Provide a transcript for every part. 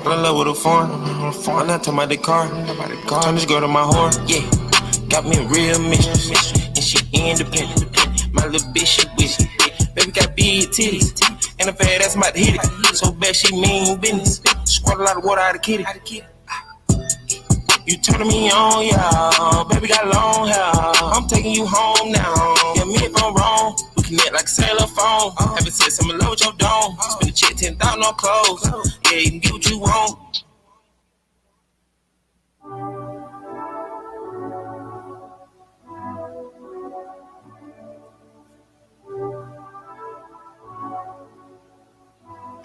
Fell in love with a foreign. I'm not talking about the car. Turn this girl to my whore. Yeah. Got me a real mission. And she independent. My little bitch, she with it. Baby got big titties. And a fat ass, I'm about to hit it. So bad, she mean business. Squirt a lot of water out of kitty. You turning me on, yeah. Baby got long hair. I'm taking you home now. Yeah, me if I'm wrong. We connect like a cellular phone. Having sex, I'm in love with your dome. Spend a check, 10,000 on clothes. Yeah, you can get what you want.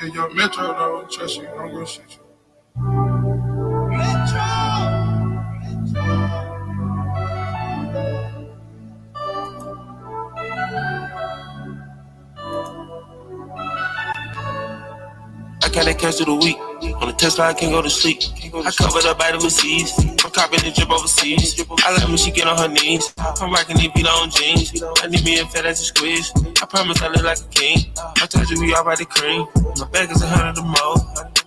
Yeah, your Metro don't trust you. I'm gonna shoot you. I can't cash through the week. On the Tesla, I can't go to sleep. I covered up by the receipts. I'm copying the drip overseas. I like when she get on her knees. I'm rocking these beat on jeans. I need me a fat ass to squeeze. I promise I look like a king. I told you we all by the cream. My bag is 100 or more.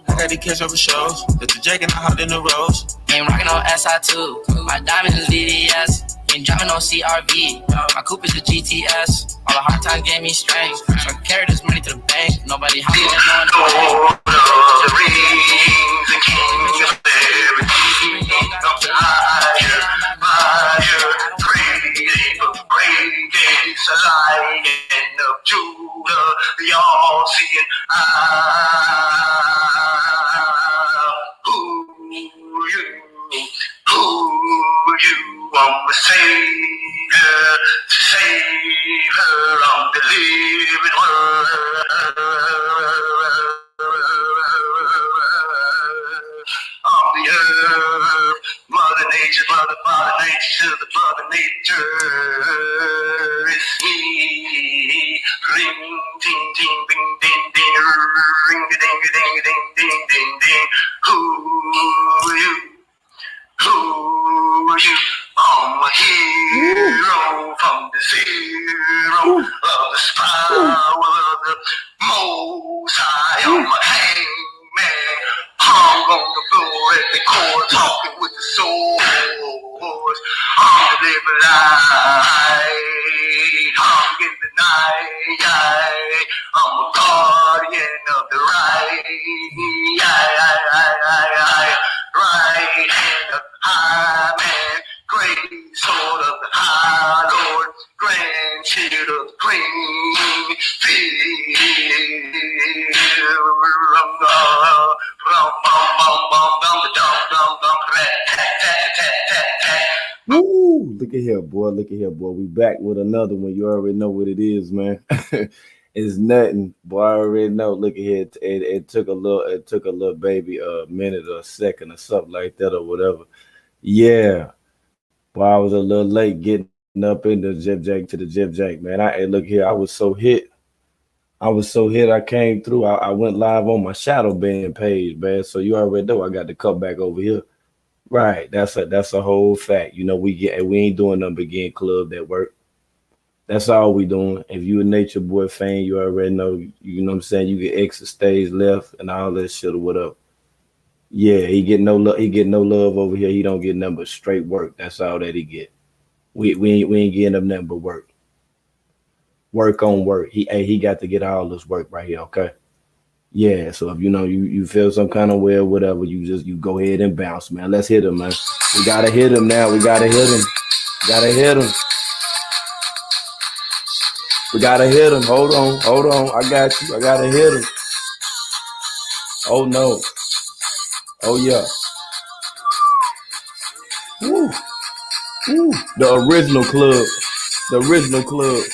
I got these cash over shows. Got the jacket and I hop in the rose. Ain't rockin' on SI2. My diamond is DDS. Ain't driving on CRV. My coupe is a GTS. All the hard times gave me strength. So I carry this money to the bank. Nobody help me, there's no one to blame. The rings, the king of everything. Up to fire, breaking, the lion of Judah, the all-seeing eye. Who you, I'm the Savior, I'm the living word. On the earth, Mother Nature, Father Nature, the Mother Nature is me. Ring, ding, ding, ding, ding, ding, ring, ding, ding, ding, ding, ding, ding. Who you? I'm a hero from the zero of the power of the Most High. I'm a hangman, hung on the floor at the core, talking with the swords. I'm the living light, hung in the night. I'm a guardian of the right hand of high man, great sword of the high Lord, grandchild of the queen, Woo! Look at here, boy. Look at here, boy. We back with another one. You already know what it is, man. It's nothing, boy. I already know. Look at here. It took a little baby a minute or a second or something like that or whatever. Yeah. Boy, I was a little late getting up in the Jeff Jack, man. Look here. I was so hit. I came through. I went live on my shadow band page, man. So you already know I got to come back over here. Right. That's a whole fact. You know, we ain't doing nothing but getting clubbed at work. That's all we doing. If you a Nature Boy fan, you already know. You know what I'm saying. You get extra stage left and all that shit or whatever. Yeah, he get no love. He get no love over here. He don't get nothing but straight work. That's all that he get. We ain't getting him nothing but work. Work on work. He got to get all this work right here. Okay. Yeah. So if you feel some kind of way or whatever, you go ahead and bounce, man. Let's hit him, man. We gotta hit him now. We gotta hit him. Gotta hit him. We gotta hit him. Hold on. I got you. I gotta hit him. Oh no. Oh yeah. Woo. Woo. The original club. The original club.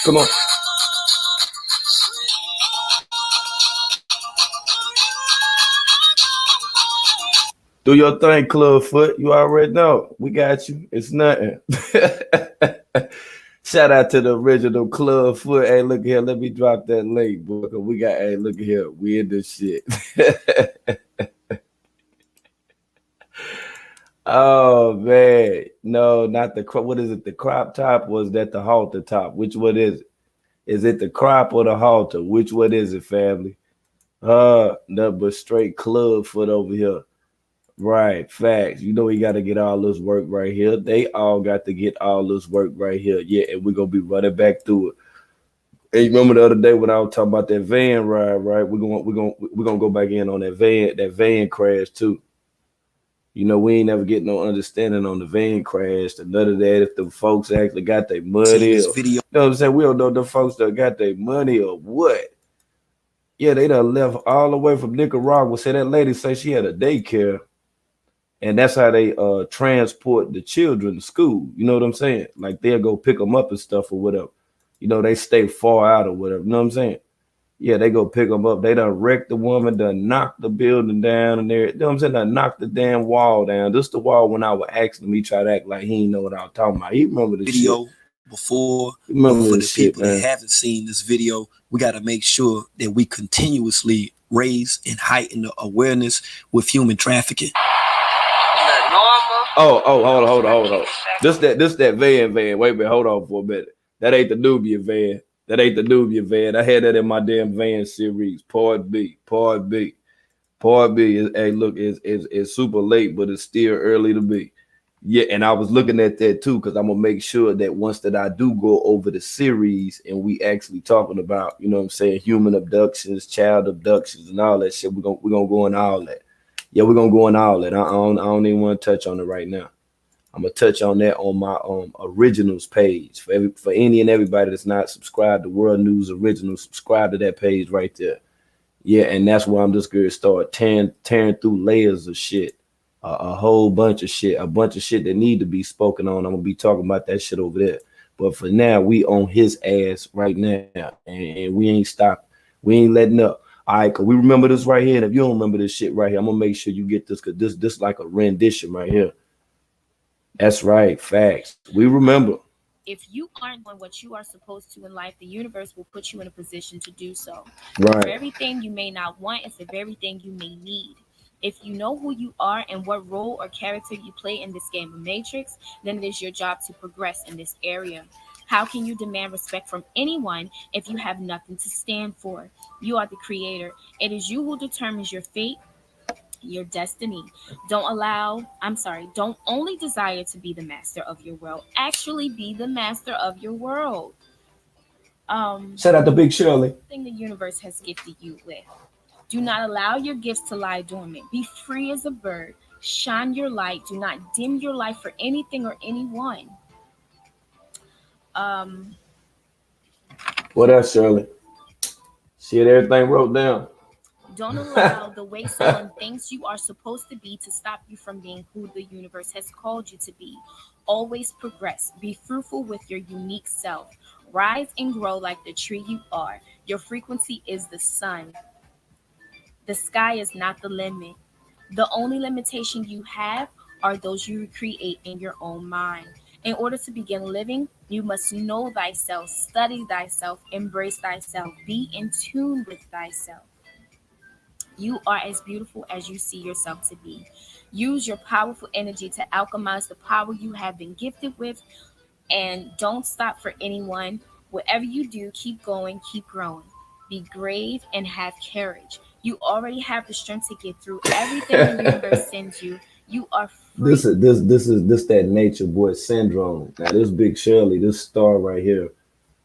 Come on. Do your thing, Clubfoot. You already know. We got you. It's nothing. Shout out to the original Clubfoot. Hey, look here. Let me drop that link, boy. 'Cause we got, hey, look here. We in this shit. Oh man. No, not the crop. What is it? The crop top? Was that the halter top? Which one is it? Is it the crop or the halter? Which one is it, family? Nothing but straight Clubfoot over here. Right, facts. You know we got to get all this work right here. They all got to get all this work right here. Yeah, and we're gonna be running back through it. Hey, you remember the other day when I was talking about that van ride, right? We're gonna go back in on that van crash too. You know, we ain't never get no understanding on the van crash and none of that. If the folks actually got their money, or, you know what I'm saying? We don't know the folks that got their money or what. Yeah, they done left all the way from Nicaragua. Say that lady say she had a daycare, and that's how they transport the children to school. You know what I'm saying? Like they'll go pick them up and stuff or whatever. You know, they stay far out or whatever. You know what I'm saying? Yeah, they go pick them up. They done wrecked the woman, done knocked the building down, and there, you know what I'm saying? Done knocked the damn wall down. This the wall when I was asking him, he tried to act like he didn't know what I was talking about. He remember this video shit. Before, he remember for this the people shit, that haven't seen this video, we got to make sure that we continuously raise and heighten the awareness with human trafficking. Hold on. This that van. Wait a minute, hold on for a minute. That ain't the Nubia van. That ain't the Nubia van. I had that in my damn van series. Part B. Is, hey, look, it's super late, but it's still early to be. Yeah, and I was looking at that too, because I'm gonna make sure that once that I do go over the series and we actually talking about, you know what I'm saying, human abductions, child abductions, and all that shit, we're gonna go in all that. Yeah, we're gonna go in all that. I don't even want to touch on it right now. I'm gonna touch on that on my originals page for any and everybody that's not subscribed to World News Originals. Subscribe to that page right there. Yeah, and that's where I'm just gonna start tearing through layers of shit, a whole bunch of shit, a bunch of shit that need to be spoken on. I'm gonna be talking about that shit over there. But for now, we on his ass right now, and we ain't stopping. We ain't letting up. All right, cause we remember this right here, and if you don't remember this shit right here, I'm gonna make sure you get this, cause this like a rendition right here. That's right, facts. We remember. If you aren't doing what you are supposed to in life, the universe will put you in a position to do so. Right. The very thing you may not want is the very thing you may need. If you know who you are and what role or character you play in this game of Matrix, then it is your job to progress in this area. How can you demand respect from anyone if you have nothing to stand for? You are the creator. It is you who determines your fate, your destiny. Don't only desire to be the master of your world. Actually be the master of your world. Shout out to Big Shirley. Thing the universe has gifted you with. Do not allow your gifts to lie dormant. Be free as a bird. Shine your light. Do not dim your light for anything or anyone. What else, Shirley? Shit, everything wrote down. Don't allow the way someone thinks you are supposed to be to stop you from being who the universe has called you to be. Always progress. Be fruitful with your unique self. Rise and grow like the tree you are. Your frequency is the sun. The sky is not the limit. The only limitation you have are those you create in your own mind. In order to begin living, you must know thyself, study thyself, embrace thyself, be in tune with thyself. You are as beautiful as you see yourself to be. Use your powerful energy to alchemize the power you have been gifted with, and don't stop for anyone. Whatever you do, keep going, keep growing. Be brave and have courage. You already have the strength to get through everything the universe sends you. You are free. This that nature boy syndrome. Now this Big Shirley, this star right here.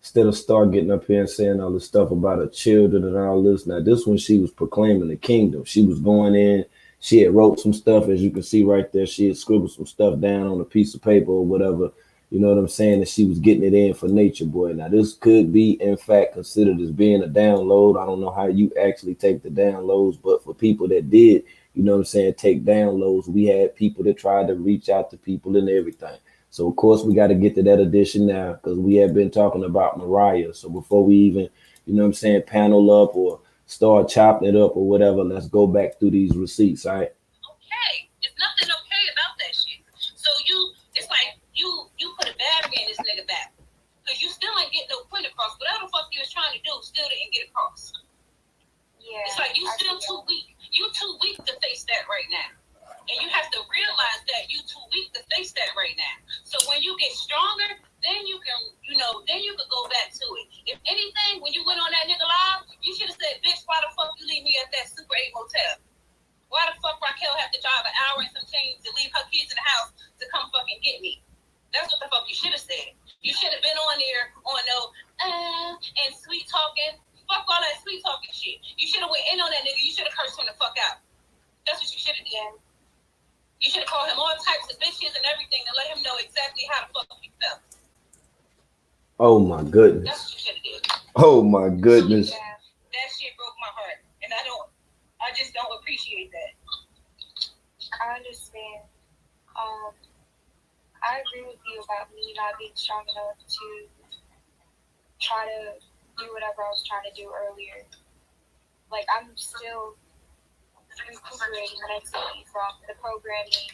Instead of Star getting up here and saying all this stuff about her children and all this. Now this one, she was proclaiming the kingdom. She was going in. She had wrote some stuff, as you can see right there. She had scribbled some stuff down on a piece of paper or whatever. You know what I'm saying? And she was getting it in for Nature Boy. Now this could be, in fact, considered as being a download. I don't know how you actually take the downloads, but for people that did, you know what I'm saying, take downloads, we had people that tried to reach out to people and everything. So, of course, we got to get to that edition now because we have been talking about Mariah. So before we even, you know what I'm saying, panel up or start chopping it up or whatever, let's go back through these receipts, all right? Okay, it's still didn't get across. Yeah. It's like you still too weak. You too weak to face that right now. And you have to realize that you too weak to face that right now. So when you get stronger, then you can, then you can go back to it. If anything, when you went on that nigga live, you should have said, bitch, why the fuck you leave me at that Super 8 motel? Why the fuck Raquel have to drive an hour and some change to leave her kids in the house to come fucking get me? That's what the fuck you should have said. You should have been on there on and sweet talking. Fuck all that sweet talking shit. You should have went in on that nigga. You should have cursed him the fuck out. That's what you should have done. You should have called him all types of bitches and everything to let him know exactly how the fuck you felt. Oh my goodness. That's what you should have did. Oh my goodness. Yeah, that shit broke my heart. And I just don't appreciate that. I understand. I agree with you about me not being strong enough to try to do whatever I was trying to do earlier. Like, I'm still recuperating mentally from the programming,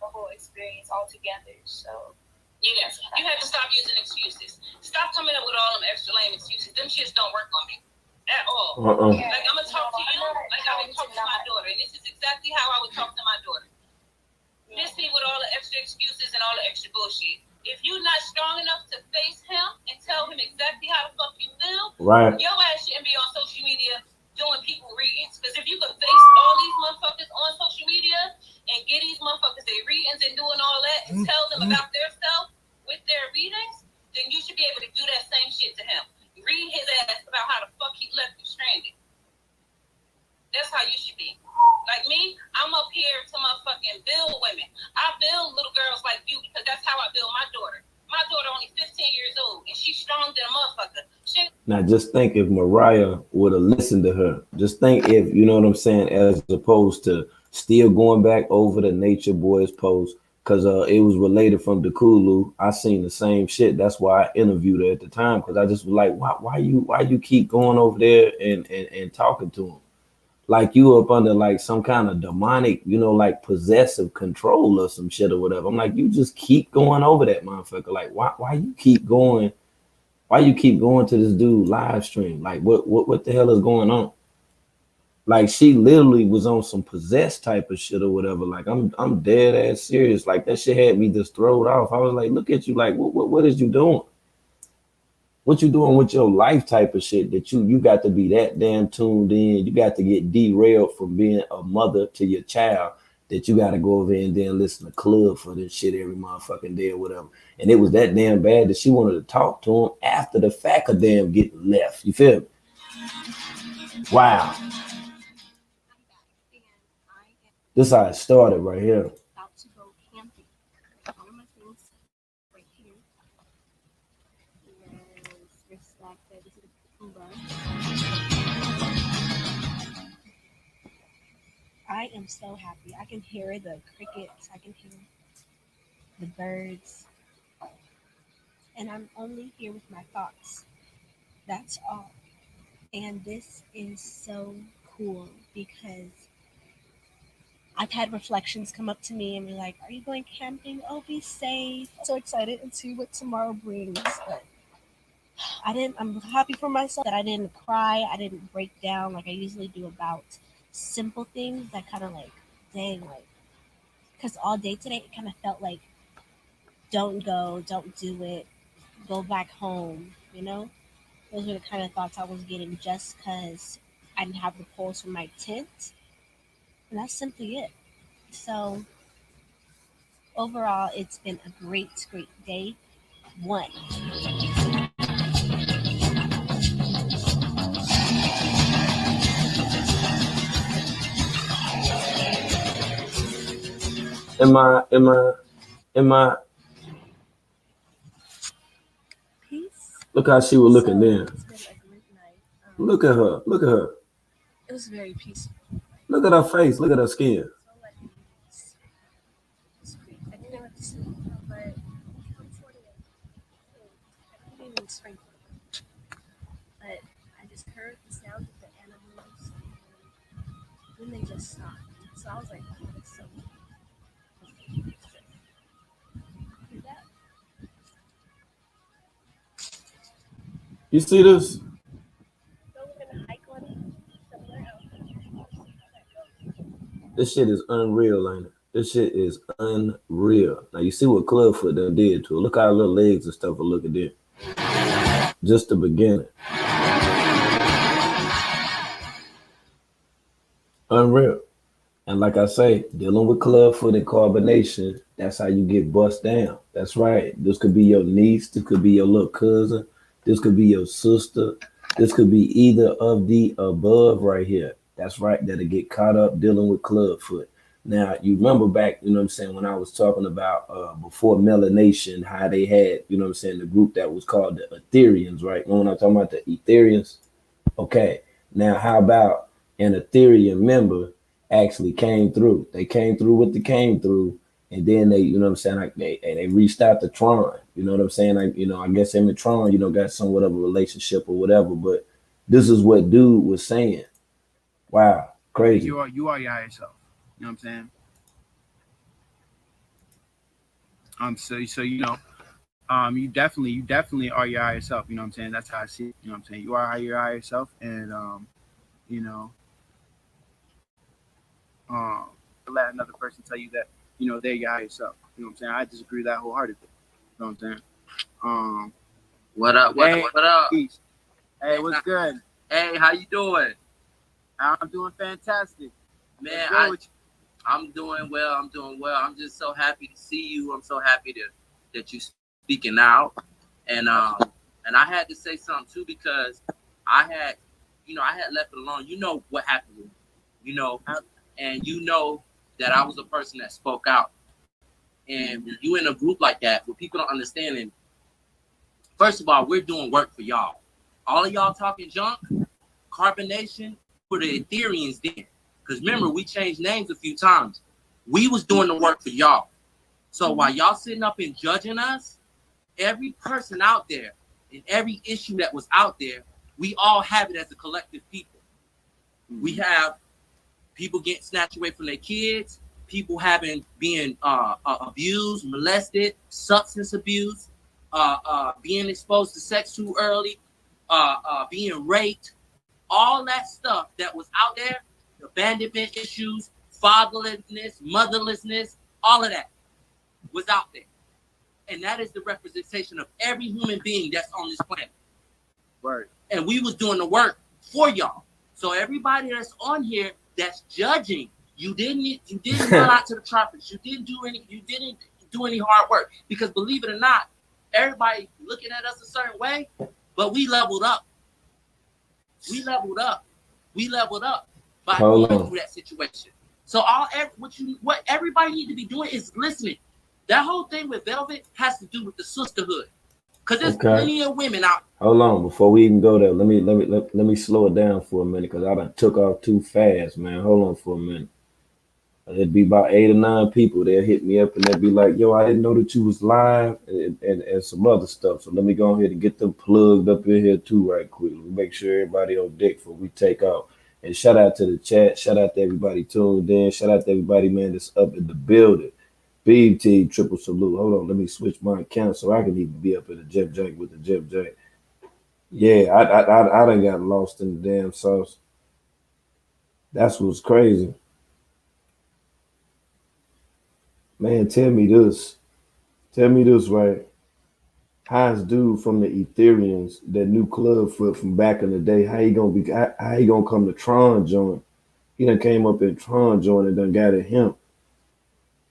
the whole experience altogether. So, yes, you have to stop using excuses. Stop coming up with all them extra lame excuses. Them shits don't work on me at all. Yeah. Like, I'm gonna talk to you like I would talk to my daughter, and this is exactly how I would talk to my daughter. Miss me with all the extra excuses and all the extra bullshit. If you're not strong enough to face him and tell him exactly how the fuck you feel, right, your ass shouldn't be on social media doing people readings. Because if you could face all these motherfuckers on social media and get these motherfuckers their readings and doing all that and tell them about their self with their readings, then you should be able to do that same shit to him. Read his ass about how the fuck he left you stranded. That's how you should be. Like me, I'm up here to motherfucking build women. I build little girls like you because that's how I build my daughter. My daughter only 15 years old and she's strong than a motherfucker. Now just think if Mariah would have listened to her. Just think if, you know what I'm saying, as opposed to still going back over the Nature Boys post, because it was related from Dekulu. I seen the same shit. That's why I interviewed her at the time, because I just was like, why you keep going over there and talking to him? Like you up under like some kind of demonic, like possessive control or some shit or whatever. I'm like, you just keep going over that motherfucker. Like, why you keep going? Why you keep going to this dude live stream? Like, what the hell is going on? Like, she literally was on some possessed type of shit or whatever. Like, I'm dead ass serious. Like, that shit had me just thrown off. I was like, look at you. Like, what is you doing? What you doing with your life type of shit that you got to be that damn tuned in? You got to get derailed from being a mother to your child that you got to go over and then listen to Clubfoot this shit every motherfucking day or whatever. And it was that damn bad that she wanted to talk to him after the fact of damn getting left. You feel me? Wow. This is how it started right here. About to go camping. All of my things right here. There's like this is a Cuba. I am so happy. I can hear the crickets. I can hear the birds. And I'm only here with my thoughts. That's all. And this is so cool because I've had reflections come up to me and be like, are you going camping? Oh, be safe. So excited and see what tomorrow brings. But I'm happy for myself that I didn't cry. I didn't break down like I usually do about simple things that kind of like, dang, like, because all day today it kind of felt like, don't go, don't do it, go back home, Those were the kind of thoughts I was getting just because I didn't have the poles from my tent. And that's simply it. So overall, it's been a great, great day. One. Am I? Peace. Look how she was looking there. It's been a great night. Look at her. Look at her. It was very peaceful. Look at her face. Look at her skin. It's great. I didn't know what to sleep, but comforting. I couldn't even sprinkle. But I just heard the sound of the animals, and then they just stopped. So I was like, oh, that's so cool. You see this? This shit is unreal, ain't it? This shit is unreal. Now you see what Clubfoot done did to it. Look how her little legs and stuff are looking there. Just the beginning. Unreal. And like I say, dealing with Clubfoot and carbonation, that's how you get bust down. That's right. This could be your niece. This could be your little cousin. This could be your sister. This could be either of the above right here. That's right. That'll get caught up dealing with Clubfoot. Now, you remember back, you know what I'm saying, when I was talking about before Melanation, how they had, you know what I'm saying, the group that was called the Ethereans, right? When I'm talking about the Ethereans, okay. Now, how about an Ethereum member actually came through? They came through what they came through, and then they, you know what I'm saying, like they reached out to Tron. You know what I'm saying? Like, you know, I guess him and Tron, you know, got somewhat of a relationship or whatever. But this is what dude was saying. Wow, crazy. You are your higher self. You know what I'm saying? So you know, you definitely are your higher self. You know what I'm saying? That's how I see it. You know what I'm saying? You are your higher self, and you know, let another person tell you that, you know, they're your higher self. You know what I'm saying? I disagree with that wholeheartedly. You know what I'm saying? What up? What up? Peace. Hey, what's good? Hey, how you doing? I'm doing fantastic. Man, I'm doing well. I'm just so happy to see you. I'm so happy that you speaking out. And I had to say something too, because I had left it alone. You know what happened with me, you know, and you know that I was a person that spoke out. And when you in a group like that, what people don't understand, and first of all, we're doing work for y'all. All of y'all talking junk, carbonation, for the Ethereans then. Because remember, we changed names a few times. We was doing the work for y'all. So while y'all sitting up and judging us, every person out there and every issue that was out there, we all have it as a collective people. We have people getting snatched away from their kids, people being abused, molested, substance abuse, being exposed to sex too early, being raped, all that stuff that was out there, abandonment issues, fatherlessness, motherlessness, all of that was out there. And that is the representation of every human being that's on this planet. Right. And we was doing the work for y'all. So everybody that's on here that's judging, you didn't run out to the tropics. You didn't do any hard work. Because believe it or not, everybody looking at us a certain way, but we leveled up. We leveled up by going through that situation. So what everybody need to be doing is listening. That whole thing with Velvet has to do with the sisterhood, because there's plenty of women out. Hold on, before we even go there, let me slow it down for a minute, because I done took off too fast, man. Hold on for a minute. It'd be about 8 or 9 people. They'll hit me up and they'll be like, yo, I didn't know that you was live, and some other stuff. So let me go ahead and get them plugged up in here too right quick. Make sure everybody on deck before we take off. And shout out to the chat. Shout out to everybody tuned in. Shout out to everybody, man, that's up in the building. BT, triple salute. Hold on, let me switch my account so I can even be up in the Jeff Jack with the Jeff Jack. Yeah, I done got lost in the damn sauce. That's what's crazy. Man, tell me this, right? How's dude from the Ethereans, that new Clubfoot from back in the day, how he gonna come to Tron joint? He done came up in Tron joint and done got at him.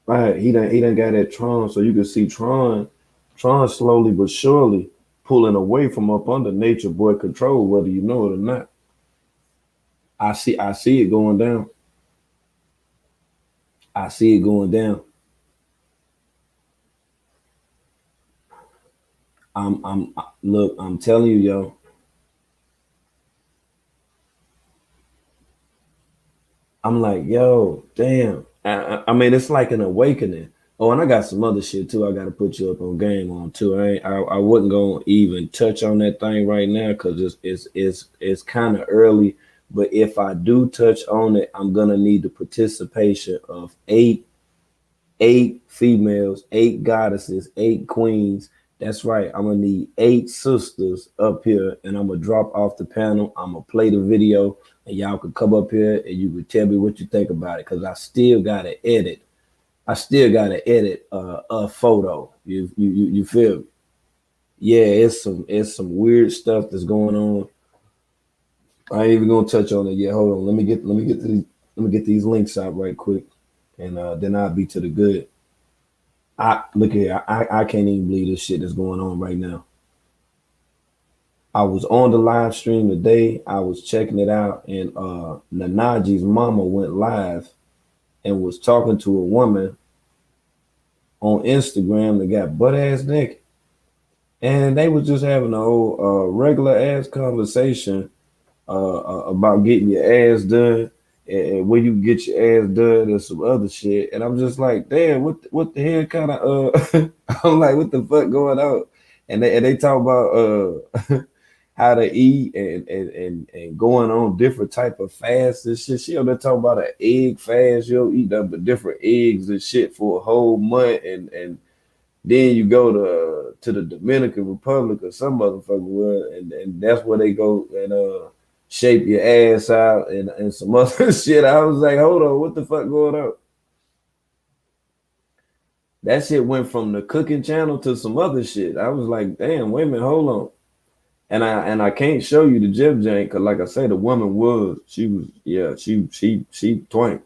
Right, he done got at Tron, so you can see Tron slowly but surely pulling away from up under Nature Boy control, whether you know it or not. I see it going down. I see it going down. I'm telling you, yo. I'm like, yo, damn. I mean, it's like an awakening. Oh, and I got some other shit too. I got to put you up on game on too. I wasn't gonna even touch on that thing right now because it's kind of early. But if I do touch on it, I'm gonna need the participation of eight females, 8 goddesses, 8 queens. That's right. I'm gonna need 8 sisters up here, and I'm gonna drop off the panel. I'm gonna play the video, and y'all could come up here and you could tell me what you think about it, because I still gotta edit. I still gotta edit a photo. You feel me? Yeah, it's some weird stuff that's going on. I ain't even gonna touch on it yet. Hold on. Let me get these links out right quick, and then I'll be to the good. I look here. I can't even believe this shit that's going on right now. I was on the live stream today. I was checking it out, and Nanaji's mama went live and was talking to a woman on Instagram that got butt ass naked, and they was just having a whole regular ass conversation about getting your ass done, and when you get your ass done and some other shit. And I'm just like, damn, what the hell kind of I'm like, what the fuck going on? And they talk about how to eat and going on different type of fasts and shit. She over there talking about an egg fast. You'll eat up different eggs and shit for a whole month, and then you go to the Dominican Republic or some motherfucking world, and that's where they go and shape your ass out and some other shit. I was like, hold on, what the fuck going on? That shit went from the cooking channel to some other shit. I was like, damn, wait a minute, hold on. And I can't show you the Jeff Jank, because like I said, the woman she twank.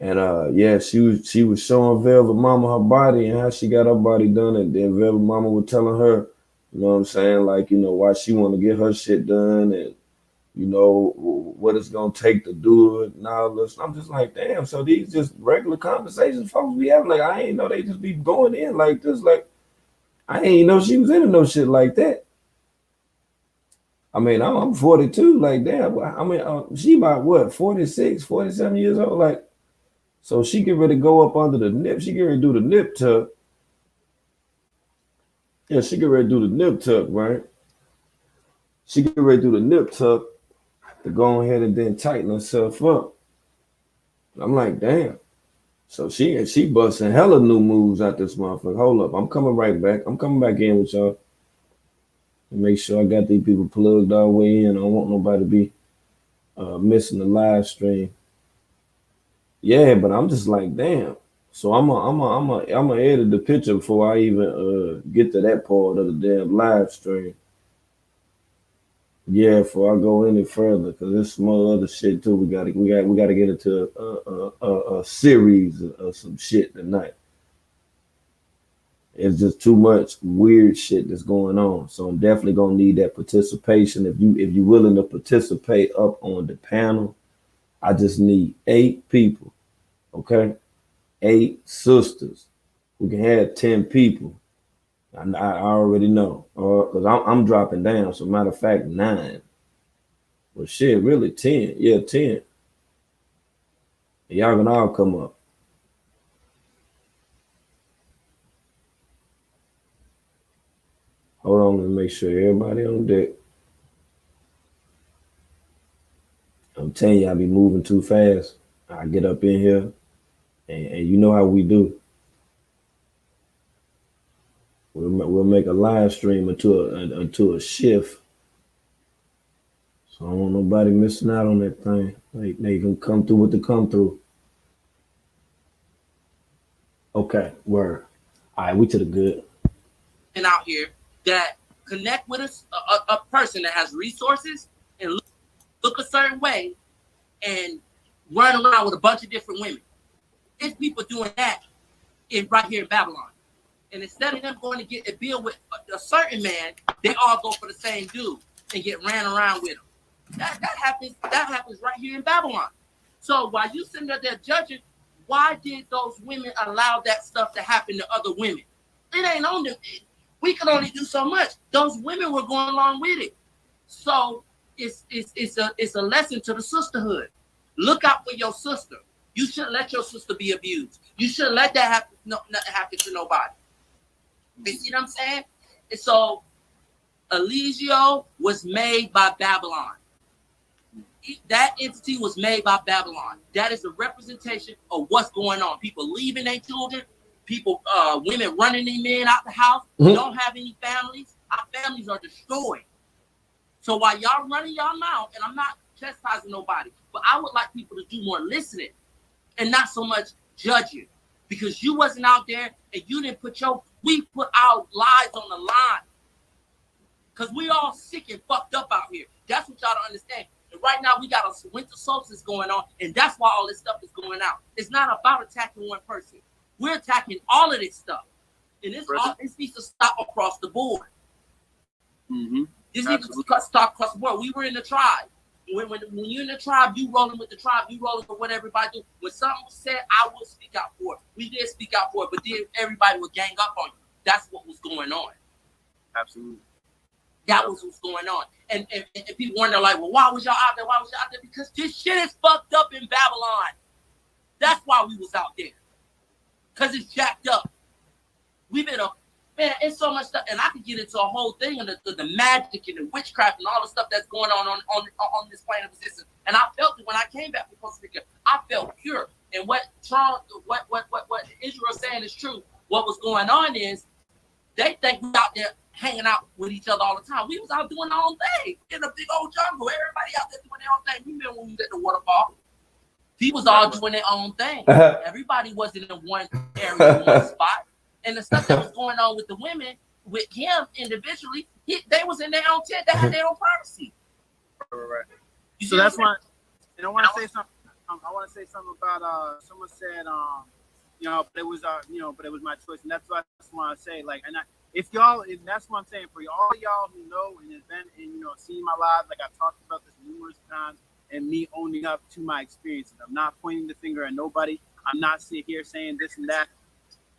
And she was showing Velvet Mama her body and how she got her body done, and then Velvet Mama was telling her, you know what I'm saying, like, you know, why she want to get her shit done, and you know what it's gonna take to do it and all this. I'm just like, damn, so these just regular conversations folks be having. Like, I ain't know they just be going in like this. Like, I ain't know she was into no shit like that. I mean, I'm 42, like, damn. I mean, she about what, 46, 47 years old, like. So she get ready to go up under the nip. She get ready to do the nip tuck. Yeah, she get ready to do the nip tuck, right? She get ready to do the nip tuck to go ahead and then tighten herself up. I'm like, damn. So she busting hella new moves out this motherfucker. Hold up, I'm coming right back. I'm coming back in with y'all. Make sure I got these people plugged all the way in. I don't want nobody to be missing the live stream. Yeah, but I'm just like, damn. So I'm gonna edit the picture before I even get to that part of the damn live stream. Yeah, before I go any further, because there's some other shit too. We gotta get into a series of some shit tonight. It's just too much weird shit that's going on. So I'm definitely gonna need that participation. If you're willing to participate up on the panel, I just need 8 people. Okay, 8 sisters. We can have 10 people. I already know, because I'm dropping down. So matter of fact, 9. Well, shit, really 10. Yeah, 10. Y'all can all come up. Hold on, let me make sure everybody on deck. I'm telling you, I be moving too fast. I get up in here, and you know how we do. We'll make a live stream until a shift. So I don't want nobody missing out on that thing. Like, they can come through with the come through. Okay, word. All right, we to the good. And out here that connect with us, a person that has resources and look a certain way and run around with a bunch of different women. There's people doing that right here in Babylon. And instead of them going to get a bill with a certain man, they all go for the same dude and get ran around with him. That happens right here in Babylon. So while you sitting there judging, why did those women allow that stuff to happen to other women? It ain't on them. We could only do so much. Those women were going along with it. So it's a lesson to the sisterhood. Look out for your sister. You shouldn't let your sister be abused. You shouldn't let that happen. Nothing happen to nobody. You see what I'm saying? And so Eligio was made by Babylon. That entity was made by Babylon. That is a representation of what's going on. People leaving their children, women running their men out the house, don't have any families. Our families are destroyed. So while y'all running y'all mouth, and I'm not chastising nobody, but I would like people to do more listening and not so much judging, because you wasn't out there and you didn't we put our lives on the line, because we all sick and fucked up out here. That's what y'all don't understand. And right now we got a winter solstice going on, and that's why all this stuff is going out. It's not about attacking one person. We're attacking all of this stuff, and this needs to stop across the board. Mm-hmm. This needs to stop across the board. We were in the tribe. When you're in the tribe, you rolling with the tribe, you rolling with what everybody do. When something was said, I will speak out for it. We did speak out for it, but then everybody would gang up on you. That's what was going on. Absolutely. That was what's going on. And people wonder, like, well, why was y'all out there? Why was y'all out there? Because this shit is fucked up in Babylon. That's why we was out there. Because it's jacked up. We've been man, it's so much stuff. And I could get into a whole thing on the magic and the witchcraft and all the stuff that's going on this plane of existence. And I felt it when I came back from Costa Rica. I felt pure. And what Israel is saying is true. What was going on is they think we out there hanging out with each other all the time. We was out doing our own thing in a big old jungle. Everybody out there doing their own thing. We remember when we was at the waterfall. People was all doing their own thing. Everybody wasn't in one area, one spot. And the stuff that was going on with the women, with him individually, they was in their own tent. They had their own privacy. Right. So that's why, and I want to say something. I want to say something about someone said, but it was but it was my choice, and that's what I just want to say. Like, and that's what I'm saying for all y'all who know and have been and seen my lives. Like, I've talked about this numerous times, and me owning up to my experiences. I'm not pointing the finger at nobody. I'm not sitting here saying this and that,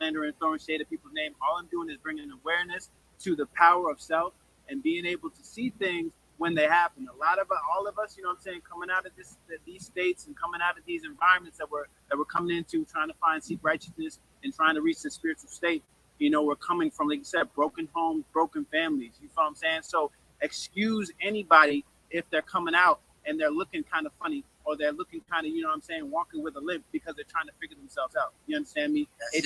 and throwing shade at people's name. All I'm doing is bringing awareness to the power of self and being able to see things when they happen. All of us, coming out of these states and coming out of these environments that we're coming into, trying to seek righteousness and trying to reach the spiritual state. We're coming from, like you said, broken homes, broken families. You feel what I'm saying? So excuse anybody if they're coming out and they're looking kind of funny, or they're looking kind of, walking with a limp because they're trying to figure themselves out. You understand me? It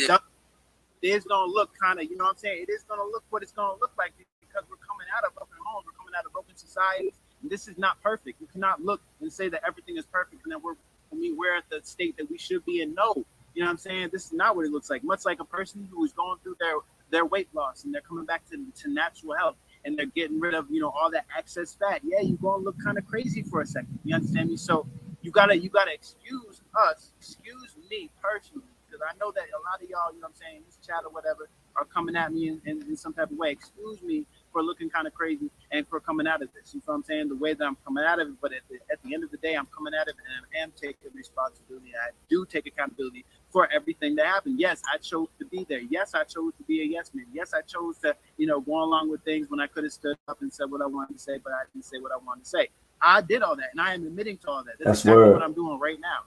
is going to look kind of, it is going to look what it's going to look like, because we're coming out of broken homes, we're coming out of broken societies, and this is not perfect. You cannot look and say that everything is perfect and that we're at the state that we should be in. No, this is not what it looks like. Much like a person who is going through their weight loss and they're coming back to natural health and they're getting rid of, all that excess fat. Yeah, you're going to look kind of crazy for a second. You understand me? So you gotta excuse me personally. Because I know that a lot of y'all, this chat or whatever, are coming at me in some type of way. Excuse me for looking kind of crazy and for coming out of this. You know what I'm saying? The way that I'm coming out of it, but at the end of the day, I'm coming out of it and I am taking responsibility. I do take accountability for everything that happened. Yes, I chose to be there. Yes, I chose to be a yes man. Yes, I chose to, go along with things when I could have stood up and said what I wanted to say, but I didn't say what I wanted to say. I did all that, and I am admitting to all that. That's exactly what I'm doing right now.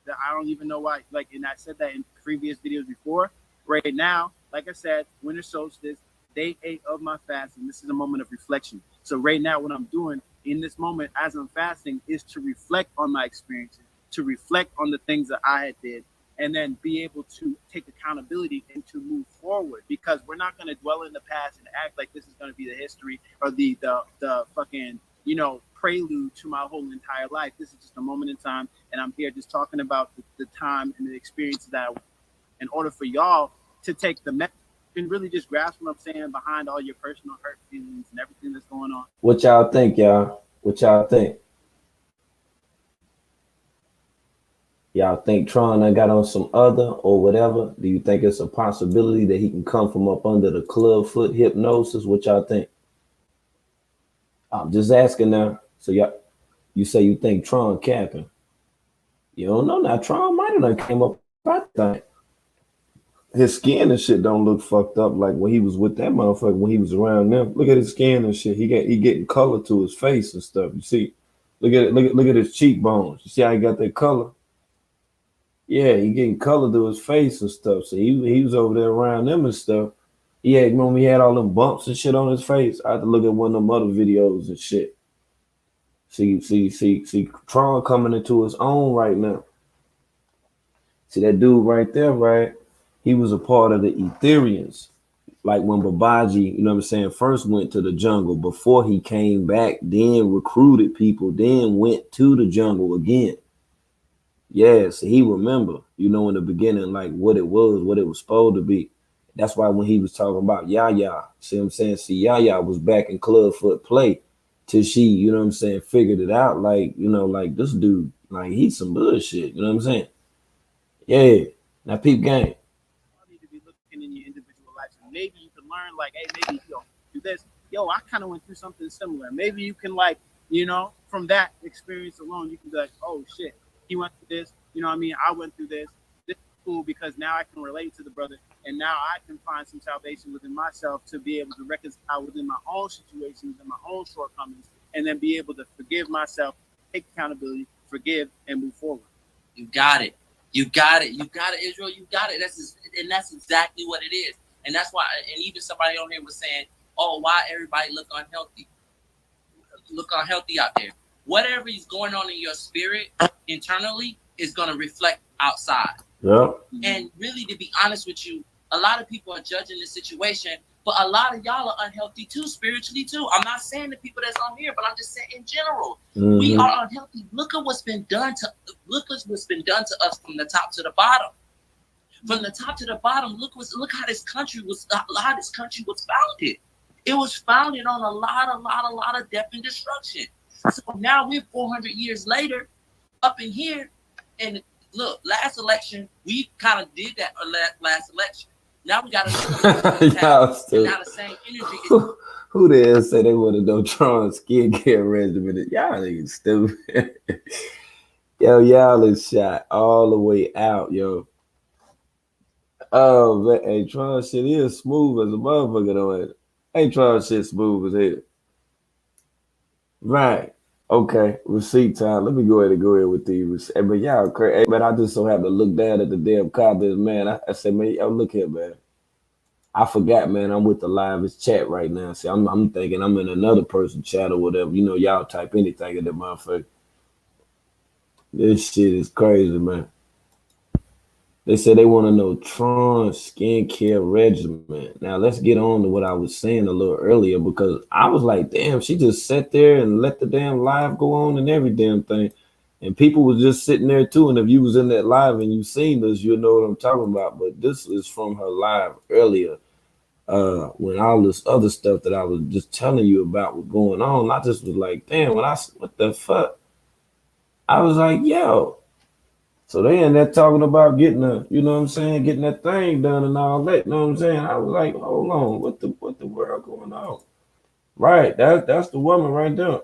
That I don't even know why, and I said that in previous videos before. Right now, like I said, winter solstice, day 8 of my fast, and this is a moment of reflection. So right now, what I'm doing in this moment as I'm fasting is to reflect on my experiences, to reflect on the things that I had did, and then be able to take accountability and to move forward, because we're not going to dwell in the past and act like this is going to be the history or the fucking, prelude to my whole entire life. This is just a moment in time, and I'm here just talking about the time and the experience that in order for y'all to take the and really just grasp what I'm saying behind all your personal hurt feelings and everything that's going on. What y'all think, y'all? What y'all think? Y'all think Tron I got on some other or whatever? Do you think it's a possibility that he can come from up under the Clubfoot hypnosis? What y'all think? I'm just asking now. So you say you think Tron capping. You don't know now. Tron might have done came up about that. His skin and shit don't look fucked up like when he was with that motherfucker, when he was around them. Look at his skin and shit. He getting color to his face and stuff. You see? Look at his cheekbones. You see how he got that color? Yeah, he getting color to his face and stuff. So he was over there around them and stuff. Yeah, remember he had all them bumps and shit on his face. I had to look at one of them other videos and shit. See, Tron coming into his own right now. See that dude right there, right? He was a part of the Ethereans. like when Babaji, you know what I'm saying, first went to the jungle before he came back, then recruited people, then went to the jungle again. Yes, he remember, you know, in the beginning, like what it was supposed to be. That's why when he was talking about Yaya, see what I'm saying? See, Yaya was back in Clubfoot play till she, you know what I'm saying, figured it out. Like, you know, like this dude, like he's some bullshit, you know what I'm saying? Yeah. Now peep game. You need to be looking in your individual lives, and maybe you can learn, like, hey, maybe do this. Yo, I kind of went through something similar. Maybe you can, like, from that experience alone, you can be like, oh shit, he went through this. You know what I mean? I went through this. This is cool because now I can relate to the brother, and now I can find some salvation within myself to be able to reconcile within my own situations and my own shortcomings, and then be able to forgive myself, take accountability, forgive, and move forward. You got it. You got it. You got it, Israel. You got it. That's exactly what it is. And that's why. And even somebody on here was saying, "Oh, why everybody look unhealthy? Look unhealthy out there. Whatever is going on in your spirit internally is going to reflect outside." Yeah. And really, to be honest with you, a lot of people are judging the situation, but a lot of y'all are unhealthy too, spiritually too. I'm not saying the people that's on here, but I'm just saying in general, we are unhealthy. Look at what's been done to us from the top to the bottom. From the top to the bottom, look how this country was founded. It was founded on a lot of death and destruction. So now we're 400 years later, up in here, and look, last election, we kind of did that last election. Now we got another election. Now the same energy. Who the hell said they want to know Tron's skincare regimen? Y'all niggas stupid. Yo, y'all is shot all the way out, yo. Oh, man, hey, Tron shit is smooth as a motherfucker, though. Hey, Tron shit smooth as hell. Right. Okay, receipt time. Let me go ahead with these. Hey, man, y'all crazy. Hey, man, I just so happen to look down at the damn comments, man. I said, man, yo, look here, man. I forgot, man. I'm with the livest chat right now. See, I'm thinking I'm in another person's chat or whatever. You know, y'all type anything in that motherfucker. This shit is crazy, man. They said they want to know Tron's skincare regimen. Now let's get on to what I was saying a little earlier, because I was like, damn, she just sat there and let the damn live go on and every damn thing. And people was just sitting there too. And if you was in that live and you seen this, you'll know what I'm talking about. But this is from her live earlier. When all this other stuff that I was just telling you about was going on, I just was like, damn, what the fuck? I was like, yo. So they in there talking about getting getting that thing done and all that, you know what I'm saying? I was like, hold on, what the world going on? Right, that's the woman right there.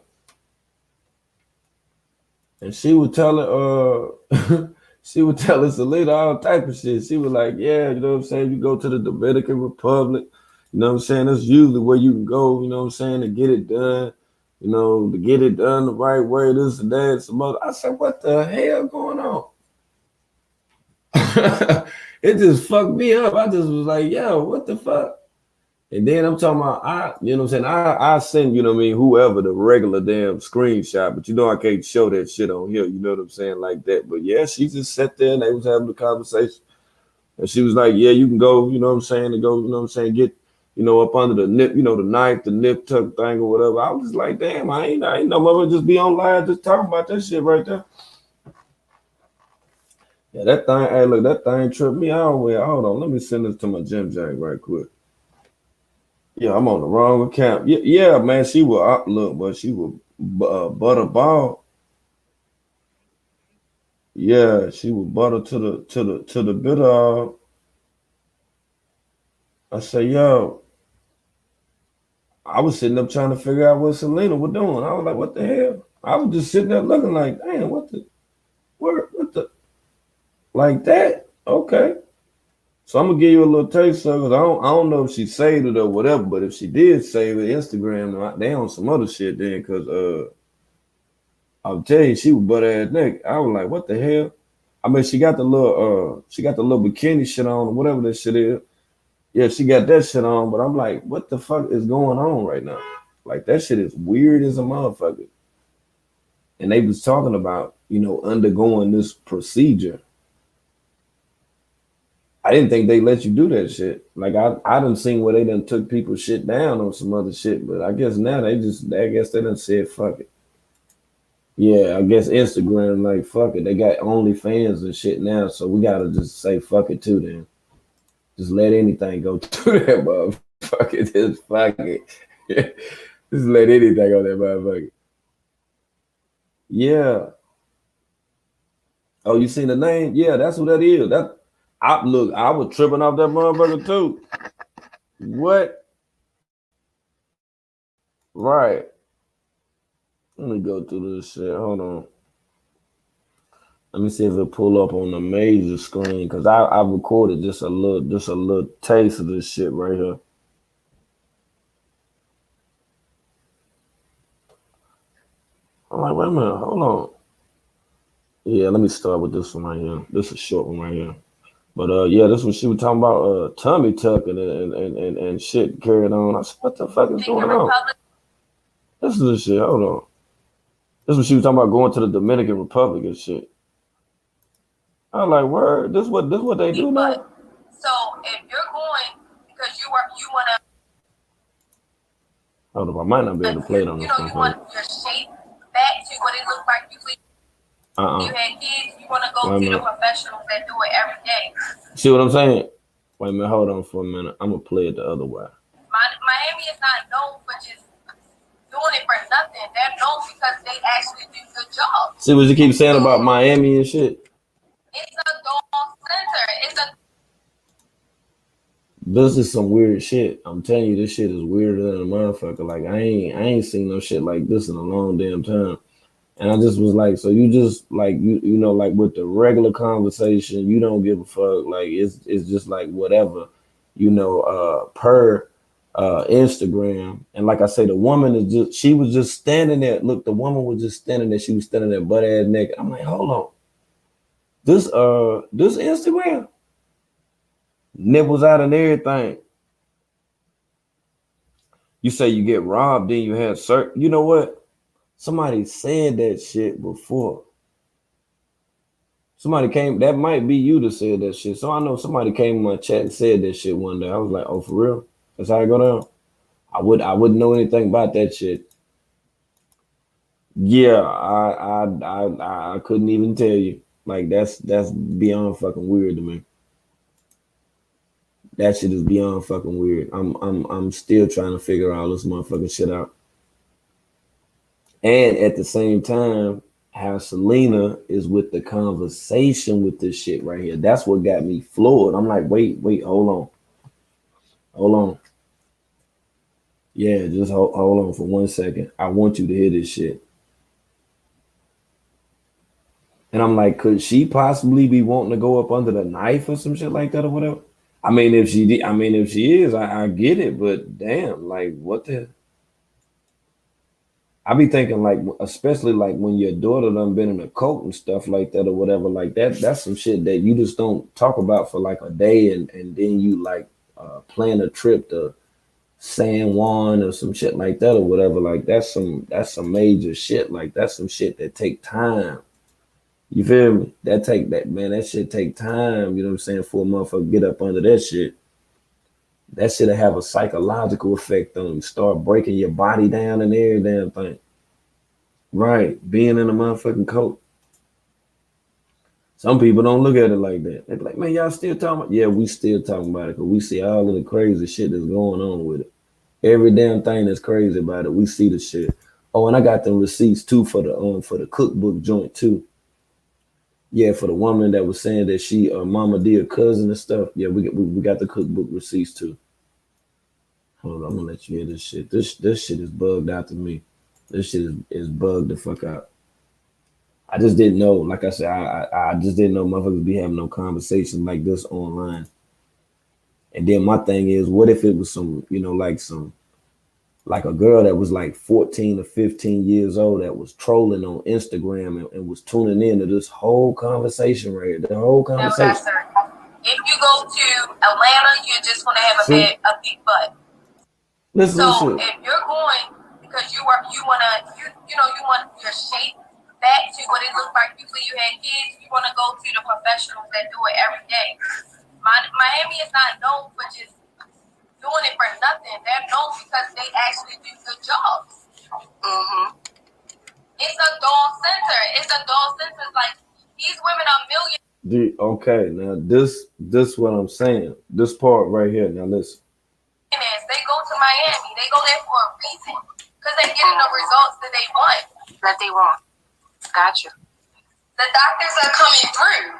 And she would tell her, she would tell us Selena all type of shit. She was like, yeah, you know what I'm saying? You go to the Dominican Republic, you know what I'm saying? That's usually where you can go, you know what I'm saying, to get it done, to get it done the right way, this and that, some other. I said, what the hell going on? It just fucked me up. I just was like, yo, what the fuck? And then I'm talking about, I send, whoever the regular damn screenshot, but I can't show that shit on here, you know what I'm saying, like that. But yeah, she just sat there and they was having a conversation. And she was like, yeah, you can go, get, up under the nip, the knife, the nip tuck thing or whatever. I was like, damn, I ain't no mother just be online just talking about that shit right there. Yeah, that thing, hey, look, that thing tripped me out. Hold on, let me send this to my Jim Jack right quick. Yeah, I'm on the wrong account. Yeah, man, she was look, but she was butterball. Yeah, she was butter to the bitter. I say, yo, I was sitting up trying to figure out what Selena was doing. I was like, what the hell? I was just sitting there looking like, damn, what the, like that? Okay. So I'm gonna give you a little taste of it. I don't know if she saved it or whatever, but if she did save it, Instagram, they on some other shit then, cause I'll tell you, she was butt ass naked. I was like, what the hell? I mean, she got the little bikini shit on or whatever that shit is. Yeah, she got that shit on, but I'm like, what the fuck is going on right now? Like that shit is weird as a motherfucker. And they was talking about, undergoing this procedure. I didn't think they let you do that shit. Like I done seen where they done took people's shit down on some other shit, but I guess now I guess they done said fuck it. Yeah, I guess Instagram like fuck it. They got OnlyFans and shit now, so we gotta just say fuck it too then. Just let anything go through that motherfucker. Just fuck it. Just let anything on that motherfucker. Yeah. Oh, you seen the name? Yeah, that's what that is. I was tripping off that motherfucker too. What? Right. Let me go through this shit. Hold on. Let me see if it pull up on the major screen because I recorded just a little taste of this shit right here. I'm like, wait a minute, hold on. Yeah, let me start with this one right here. This is a short one right here. But yeah, this was she was talking about tummy tucking and shit carried on. I said, what the fuck is going on? This is the shit. Hold on. This was she was talking about going to the Dominican Republic and shit. I was like, word, this what they do now? So if you're going because you wanna Hold up, I might not be able to play it on this one. You want your shape back to what it looked like before you had kids, you wanna go to the professionals that do it every day. See what I'm saying? Wait a minute, hold on for a minute. I'm gonna play it the other way. Miami is not known for just doing it for nothing. They're known because they actually do good jobs. See what you keep saying about Miami and shit? It's a dog center. This is some weird shit. I'm telling you, this shit is weirder than a motherfucker. Like I ain't seen no shit like this in a long damn time. And I just was like, so you just like you know, like with the regular conversation, you don't give a fuck. Like it's just like whatever, you know, per Instagram. And like I say, the woman she was just standing there. Look, the woman was just standing there. She was standing there butt ass naked. I'm like, hold on. This Instagram. Nipples out and everything. You say you get robbed, then you have certain. You know what? Somebody said that shit before. Somebody came. That might be you that said that shit. So I know somebody came in my chat and said that shit one day. I was like, oh, for real? That's how it go down. I wouldn't know anything about that shit. Yeah, I couldn't even tell you. Like that's beyond fucking weird to me. That shit is beyond fucking weird. I'm still trying to figure all this motherfucking shit out. And at the same time, how Selena is with the conversation with this shit right here. That's what got me floored. I'm like, wait, hold on. Yeah, just hold on for 1 second. I want you to hear this shit. And I'm like, could she possibly be wanting to go up under the knife or some shit like that or whatever? I mean, if she is, I get it, but damn, like what the? I be thinking like, especially like when your daughter done been in a cult and stuff like that or whatever, like that's some shit that you just don't talk about for like a day and then you like plan a trip to San Juan or some shit like that or whatever. Like that's some major shit. Like that's some shit that take time. You feel me? That shit take time, you know what I'm saying, for a motherfucker to get up under that shit. That shit'll have a psychological effect on you. Start breaking your body down and every damn thing. Right. Being in a motherfucking coat. Some people don't look at it like that. They be like, man, y'all still talking about? Yeah, we still talking about it because we see all of the crazy shit that's going on with it. Every damn thing that's crazy about it, we see the shit. Oh, and I got the receipts too for the cookbook joint too. Yeah, for the woman that was saying that she mama did a cousin and stuff. Yeah, we got the cookbook receipts too. Hold on, I'm gonna let you hear this shit. This shit is bugged out to me. This shit is bugged the fuck out. I just didn't know. Like I said, I just didn't know motherfuckers be having no conversation like this online. And then my thing is, what if it was some, you know, like a girl that was like 14 or 15 years old that was trolling on Instagram and was tuning into this whole conversation right here. The whole conversation. If you go to Atlanta, you're just gonna have a big butt. Listen. If you're going because you want your shape back to what it looked like before you had kids, you want to go to the professionals that do it every day. Miami is not known for just doing it for nothing. They're known because they actually do good jobs. It's a doll center. It's like these women are millionaires. Okay, now this what I'm saying. This part right here. Now listen. They go to Miami. They go there for a reason because they're getting the results that they want. Gotcha. The doctors are coming through.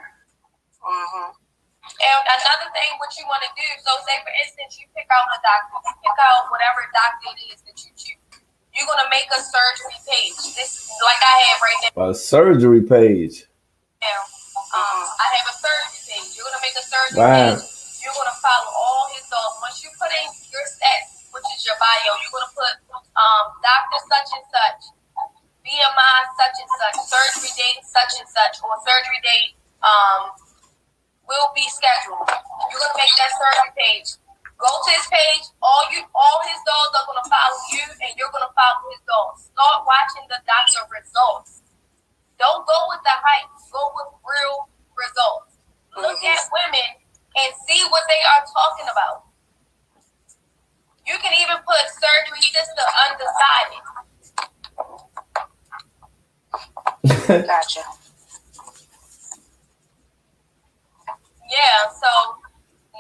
And another thing, what you want to do, so say for instance, you pick out a doctor, you pick out whatever doctor it is that you choose. You're gonna make a surgery page. This, like I have right now. A surgery page. I have a surgery page. You're gonna make a surgery page. You're gonna follow all his dogs. Once you put in your stats, which is your bio, you're gonna put doctor such and such, BMI such and such, surgery date such and such, or surgery date will be scheduled. You're gonna make that surgery page. Go to his page. All his dogs are gonna follow you, and you're gonna follow his dogs. Start watching the doctor results. Don't go with the hype. Go with real results. Look at women and see what they are talking about. You can even put surgery sister undecided. Gotcha. Yeah, so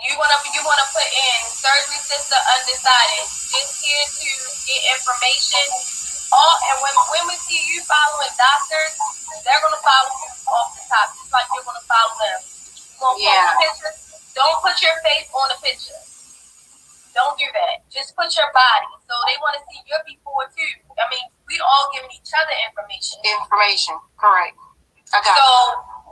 you wanna put in surgery sister undecided. Just here to get information. And when we see you following doctors, they're gonna follow you off the top, just like you're gonna follow them. You're gonna post pictures. Don't put your face on the picture. Don't do that. Just put your body. So they want to see your before too. I mean, we all giving each other information. Correct. So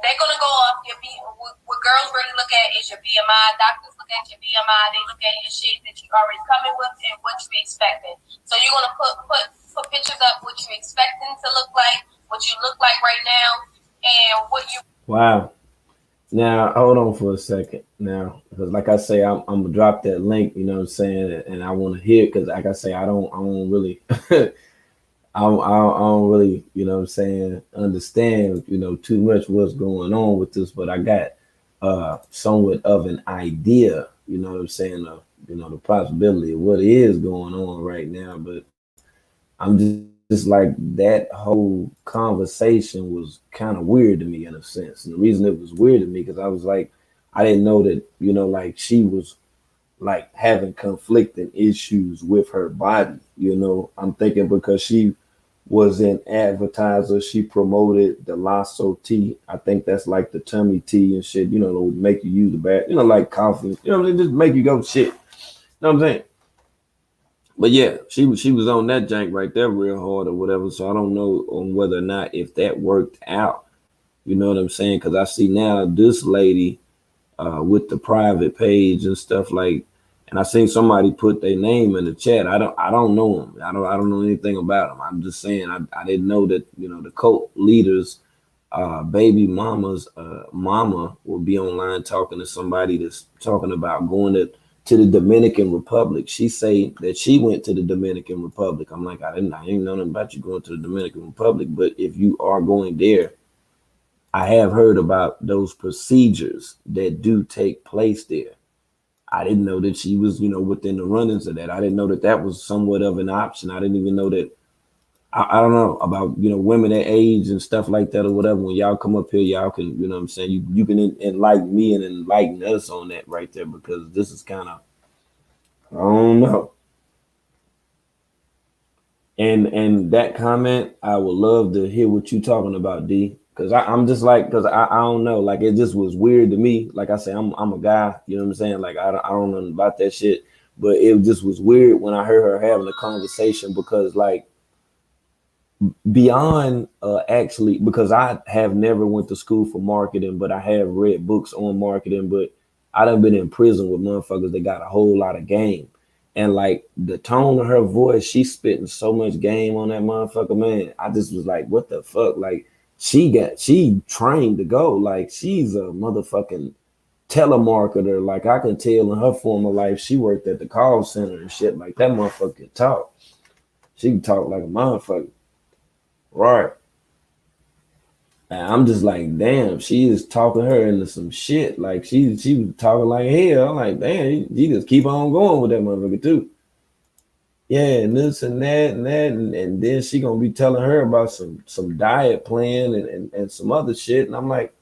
they're gonna go off your what girls really look at is your BMI. Doctors look at your BMI. They look at your shape that you already coming with and what you expecting. So you're gonna put pictures up what you expecting to look like, what you look like right now, and what you. Wow. Now hold on for a second. Now, because like I say, I'm gonna drop that link. You know what I'm saying, and I want to hear it because, like I say, I don't really, I don't really, you know what I'm saying, understand, too much what's going on with this, but I got somewhat of an idea, you know what I'm saying, of the possibility of what is going on right now. But I'm just like, that whole conversation was kind of weird to me in a sense. And the reason it was weird to me because I was like, I didn't know that, like she was like having conflicting issues with her body. I'm thinking because she was an advertiser, she promoted the Lasso tea. I think that's like the tummy tea and shit, that would make you use the bath, like coffee, they just make you go shit. You know what I'm saying? But yeah, she was on that jank right there real hard or whatever. So I don't know on whether or not if that worked out. You know what I'm saying? Because I see now this lady with the private page and stuff like, and I seen somebody put their name in the chat. I don't know them. I don't know anything about them. I'm just saying I didn't know that the cult leaders, baby mama's mama will be online talking to somebody that's talking about going to the Dominican Republic. She say that she went to the Dominican Republic. I'm like, I didn't know nothing about you going to the Dominican Republic. But if you are going there, I have heard about those procedures that do take place there. I didn't know that she was, within the run-ins of that. I didn't know that that was somewhat of an option. I didn't even know that. I don't know about, women at age and stuff like that or whatever. When y'all come up here, y'all can, what I'm saying, you can enlighten me and enlighten us on that right there, because this is kind of, I don't know. And that comment, I would love to hear what you talking about, D. Because I'm just like, because I don't know, like it just was weird to me. Like I say, I'm a guy, you know what I'm saying? Like I don't know about that shit, but it just was weird when I heard her having a conversation, because like beyond actually, because I have never went to school for marketing, but I have read books on marketing, but I done been in prison with motherfuckers that got a whole lot of game. And like the tone of her voice, she's spitting so much game on that motherfucker, man. I just was like, what the fuck? Like she trained to go. Like she's a motherfucking telemarketer. Like I can tell in her former life, she worked at the call center and shit. Like that motherfucker can talk. She can talk like a motherfucker. Right. And I'm just like, damn, she is talking her into some shit. Like she was talking like hell. I'm like, damn, you just keep on going with that motherfucker too. Yeah, and this and that and then she gonna be telling her about some diet plan and some other shit. And I'm like,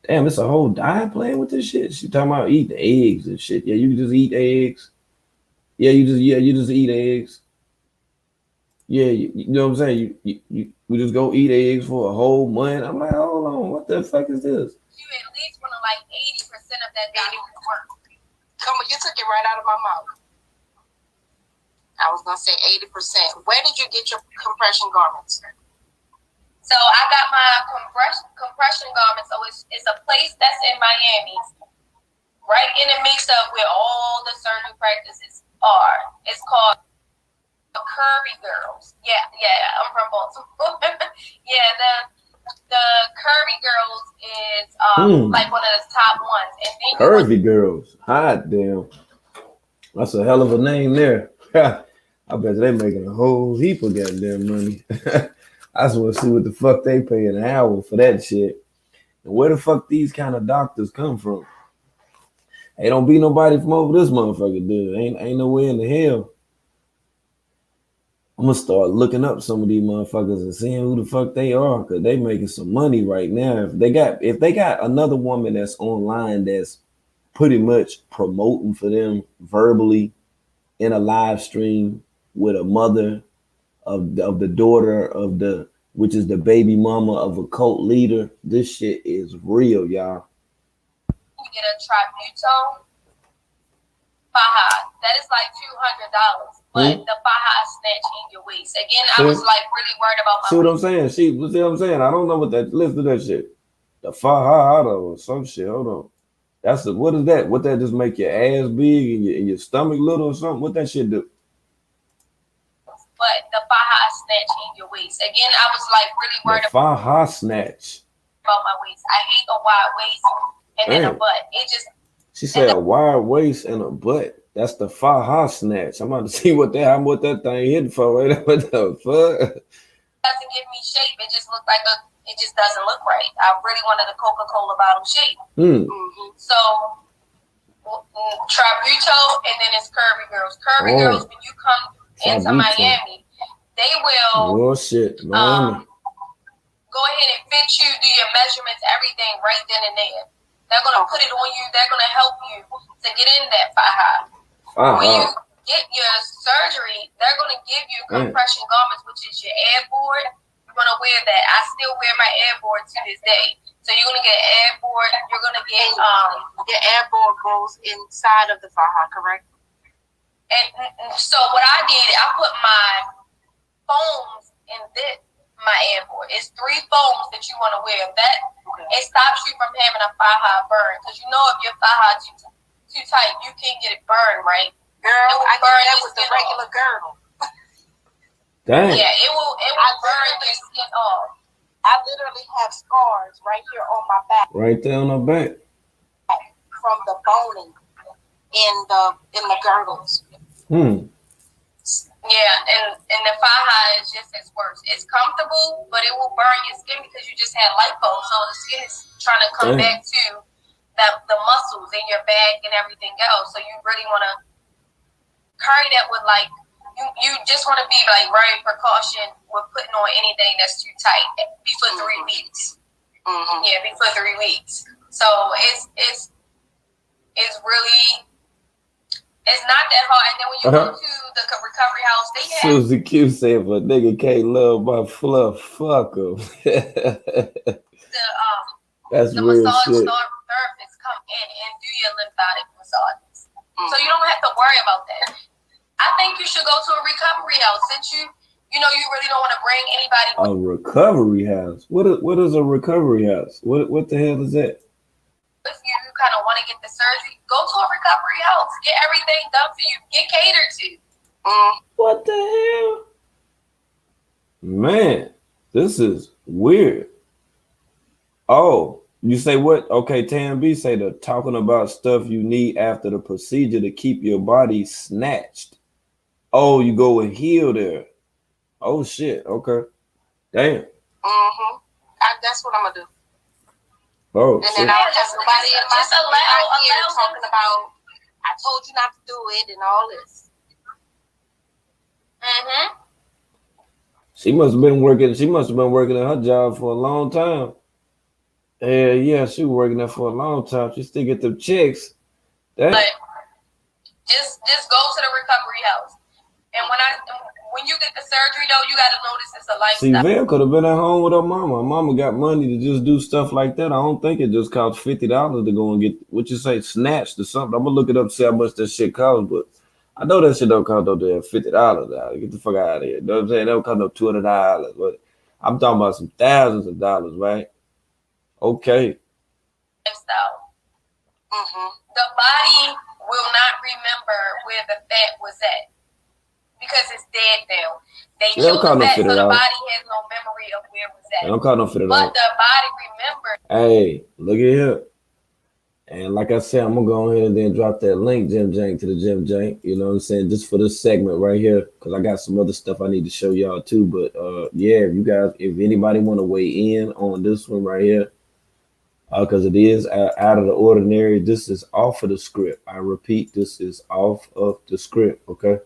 damn, it's a whole diet plan with this shit. She talking about eating eggs and shit. Yeah, you just eat eggs. Yeah, you just eat eggs. Yeah, you know what I'm saying? We just go eat eggs for a whole month. I'm like, hold on, what the fuck is this? You at least want to like 80% of that diet work. Come on, you took it right out of my mouth. I was gonna say 80%. Where did you get your compression garments? So I got my compression garments. So it's a place that's in Miami, right in the mix of where all the surgery practices are. It's called Curvy Girls. Yeah, I'm from Baltimore. Yeah, the Curvy Girls is like one of the top ones. And then Curvy Girls. Hot damn. That's a hell of a name there. I bet they making a whole heap of goddamn money. I just want to see what the fuck they pay an hour for that shit. And where the fuck these kind of doctors come from? Hey, don't be nobody from over this motherfucker, dude. Ain't no way in the hell. I'm gonna start looking up some of these motherfuckers and seeing who the fuck they are, cause they making some money right now. If they got another woman that's online that's pretty much promoting for them verbally in a live stream with a mother of the daughter of which is the baby mama of a cult leader, this shit is real, y'all. you get a tributone faja. That is like $200. But the faja snatch in your waist. Again, I was like really worried about my See what I'm saying? See what I'm saying? I don't know what that. Listen to that shit. The faja or some shit. Hold on. What is that? What that just make your ass big and your stomach little or something? What that shit do? But the faja snatch in your waist. Again, I was like really worried about faja snatch about my waist. I hate a wide waist and then a butt. It just. She said a wide waist and a butt. That's the faja snatch. I'm about to see what that thing hitting for. Right? What the fuck? It doesn't give me shape. It just looked like it just doesn't look right. I really wanted a Coca-Cola bottle shape. So Tributo, and then it's Curvy Girls. Curvy Girls, when you come into Miami, they will go ahead and fit you, do your measurements, everything right then and there. They're gonna put it on you. They're gonna help you to get in that faja. When you get your surgery, they're going to give you compression garments, which is your air board. You're going to wear that. I still wear my air board to this day. So you're going to get air board. You're going to get your air board goes inside of the faja, correct? And so what I did, I put my foams in my air board. It's 3 foams that you want to wear. That it stops you from having a faja burn, because you know if your faja too tight, you can't get it burned, right? Girl, I did that with the regular girdle. Dang. Yeah, it will burn your skin off. I literally have scars right here on my back. Right there on her back. From the boning in the girdles. Yeah, and the faja is just as worse. It's comfortable, but it will burn your skin because you just had lipo, so the skin is trying to come back to the muscles in your back and everything else. So you really want to carry that with like, you just want to be like very precaution with putting on anything that's too tight before 3 weeks. Yeah, before 3 weeks. So it's really, it's not that hard. And then when you go to the recovery house, they have Susie Q said, "But nigga can't love my fluff. Fuck him." That's the real massage shit. therapists come in and do your lymphatic massages. So you don't have to worry about that. I think you should go to a recovery house since you really don't want to bring anybody. A recovery house? What is a recovery house? What the hell is that? If you kind of want to get the surgery, go to a recovery house. Get everything done for you. Get catered to. What the hell? Man, this is weird. Oh, you say what? Okay, Tam B say they're talking about stuff you need after the procedure to keep your body snatched. Oh, you go and heal there. Oh shit. Okay. Damn. I that's what I'm gonna do. Oh, And then I'll have nobody in my ear talking about, I told you not to do it and all this. Mm-hmm. she must have been working. She must have been working at her job for a long time. Yeah, she was working there for a long time. She still get them checks. That. But just go to the recovery house. And when you get the surgery though, you gotta notice it's a See, lifestyle. Val could have been at home with her mama. Her mama got money to just do stuff like that. I don't think it just costs $50 to go and get what you say snatched or something. I'm gonna look it up, see how much that shit costs, but I know that shit don't cost no damn $50. Get the fuck out of here. You know what I'm saying? That don't cost no $200. But I'm talking about some thousands of dollars, right? Okay. Lifestyle. The body will not remember where the fat was at because it's dead now. They killed the fat, so the body has no memory of where it was at. They don't call no $50. But the body remembers. Hey, look at here. And like I said, I'm gonna go ahead and then drop that link, Jim Jank, to the Jim Jank. You know what I'm saying? Just for this segment right here, because I got some other stuff I need to show y'all too. But yeah, if you guys, if anybody want to weigh in on this one right here, because it is out of the ordinary. This is off of the script. I repeat, this is off of the script. Okay,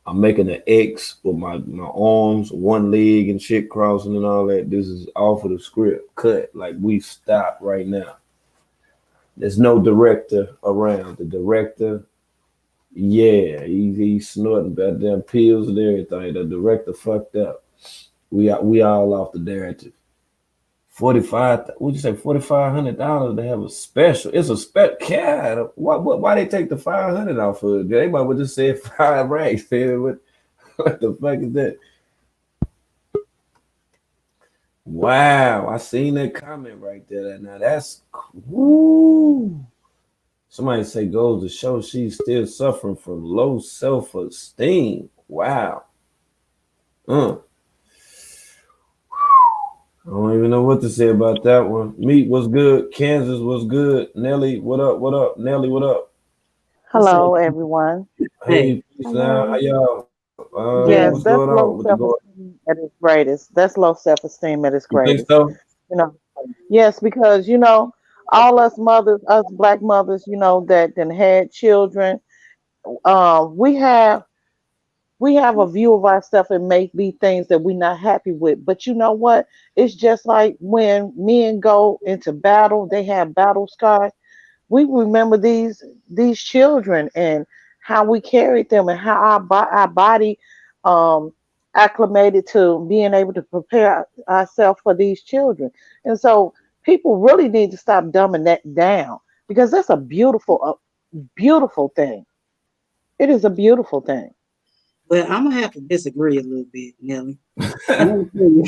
I'm making an X with my arms, one leg and shit crossing and all that. This is off of the script. Cut. Like we stop right now. There's no director around. The director, yeah, he's snorting goddamn pills and everything. The director fucked up. We all off the narrative. Would you say $4,500 to have a special? It's a special. God, why they take the 500 off of it? They might have just said 5 racks. What the fuck is that? Wow, I seen that comment right there. Now that's woo. Somebody say goes to show she's still suffering from low self-esteem. Wow. I don't even know what to say about that one. Meat was good. Kansas was good. Nelly, what up? What up? Nelly, what up? Hello, everyone. Hey, peace now. How y'all? Yes, What's that's going low on? What you going? self-esteem at its greatest. That's low self-esteem at its You think greatest. so? You know, yes, because all us mothers, us black mothers, that then had children. We have a view of ourselves and may be things that we're not happy with. But you know what? It's just like when men go into battle, they have battle scars. We remember these children and how we carried them and how our body um acclimated to being able to prepare ourselves for these children. And so people really need to stop dumbing that down because that's a beautiful thing. It is a beautiful thing. Well, I'm gonna have to disagree a little bit, Nelly. And I'm gonna tell you,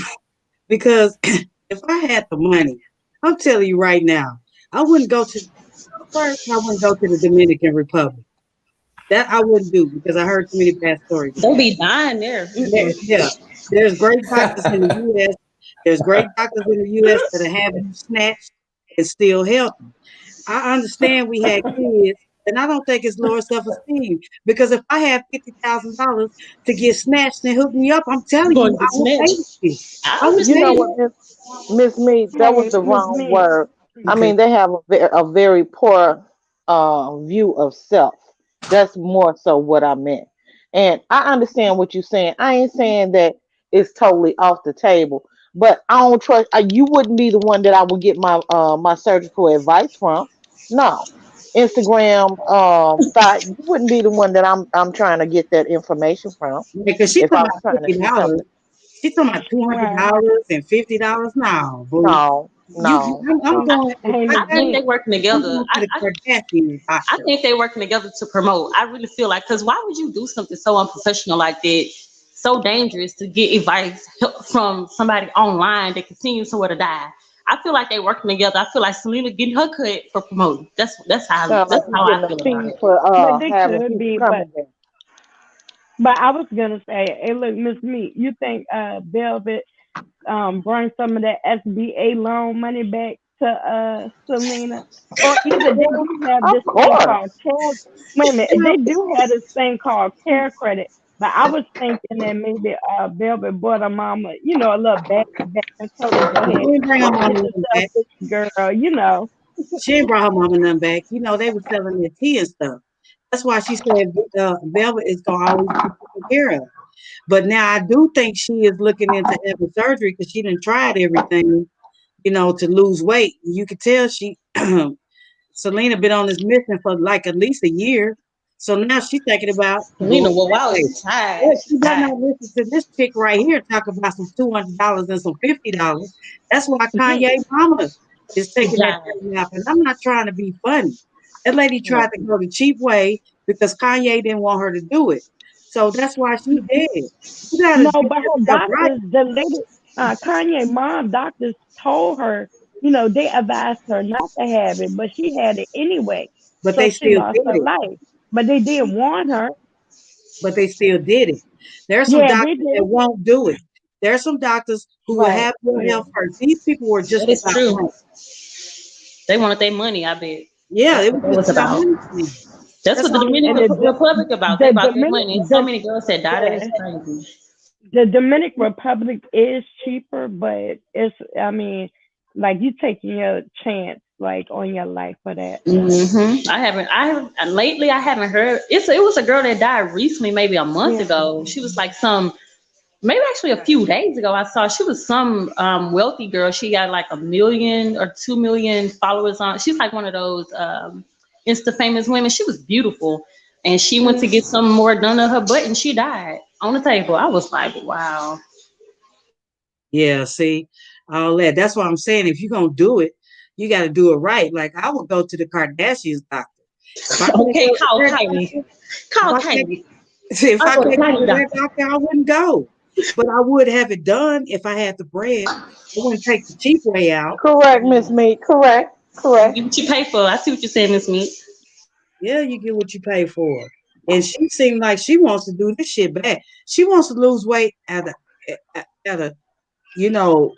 because if I had the money, I'm telling you right now, I wouldn't go to first. I wouldn't go to the Dominican Republic. That I wouldn't do because I heard too many bad stories They'll about be dying there. Yeah, there's great doctors in the U.S. There's great doctors in the U.S. that have you snatched and still healthy. I understand we had kids, and I don't think it's lower self-esteem because if I have $50,000 to get snatched and hook me up, I'm You're telling going you, to I get will pay snatched. this shit. I I will You pay know understand. this. what, Miss Me, that was Hey, the Miss wrong Me. word. I Okay. mean, they have a very poor view of self. That's more so what I meant. And I understand what you're saying. I ain't saying that it's totally off the table, but I don't trust. You wouldn't be the one that I would get my surgical advice from. No, Instagram thought you wouldn't be the one that I'm trying to get that information from Because she if talking I was about trying to see $50. something. She talking about two hundred Right. dollars and $50 now, boo. No, no. I'm going. If Hey, I Miss I got think it, they Me. working I'm together. going to the Kardashian I doctor. think they working together to promote. I really feel like, because why would you do something so unprofessional like that, so dangerous to get advice from somebody online that continues somewhere to die? I feel like they working together. I feel like Selena getting her cut for promoting. Sound like That's you how I getting a feel about fee it. for But they having could people be, but coming there. but I was gonna say, hey, look, Miss Me, you think Velvet bring some of that SBA loan money back to Selena, or either they Well, do have of this thing called course. care. Wait a minute, they do have this thing called care credit But I was thinking that maybe Velvet bought her mama, a little bag and told her go She ahead, didn't bring her go mama get nothing yourself back. this girl. She ain't brought her mama nothing back. They were selling their tea and stuff. That's why she said Velvet is gonna always be taken care of. But now I do think she is looking into having surgery because she done tried everything, to lose weight. You could tell she Selena been on this mission for like at least a year. So now she's thinking about You going know, well, that I way. was tired. Yeah, She's she better tired. not listen to this chick right here talk about some $200 and some $50. That's why Kanye mama is taking that Yeah. thing out. And I'm not trying to be funny. That lady tried to go the cheap way because Kanye didn't want her to do it. So that's why she did. You gotta No, get but her yourself right. doctors, the lady, Kanye mom doctors told her, they advised her not to have it, but she had it anyway. But So they she still lost did her it. life. But they did warn her. But they still did it. There are some Yeah, they doctors that did. won't do it. There are some doctors who will Right. have your Yeah. health first. These people were That just is about true. money. They wanted their money, I bet. Yeah, That's it what was that just was about about. money to them. That's That's what the all it And Dominican was. Republic about. They the about their Dominic, money. So many girls that died. That is yeah, crazy. the Dominican Republic is cheaper, but I mean, like you taking your chance, like on your life for that. Lately I haven't heard. It was a girl that died recently, maybe a month Yeah. ago. She was like maybe actually a few days ago. I saw she was some wealthy girl. She got like 1 million or 2 million followers on. She's like one of those Insta famous women. She was beautiful, and she went to get some more done to her butt, and she died on the table. I was like, wow. Yeah, see, all that. That's what I'm saying. If you're gonna do it, you got to do it right. Like I would go to the Kardashians doctor. If I can't Okay, go to call their Kylie. doctor, if Call I can't, Kylie. if I'll I go to can't go Kylie to their doctor. doctor, I wouldn't go. But I would have it done if I had the bread. I wouldn't take the cheap way out. Correct, Miss Me. Correct. You Correct. get what you pay for. I see what you're saying, Miss Meat. Yeah, you get what you pay for. And she seemed like she wants to do this shit bad. She wants to lose weight at a you know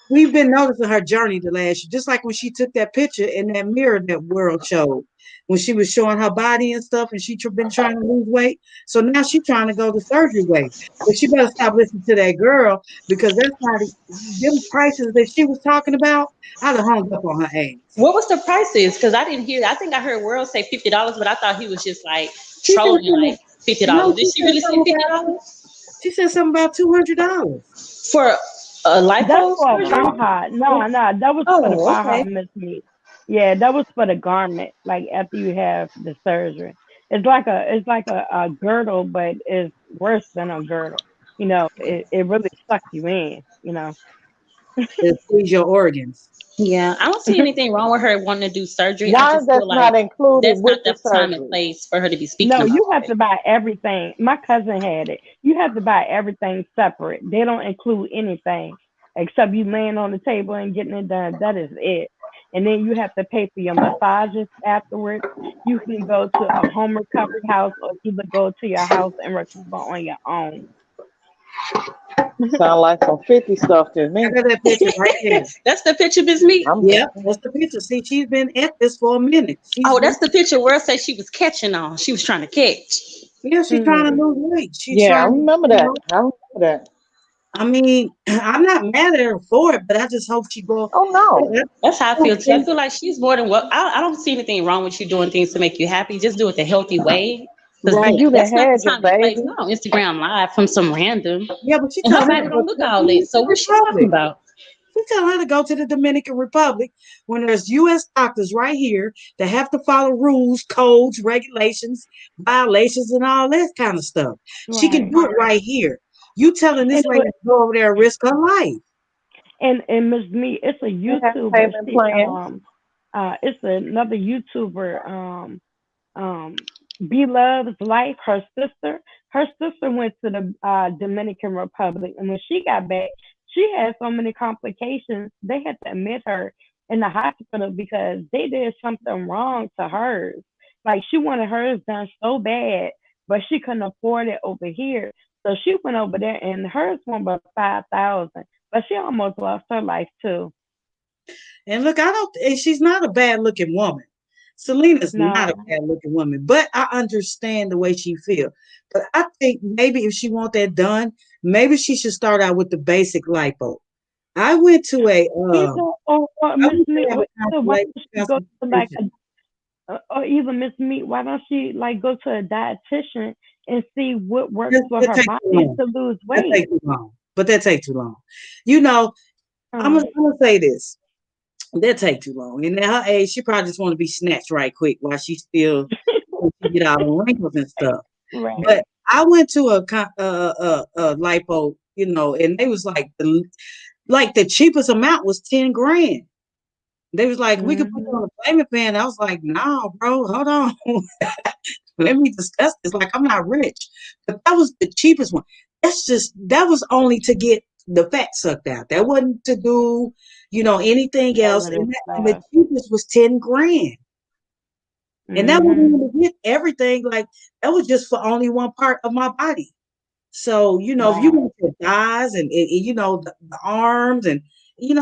we've been noticing her journey the last year, just like when she took that picture in that mirror that world showed, when she was showing her body and stuff, and been trying to lose weight. So now she's trying to go the surgery way. But she better stop listening to that girl because that's not them prices that she was talking about. I'd have hung up on her ass. What was the prices? Because I didn't hear. I think I heard World say $50, but I thought he was just like She said trolling, something. like fifty No, dollars. Did she she said really say something about. $50 She said something about $200. for a That's lipo for a surgery? Faha. No, that was for the Oh, Faha, okay. Miss Me. Yeah, that was for the garment. Like after you have the surgery, it's like a girdle, but it's worse than a girdle. It really sucks you in. To squeeze your organs. Yeah, I don't see anything wrong with her wanting to do surgery. I Why is just feel that like not included that's not with the the time and surgery? place for her to be speaking No, about you have that. to buy everything. My cousin had it. You have to buy everything separate. They don't include anything except you laying on the table and getting it done. That is it. And then you have to pay for your massages afterwards. You can go to a home recovery house or either go to your house and recover on your own. Sound like some 50 stuff to I me. got that picture right there. That's the picture, Miss Meat. I'm Yep, that's the picture. See, she's been at this for a minute. She's Oh, been, that's the picture where say she was catching on. She was trying to catch. yeah, she's trying to Mm. lose weight. She's Yeah, I trying to, remember that. I remember that. I mean, I'm not mad at her for it, but I just hope she go. Oh no. That's how I I feel too. I feel like she's more than what I don't see anything wrong with you doing things to make you happy. Just do it the healthy way. Because Cause right. you done that's not the had your time and place. baby. Not on Instagram Live from some random. Yeah, but she And her telling her body to go don't to look the all that. So Dominican what's she talking Republic. about? She telling her to go to the Dominican Republic when there's U.S. doctors right here that have to follow rules, codes, regulations, violations, and all that kind of stuff. She can Right. do it right here. You telling And this lady to go over there and risk her life? Miss Me, it's a They have YouTuber. payment plans. It's another YouTuber. B Love's Life. Her sister went to the Dominican Republic, and when she got back, she had so many complications. They had to admit her in the hospital because they did something wrong to hers. Like she wanted hers done so bad, but she couldn't afford it over here. So she went over there, and hers went about 5,000. But she almost lost her life too. And look, I don't. And she's not a bad looking woman. Selena's not a No. bad looking woman, but I understand the way she feels. But I think maybe if she want that done, maybe she should start out with the basic lipo. I went to a Either or I Miss went to Meat, have a either why don't she go to like consultation. or either Miss Meat, why don't she like go to a dietitian and see what works That, for that her takes too body long. to lose That weight? takes too long. But that takes too long. You know, Um, I'm gonna say this. That take too long. And at her age, she probably just want to be snatched right quick while she still she get out of wrinkles and stuff. right. But I went to a lipo, and they was like the cheapest amount was 10 grand. They was like, we could put it Mm-hmm. on a payment plan. I was like, no, bro, hold on. Let me discuss this. Like, I'm not rich. But that was the cheapest one. That was only to get the fat sucked out. That wasn't to do, anything else. All of this And the stuff. cheapest was 10 grand. And that wasn't Mm-hmm. even to get everything. Like, that was just for only one part of my body. So, if you Wow. want your thighs and the arms and,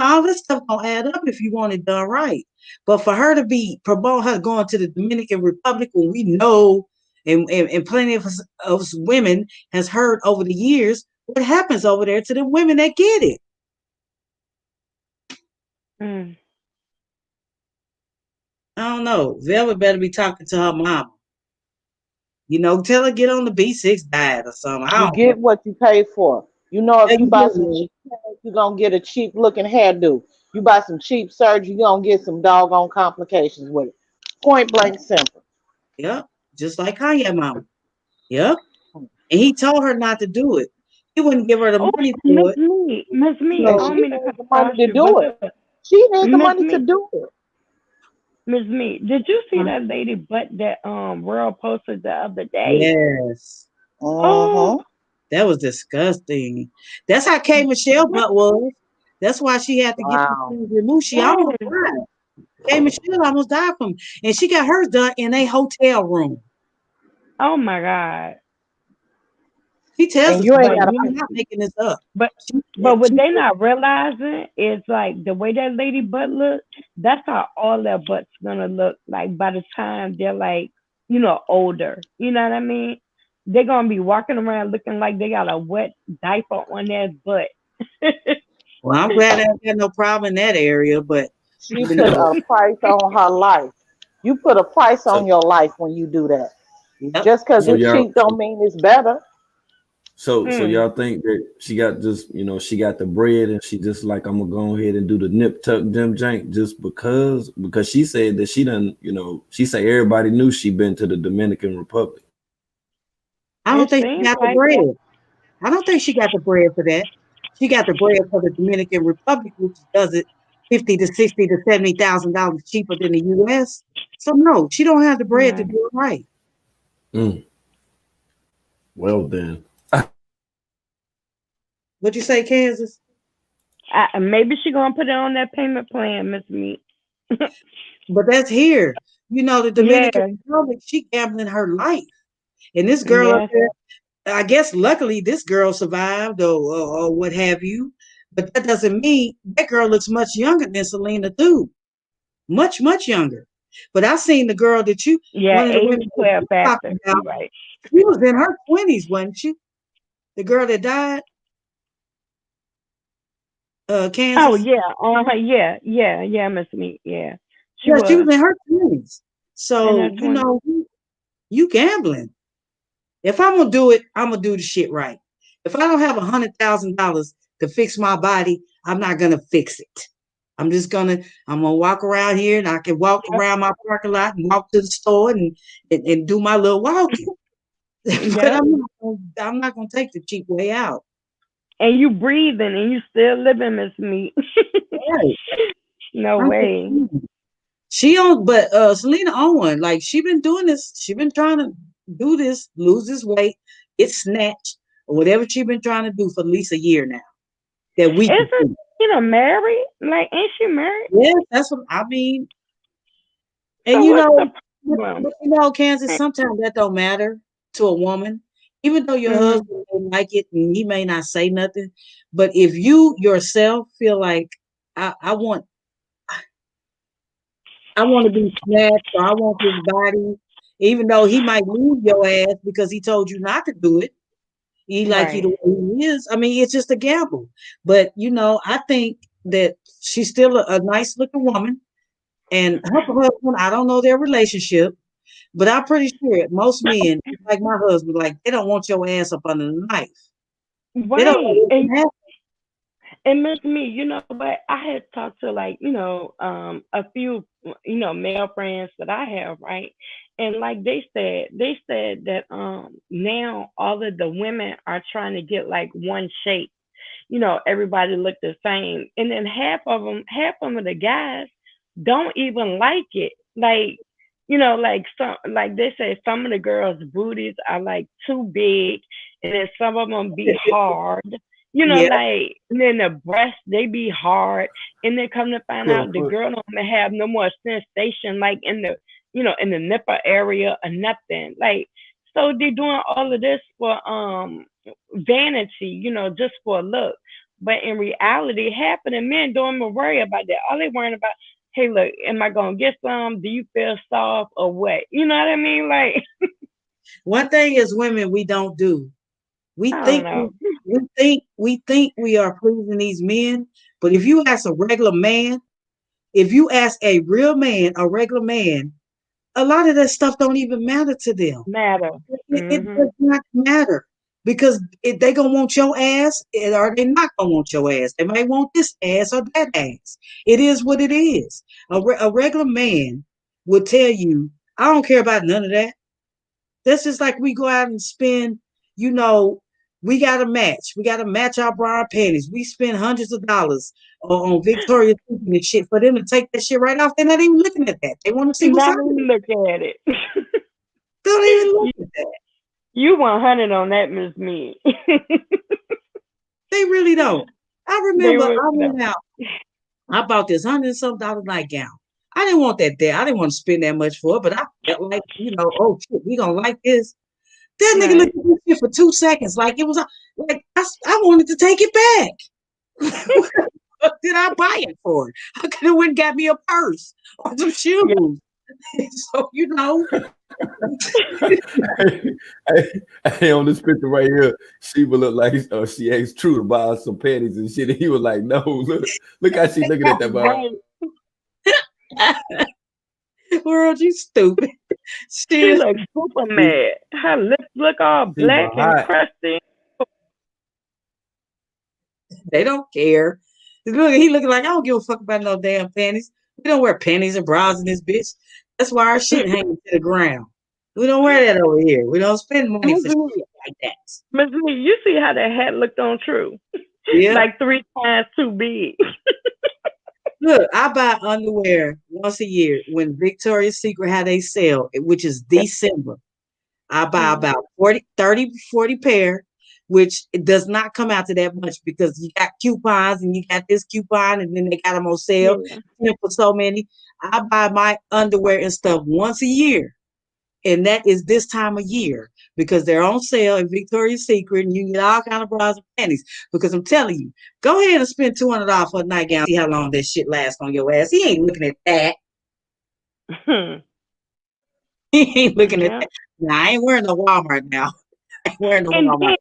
all this stuff don't add up if you want it done right. But for her to be promote her going to the Dominican Republic when we know and plenty of us women has heard over the years what happens over there to the women that get it. Mm. I don't know. Velvet better be talking to her mama. Tell her get on the B6 diet or something. I You don't know. get what you pay for. If Hey, you buy some cheap hair, you're gonna get a cheap looking hairdo. You buy some cheap surgery, you're gonna get some doggone complications with it. Point blank simple. Yep. Just like Kanye mama. Yep. And he told her not to do it. He wouldn't give her the Oh, money Miss for it. Me, Miss Me, I And So don't she mean to has cut the money across to you, but do it. look, She has the Miss money to Me, do it. Miss Me, did you see huh? that lady butt that World posted the other day? Yes. Oh, Uh-huh. That was disgusting. That's how K Michelle butt was. That's why she had to get the Wow. things removed. She almost yes. died. K Michelle almost died from, and she got hers done in a hotel room. Oh my God. She tells And the you ain't story. But gotta I'm pay. not making this up. but She but said, what she they said, not realizing is like the way that lady butt look. That's how all their butts gonna look like by the time they're like older. You know what I mean? They're gonna be walking around looking like they got a wet diaper on their butt. well, I'm glad I ain't got no problem in that area, but She you put know, a price on her life. You put a price on So your life when you do that. yep. Just because so it's y'all cheap don't mean it's better. so Mm. y'all think that she got just she got the bread and she just like I'm gonna go ahead and do the nip tuck dim jank just because she said that she done she said everybody knew she been to the Dominican Republic. I don't It think she seems got the like bread. it. I don't think she got the bread for that. She got the bread for the Dominican Republic, which does it 50 to 60 to $70,000 cheaper than the US. So no, she don't have the bread to Right. do it right. Mm, well then. What you say, Kansas? Maybe she gonna put it on that payment plan, Miss Meat. But that's here. The Yeah. Dominican Republic, she gambling her life. And this girl up Yes. there, I guess luckily this girl survived or what have you. But that doesn't mean that girl looks much younger than Selena too. Much, much younger. But I seen the girl Yeah. one of the Age women that twelve you factor. talking You about, right. she was in her 20s, wasn't she? The girl that died, Oh Kansas. yeah. Yeah. Yeah. Yeah. Miss Meat. Yeah. She Yeah, she was was in her 20s. in So, her 20s. you gambling. If I'm gonna do it, I'm gonna do the shit right. If I don't have $100,000 to fix my body, I'm not gonna fix it. I'm gonna walk around here and I can walk Yep. around my parking lot and walk to the store and do my little walking. But Yep. I'm not gonna take the cheap way out. And you breathing and you still living, Miss Meat. Right. No I'm just way. saying. She on but Selena Owen, like she been doing this, she been trying to do this, lose this weight, get snatched, or whatever she been trying to do for at least a year now. That we can Isn't see. married? Like, ain't she married? Yeah, that's what I mean. And So what's the problem? Kansas, sometimes that don't matter to a woman. Even though your Mm-hmm. husband may like it and he may not say nothing. But if you yourself feel like I want I want to be snatched, or I want this body, even though he might leave your ass because he told you not to do it. He like you Right. the way he is. I mean, it's just a gamble. But I think that she's still a nice looking woman, and her husband. I don't know their relationship, but I'm pretty sure most men, like my husband, like they don't want your ass up under the knife. They don't know Right. what can happen. And Miss Me, you know what? I had talked to like, a few, male friends that I have, right? And like they said that now all of the women are trying to get like one shape. Everybody look the same. And then half of the guys don't even like it. Like, like like they say some of the girls' booties are like too big, and then some of them be hard. Yeah, Like and then the breasts they be hard, and then come to find out the Clubfoot. girl don't have no more sensation, like in the nipple area or nothing. Like so they doing all of this for vanity, just for a look. But in reality, half of the men don't even worry about that. All they worrying about, hey, look, am I gonna get some? Do you feel soft or what? You know what I mean? Like, one thing as women we don't do. We I don't think know. we are pleasing these men, but if you ask a regular man, if you ask a real man, a regular man, a lot of that stuff don't even matter to them. Matter. It Mhm. does not matter because if they gonna want your ass, or they not gonna want your ass. They might want this ass or that ass. It is what it is. A regular man would tell you, I don't care about none of that. That's just like we go out and spend, you know, we got to match. We got to match our bra and panties. We spend hundreds of dollars on Victoria's Secret and shit for them to take that shit right off. They're not even looking at that. They want to see what's Not under even it. look at it. They don't even look you, at that. you 100 on that, Miss Me. They really don't. I They remember really I don't. went out. I bought this $100 and some dollar nightgown. I didn't want that there. I didn't want to spend that much for it, but I felt like, oh shit, we gonna like this. That nigga Right. looked at this shit for 2 seconds, like it was like I wanted to take it back. What did I buy it for? I could have went and got me a purse or some Yeah. shoes. So Hey, on this picture right here, she would look like she asked True to buy her some panties and shit. And he was like, "No, look how she looking at that bar." Right. world, you stupid. She Still, looks super She, mad. Her lips look all she black was and hot. crusty. they don't care. Look, he looking like I don't give a fuck about no damn panties. We don't wear panties and bras in this bitch. That's why our shit hanging to the ground. We don't wear that over here. We don't spend money Miss for Me, shit like that. Miss Me, you see how that hat looked on True? Yep. Like 3 times too big. Look, I buy underwear once a year when Victoria's Secret had a sale, which is December. I buy Mhm. about 40, 30, 40 pair, which it does not come out to that much because you got coupons and you got this coupon and then they got them on sale Yeah. 10 for so many. I buy my underwear and stuff once a year. And that is this time of year because they're on sale at Victoria's Secret and you can get all kind of bras and panties. Because I'm telling you, go ahead and spend $200 for a nightgown. See how long that shit lasts on your ass. He ain't looking at that. He ain't looking at Yeah. that. Now, I ain't wearing the Walmart now. I ain't wearing the And Walmart. then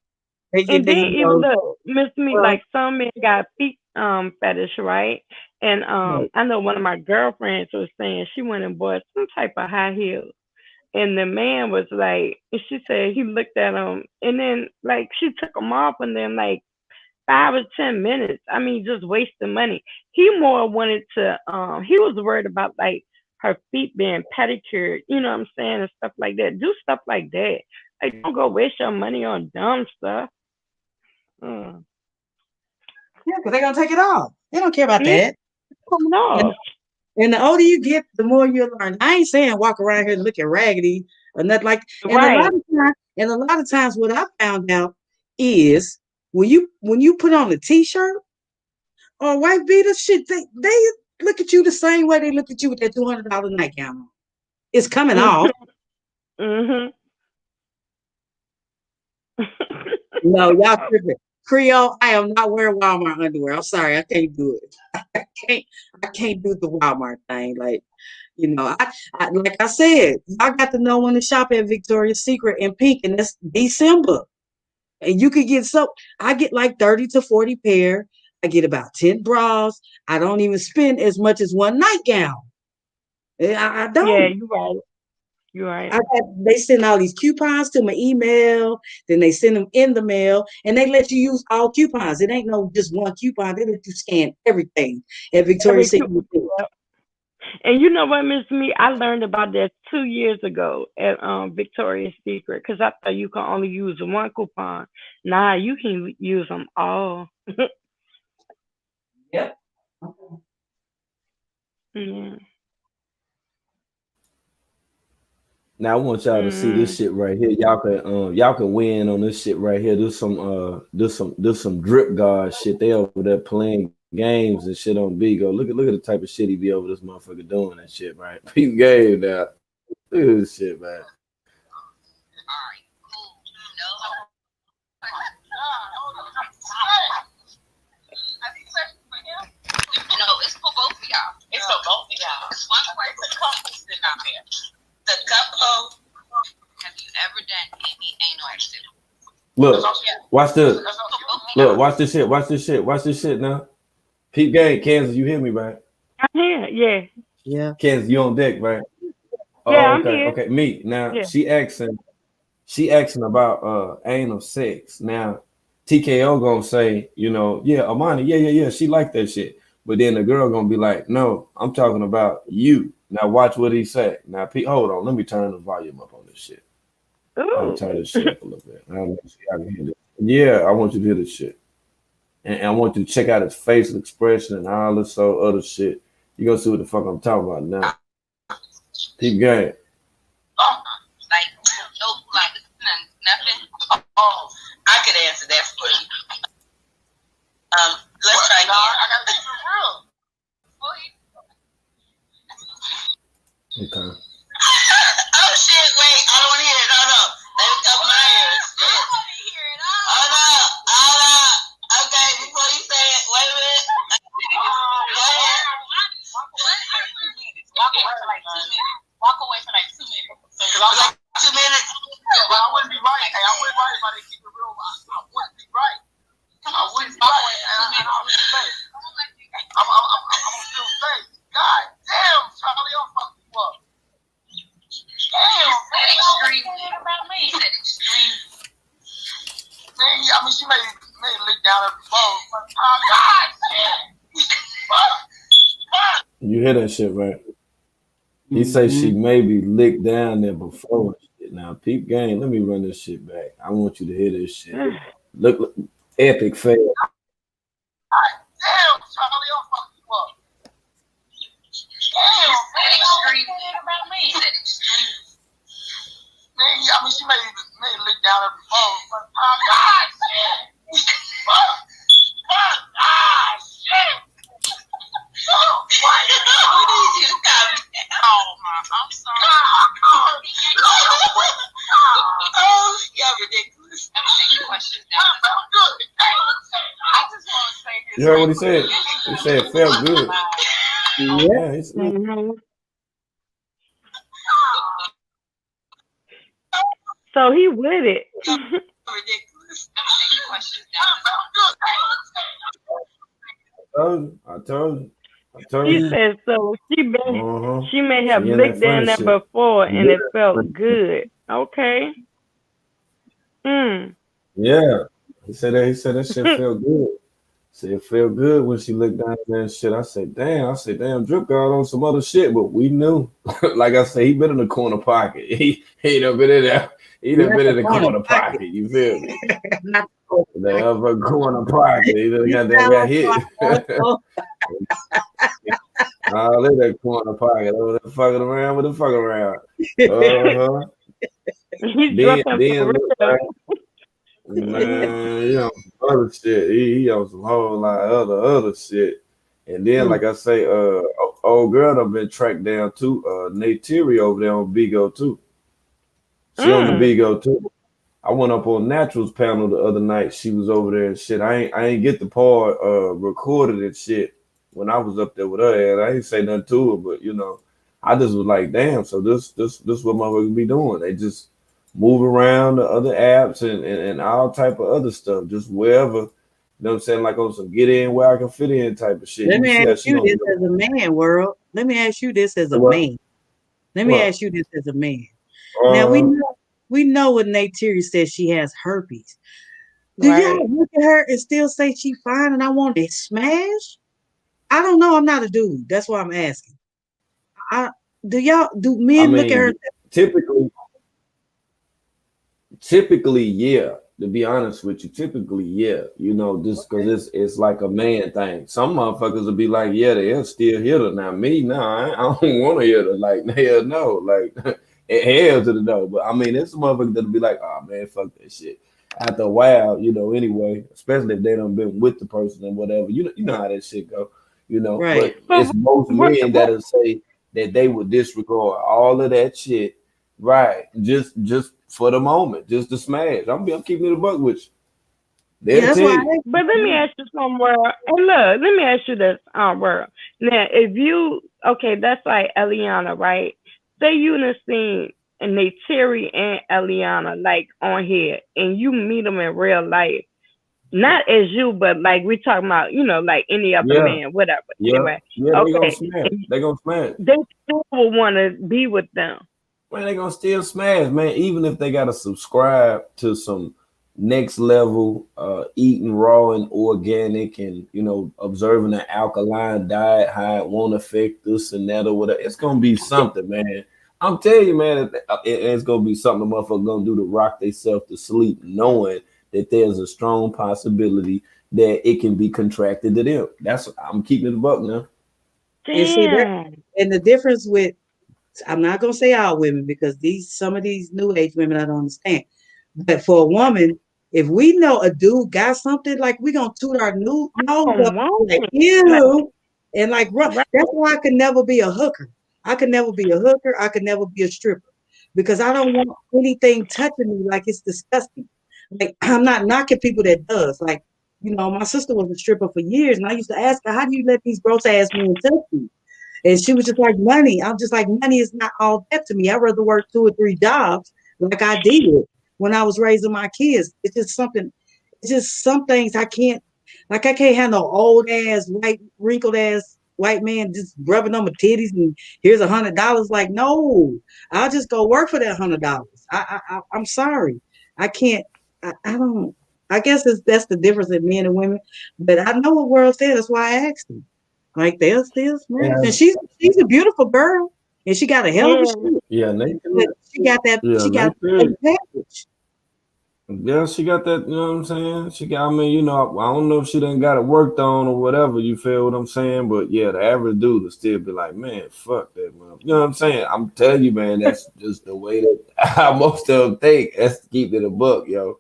They get and they then you even know though Miss Me, well, like some men got feet fetish, right? And right. I know one of my girlfriends was saying she went and bought some type of high heels. And the man was like, and she said he looked at him, and then like she took him off, and then like 5 or 10 minutes. I mean, just wasting money. He more wanted to. He was worried about like her feet being pedicured. You know what I'm saying, and stuff like that. Do stuff like that. Like, don't go waste your money on dumb stuff. Mm. Yeah, because they're gonna take it off. They don't care about Yeah, that. coming And off. and the older you get, the more you learn. I ain't saying walk around here looking raggedy or nothing like. Right. And a lot of times, what I found out is when you put on a t-shirt or a white beater, shit, they look at you the same way they look at you with that $200 nightgown on. It's coming off. Mhm. No, y'all tripping. Creole, I am not wearing Walmart underwear. I'm sorry, I can't do it. I can't I can't do the Walmart thing. Like You know, like I said, I got to know when to shop at Victoria's Secret in pink, and that's December. And you could get I get like 30 to 40 pair. I get about 10 bras. I don't even spend as much as one nightgown. I Yeah, don't. you right. You right. They send all these coupons to my email, then they send them in the mail, and they let you use all coupons. It ain't no just one coupon. They let you scan everything at Victoria's Secret. Yep. And you know what, Miss Me? I learned about that 2 years ago at Victoria's Secret because I thought you could only use one coupon. Nah, you can use them all. Yep. Yeah. Now I want y'all to see this shit right here. Y'all can win on this shit right here. There's some drip guard shit. They over there playing games and shit on Bigo. Look at the type of shit he be over this motherfucker doing that shit, right? Peep game now. Look at this shit, man. No, it's for both of y'all. It's for both of y'all. One person sitting out there. The couple. Have you ever done any anal activity? Look, watch this. Look, watch this shit. Watch this shit. Watch this shit now. Peep game, Kansas, you hear me, right? I'm here. Yeah. Yeah. Kansas, you on deck, right? Yeah, Oh, I'm okay, here. okay. Me now. Yeah. She asking about anal sex. Now, TKO gonna say, yeah, Amani, yeah. She like that shit. But then the girl gonna be like, no, I'm talking about you. Now watch what he say. Now, Pete, hold on. Let me turn the volume up on this shit. I'm gonna turn this shit up a little bit. I don't know if y'all can hear this. Yeah, I want you to hear this shit. And I want you to check out his facial expression and all this other shit. You gonna see what the fuck I'm talking about now. Peep game. Like, no, like, nothing. Oh, I could answer that for you. Let's try again. I gotta keep it real. Okay. Oh shit! Wait, I don't want to hear it. Hold up. Let me cover my ears. I want to hear it all. Hold up. Okay, before you say it, wait a minute. Go ahead. Walk away for like 2 minutes. Like 2 minutes. Yeah, but I wouldn't be right. Hey, I wouldn't be right if I didn't keep it real. I wouldn't be right. I wouldn't be right. I'm still safe. God damn, Charlie, I'm fucking you up. Damn, Extreme. About me. You said extreme. Man, yeah, I mean, she made lick down her phone. Oh, God damn. Fuck. You hear that shit, right? He say she maybe licked down there before. Now, peep game, let me run this shit back. I want you to hear this shit. Look epic fail. Damn, Charlie, I'm fucking you up. Damn, Extreme. About me. You said extreme. man, yeah, I mean, she made lick down her phone. Oh, God damn. Fuck. Ah, shit. Oh, what? We need you to come. Oh, I'm sorry. Oh, you're ridiculous. I'm taking questions down. I'm good. I just want to say this. You heard what he said? He said it felt good. Yeah. So he with it. Ridiculous. I'm taking questions down. I told you. She said so. She may have She in licked that down funny there shit. before, and it felt good. Okay. Yeah. He said that shit felt good. Said it felt good when she looked down there and shit. I said, damn, Drip got on some other shit, but we knew. Like I said, he been in the corner pocket. He done been in there. He done been in the corner pocket. You feel me? The other corner pocket. He done got hit. All in that corner pocket. Over there fucking around with the fucking around. Then look like, man, some other shit. He on some whole lot of other shit. And then, like I say, old girl done been tracked down too. Nate Terry over there on Bigo too. She on the Bigo too. I went up on Naturals panel the other night. She was over there and shit. I ain't get the part recorded and shit when I was up there with her, and I ain't say nothing to her, but I just was like, damn. So this what motherfuckers be doing. They just move around the other apps and all type of other stuff, just wherever. You know what I'm saying? Like on some get in where I can fit in type of shit. Let You can me see ask how she you don't this be on. as a man, world. Let me ask you this as a What? man. Let me What? ask you this as a man. Now Uh, we know what Nate Terry says she has herpes. Do Right. y'all look at her and still say she fine and I want to smash? I don't know. I'm not a dude. That's why I'm asking. I do I men look at her and mean, typically, yeah. To be honest with you, typically, yeah. You know, just because it's like a man thing. Some motherfuckers will be like, yeah, they'll still hit her. Now, me, nah, I don't want to hit her. Like, hell no. Like, hell to the no. But I mean, it's a motherfucker that'll be like, oh man, fuck that shit. After a while, you know, anyway, especially if they done been with the person and whatever, you know how that shit go, you know. right. But But it's most men that'll say that they would disregard all of that shit. Right. Just for the moment. Just to smash. I'm keeping it a buck with you. Yeah, They'll that's tell why you. I asked but let me you. ask you something, World. And look, let me ask you this, World. Now, if you okay, that's like Eliana, right? Say you done seen and they Terry and Eliana like on here, and you meet them in real life. Not as you, but like we talking about, like any other Yeah. man, whatever. Yeah. Anyway, Yeah, they gonna okay, smash. and They gonna smash. they still will want to be with them. Man, they gonna still smash, man. Even if they gotta subscribe to some next level eating raw and organic and observing an alkaline diet, how it won't affect this and that or whatever. It's gonna be something, man. I'm telling you, man, it's gonna be something the motherfucker gonna do to rock themselves to sleep, knowing that there's a strong possibility that it can be contracted to them. I'm keeping it a buck now. And see that, Damn. and the difference with, I'm not gonna say all women because some of these new age women I don't understand. But for a woman, if we know a dude got something, like we gonna toot our new I nose up don't want like it. Like, ew, and like right. that's why I could never be a hooker. I could never be a hooker. I could never be a stripper because I don't want anything touching me like it's disgusting. Like I'm not knocking people that does. Like my sister was a stripper for years, and I used to ask her, "How do you let these gross ass men touch you?" And she was just like, money. I'm just like, money is not all that to me. I'd rather work 2 or 3 jobs like I did when I was raising my kids. It's just some things I can't, like I can't have no old ass, white, wrinkled ass white man just rubbing on my titties and here's $100. Like, no, I'll just go work for that $100. I'm sorry. I can't, I don't, I guess that's the difference in men and women. But I know what world said. That's why I asked him. Like they'll still smash. And Yeah, she's a beautiful girl. And she got a hell of a Yeah. shoe. yeah, But she got Nate. a package. Yeah, she got that, you know what I'm saying? She got, I mean, I don't know if she done got it worked on or whatever, you feel what I'm saying? But yeah, the average dude will still be like, man, fuck that, man. You know what I'm saying? I'm telling you, man, that's just the way that how most of them think. That's to keep it a buck, yo.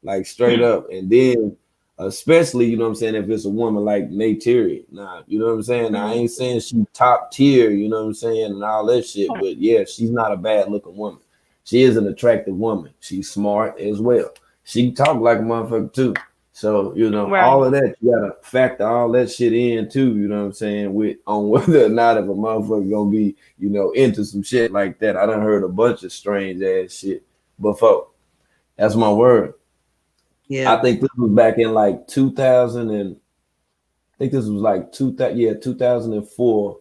Like straight up. And then, especially, you know what I'm saying, if it's a woman like Nate Terry. Nah, you know what I'm saying? Now, I ain't saying she top tier, you know what I'm saying, and all that shit, but yeah, she's not a bad looking woman. She is an attractive woman. She's smart as well. She talk like a motherfucker too. So, all Right. of that, you gotta factor all that shit in too, you know what I'm saying, with on whether or not if a motherfucker gonna be, into some shit like that. I done heard a bunch of strange ass shit before. That's my word. I Yeah. think this was back in like 2000 and I think this was like 2004.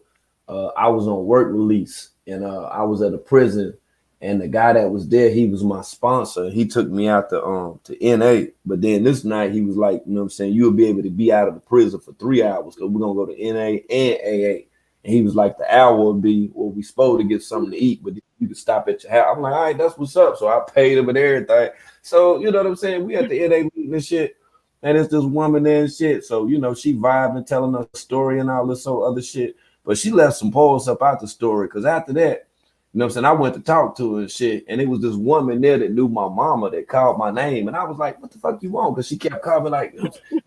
I was on work release and I was at a prison and the guy that was there, he was my sponsor. He took me out to NA. But then this night he was like, you know what I'm saying, you'll be able to be out of the prison for 3 hours because we're gonna go to NA and AA. And he was like, the hour would be well, we supposed to get something to eat, but you could stop at your house. I'm like, all right, that's what's up. So I paid him and everything. So you know what I'm saying? We at the NA meeting and shit. And it's this woman there and shit. So, she vibing, telling us a story and all this other shit. But she left some posts up out the story. Cause after that, you know what I'm saying? I went to talk to her and shit. And it was this woman there that knew my mama that called my name. And I was like, what the fuck you want? Cause she kept calling me like,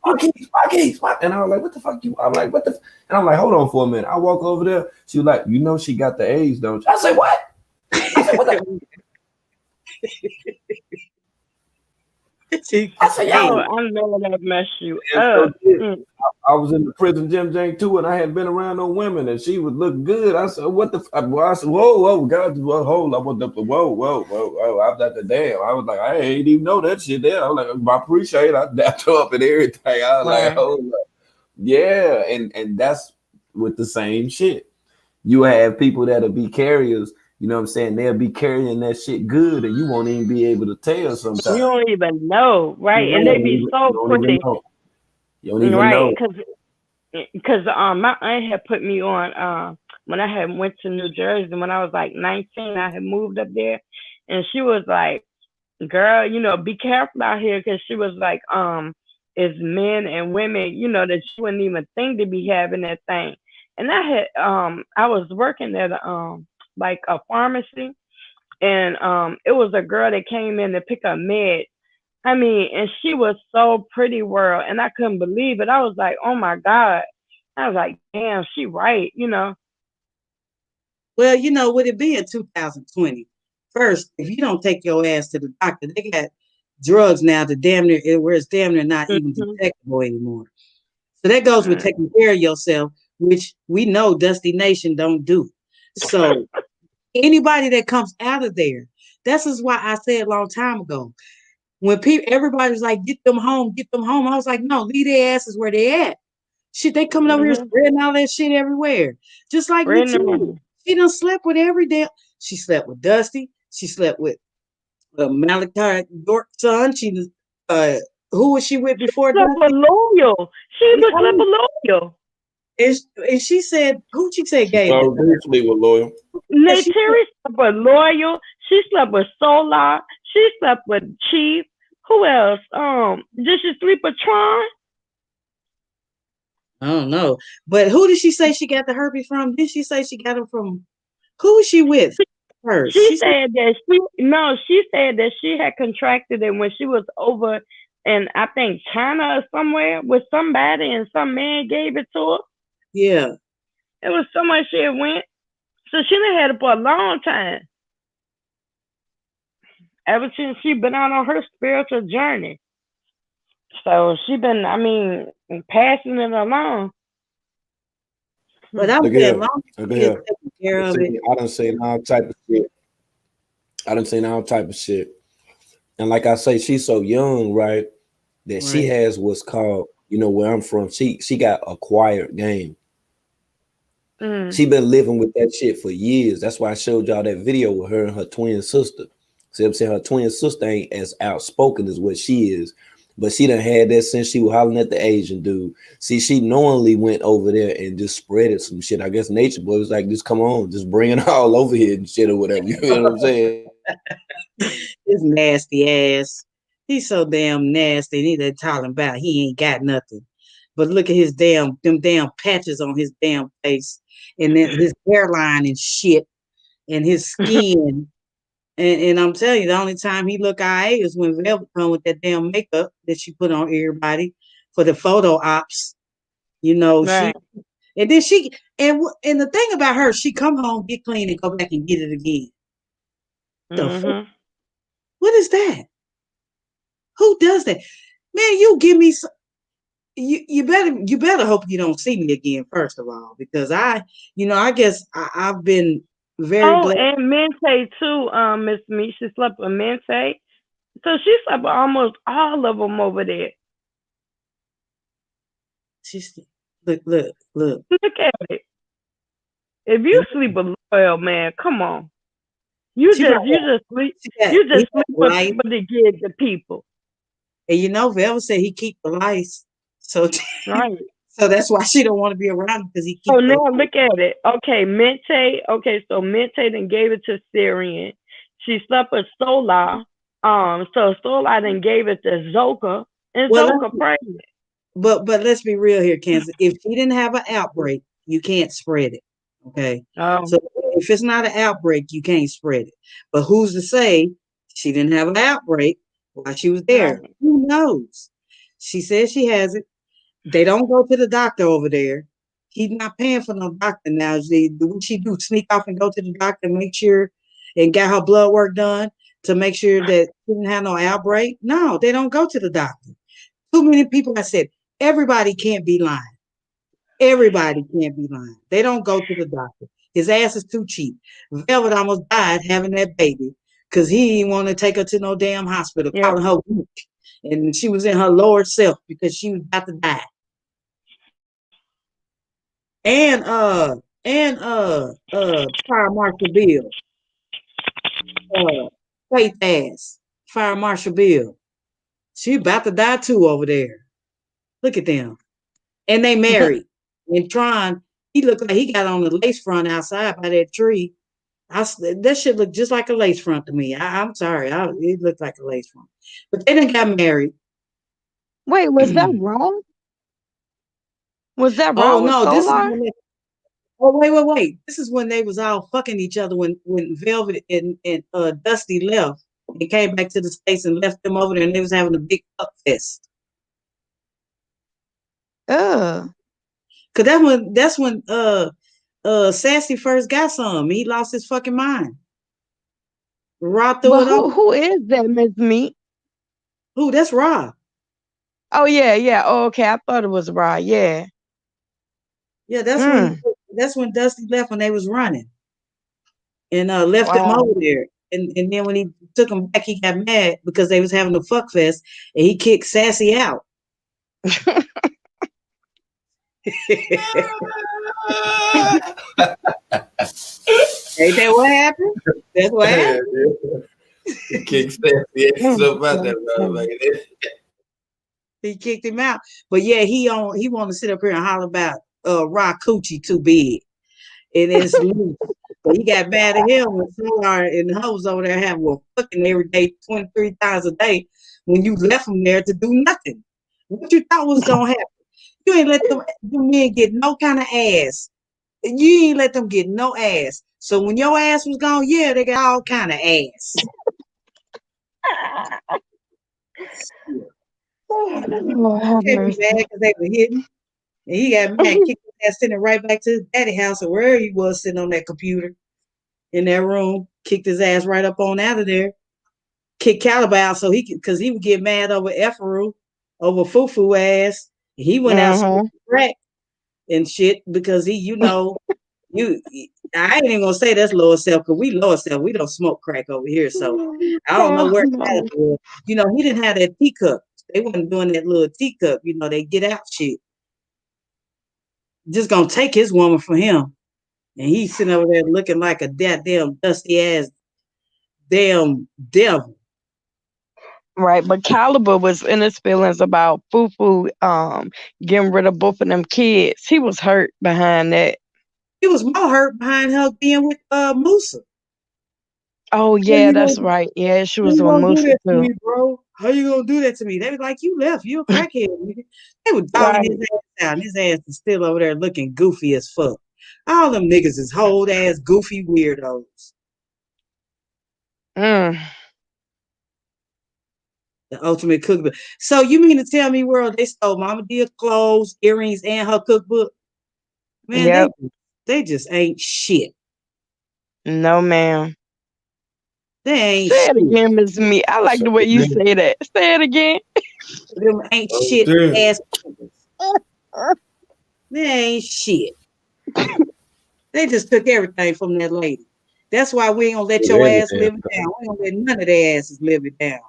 my keys. And I was like, what the fuck you? I'm like, what the? And I'm like, hold on for a minute. I walk over there. She was like, she got the AIDS, don't you? I said, what? I said, what the? I said, Oh, yo. I know that mess you And so up. did Mm. I was in the prison gym Jane too, and I had been around no women, and she would look good. I said, "What the?" Well, I said, "Whoa, whoa, God, whoa, hold up, what the? Whoa, whoa, whoa, whoa!" I was like, "The damn!" I was like, "I ain't even know that shit there." I was like, "I appreciate it." I dapped her up and everything. I was like, Right. "Hold up, yeah," and that's with the same shit. You have people that'll be carriers. You know what I'm saying? They'll be carrying that shit good, and you won't even be able to tell You sometimes. don't even know, You right? And they be so don't even pretty, know. You don't even right? know. Because my aunt had put me on when I had went to New Jersey when I was like 19. I had moved up there, and she was like, "Girl, be careful out here," because she was like, it's men and women, that you wouldn't even think to be having that thing. And I was working at like a pharmacy, and it was a girl that came in to pick up meds. I mean, and she was so pretty, world, and I couldn't believe it. I was like, oh my God. I was like, damn, she right. Well, with it being 2020, first, if you don't take your ass to the doctor, they got drugs now that damn near where it's damn near not even Hmm. detectable anymore. So that goes with Right. taking care of yourself, which we know Dusty Nation don't do. So anybody that comes out of there, this is why I said a long time ago, when everybody's like, get them home, get them home. I was like, no, leave their asses where they at. Shit, they coming over here Hmm. spreading all that shit everywhere. Just like me Spreading too. around. She done slept with every damn. She slept with Dusty. She slept with Malachi York's son. Uh, who was she with before Slept with Dusty? Loyal. She was slept with Loyal. And she said, who she said She gave it to her? probably was loyal. Yeah, Nate she said, Terry slept with Loyal. She slept with Solar. She slept with Chief. Who else? Did she sleep with Tron? I don't know. But who did she say she got the herpes from? Did she say she got them from who was she with first? She She said, said that she said that she had contracted it when she was over in I think China or somewhere with somebody, and some man gave it to her. yeah. It was somewhere she had went. So she done had it for a long time. Ever since she been out on her spiritual journey. So she been, I mean, passing it along. But Hmm. I'm Look saying, here. long as Look she is here. taking care of it, I done seen all type of shit. I done seen all type of shit. And like I say, she's so young, right? That she right? has what's called, where I'm from. She got acquired game. Mm. She been living with that shit for years. That's why I showed y'all that video with her and her twin sister. See what I'm saying? Her twin sister ain't as outspoken as what she is, but she done had that since she was hollering at the Asian dude. See, she knowingly went over there and just spreaded some shit. I guess Nature Boy was like, just come on, just bring it all over here and shit or whatever. You know what I'm saying? His nasty ass. He's so damn nasty. And he's talking about he ain't got nothing. But look at them damn patches on his damn face, and then his hairline and shit, and his skin. And I'm telling you, the only time he look alright is when Velvet come with that damn makeup that she put on everybody for the photo ops. She Right. and then she and the thing about her, she come home, get clean, and go back and get it again. The fuck? Mhm. What is that? Who does that? Man, you give me some, you better hope you don't see me again, first of all, because I guess I've been very Oh, blessed. and Mente too, Miss Me. She slept with Mente. So she slept with almost all of them over there. She's look. Look at it. If you And sleep with Loyal, man, come on. You she just probably you just sleep he you just got sleep with lice. people to give to people. And Velvet said he keep the lice. So Right. so that's why she don't want to be around him because he So keep the now lice. look at it. Okay, Mente. Okay, so Mente then gave it to Syrian. She slept with Solar. So Solar then gave it to Zoka, and Well, Zoka pregnant. but let's be real here, Kansas. If she didn't have an outbreak, you can't spread it. Okay. Um, So if it's not an outbreak, you can't spread it. But who's to say she didn't have an outbreak while she was there? right. Who knows? She says she has it. They don't go to the doctor over there. He's not paying for no doctor now. What she do? Sneak off and go to the doctor, make sure, and got her blood work done. to make sure that she didn't have no outbreak. No, they don't go to the doctor. Too many people. I said everybody can't be lying. Everybody can't be lying. They don't go to the doctor. His ass is too cheap. Velvet almost died having that baby because he didn't want to take her to no damn hospital, Yep. calling her weak. And she was in her lower self because she was about to die. And Fire Marshal Bill, uh Faith ass, Fire Marshal Bill. She about to die too over there. Look at them. And they married. And Tron, he looked like he got on the lace front outside by that tree. That shit looked just like a lace front to me. I'm sorry. It looked like a lace front. But they didn't got married. Wait, was that wrong? Was that Oh wrong with no, this is Solar? when oh wait. This is when they was all fucking each other when Velvet and Dusty left and came back to the States and left them over there and they was having a big fuck fest. Ugh. Cause that's when Sassy first got some. He lost his fucking mind. Rob threw But it over. who is that, Miss Meat? Who? That's Rob. Oh yeah. Oh, okay. I thought it was Rod. Yeah. Yeah, Mm. that's when Dusty left when they was running and left him Wow. over there. And then when he took him back, he got mad because they was having a fuck fest and he kicked Sassy out. Ain't that what happened? That's what happened. He kicked Sassy ass up out that motherfucker. He kicked him out. But yeah, he want to sit up here and holler about Rock Coochie too big. And it's loose. But he got mad at him when Solar and the hoes over there having a fucking every day, 23 times a day, when you left them there to do nothing. What you thought was gonna happen? You ain't let them men get no kind of ass. You ain't let them get no ass. So when your ass was gone, yeah, they got all kind of ass. Lord have Can't be mad mercy. because they were hitting. And he got mad, kicked his ass, sending right back to his daddy house or wherever he was sitting on that computer in that room, kicked his ass right up on out of there, kicked Caliber out so he could, because he would get mad over Efferu, over Fufu ass. He went out Mm-hmm. smoking crack and shit because he, you, I ain't even gonna say that's lower self because we lower self, we don't smoke crack over here. So I don't know where Caliber was. He didn't have that teacup. They wasn't doing that little teacup, they get out shit. Just gonna take his woman from him. And he's sitting over there looking like a damn dusty ass damn devil. Right, but Caliber was in his feelings about Fufu getting rid of both of them kids. He was hurt behind that. He was more hurt behind her being with Musa. Oh How yeah, you gonna that's right. Yeah, she how was you with gonna do Musa that to too. me, bro? How you gonna do that to me? They was like, you left, you a crackhead, nigga. They were dogging Right. his ass out, and his ass is still over there looking goofy as fuck. All them niggas is whole ass goofy weirdos. Mm. The ultimate cookbook. So you mean to tell me, world, they stole Mama Dia clothes, earrings, and her cookbook? Man, Yep. they just ain't shit. No, ma'am. They ain't Say it shit. again, Miss Me. I like the way you say that. Say it again. Them ain't shit ass niggas. They ain't shit. They just took everything from that lady. That's why we ain't gonna let your ass live it down. We ain't gonna let none of their asses live it down.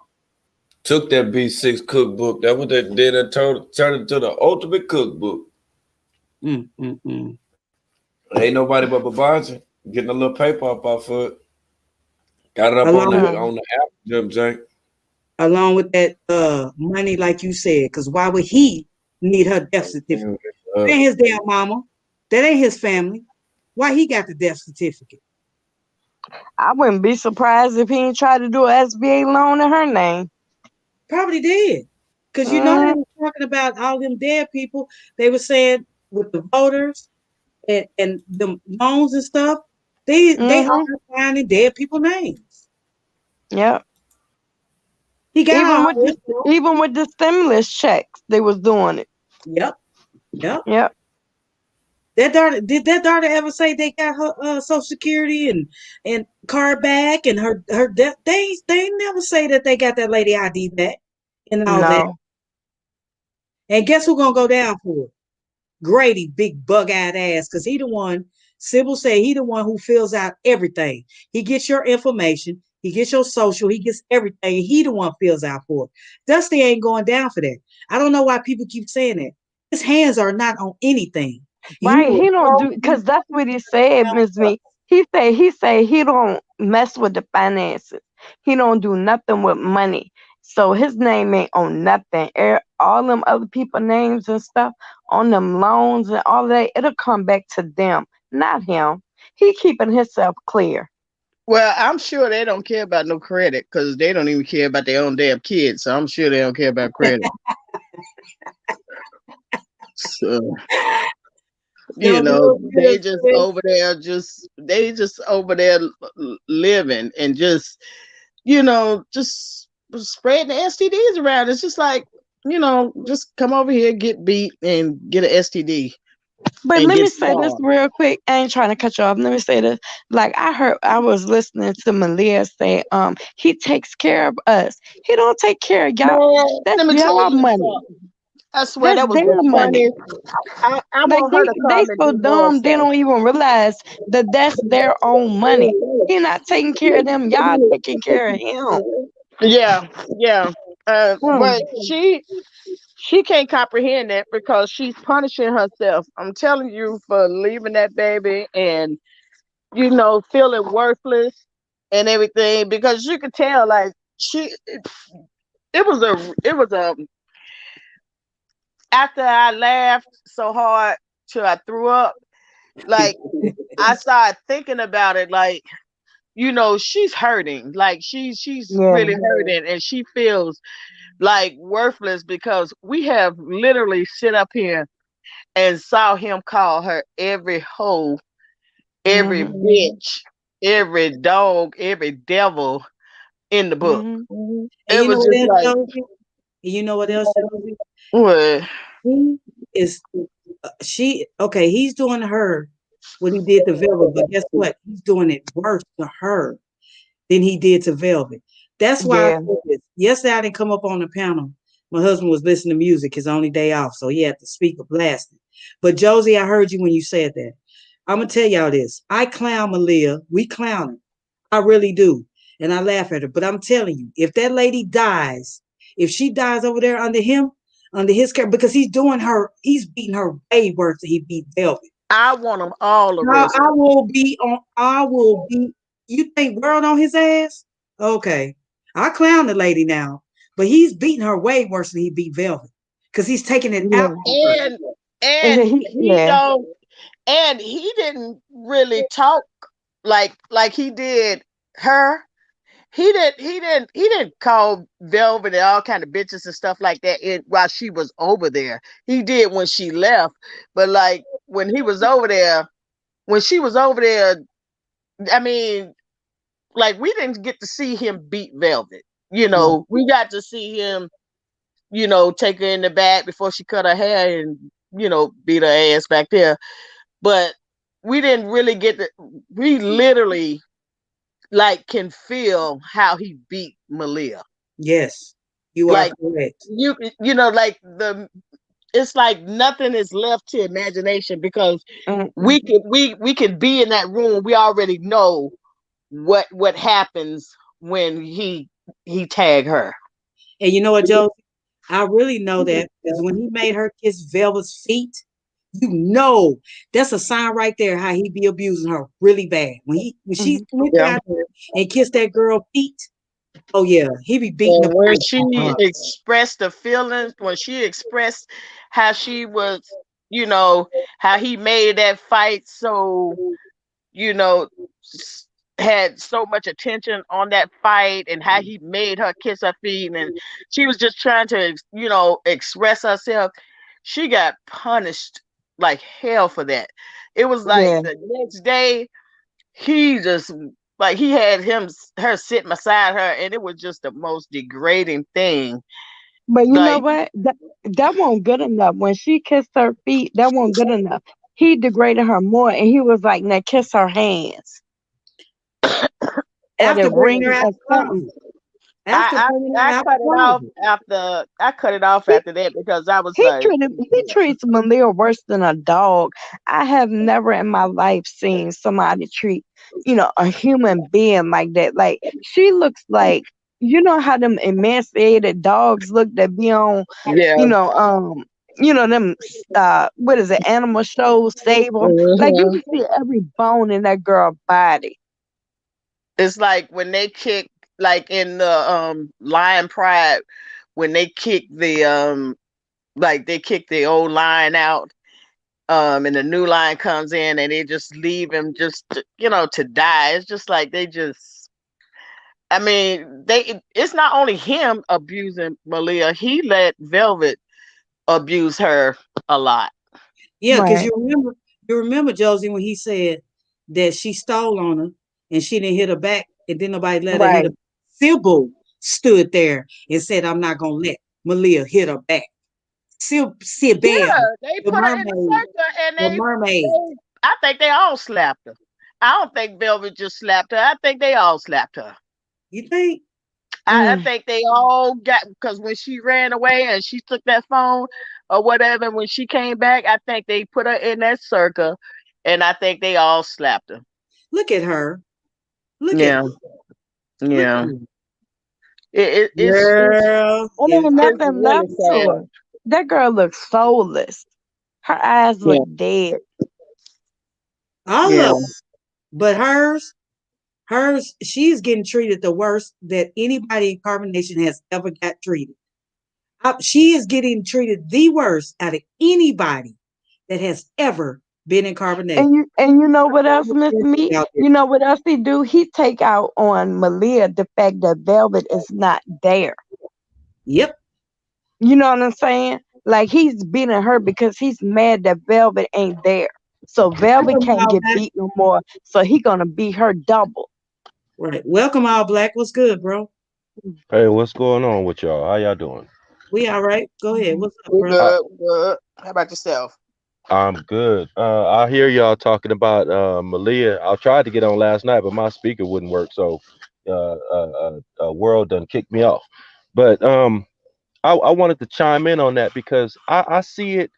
Took that B6 cookbook. That what they did. That turned it to the ultimate cookbook. Ain't nobody but Babaji getting a little paper up off of it. Got it up on the app, Jim Jank. Along with that money, like you said, because why would he need her death certificate? That ain't his damn mama. That ain't his family. Why he got the death certificate? I wouldn't be surprised if he ain't tried to do an SBA loan in her name. Probably did. Because they were talking about all them dead people. They were saying with the voters and the loans and stuff, they are finding dead people names. Yep. He got even with the stimulus checks, they was doing it. Yep. Yep. That daughter, did that daughter ever say they got her social security and card back and her death? They never say that they got that lady ID back and all that. No. And guess who gonna go down for it? Grady, big bug-eyed ass, because he the one, Sybil said he the one who fills out everything. He gets your information, he gets your social, he gets everything. He the one fills out for it. Dusty ain't going down for that. I don't know why people keep saying that. His hands are not on anything. Right, You he don't do because that's what he said, Miss Me. He say he don't mess with the finances. He don't do nothing with money. So his name ain't on nothing. All them other people names and stuff on them loans and all that, it'll come back to them, not him. He keeping himself clear. Well, I'm sure they don't care about no credit because they don't even care about their own damn kids. So I'm sure they don't care about credit. So That was real they good, just sis. over there, they just over there living and just spreading the STDs around. It's just like, just come over here, get beat, and get an STD But and let get me say this scarred. real quick. I ain't trying to cut you off. Let me say this. Like I was listening to Malia say, he takes care of us. He don't take care of y'all. Man, That's let me tell y'all you money. something. I swear That's that was the their money. funniest. I Like want her to they come and so do more dumb they stuff. don't even realize that that's their own money. He not taking care of them. Y'all taking care of him. Yeah, yeah. Hmm. But she can't comprehend that because she's punishing herself. I'm telling you, for leaving that baby and feeling worthless and everything, because you could tell like she it was a after I laughed so hard till I threw up, like I started thinking about it, like she's hurting, like she's Yeah. really hurting, and she feels like worthless because we have literally sit up here and saw him call her every hoe, every Mhm. bitch, every dog, every devil in the book. Mhm. And It you know was what just else, like, Josie? And you know what else, Josie? what? He is she okay, he's doing her what he did to Velvet, but guess what? He's doing it worse to her than he did to Velvet. That's why I Yeah. said this. Yesterday I didn't come up on the panel. My husband was listening to music, his only day off, so he had the speaker blasting. But Josie, I heard you when you said that. I'm gonna tell y'all this. I clown Malia. We clown her. I really do. And I laugh at her. But I'm telling you, if that lady dies, if she dies over there under him, under his care, because he's beating her way worse than he beat Velvet. I want them all Now arrested. I will be, you think world on his ass? Okay. I clown the lady now, but he's beating her way worse than he beat Velvet. Because he's taking it out Yeah. on her. And And and then he don't and he didn't really talk like he did her. He didn't call Velvet and all kind of bitches and stuff like that while she was over there. He did when she left, but like when she was over there, I mean, like we didn't get to see him beat Velvet. No. We got to see him, take her in the back before she cut her hair and beat her ass back there. But we didn't really get to. We literally like can feel how he beat Malia. Yes. You are Like correct. like it's like nothing is left to imagination because mm-mm. we could be in that room. We already know what happens when he tag her. And you know what, Joe? I really know that because when he made her kiss Velvet's feet, you know that's a sign right there how he be abusing her really bad. When she Mhm. went Yeah. down there and kissed that girl feet, oh yeah, he be beating the And when brakes off she her. expressed the feelings, when she expressed how she was, you know, how he made that fight so, you know, had so much attention on that fight and how he made her kiss her feet and she was just trying to, express herself. She got punished like hell for that. It was like Yeah. the next day he just like he had her sitting beside her and it was just the most degrading thing. But you know Like, what? That wasn't good enough. When she kissed her feet, that wasn't good enough. he degraded her more, and he was like, "Now kiss her hands or After the bringing ring her out or of something." closet. After bringing her I out cut the it off closet. after I cut it off He after that because I was he like, treated he treats Malia worse than a dog. I have never in my life seen somebody treat, a human being like that. Like she looks like, how them emaciated dogs look that be on, yeah. you know, um, them what is it, animal shows, save 'em. Like you Mhm. can see every bone in that girl body. It's like when they kick, like in the Lion Pride, when they kick the like they kick the old lion out, and the new lion comes in and they just leave him just to die. It's just like they just. I mean, it's not only him abusing Malia. He let Velvet abuse her a lot. Yeah, because Right, you remember Josie when he said that she stole on her and she didn't hit her back and then nobody let her hit her. right. Sybil stood there and said, I'm not gonna let Malia hit her back. Sybil, Yeah, they the put her in the mermaid, circle and the mermaid. I think they all slapped her. I don't think Velvet just slapped her. I think they all slapped her. You think? I Mm. think they all got, because when she ran away and she took that phone or whatever, when she came back, I think they put her in that circle, and I think they all slapped her. Look at her. Look at her. Yeah, Look at yeah. her. It's Girl, And if ain't I it's nothing really left to sad. her. That girl looks soulless. Her eyes look Yeah, dead. all yeah. of them, but hers, she's getting treated the worst that anybody in carbonation has ever got treated. She is getting treated the worst out of anybody that has ever been in carbonation. And you know what else, Miss Me? Out there. You know what else he do? He take out on Malia the fact that Velvet is not there. Yep. You know what I'm saying? Like he's beating her because he's mad that Velvet ain't there. So Velvet Welcome can't all get black. beat no more. So he gonna beat her double. Right. Welcome all black. What's good, bro? Hey, what's going on with y'all? How y'all doing? We all right. Go ahead. What's up, We bro? I, good, we good. How about yourself? I'm good. I hear y'all talking about Malia. I tried to get on last night, but my speaker wouldn't work, so World done kicked me off. But I wanted to chime in on that because I see it.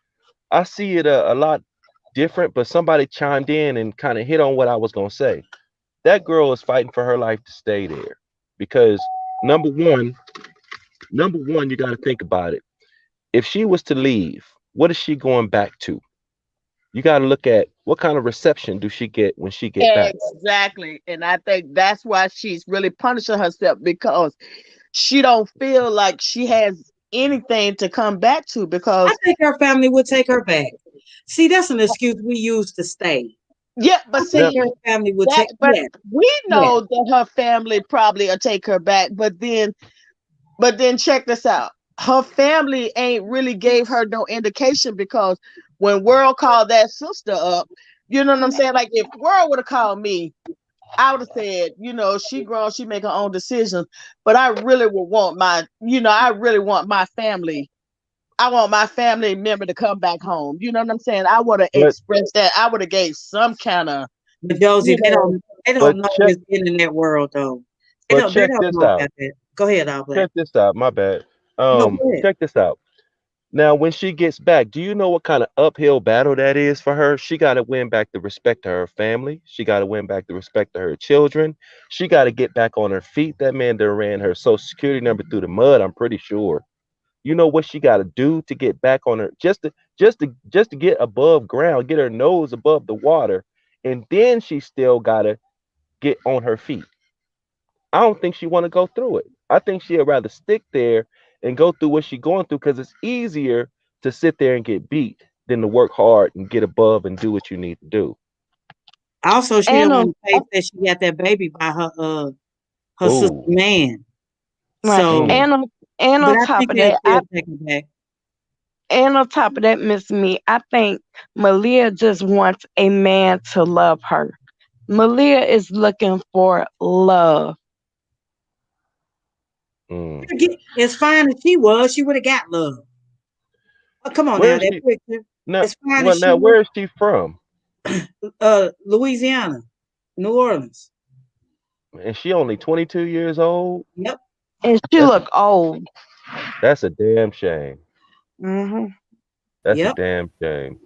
I see it a lot different. But somebody chimed in and kind of hit on what I was gonna say. That girl is fighting for her life to stay there because number one, number one, you got to think about it. If she was to leave, what is she going back to? You got to look at what kind of reception do she get when she get back. Exactly. And I think that's why she's really punishing herself, because she don't feel like she has anything to come back to, I because think her family would take her back. See, that's an excuse we use to stay. yeah, I but think Now, her see family would that, take. but Yes, we yes. know that her family probably will take her back, but then check this out. Her family ain't really gave her no indication, because when World called that sister up, you know what I'm saying? Like if World would have called me, I would have said, she grown, she make her own decisions. But I really would want I really want my family. I want my family member to come back home. You know what I'm saying? I would have but expressed that. I would have gave some kind of, But Josie, you they know, don't. They but don't know check this internet world though. They but don't. They check don't this know out. about that. Go ahead, All Black. Check this out. My bad. No, go ahead. Check this out. Now, when she gets back, do you know what kind of uphill battle that is for her? She got to win back the respect of her family. She got to win back the respect of her children. She got to get back on her feet. That man done ran her social security number through the mud. I'm pretty sure. You know what she got to do to get back on her, just to get above ground, get her nose above the water, and then she still got to get on her feet. I don't think she want to go through it. I think she'd rather stick there and go through what she's going through because it's easier to sit there and get beat than to work hard and get above and do what you need to do. Also, she And didn't on want to face that she got that baby by her sister Oh, man. right, So, mm, and but on I top think of they'll that, still take her back. Miss Me, I think Malia just wants a man to love her. Malia is looking for love. mm. As fine as she was, she would have got love. Oh, come on Where now, is that she? picture. Now, As fine well, as she now, was, where is she from? Louisiana, New Orleans. And she only 22 years old. Yep. And she That's a look old. that's a damn shame. Hmm. That's a Yep. damn shame.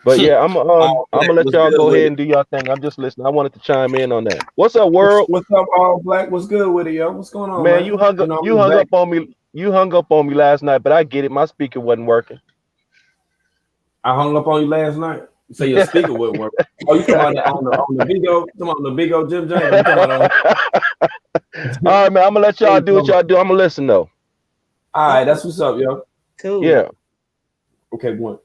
But yeah, All I'm black gonna let was y'all good go with ahead it. and do y'all thing. I'm just listening. I wanted to chime in on that. What's up, world? What's up, all black? What's good with it, yo? What's going on, Man, man? You know, you I'm hung back. up on me. You hung up on me last night, but I get it. My speaker wasn't working. I hung up on you last night. You say your speaker wouldn't work. Oh, you talking about that on the big old, talking about on the big old Jim Jank? You talking about All right, man. I'm gonna let y'all do what on? y'all do. I'm gonna listen though. All right, Okay. that's what's up, yo. Cool. Yeah. Okay, one.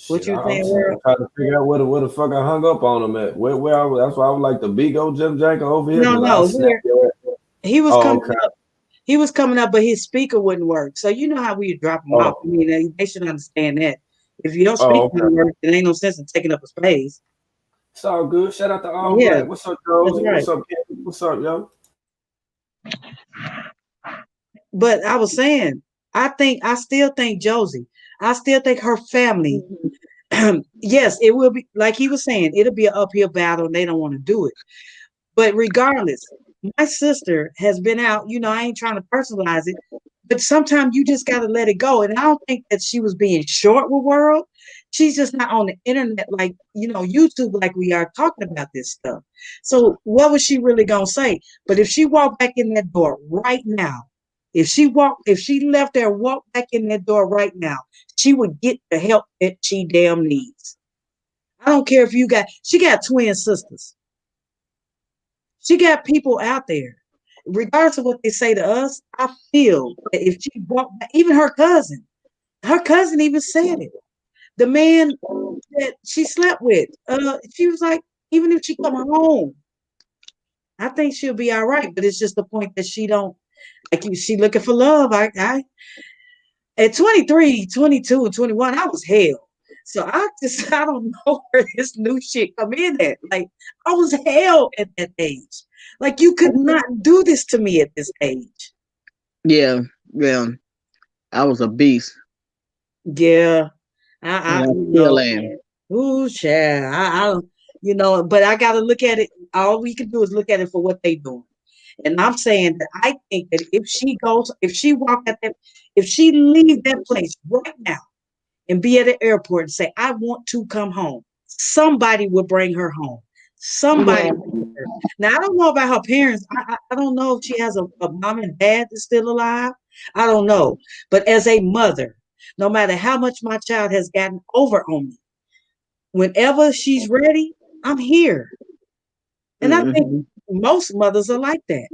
What Shit, you I'm saying, trying world? to figure out where the fuck I hung up on him at. Where I was, that's why I was like the big old Jim Janker over here No, because I no. snapped Here your ass. he was Oh, coming okay. up. He was coming up, but his speaker wouldn't work. So you know how we drop him off. I Oh, mean, they should understand that. If your oh, speaker okay. wouldn't work, it ain't no sense in taking up a space. It's all good. Shout out to all Yeah, black. What's up, that's Josie? right. What's up, Kenny? What's up, yo? But I was saying, I still think Josie. I still think her family. Yes, it will be like he was saying. It'll be an uphill battle, and they don't want to do it. But regardless, my sister has been out. I ain't trying to personalize it, but sometimes you just got to let it go. And I don't think that she was being short with World. She's just not on the internet like, YouTube like we are talking about this stuff. So what was she really going to say? But if she walked back in that door right now, if she left there and walked back in that door right now, she would get the help that she damn needs. I don't care if she got twin sisters. She got people out there. Regardless of what they say to us, I feel that if she walked back, even her cousin even said it. The man that she slept with, she was like, even if she come home, I think she'll be all right. But it's just the point that she don't she looking for love. I at 23, 22, and 21, I was hell. So I don't know where this new shit come in at. Like I was hell at that age. Like you could not do this to me at this age. Yeah, yeah. I was a beast. Yeah, And I I still am. ooh, child, but I got to look at it. All we can do is look at it for what they doing. And I'm saying that I think that if she leave that place right now and be at the airport and say, I want to come home, somebody will bring her home. Somebody Yeah. will bring her. Now, I don't know about her parents. I don't know if she has a mom and dad that's still alive. I don't know. But as a mother, no matter how much my child has gotten over on me, whenever she's ready, I'm here. And I think Hmm. most mothers are like that.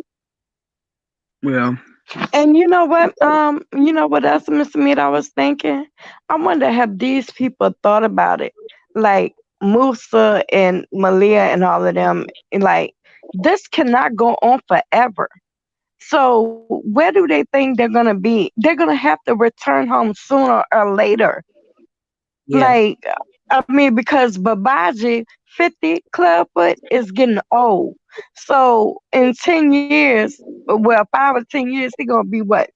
Well, And you know what else, Miss Mead, I was thinking? I wonder have these people thought about it? Like Musa and Malia and all of them, like this cannot go on forever. So where do they think they're gonna be? They're gonna have to return home sooner or later. Yeah. Like, I mean, because Babaji 50 Clubfoot is getting old. So in 10 years, well, 5 or 10 years, he gonna be what,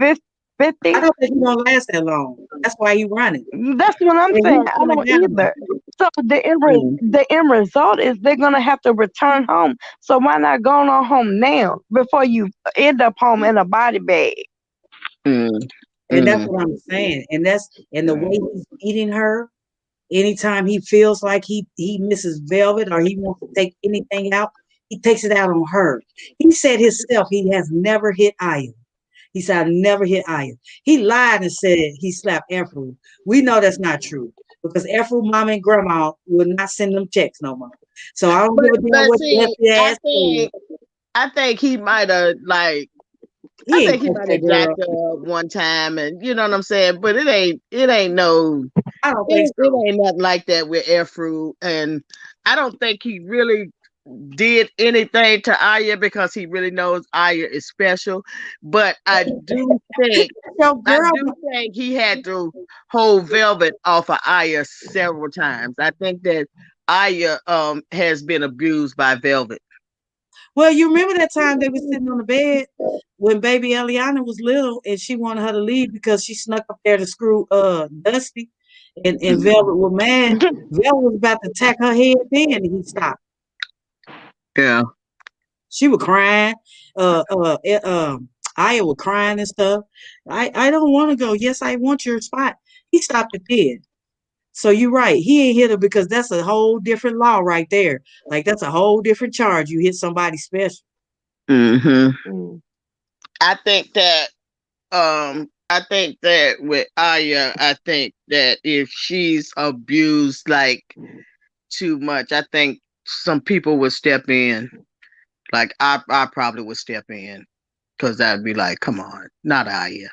I 50? don't think he's gonna last that long. That's why he's running. That's what I'm And saying. he's I coming don't down. either. So mm, the end result is they're gonna have to return home. So why not go on home now before you end up home in a body bag? mm, And that's mm. what I'm saying. And the way he's beating her, anytime he feels like he misses Velvet or he wants to take anything out, he takes it out on her. He said himself he has never hit Aya. He said, I never hit Aya. He lied and said he slapped Efru. We know that's not true because Efru mom and grandma will not send them checks no more. So I don't But give a damn but what see, the I ass said. think I think he might have like I He think ain't he touched might that have girl. jacked her up one time, and you know what I'm saying. But it ain't no I don't think it so. ain't nothing like that with Efru, and I don't think he really did anything to Aya because he really knows Aya is special. But Your I girl, do think he had to hold Velvet off of Aya several times. I think that Aya has been abused by Velvet. Well, you remember that time they were sitting on the bed when baby Eliana was little and she wanted her to leave because she snuck up there to screw Dusty and Velvet was mad. Velvet was about to attack her head then and he stopped. Yeah. She was crying. Aya was crying and stuff. I don't want to go. Yes, I want your spot. He stopped it dead. So you're right. He ain't hit her because that's a whole different law right there. Like that's a whole different charge. You hit somebody special. Mm-hmm. I think that with Aya, I think that if she's abused like too much, I think some people would step in. Like I probably would step in because I'd be like, come on, not Aya.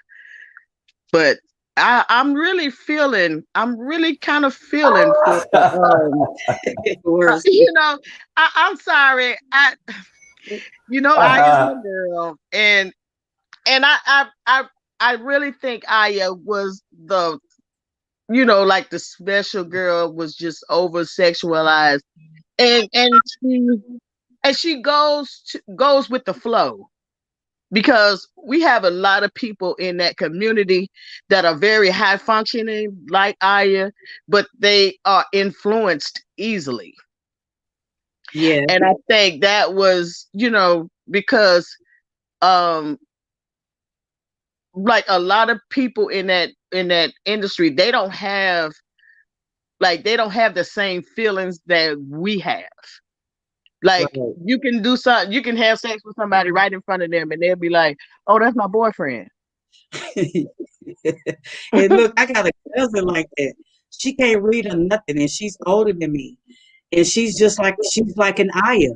But I'm really kind of feeling for I'm sorry. Aya's my girl, and I really think Aya was the like the special girl was just over sexualized, and she goes with the flow because we have a lot of people in that community that are very high functioning like Aya, but they are influenced easily. Yeah. And I think that was, because like a lot of people in that industry, they don't have the same feelings that we have. Like you can do something, you can have sex with somebody right in front of them and they'll be like, oh, that's my boyfriend. And look, I got a cousin like that. She can't read or nothing, and she's older than me. And she's like an Aya.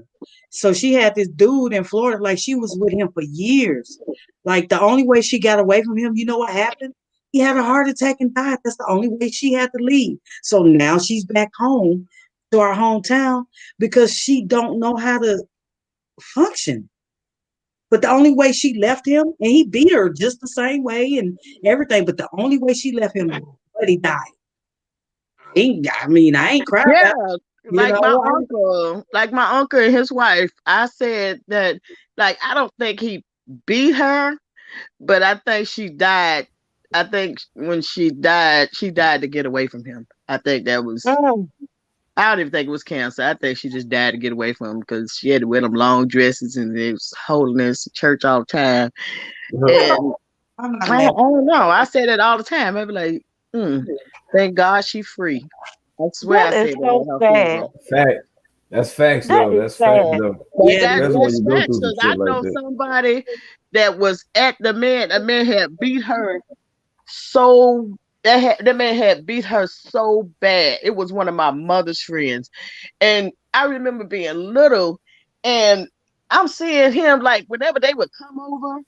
So she had this dude in Florida, like she was with him for years. Like the only way she got away from him, you know what happened? He had a heart attack and died. That's the only way she had to leave. So now she's back home to our hometown because she don't know how to function. But the only way she left him, and he beat her just the same way and everything, but the only way she left him, but he died. I ain't crying Yeah, about it. like my uncle and his wife. I said that, like, I don't think he beat her, but I think she died. I think when she died to get away from him. I think that was. I don't even think it was cancer. I think she just died to get away from him because she had to wear them long dresses and it was holiness church all the time. And I don't know. I say that all the time. I'd be like, thank God she free. I swear I say that at her funeral. Fact. That's facts though. That's facts though. That's facts facts because I know somebody that was at the man. A man had beat her so the man had beat her so bad. It was one of my mother's friends, and I remember being little, and I'm seeing him like whenever they would come over.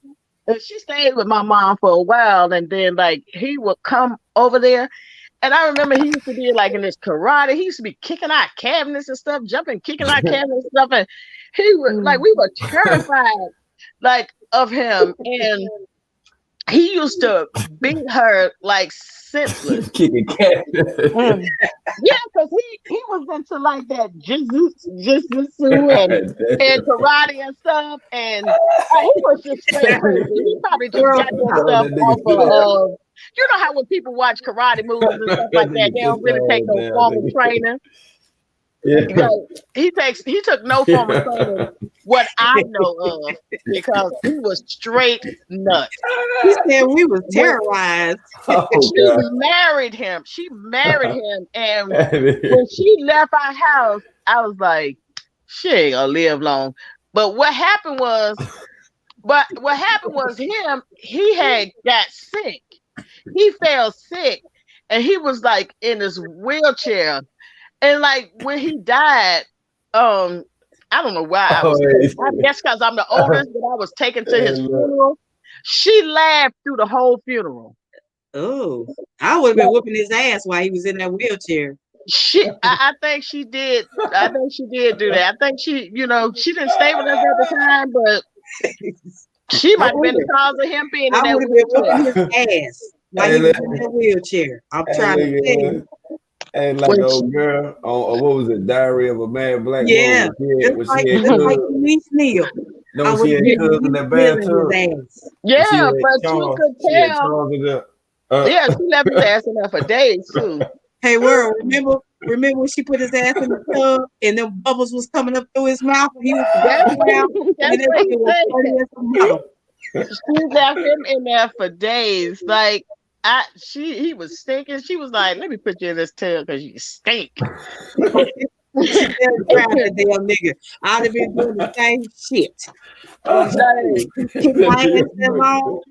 And she stayed with my mom for a while, and then like he would come over there. And I remember he used to be like in this karate. He used to be kicking out cabinets and stuff, kicking out cabinets and stuff. And he would like we were terrified like of him. And he used to beat her like senseless. Kicking cat. Yeah, because he was into like that jujitsu and karate and stuff. And he was just straight crazy. He probably just got that stuff off of you know how when people watch karate movies and stuff like that, they don't really take no formal training. Yeah. You know, he took no formal training, what I know of, because he was straight nuts. He said we was terrorized. She married him. And when she left our house, I was like, she ain't gonna live long. But what happened was him, he had got sick. He fell sick and he was like in his wheelchair. And like when he died, I don't know why I guess because I'm the oldest, but I was taken to his funeral. She laughed through the whole funeral. Oh, I would have been whooping his ass while he was in that wheelchair. I think she did. I think she did do that. I think she didn't stay with us at the time, but she might have been the cause of him being in that wheelchair. His ass while he was in that wheelchair. I'm trying to tell you. And like old girl on what was it, Diary of a Mad Black Woman? Yeah, just like Cousin, Denise Neal. no, I when would she have had been cousin in the killing his bathtub. ass. And she Yeah, had but you Charles. could She had tell. Charles in there. Yeah, she left his ass in there for days too. Hey, world, remember when she put his ass in the tub and the bubbles was coming up through his mouth and he was That's falling down that's and that what he shit was said. funny as a mother. She left him in there for days. Like he was stinking. She was like, "Let me put you in this tail because you stink." She better drown that damn nigga. I'd have been doing the same shit. Keep my ass alone.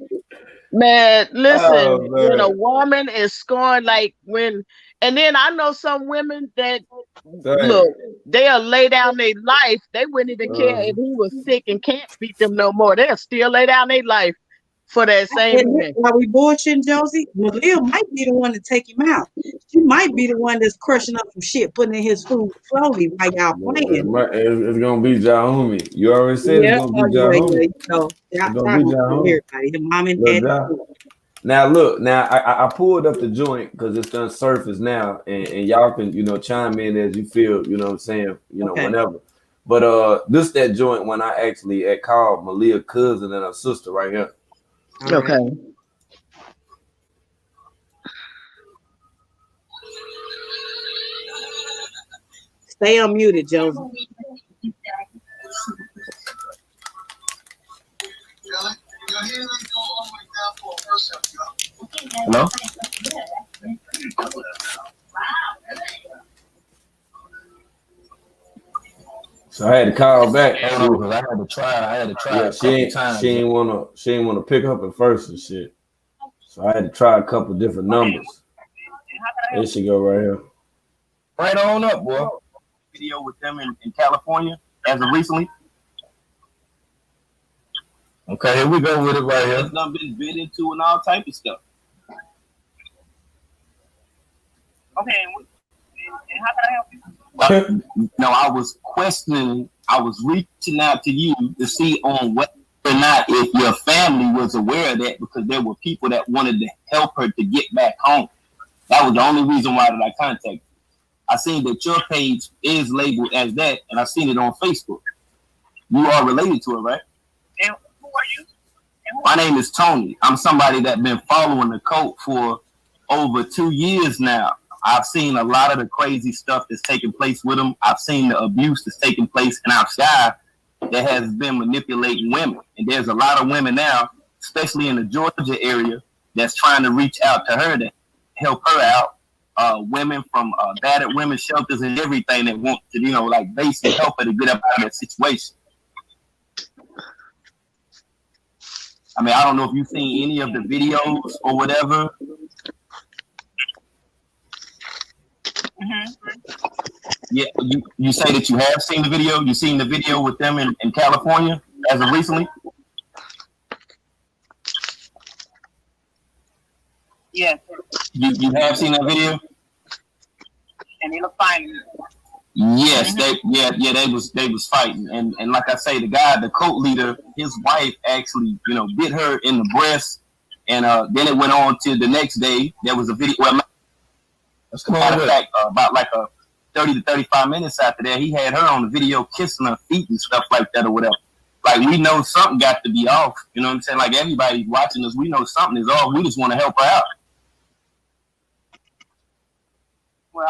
Man, Oh listen, when a man. woman is scorned, like when, and then I know some women that Dang. look, they'll lay down their life. They wouldn't even care if he was sick and can't beat them no more. They'll still lay down their life for that same And man. while we bullshitting Josie, Malia might be the one to take him out. She might be the one that's crushing up some shit, putting in his food slowly while y'all playing. It's gonna be Jahumi. You already said it's Yeah, gonna oh be yeah, Jahumi. you know, It's gonna y'all be gonna kill Jahumi. everybody. The mom and Look, dad. Jah. Now look, now I pulled up the joint because it's done surface now, and y'all can chime in as you feel, what I'm saying, Okay. whenever. But this that joint when I actually had called Malia cousin and her sister right here. All right. Okay. Stay unmuted, Josie. Hello? So I had to call back. Hold on, 'cause I had to try Yeah, a couple times. she ain't wanna pick up at first and shit. So I had to try a couple different numbers. There she go right here. Right on up, boy. Video with them in California as of recently. Okay, here we go with it right here. It's done been bid into and all type of stuff. Okay, and how can I help you? No, I was questioning. I was reaching out to you to see on whether or not if your family was aware of that, because there were people that wanted to help her to get back home. That was the only reason why that I contacted you. I seen that your page is labeled as that, and I seen it on Facebook. You are related to it, right? And who are you? My name is Tony. I'm somebody that's been following the cult for over 2 years now. I've seen a lot of the crazy stuff that's taking place with them. I've seen the abuse that's taking place in our sky that has been manipulating women. And there's a lot of women now, especially in the Georgia area, that's trying to reach out to her to help her out. Women from battered women's shelters and everything that want to, like basically help her to get up out of that situation. I mean, I don't know if you've seen any of the videos or whatever. Yeah, you say that you have seen the video. You seen the video with them in California as of recently? Yes. You have seen that video? And they look fine. Yes, they was fighting, and like I say, the cult leader, his wife actually bit her in the breast, and then it went on to the next day. There was a video. Well, matter of fact, about like a 30 to 35 minutes after that, he had her on the video kissing her feet and stuff like that or whatever. Like, we know something got to be off. You know what I'm saying? Like, everybody watching us, we know something is off. We just want to help her out. Well,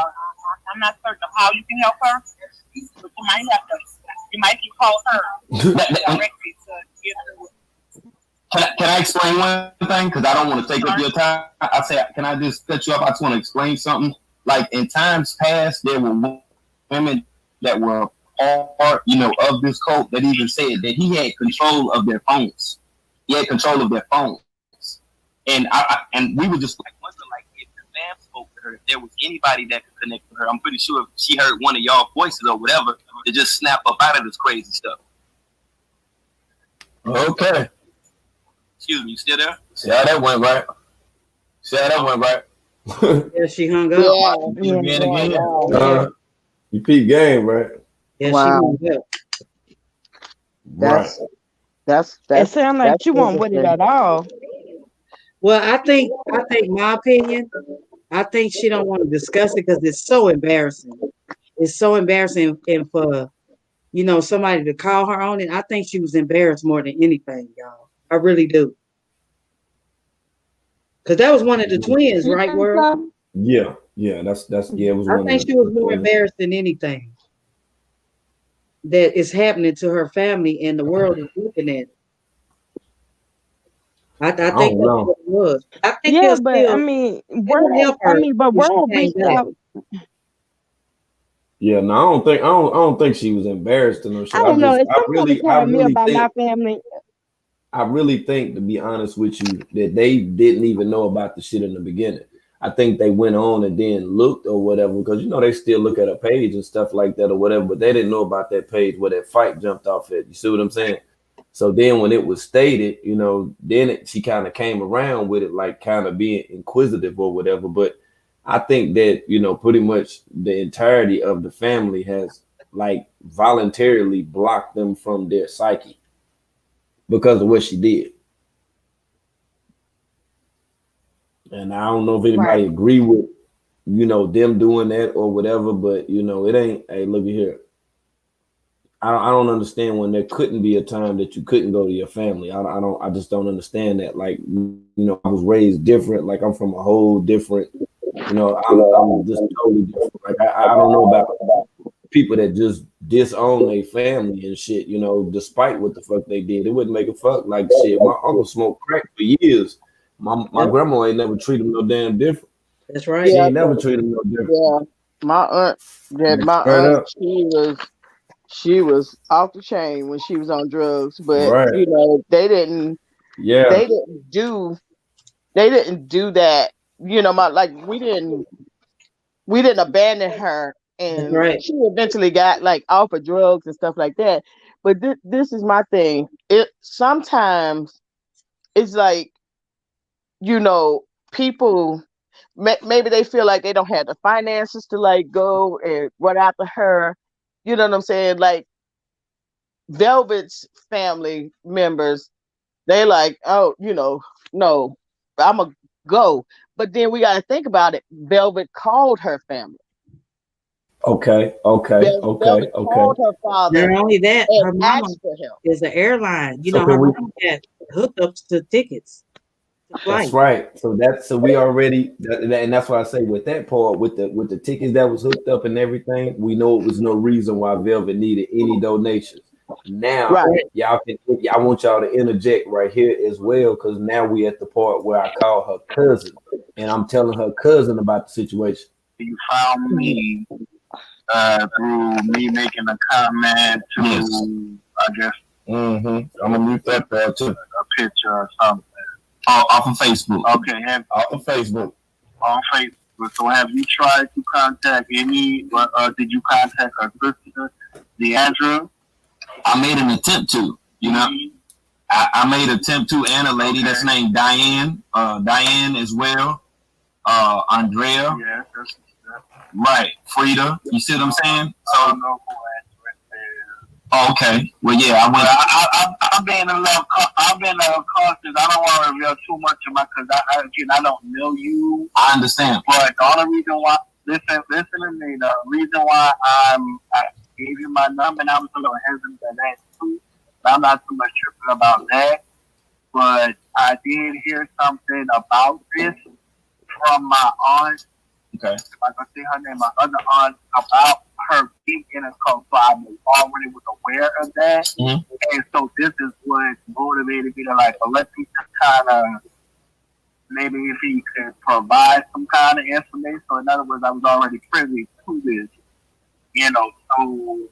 I'm not certain of how you can help her, but you might can call her directly to get her. Can I explain one thing? Because I don't want to take up your time. I say, can I just cut you off? I just want to explain something. Like, in times past, there were women that were part, of this cult that even said that he had control of their phones. He had control of their phones. And and we were just like wondering, like, if the fam spoke to her, if there was anybody that could connect with her. I'm pretty sure if she heard one of y'all voices or whatever, to just snap up out of this crazy stuff. Okay. Excuse me, you still there? See how that went right? Yeah, she hung up. You peep game, right? Yeah, Wow. she hung up. That's It sounds like you weren't with it at all. Well, I think my opinion, I think she don't want to discuss it because it's so embarrassing. It's so embarrassing, and for somebody to call her on it, I think she was embarrassed more than anything, y'all. I really do. Because that was one of the twins, You right, think World? so? Yeah, that's yeah, it was I one think of she was the more twins. embarrassed than anything that is happening to her family, and the world is looking at it. I I think don't that's know. what it was. I think Yeah, but I mean, they'll help her but if she world came reached back. out. Yeah, no, I don't think she was embarrassed or no I shit. don't know. If I somebody really I called me really about my think family, I really think, to be honest with you, that they didn't even know about the shit in the beginning. I think they went on and then looked or whatever, because they still look at a page and stuff like that or whatever, but they didn't know about that page where that fight jumped off at. You see what I'm saying? So then when it was stated, she kind of came around with it, like kind of being inquisitive or whatever. But I think that, pretty much the entirety of the family has like voluntarily blocked them from their psyche because of what she did. And I don't know if Right. anybody agree with, them doing that or whatever, but it ain't, hey, look at here. I don't understand when there couldn't be a time that you couldn't go to your family. I just don't understand that. Like, I was raised different. Like I'm from a whole different, I'm just totally different. Like I don't know about people that just disown their family and shit, despite what the fuck they did. It wouldn't make a fuck. Like shit. My uncle smoked crack for years. My Yep, grandma ain't never treated him no damn different. that's right. She Yeah, ain't never treated him no different. yeah. My aunt, Like my straight aunt, up. she was off the chain when she was on drugs, but Right. they Yeah. didn't do they didn't do that. My like we didn't abandon her, That's and right. she eventually got like off of drugs and stuff like that. But this is my thing. It sometimes it's like you know people maybe they feel like they don't have the finances to like go and run after her. You know what I'm saying? Like Velvet's family members, they like, oh, no, I'm a go. But then we got to think about it. Velvet called her family. Okay. Okay. Okay. Velvet Okay. called her father Not only that, and her mama asked for him. is an airline. So Her can we? mama got hookups to tickets to That's flight. right. So we already, and that's why I say with that part, with the tickets that was hooked up and everything, we know it was no reason why Velvet needed any donations. Now, Right. I want y'all to interject right here as well, because now we at the part where I call her cousin, and I'm telling her cousin about the situation. You found me through me making a comment to, Yes. I guess, I'm gonna mute that part too. a picture or something. Off of Facebook. Okay, Off of Facebook. on Facebook. So have you tried to contact any, did you contact her sister, Deandra? I made an attempt to, I made an attempt to, and a lady that's named Diane, Diane as well, Andrea, Yeah, that's right, Frida. You see what I'm saying? I So, don't know who answered there. oh, okay. Well, yeah, I But went. I'm being I've been a little cautious. I don't want to reveal too much of my, because I don't know you. I understand. But the only reason why, listen to me. The reason why I gave you my number, and I was a little hesitant at that too. I'm not too much tripping about that. But I did hear something about this from my aunt. Okay. Like I say her name, my other aunt, about her being in a cult. So I already was aware of that. Mhm. And so this is what motivated me to like, well, let's see kind of, maybe if he could provide some kind of information. So in other words, I was already privy to this, so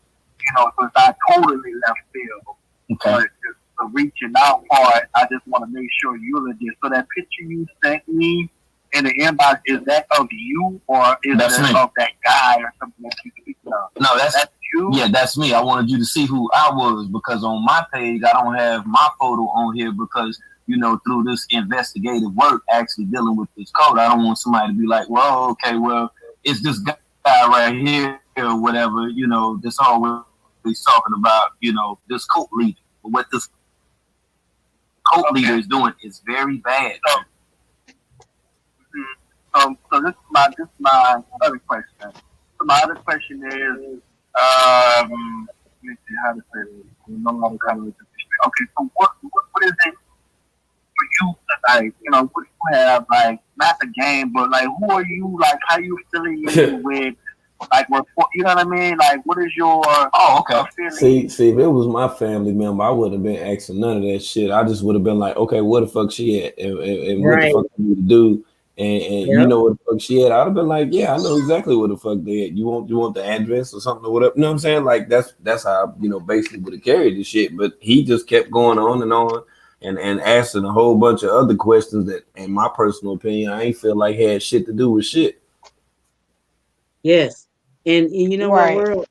it's not totally left field. Okay. But just the reaching out part, I just want to make sure you're legit. So that picture you sent me in the inbox, is that of you, or is That's it me. of that guy or something that you speaking of? No, that's you. Yeah, that's me. I wanted you to see who I was, because on my page I don't have my photo on here because through this investigative work, actually dealing with this code, I don't want somebody to be like, well, okay, well, it's this guy right here or whatever. That's always talking about this cult leader. But what this cult leader is doing is very bad. so this is my other question. So my other question is, let me see how to say this. No longer kind of okay. So what is it for you? Like, you know, what do you have? Like, not the game, but like, who are you? Like, how you affiliated with? Like, you know what I mean? Like, what is your See, if it was my family member, I wouldn't have been asking none of that shit. I just would have been like, okay, where the fuck she at, and what the Right. fuck I need to do, and you Yep. know where the fuck she at. I'd have been like, yeah, I know exactly where the fuck they at. You want the address or something or whatever. You know what I'm saying? Like that's how basically would have carried the shit. But he just kept going on and on. And asking a whole bunch of other questions that, in my personal opinion, I ain't feel like had shit to do with shit. Yes. And you know what, Right. world?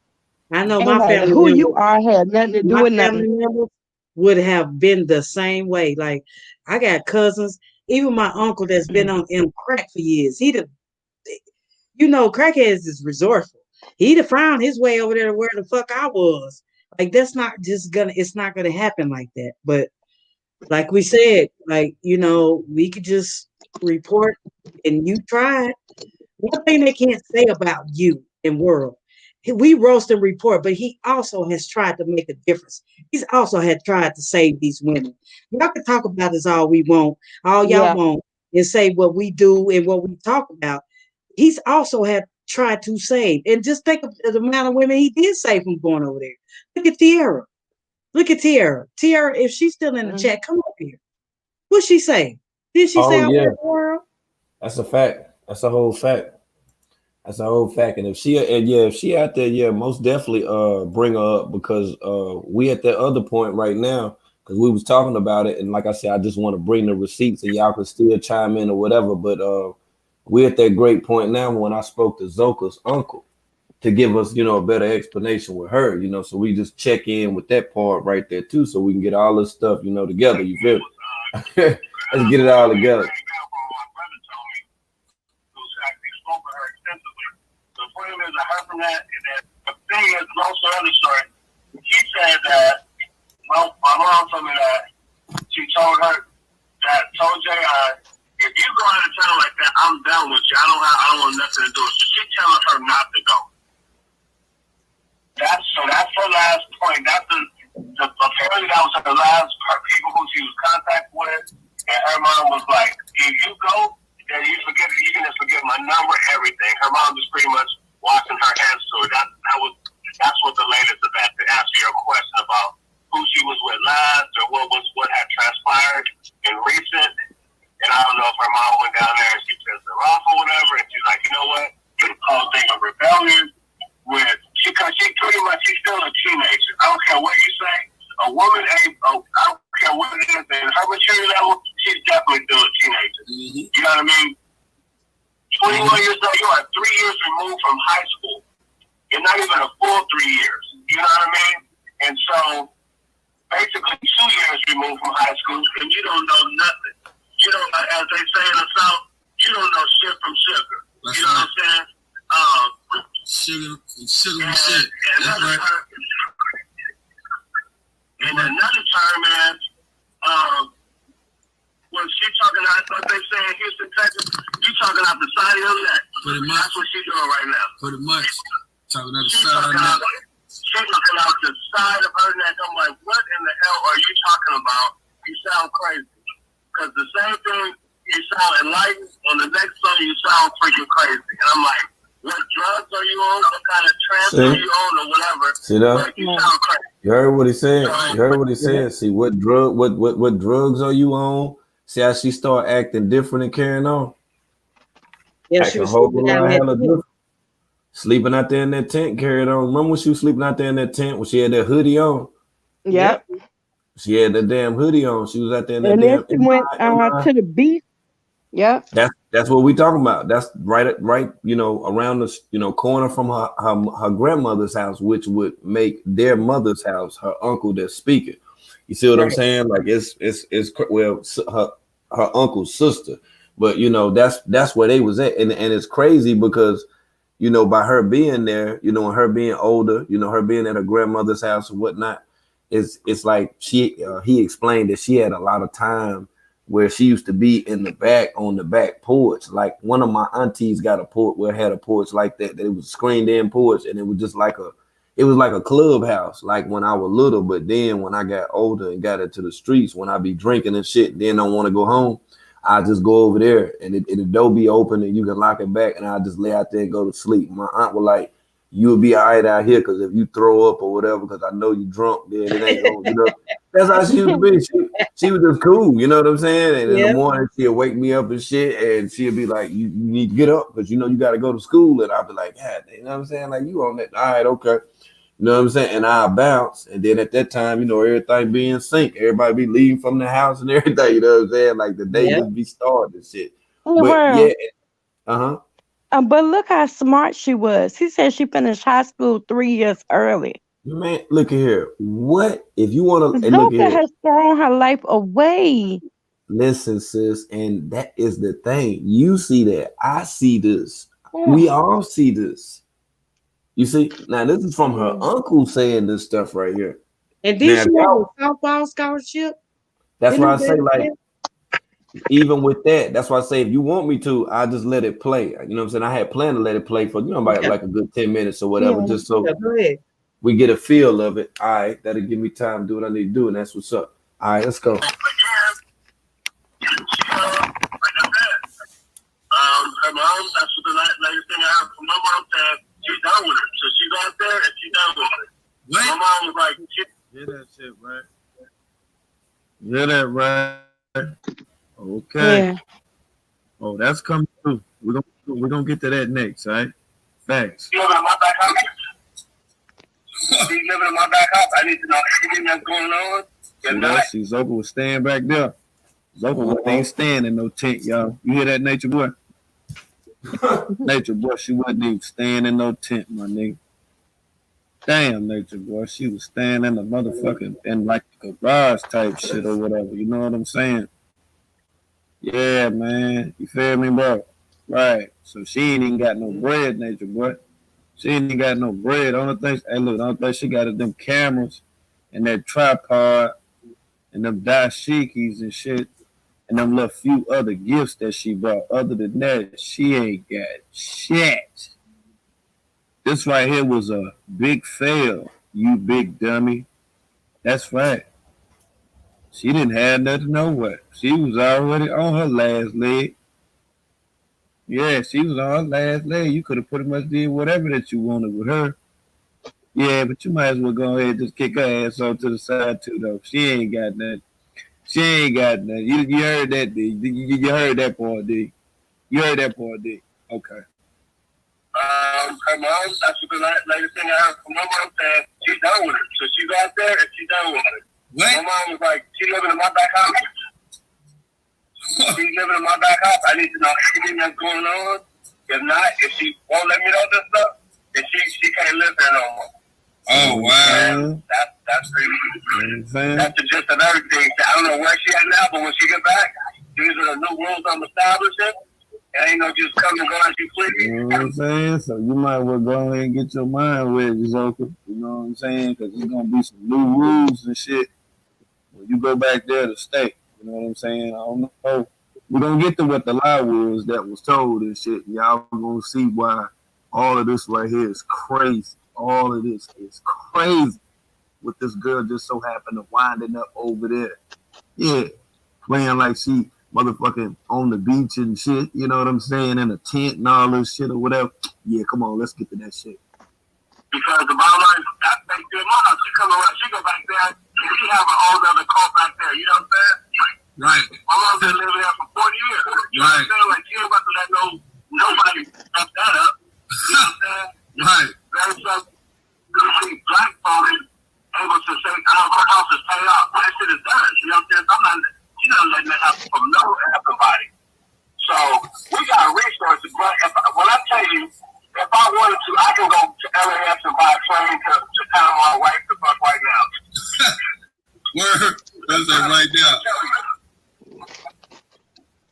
I know Ain't like who you are had nothing to do my with family nothing. members would have been the same way. Like I got cousins, even my uncle that's been on in crack for years. Crackheads is resourceful. He'd have found his way over there to where the fuck I was. Like it's not gonna happen like that. But like we said, we could just report and you tried. One thing they can't say about you and world, we roast and report, but he also has tried to make a difference. He's also had tried to save these women. Y'all can talk about this all we want, all y'all Yeah. want, and say what we do and what we talk about. He's also had tried to save. And just think of the amount of women he did save from going over there. Look at Tiara. Look at Tiara. Tiara, if she's still in the chat, come up here. What'd she say? Did she Oh say I yeah, want the world? that's a fact. That's a whole fact. That's a whole fact. And if she out there, yeah, most definitely bring her up, because we at that other point right now, because we was talking about it, and like I said, I just want to bring the receipts and y'all can still chime in or whatever. But we at that great point now when I spoke to Zoka's uncle to give us, a better explanation with her, so we just check in with that part right there too, so we can get all this stuff, together. You feel me? Let's get it all together. The point is, I heard from that, and then the thing is, also other story. He said that, well, my mom told me that she told J.I., if you go out of town like that, I'm done with you. I don't want nothing to do with you. She telling her not to go. That's her last point. Apparently that was her last people who she was contact with, and her mom was like, if you go, then you can just forget my number, everything. Her mom was pretty much washing her hands to it. That's what the latest of that. To answer your question about who she was with last or what had transpired in recent. And I don't know if her mom went down there and she pissed her off or whatever, and she's like, you know what? This whole thing of rebellion because she pretty much, she's still a teenager. I don't care what you say. A woman I don't care what it is, and her maturity level, she's definitely still a teenager. Mm-hmm. You know what I mean? 21 years old, you are 3 years removed from high school. You're not even a full 3 years. You know what I mean? And so, basically 2 years removed from high school, and you don't know nothing. You don't, as they say in the South, you don't know shit from sugar. You know what I'm saying? Sugar from shit. That's right. And another term is, when she's talking out, what they say in Houston, Texas, you talking out the side of your neck. Pretty much. That's what she's doing right now. Pretty much. Talking out the side of her neck. She's talking out the side of her neck. I'm like, what in the hell are you talking about? You sound crazy. Because the same thing, you sound enlightened, on the next song you sound freaking crazy. And I'm like, what drugs are you on? What kind of trance are you on or whatever? See that? Like, you sound crazy. You heard what he said. You heard what he said. See what drugs are you on? See how she start acting different and carrying on. Yeah, acting she was a whole sleeping lot down hella that different. Sleeping out there in that tent, carried on. Remember when she was sleeping out there in that tent when she had that hoodie on? Yep. She had that damn hoodie on. She was out there in that And then damn. she went to the beach. Yep. That's what we talking about. That's right, around the corner from her grandmother's house, which would make their mother's house, her uncle that's speaking. You see what I'm saying? Like it's her uncle's sister, but that's where they was at, and it's crazy because by her being there, and her being older, her being at her grandmother's house and whatnot, it's like he explained that she had a lot of time where she used to be in the back on the back porch. Like one of my aunties got a porch where had a porch like that. That it was screened in porch, and it was just like a clubhouse. Like when I was little, but then when I got older and got into the streets, when I be drinking and shit, then don't want to go home, I just go over there and the door be open and you can lock it back, and I just lay out there and go to sleep. My aunt was like, "You'll be all right out here, because if you throw up or whatever, because I know you drunk, then it ain't gonna, you know." That's how she used to be. She was just cool, you know what I'm saying? And in the Yep. morning, she'll wake me up and shit, and she'll be like, you need to get up because you know you got to go to school. And I'll be like, yeah, you know what I'm saying? Like, you on that? All right, okay. You know what I'm saying? And I'll bounce. And then at that time, you know, everything be in sync. Everybody be leaving from the house and everything, you know what I'm saying? Like the day Yep. just be started and shit. Hey, But world. yeah, uh-huh. But look how smart she was. He said she finished high school 3 years early. Man, look at here. What if you want to, and look at Zoka here. has thrown her life away. Listen, sis, and that is the thing. You see that. I see this. We Mm, all see this. You see? Now, this is from her mm. uncle saying this stuff right here. And did Now, she have a softball scholarship? that's Didn't why her I say, daddy like, say? even with that, that's why I say, if you want me to, I just let it play. You know what I'm saying? I had planned to let it play for, you know, about Okay. like a good 10 minutes or whatever, Yeah. just so Yeah, go ahead. we get a feel of it. All right, that'll give me time to do what I need to do, and that's what's up. All right, let's go. Her mom, that's what the latest thing I heard from my mom said, she's done with it. So she's out there and she's done with it. What? My mom was like, hear that shit, right? Hear that, right? Okay. Yeah. Oh, that's coming through. We're gonna get to that next, all right? Thanks. You living in my back house? She's living in my back house. I need to know everything that's going on. See that? See, Zoka was staying back there. Zoka ain't staying in no tent, y'all. You hear that, Nature Boy? Nature Boy, she wasn't even staying in no tent, my nigga. Damn, Nature Boy, she was staying in the motherfucking, in like a garage type shit or whatever. You know what I'm saying? Yeah, man. You feel me, bro? Right. So she ain't even got no bread, Nature Boy. She ain't even got no bread. Only thing, hey, look, the only thing she got is them cameras and that tripod and them dashikis and shit and them little few other gifts that she brought. Other than that, she ain't got shit. This right here was a big fail, you big dummy. That's right. She didn't have nothing nowhere. She was already on her last leg. Yeah, she was on her last leg. You could have pretty much did whatever that you wanted with her. Yeah, but you might as well go ahead and just kick her ass off to the side too, though. She ain't got nothing. She ain't got nothing. You heard that, D. You heard that part, D. You heard that part, D. Okay. Her mom, that's the latest thing I heard from my mom said she's done with it. So she's out there and she's done with it. What? My mom was like, she living in my back house. She's living in my back house. I need to know everything that's going on. If not, if she won't let me know this stuff, then she can't live there no more. Oh, wow. That's crazy. That's the gist of everything. I don't know where she at now, but when she get back, these are the new rules I'm establishing. It ain't no just come and go as you please. You know what I'm saying? So you might well go ahead and get your mind ready, Zoka. You know what I'm saying? Because there's going to be some new rules and shit when you go back there to stay. You know what I'm saying? I don't know. We're going to get to what the lie was that was told and shit. Y'all going to see why all of this right here is crazy. All of this is crazy. With this girl just so happened to winding up over there. Yeah. Playing like she motherfucking on the beach and shit. You know what I'm saying? In a tent and all this shit or whatever. Yeah, come on. Let's get to that shit. Because the bottom line is that back there, my house, she come around, she go back there, and she have a whole other cult back there. You know what I'm saying? Right. My mom's been living there for 40 years. You know what I'm saying? Like, she ain't about to let nobody fuck that up. You know what I'm saying? Right. Very so, see black folks able to say, my house is paid off. That shit is done. You know what I'm saying? I'm not, you know, letting that happen from everybody. So, we got resources, but when I tell you, if I wanted to, I can go to LAX and buy a train to Panama right the fuck right now. Word. That's it right there.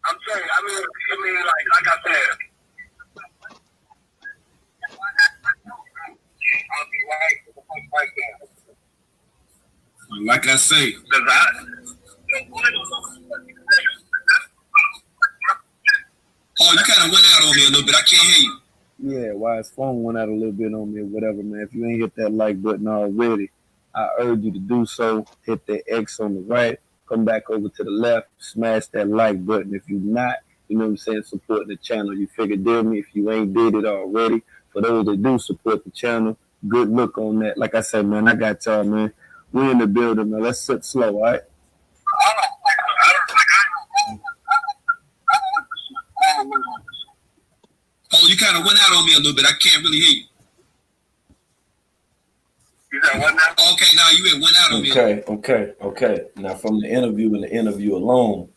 I'm telling you, I mean, like I said, I'll be right there. Like I say, Oh, you kind of went out on me a little bit. I can't hear you. Yeah, why his phone went out a little bit on me or whatever, man. If you ain't hit that like button already, I urge you to do so. Hit the X on the right, come back over to the left, smash that like button. If you not, you know what I'm saying, support the channel. You figure deal me if you ain't did it already. For those that do support the channel, good look on that. Like I said, man, I got y'all, man. We in the building, man. Let's sit slow, all right? Oh, you kind of went out on me a little bit. I can't really hear you. Okay, now you went out on me. Okay. Now from the interview and the interview alone,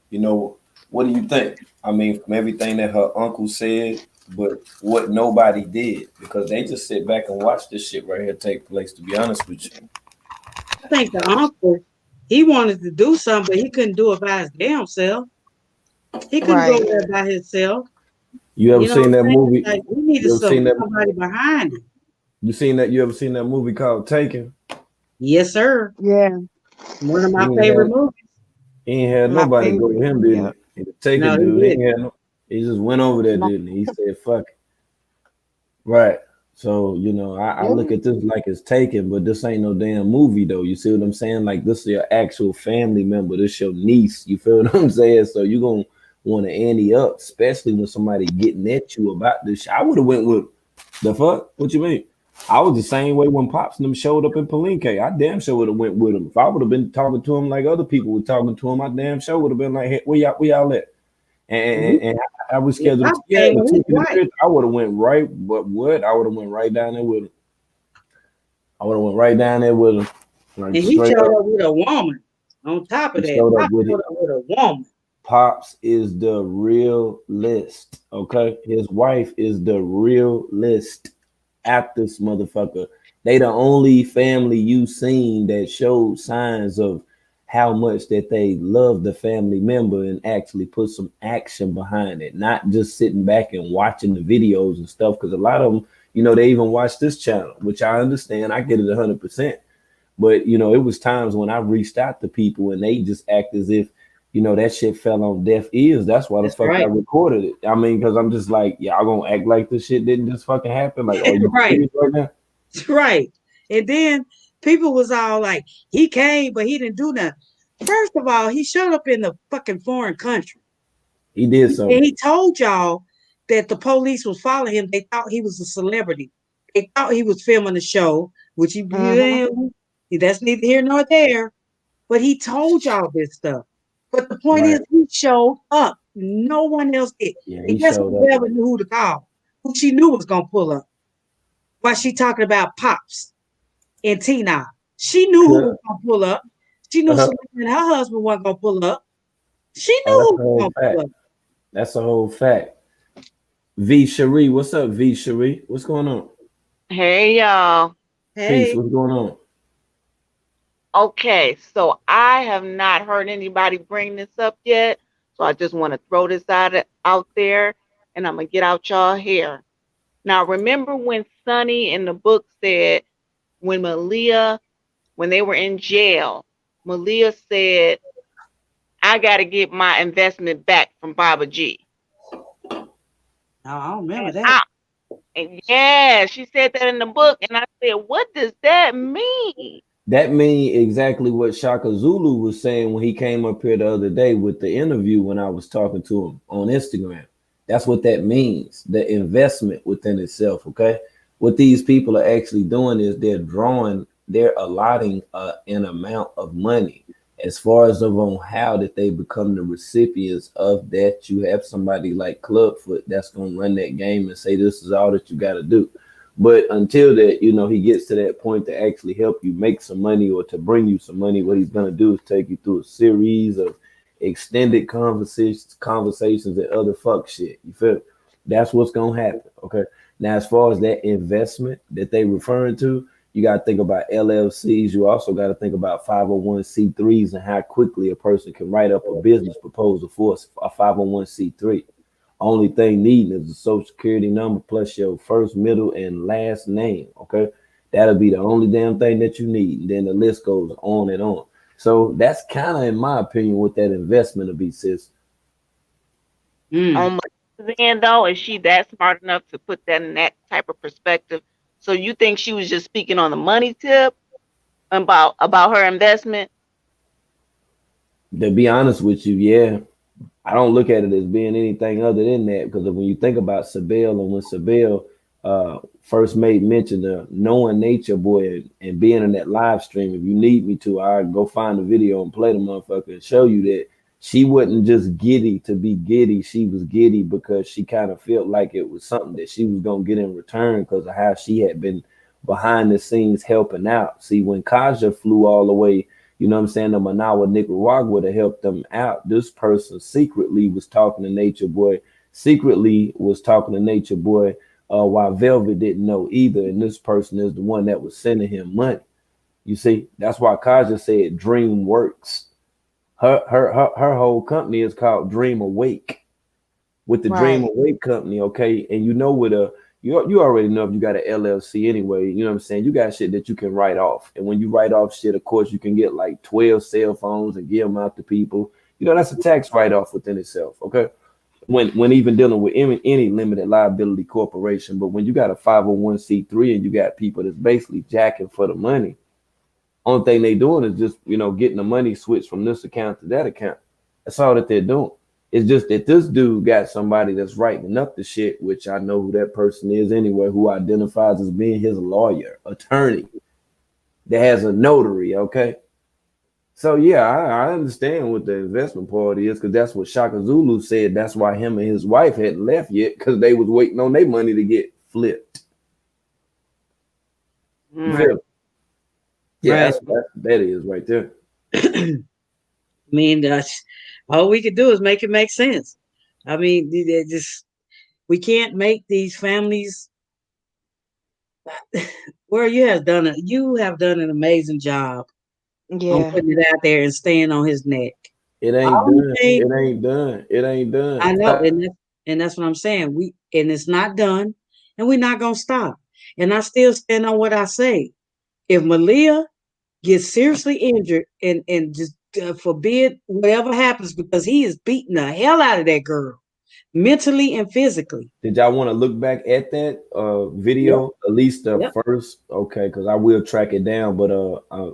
you know, what do you think? I mean, from everything that her uncle said, but what nobody did, because they just sit back and watch this shit right here take place, to be honest with you. I think the uncle, he wanted to do something, but he couldn't do it by his damn self. He couldn't go there by himself. You ever seen that movie? Like, we needed You ever seen that? somebody behind him. You ever seen that movie called Taken? Yes, sir. Yeah. One of my favorite movies. He ain't had My nobody go to favorite. him, didn't Yep. he? The Taken No, he dude, didn't. he just went over there, No. didn't he? He said, fuck it. Right. So, you know, I look at this like it's Taken, but this ain't no damn movie though. You see what I'm saying? Like this is your actual family member. This your niece. You feel what I'm saying? So you gonna want to ante up, especially when somebody getting at you about this shit. I would have went with the fuck. What you mean? I was the same way when Pops and them showed up in Palenque. I damn sure would have went with him. If I would have been talking to him like other people were talking to him, I damn sure would have been like, hey, where y'all at? And I was scheduled to I would have went right, but what? I would have went right down there with him. I would have went right down there with him. Like, and he showed up with a woman. On top of He that, showed up Pop with showed it. up with a woman. Pops is the real list, okay? His wife is the real list at this motherfucker. They the only family you seen that showed signs of how much that they love the family member and actually put some action behind it, not just sitting back and watching the videos and stuff. Because a lot of them, you know, they even watch this channel, which I understand. I get it 100%. But you know, it was times when I reached out to people and they just act as if, you know, that shit fell on deaf ears. That's why the fuck I recorded it. I mean, because I'm just like, y'all gonna act like this shit didn't just fucking happen. Like, are you serious right now? Right. And then people was all like, he came, but he didn't do nothing. First of all, he showed up in the fucking foreign country. He did something. And he told y'all that the police was following him. They thought he was a celebrity. They thought he was filming a show, which that's neither here nor there. But he told y'all this stuff. But the point is, he showed up. No one else did. Yeah, and guess who never knew who to call? Who she knew was going to pull up. While she talking about Pops and Tina. She knew who was going to pull up. She knew Selena and her husband wasn't going to pull up. She knew who was going to pull up. That's a whole fact. V Cherie, what's up, V Cherie? What's going on? Hey, y'all. Peace, what's going on? Okay, so I have not heard anybody bring this up yet, so I just want to throw this out there, and I'm going to get out y'all hair. Now, remember when Sonny in the book said when they were in jail, Malia said, I got to get my investment back from Baba G. I don't remember that. Yeah, she said that in the book, and I said, what does that mean? That mean exactly what Shaka Zulu was saying when he came up here the other day with the interview when I was talking to him on Instagram. That's what that means, the investment within itself, okay? What these people are actually doing is they're allotting an amount of money. As far as on how that they become the recipients of that, you have somebody like Clubfoot that's going to run that game and say, this is all that you got to do. But until that, you know, he gets to that point to actually help you make some money or to bring you some money, what he's going to do is take you through a series of extended conversations and other fuck shit. You feel me? That's what's going to happen. Okay. Now, as far as that investment that they referring to, you got to think about LLCs. You also got to think about 501c3s and how quickly a person can write up a business proposal for a 501c3. Only thing needing is a social security number plus your first, middle, and last name. Okay. That'll be the only damn thing that you need. And then the list goes on and on. So that's kind of, in my opinion, what that investment will be, sis. On then though? Is she that smart enough to put that in that type of perspective? So you think she was just speaking on the money tip about her investment? To be honest with you, yeah, I don't look at it as being anything other than that because when you think about Sabelle and when Sabelle first made mention of knowing Nature Boy and being in that live stream, if you need me to, I'll go find the video and play the motherfucker and show you that she wasn't just giddy to be giddy. She was giddy because she kind of felt like it was something that she was going to get in return because of how she had been behind the scenes helping out. See, when Kaja flew all the way, you know what I'm saying, the Manawa, Nicaragua to help them out, this person secretly was talking to Nature Boy, secretly was talking to Nature Boy while Velvet didn't know either. And this person is the one that was sending him money. You see, that's why Kaja said Dream Works. Her whole company is called Dream Awake with the Dream Right. Awake company, okay? And you know with a you already know if you got an LLC anyway, you know what I'm saying? You got shit that you can write off. And when you write off shit, of course, you can get like 12 cell phones and give them out to people. You know, that's a tax write-off within itself, okay? When even dealing with any limited liability corporation, but when you got a 501c3 and you got people that's basically jacking for the money, only thing they doing is just, you know, getting the money switched from this account to that account. That's all that they're doing. It's just that this dude got somebody that's writing up the shit, which I know who that person is anyway, who identifies as being his lawyer, attorney, that has a notary, okay? So yeah, I understand what the investment part is because that's what Shaka Zulu said. That's why him and his wife hadn't left yet because they was waiting on their money to get flipped. You Right. feel me? Yeah, Right. that is right there. I mean, all we could do is make it make sense. I mean, just we can't make these families. Where you have done an amazing job on Yeah. putting it out there and staying on his neck. It ain't All I'm done. saying, It ain't done. It ain't I done. know, and that's what I'm saying. It's not done, and we're not gonna stop. And I still stand on what I say. If Malia gets seriously injured and just forbid whatever happens because he is beating the hell out of that girl mentally and physically. Did y'all want to look back at that Yep. video, at least the Yep. first? Okay, because I will track it down. But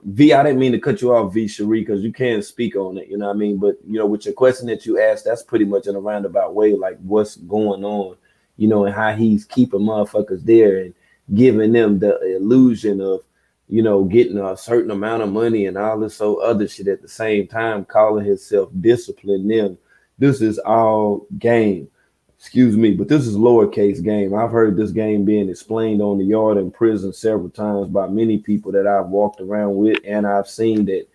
V, I didn't mean to cut you off, V Cherie, because you can't speak on it. You know what I mean? But you know, with your question that you asked, that's pretty much in a roundabout way, like what's going on, you know, and how he's keeping motherfuckers there and giving them the illusion of, you know, getting a certain amount of money and all this so other shit at the same time, calling himself disciplined them. This is all game, excuse me, but this is lowercase game. I've heard this game being explained on the yard in prison several times by many people that I've walked around with, and I've seen that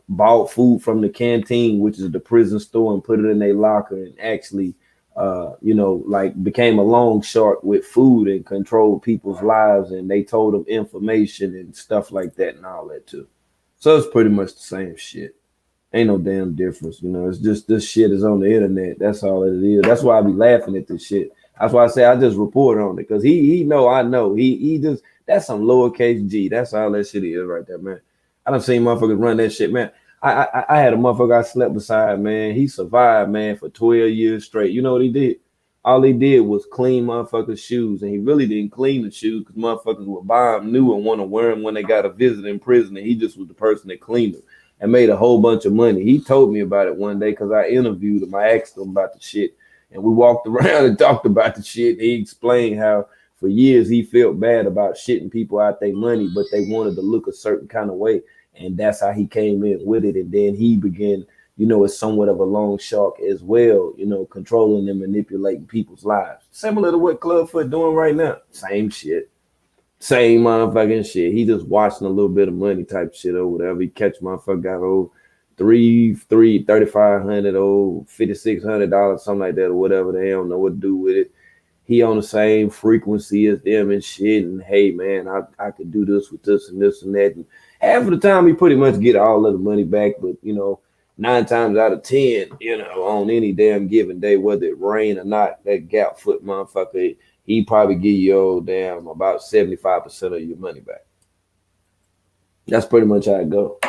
bought food from the canteen, which is the prison store, and put it in their locker, and actually, you know, like became a long shark with food and controlled people's lives, and they told them information and stuff like that and all that too. So it's pretty much the same shit. Ain't no damn difference, you know. It's just this shit is on the internet. That's all it is. That's why I be laughing at this shit. That's why I say I just report on it because he know I know he just that's some lowercase g. That's all that shit is right there, man. I done seen motherfuckers run that shit, man. I had a motherfucker I slept beside, man. He survived, man, for 12 years straight. You know what he did? All he did was clean motherfuckers' shoes, and he really didn't clean the shoes because motherfuckers would buy them new and want to wear them when they got a visit in prison, and he just was the person that cleaned them and made a whole bunch of money. He told me about it one day because I interviewed him. I asked him about the shit, and we walked around and talked about the shit. He explained how for years he felt bad about shitting people out their money, but they wanted to look a certain kind of way, and that's how he came in with it. And then he began, you know, as somewhat of a long shark as well, you know, controlling and manipulating people's lives, similar to what Clubfoot doing right now. Same shit. Same motherfucking shit. He just watching a little bit of money type shit or whatever. He catch motherfucker got old 3500 old $5,600, something like that, or whatever. They don't know what to do with it. He on the same frequency as them and shit. And hey man, I could do this with this and this and that. And half of the time he pretty much get all of the money back, but you know, 9 times out of 10, you know, on any damn given day, whether it rain or not, that gap foot motherfucker, he probably give you old damn about 75% of your money back. That's pretty much how it go.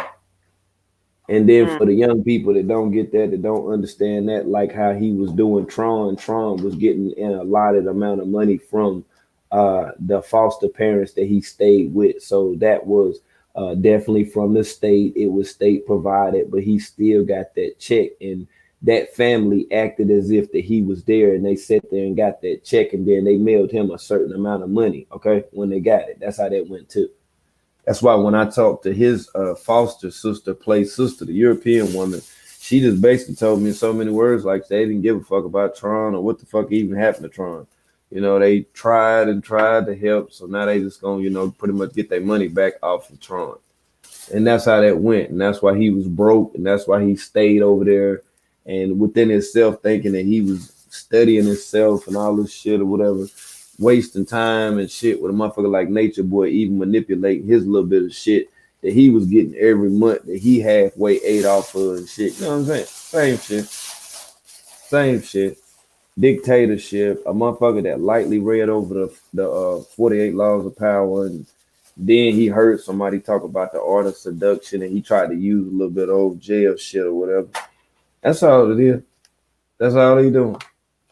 And then for the young people that don't get that, that don't understand that, like how he was doing Tron was getting an allotted amount of money from the foster parents that he stayed with. So that was definitely from the state. It was state provided, but he still got that check. And that family acted as if that he was there, and they sat there and got that check, and then they mailed him a certain amount of money. Okay, when they got it, that's how that went too. That's why when I talked to his foster sister, play sister, the European woman, she just basically told me in so many words like they didn't give a fuck about Tron or what the fuck even happened to Tron. You know, they tried and tried to help, so now they just gonna, you know, pretty much get their money back off of Tron. And that's how that went. And that's why he was broke, and that's why he stayed over there and within himself thinking that he was studying himself and all this shit or whatever, wasting time and shit with a motherfucker like Nature Boy, even manipulating his little bit of shit that he was getting every month that he halfway ate off of and shit. You know what I'm saying? Same shit. Same shit. Dictatorship. A motherfucker that lightly read over the 48 laws of power, and then he heard somebody talk about the art of seduction, and he tried to use a little bit of old jail shit or whatever. That's all it is. That's all he doing.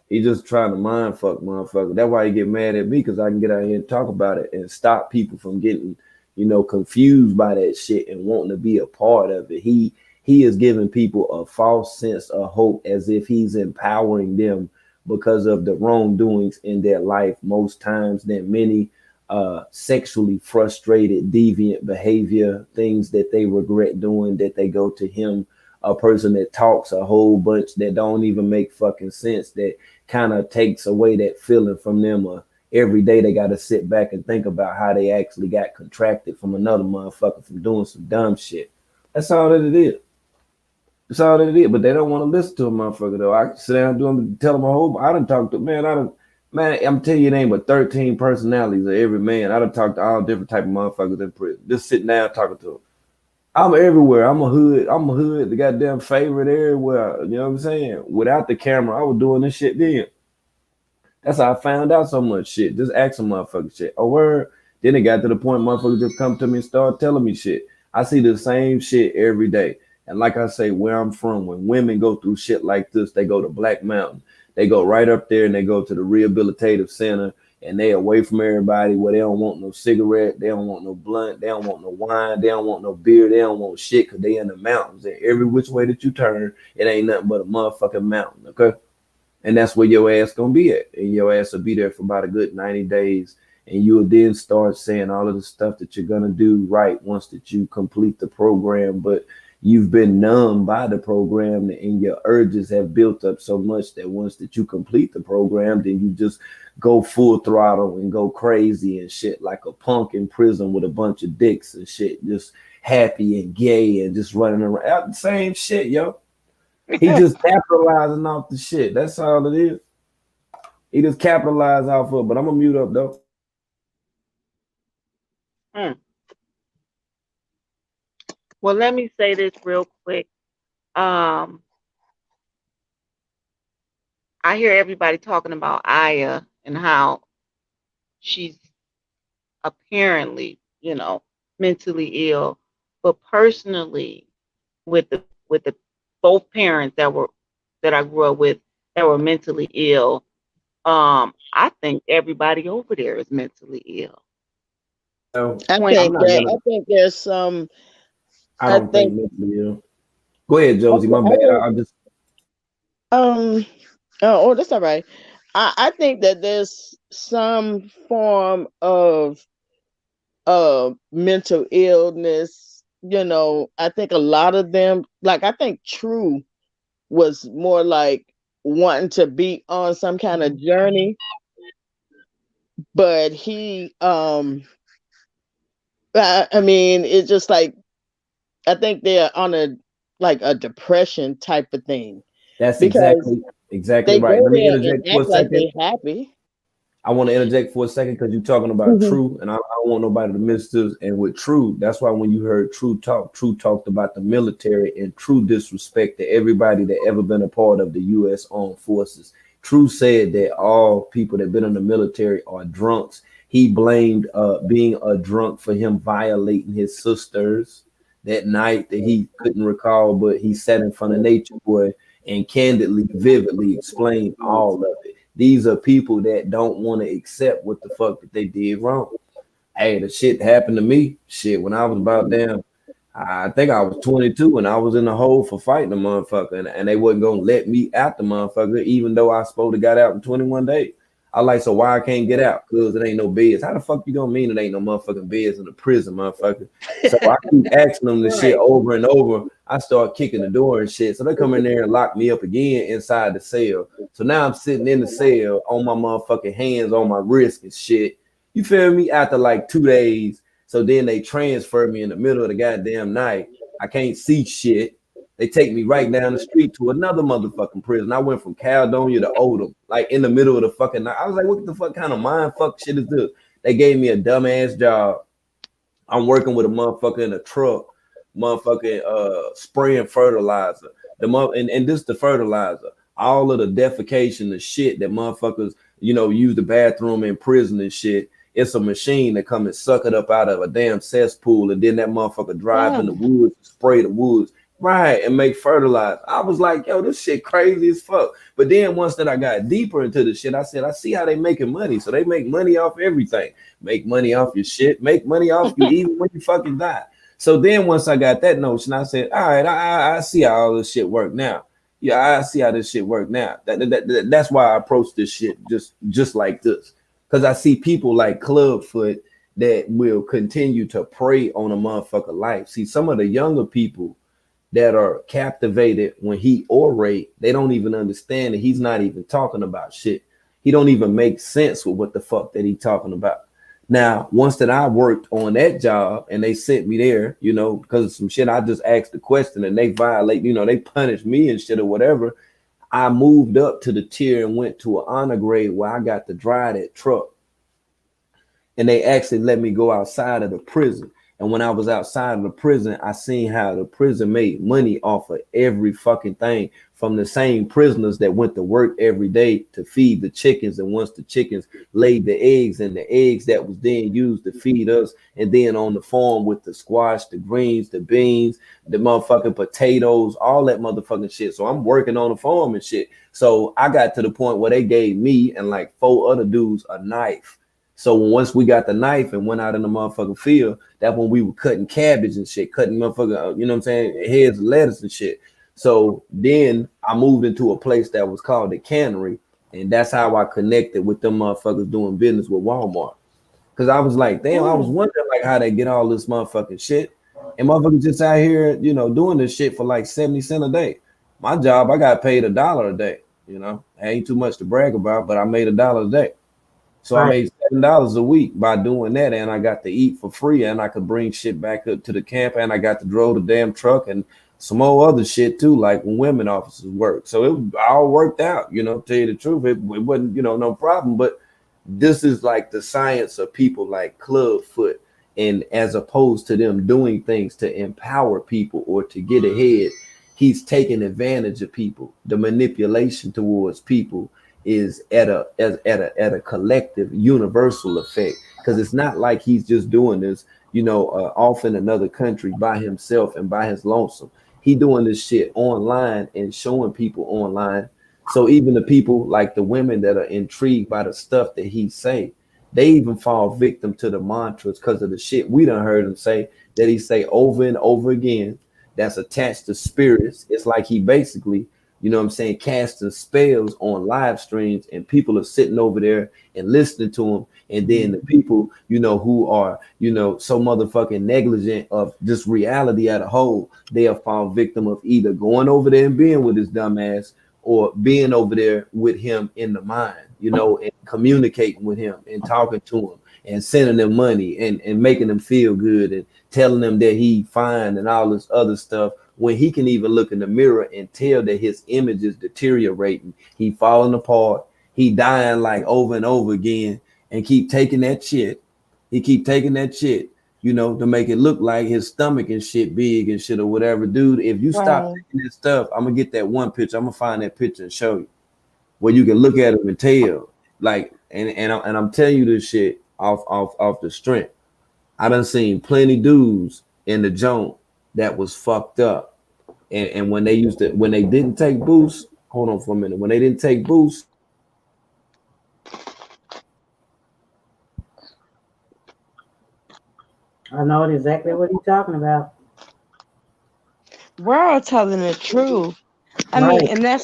He just trying to mind fuck motherfucker. That's why he get mad at me, because I can get out here and talk about it and stop people from getting, you know, confused by that shit and wanting to be a part of it. He is giving people a false sense of hope as if he's empowering them because of the wrongdoings in their life most times than many sexually frustrated, deviant behavior, things that they regret doing, that they go to him, a person that talks a whole bunch that don't even make fucking sense, that kind of takes away that feeling from them. Every day they got to sit back and think about how they actually got contracted from another motherfucker from doing some dumb shit. That's all that it is. That's all that it is. But they don't want to listen to a motherfucker though. I can sit down and do them, tell them a whole. I done talked to man. I'm telling you, name but 13 personalities of every man. I done talked to all different type of motherfuckers in prison. Just sitting down talking to them. I'm everywhere. I'm a hood. The goddamn favorite everywhere. You know what I'm saying? Without the camera, I was doing this shit then. That's how I found out so much shit. Just asking motherfuckers shit. Oh, word. Then it got to the point motherfuckers just come to me and start telling me shit. I see the same shit every day. And like I say, where I'm from, when women go through shit like this, they go to Black Mountain. They go right up there and they go to the rehabilitative center, and they away from everybody, where they don't want no cigarette, they don't want no blunt, they don't want no wine, they don't want no beer, they don't want shit, because they in the mountains. And every which way that you turn, it ain't nothing but a motherfucking mountain, okay? And that's where your ass gonna be at. And your ass will be there for about a good 90 days. And you'll then start saying all of the stuff that you're gonna do right once that you complete the program. But you've been numb by the program, and your urges have built up so much that once that you complete the program, then you just go full throttle and go crazy and shit, like a punk in prison with a bunch of dicks and shit, just happy and gay and just running around. Same shit, yo. He just capitalizing off the shit. That's all it is. He just capitalized off of. But I'm gonna mute up though. Well, let me say this real quick. Um, I hear everybody talking about Aya and how she's apparently, mentally ill. But personally, with the both parents that I grew up with that were mentally ill, I think everybody over there is mentally ill. So I I'm think not that gonna. I think there's some. I I don't think think mentally ill. Go ahead, Josie. okay. My I bad. think I just um. Oh, that's all right. I think that there's some form of mental illness. I think a lot of them, like I think True was more like wanting to be on some kind of journey, but he I mean, it's just like I think they're on a like a depression type of thing that's because exactly they right. go Let me there and interject for act a like second. they happy. I want to interject for a second because you're talking about Mhm. True, and I don't want nobody to miss this. And with True, that's why when you heard True talk, True talked about the military and True disrespect to everybody that ever been a part of the U.S. Armed Forces. True said that all people that been in the military are drunks. He blamed being a drunk for him violating his sisters. that night that he couldn't recall, but he sat in front of Nature Boy and candidly, vividly explained all of it. These are people that don't want to accept what the fuck that they did wrong. Hey, the shit happened to me. Shit, when I was about damn, I think I was 22 and I was in the hole for fighting a motherfucker, and they wasn't gonna let me out the motherfucker, even though I supposed to got out in 21 days. I like, so why I can't get out? Cause it ain't no beds. How the fuck you gonna mean it ain't no motherfucking beds in the prison, motherfucker? So I keep asking them this shit Right. over and over. I start kicking the door and shit. So they come in there and lock me up again inside the cell. So now I'm sitting in the cell on my motherfucking hands on my wrist and shit. You feel me? After like 2 days. So then they transfer me in the middle of the goddamn night. I can't see shit. They take me right down the street to another motherfucking prison. I went from Caledonia to Odom, like in the middle of the fucking night. I was like, what the fuck kind of mind fuck shit is this? They gave me a dumbass job. I'm working with a motherfucker in a truck, motherfucking spraying fertilizer. And this the fertilizer. All of the defecation, the shit that motherfuckers, use the bathroom in prison and shit. It's a machine that come and suck it up out of a damn cesspool, and then that motherfucker drive in the woods, spray the woods, right, and make fertilizer. I was like, yo, this shit crazy as fuck. But then once that I got deeper into the shit, I said, I see how they making money. So they make money off everything. Make money off your shit, make money off you even when you fucking die. So then once I got that notion, I said, all right, I see how all this shit work now. Yeah, I see how this shit work now. That's why I approach this shit just like this. Because I see people like Clubfoot that will continue to prey on a motherfucker life. See, some of the younger people that are captivated when he orate, they don't even understand that he's not even talking about shit. He don't even make sense with what the fuck that he talking about. Now, once that I worked on that job and they sent me there, because of some shit, I just asked the question and they violate, they punish me and shit or whatever. I moved up to the tier and went to an honor grade where I got to drive that truck. And they actually let me go outside of the prison. And when I was outside of the prison, I seen how the prison made money off of every fucking thing, from the same prisoners that went to work every day to feed the chickens. And once the chickens laid the eggs, and the eggs that was then used to feed us, and then on the farm with the squash, the greens, the beans, the motherfucking potatoes, all that motherfucking shit. So I'm working on the farm and shit. So I got to the point where they gave me and like 4 other dudes a knife. So once we got the knife and went out in the motherfucking field, that's when we were cutting cabbage and shit, cutting motherfucking, you know what I'm saying, heads of lettuce and shit. So then I moved into a place that was called the Cannery, and that's how I connected with them motherfuckers doing business with Walmart. Cause I was like, damn, I was wondering like how they get all this motherfucking shit, and motherfuckers just out here, doing this shit for like 70 cents a day. My job, I got paid $1 a day. Ain't too much to brag about, but I made $1 a day. So I Right. made $7 a week by doing that, and I got to eat for free, and I could bring shit back up to the camp, and I got to drove the damn truck and some more other shit too, like when women officers work. So it all worked out, tell you the truth. It wasn't, no problem. But this is like the science of people like Clubfoot, and as opposed to them doing things to empower people or to get ahead, he's taking advantage of people. The manipulation towards people is at a collective universal effect, because it's not like he's just doing this off in another country by himself and by his lonesome. He doing this shit online and showing people online. So even the people like the women that are intrigued by the stuff that he say, they even fall victim to the mantras because of the shit we done heard him say, that he say over and over again, that's attached to spirits. It's like he basically, what I'm saying, casting spells on live streams, and people are sitting over there and listening to him. And then the people, who are, so motherfucking negligent of just reality at a whole, they are found victim of either going over there and being with his dumb ass, or being over there with him in the mind, and communicating with him and talking to him and sending them money and making them feel good and telling them that he fine and all this other stuff, when he can even look in the mirror and tell that his image is deteriorating. He falling apart. He dying like over and over again, and keep taking that shit. He keep taking that shit, to make it look like his stomach and shit big and shit or whatever. Dude, if you stop Right. taking this stuff, I'm gonna get that one picture. I'm gonna find that picture and show you, where you can look at him and tell. Like, and I'm telling you this shit off the strength. I done seen plenty dudes in the joint that was fucked up. And when they used to, when they didn't take boosts, hold on for a minute. When they didn't take boosts, I know exactly what he's talking about. We're all telling the truth. I mean, Right. and that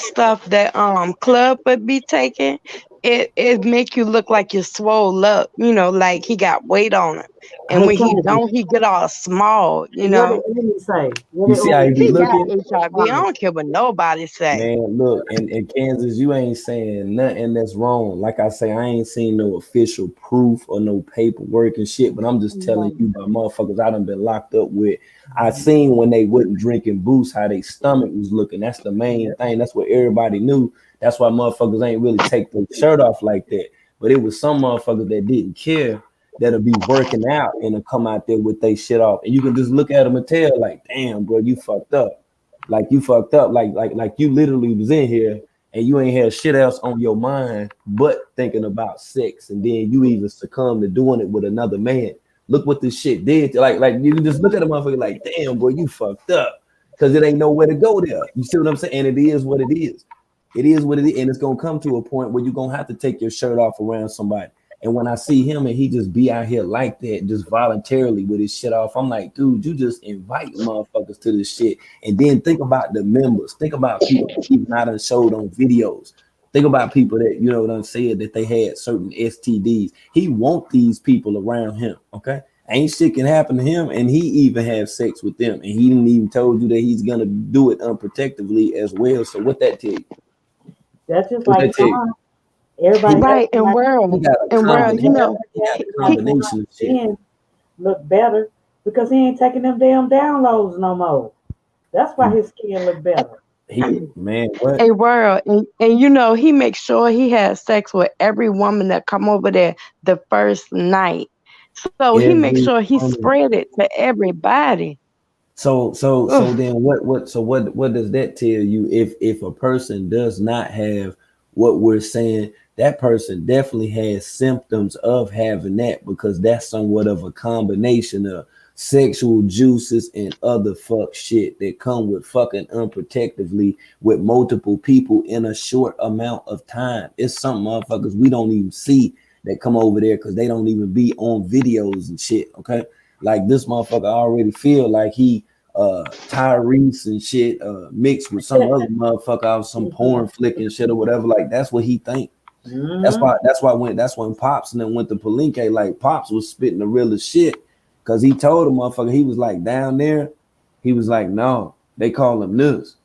stuff that Club would be taking, it make you look like you're swole up, like he got weight on him. And Hey, when he Katie, don't, he get all small, what did Amy say? What you did see how he be He got looking? HIV. I don't care what nobody say. Man, look, in Kansas, you ain't saying nothing that's wrong. Like I say, I ain't seen no official proof or no paperwork and shit, but I'm just telling you about motherfuckers I done been locked up with. I seen when they wasn't drinking booze how they stomach was looking. That's the main thing. That's what everybody knew. That's why motherfuckers ain't really take their shirt off like that. But it was some motherfuckers that didn't care that'll be working out and will come out there with their shit off. And you can just look at them and tell, like, damn, bro, you fucked up. Like you fucked up, like you literally was in here and you ain't had shit else on your mind but thinking about sex, and then you even succumb to doing it with another man. Look what this shit did. Like you can just look at a motherfucker like, damn, boy, you fucked up, because it ain't nowhere to go there. You see what I'm saying? And it is what it is. It is what it is, and it's gonna come to a point where you're gonna have to take your shirt off around somebody. And when I see him and he just be out here like that, just voluntarily with his shit off, I'm like, dude, you just invite motherfuckers to this shit. And then think about the members. Think about people that even not showed on videos. Think about people that, you know what I'm saying, that they had certain STDs. He want these people around him, okay? Ain't shit can happen to him, and he even have sex with them. And he didn't even told you that he's gonna do it unprotectively as well. So what that tell you? That's just What like that tell you? John. Everybody Right, and He world, got a and world, combination. He got a he combination of shit. skin look better because he ain't taking them damn downloads no more. That's why his skin look better. Man, what? a world, and he makes sure he has sex with every woman that come over there the first night. So he makes Every sure he woman. spread it to everybody. So Ugh. then what does that tell you? If a person does not have what we're saying, that person definitely has symptoms of having that, because that's somewhat of a combination of sexual juices and other fuck shit that come with fucking unprotectively with multiple people in a short amount of time. It's some motherfuckers we don't even see that come over there because they don't even be on videos and shit. Okay. Like this motherfucker already feel like he Tyrese and shit mixed with some other motherfucker out some porn flick and shit or whatever. Like that's what he think. That's when Pops and then went to Palenque. Like Pops was spitting the realest shit, because he told the motherfucker, he was like, down there, he was like, no, they call him this.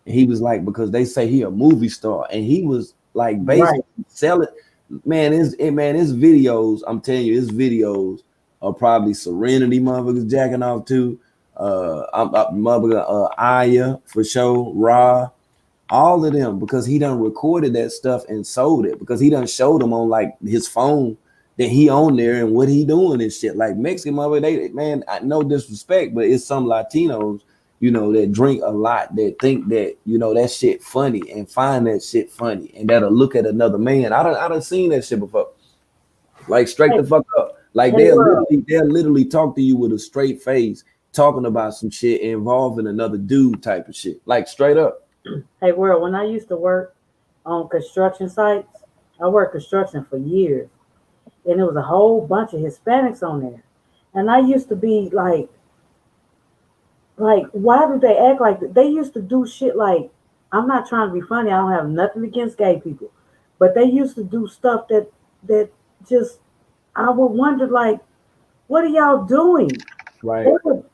And he was like, because they say he a movie star, and he was like Right. basically selling. His videos, I'm telling you, his videos are probably Serenity motherfuckers jacking off to. I'm motherfucker Aya for sure, Ra, all of them, because he done recorded that stuff and sold it, because he done showed them on like his phone that he on there and what he doing and shit. Like Mexican mother, man, no disrespect, but it's some Latinos, that drink a lot, that think that, that shit funny and find that shit funny, and that'll look at another man. I done seen that shit before. Like straight Hey, the fuck up. Like hey, world. they'll literally talk to you with a straight face, talking about some shit involving another dude type of shit. Like straight up. Hey, world. When I used to work on construction sites, I worked construction for years, and there was a whole bunch of Hispanics on there, and I used to be like, why do they act like that? They used to do shit like, I'm not trying to be funny. I don't have nothing against gay people, but they used to do stuff that just I would wonder like, what are y'all doing? Right,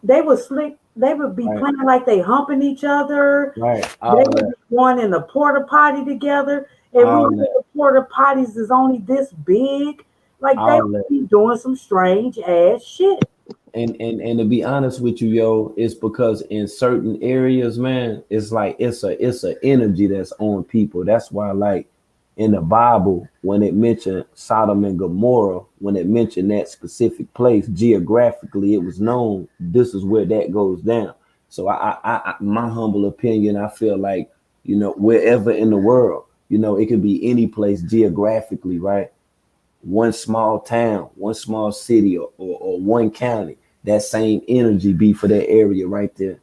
They would slick. They would be right, playing like they humping each other. right. They All would that, be going in the porta potty together, and we all know that, the porta potties is only this big. Like they all would that. be doing some strange ass shit. And to be honest with you, yo, it's because in certain areas, man, it's like it's a energy that's on people. That's why, like in the Bible, when it mentioned Sodom and Gomorrah, when it mentioned that specific place geographically, it was known this is where that goes down. So my humble opinion, I feel like, wherever in the world, it could be any place geographically, right? One small town, one small city, or one county, that same energy be for that area right there.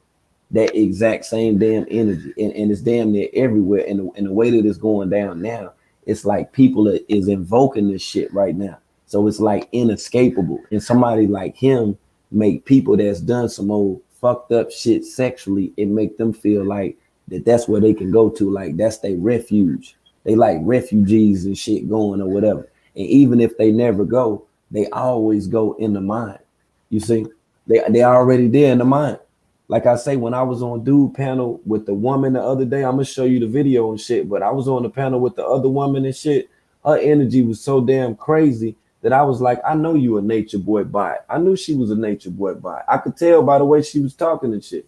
That exact same damn energy, and it's damn near everywhere. And the way that it's going down now, it's like people is invoking this shit right now. So it's like inescapable. And somebody like him make people that's done some old fucked up shit sexually and make them feel like that's where they can go to. Like that's their refuge. They like refugees and shit going or whatever. And even if they never go, they always go in the mind. You see, they already there in the mind. Like I say, when I was on dude panel with the woman the other day, I'm gonna show you the video and shit. But I was on the panel with the other woman and shit. Her energy was so damn crazy that I was like, I know you a nature boy by it. I knew she was a nature boy by it. I could tell by the way she was talking and shit.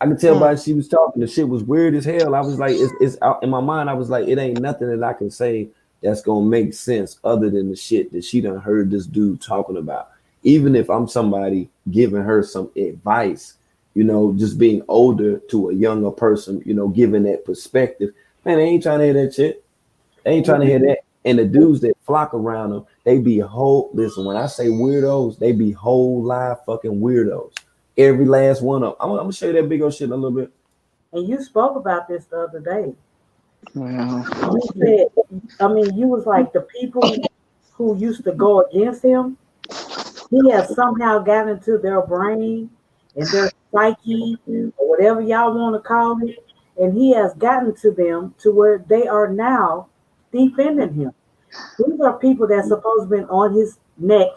I could tell by she was talking. The shit was weird as hell. I was like, it's out in my mind. I was like, it ain't nothing that I can say that's gonna make sense other than the shit that she done heard this dude talking about. Even if I'm somebody giving her some advice, just being older to a younger person, giving that perspective. Man, they ain't trying to hear that shit. They ain't trying to hear that. And the dudes that flock around them, they be listen, when I say weirdos, they be whole live fucking weirdos. Every last one of them. I'm gonna show you that big old shit in a little bit. And you spoke about this the other day. Wow. You said, you was like the people who used to go against him. He has somehow got into their brain and their psyche, or whatever y'all want to call it, and he has gotten to them to where they are now defending him. These are people that's supposed to be on his neck,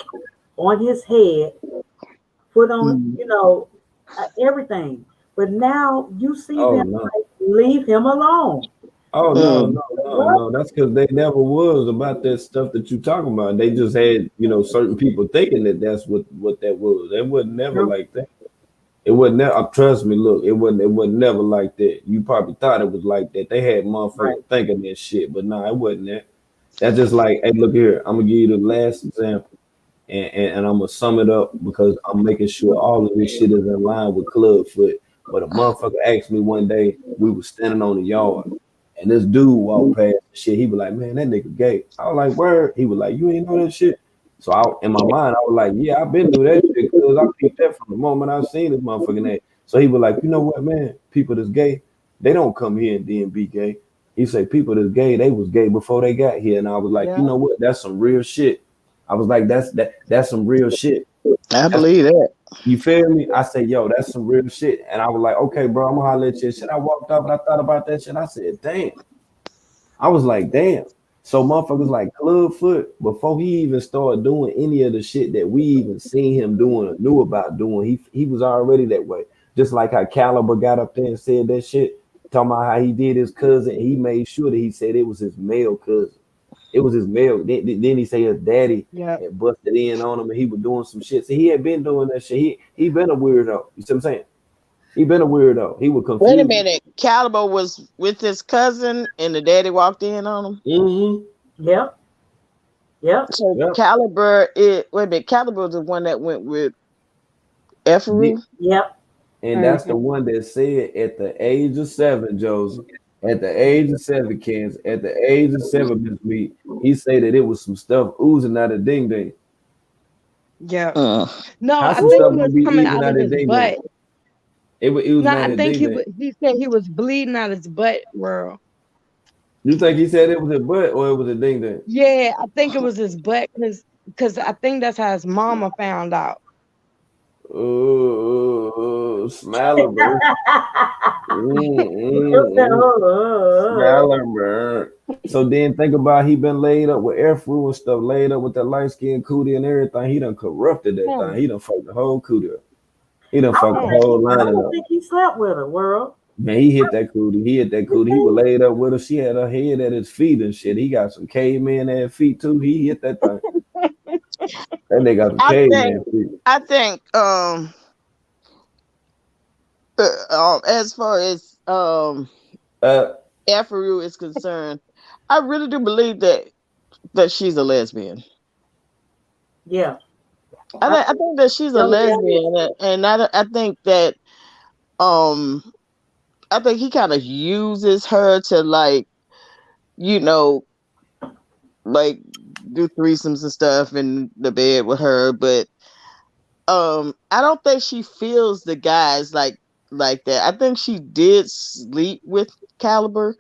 on his head, put on, everything. But now you see Oh them no. like, leave him alone. Oh no. That's because they never was about that stuff that you talking about. They just had, certain people thinking that that's what that was. It wasn't never like that. It wasn't never. Trust me, look, it wasn't never like that. You probably thought it was like that. They had motherfuckers thinking that shit, but nah, it wasn't that. That's just like, hey, look here. I'm gonna give you the last example, and I'm gonna sum it up because I'm making sure all of this shit is in line with Clubfoot. But a motherfucker asked me one day, we was standing on the yard. And this dude walked past shit. He was like, man, that nigga gay. I was like, word. He was like, you ain't know that shit. So in my mind, I was like, yeah, I've been through that shit because I peeped that from the moment I seen this motherfucking name. So he was like, you know what, man? People that's gay, they don't come here and then be gay. He said, people that's gay, they was gay before they got here. And I was like, you know what? That's some real shit. I was like, that's some real shit. I believe that. You feel me? I said, yo, that's some real shit. And I was like, okay, bro, I'm gonna holler at you. Shit, I walked up and I thought about that shit. I said, damn. I was like, damn. So motherfuckers like Clubfoot, before he even started doing any of the shit that we even seen him doing or knew about doing, he was already that way. Just like how Caliber got up there and said that shit, talking about how he did his cousin. He made sure that he said it was his male cousin. It was his male. Then he said his daddy had busted in on him and he was doing some shit. So he had been doing that shit. He been a weirdo. You see what I'm saying? He been a weirdo. He was confused. Wait a minute. Caliber was with his cousin and the daddy walked in on him? Mm-hmm. Yep. So Caliber Caliber was the one that went with Efferu? Yep. And that's the one that said at the age of 7, Joseph, at the age of 7, Kansas, at the age of 7, Miss Meat, he said that it was some stuff oozing out of ding ding. Yeah. No, How I some think stuff it gonna was be coming oozing out of out of his ding butt. ding? It was oozing No, out I of think ding ding. he said he was bleeding out his butt, bro. You think he said it was a butt or it was a ding ding? Yeah, I think it was his butt because I think that's how his mama found out. Smalliver. Smalliver. So then think about he been laid up with Efru and stuff, laid up with that light skin cootie and everything. He done corrupted that thing. He done fucked the whole cootie up. He done fucked the whole I line don't up. think he slept with her, world. Man, he hit that cootie. He was laid up with her. She had her head at his feet and shit. He got some caveman at feet too. He hit that thing. That nigga got some caveman feet. I think as far as Efferu is concerned, I really do believe that she's a lesbian. Yeah. I think that she's a lesbian, and I think that I think he kind of uses her to like do threesomes and stuff in the bed with her, but I don't think she feels the guys like that. I think she did sleep with Caliber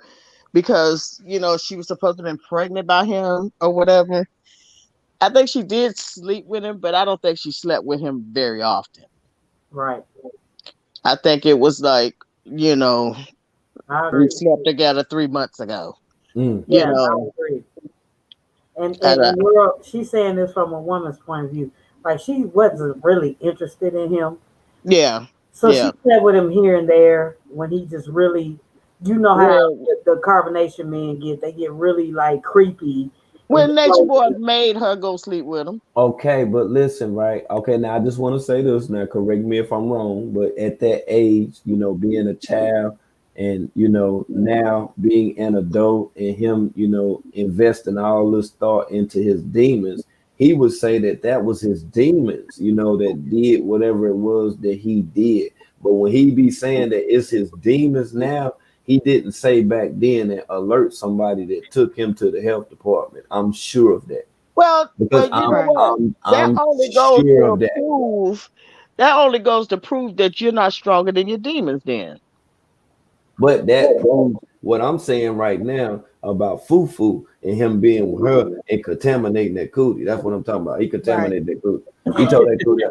because she was supposed to have been pregnant by him or whatever. I think she did sleep with him, but I don't think she slept with him very often. Right. I think it was like, I we agree. slept together 3 months ago. Mm. You Yeah, I know, agree. And and, and, and Laura, she's saying this from a woman's point of view. Like she wasn't really interested in him. yeah, So yeah. she sat with him here and there when he just really, you know how Well, the carbonation men get, they get really like creepy. And when Nature so, Boy made her go sleep with him. Okay, but listen, right? Okay, now I just want to say this. Now, correct me if I'm wrong, but at that age, being a child and now being an adult and him, investing all this thought into his demons, he would say that that was his demons, that did whatever it was that he did. But when he be saying that it's his demons now, he didn't say back then and alert somebody that took him to the health department. I'm sure of that Well, because you know what? That I'm only goes sure to of that. prove that only goes to prove that you're not stronger than your demons. Then, But that proves what I'm saying right now about Fufu and him being with her and contaminating that cootie. That's what I'm talking about. He right. contaminated that cootie. He told that cootie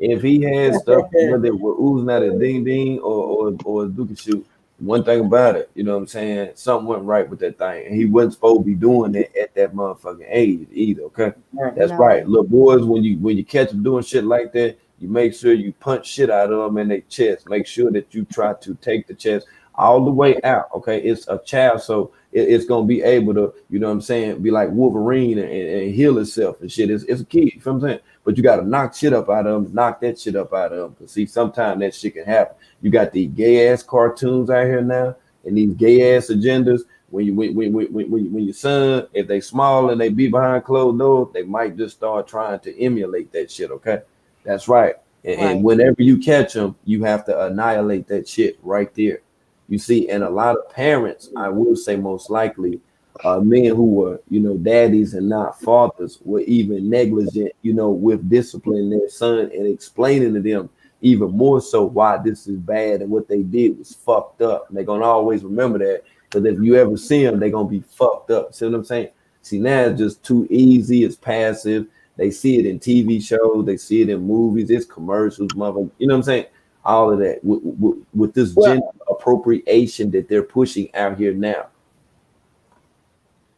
if he had stuff, whether it was oozing out of ding ding or dookie shoot, one thing about it, you know what I'm saying? Something went right with that thing. And he wasn't supposed to be doing that at that motherfucking age either. Okay. Right. That's right. Little boys, when you catch them doing shit like that, you make sure you punch shit out of them in their chest. Make sure that you try to take the chest all the way out. Okay, it's a child, so it's gonna be able to, you know what I'm saying, be like Wolverine and heal itself and shit. It's a kid, you feel what I'm saying? But you gotta knock shit up out of them, knock that shit up out of them. Cause see, sometimes that shit can happen. You got these gay ass cartoons out here now and these gay ass agendas. When your son, if they small and they be behind closed doors, they might just start trying to emulate that shit. Okay, that's right. And Right. whenever you catch them, you have to annihilate that shit right there. You see, and a lot of parents, I will say most likely, men who were, daddies and not fathers, were even negligent, with disciplining their son and explaining to them even more so why this is bad and what they did was fucked up. And they're gonna always remember that because if you ever see them, they're gonna be fucked up. See what I'm saying? See, now it's just too easy, it's passive. They see it in TV shows, they see it in movies, it's commercials, mother. You know what I'm saying? All of that with this well, gender appropriation that they're pushing out here now.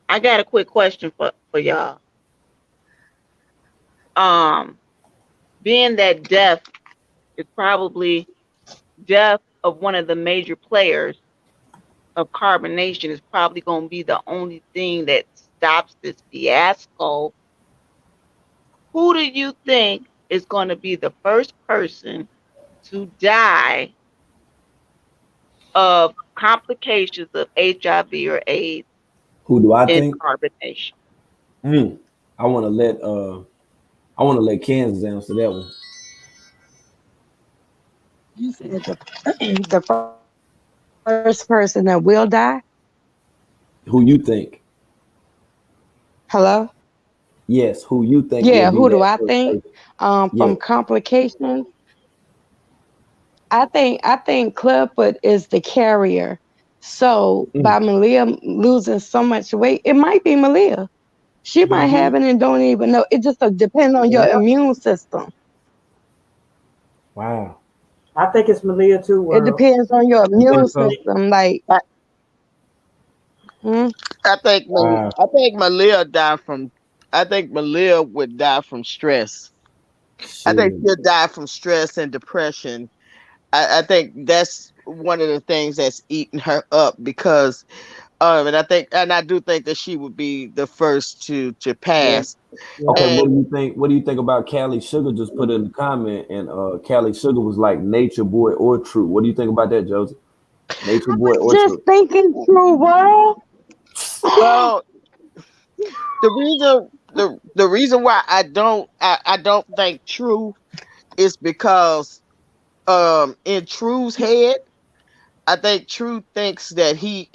I got a quick question for y'all. Um, Being that death is probably death of one of the major players of carbonation is probably going to be the only thing that stops this fiasco. Who do you think is going to be the first person to die of complications of HIV or AIDS Who do I in think? carbonation? Mm, I want to let Kansas answer that one. You said the first person that will die. Who you think? Hello. Yes, who you think will Yeah. be Who do that I first think? person? Yeah. From complications, I think Clubfoot is the carrier. So Mm, by Malia losing so much weight, it might be Malia. She might Mm-hmm. have it and don't even know. It just depends on your Yeah. immune system. wow. I think it's Malia too, It World. depends on your You immune think so? system. Like, I, hmm? Wow. I think Malia died from. I think Malia would die from stress. I think Shit. she'll die from stress and depression. I think that's one of the things that's eating her up because and I do think that she would be the first to Yeah. pass. Yeah. Okay, what And do you think? What do you think about Cali Sugar? Just put in the comment, and Cali Sugar was like Nature Boy or True. What do you think about that, Joseph? Nature Boy or Just True? thinking through, world. well, the reason why I don't think True is because in True's head, I think True thinks that he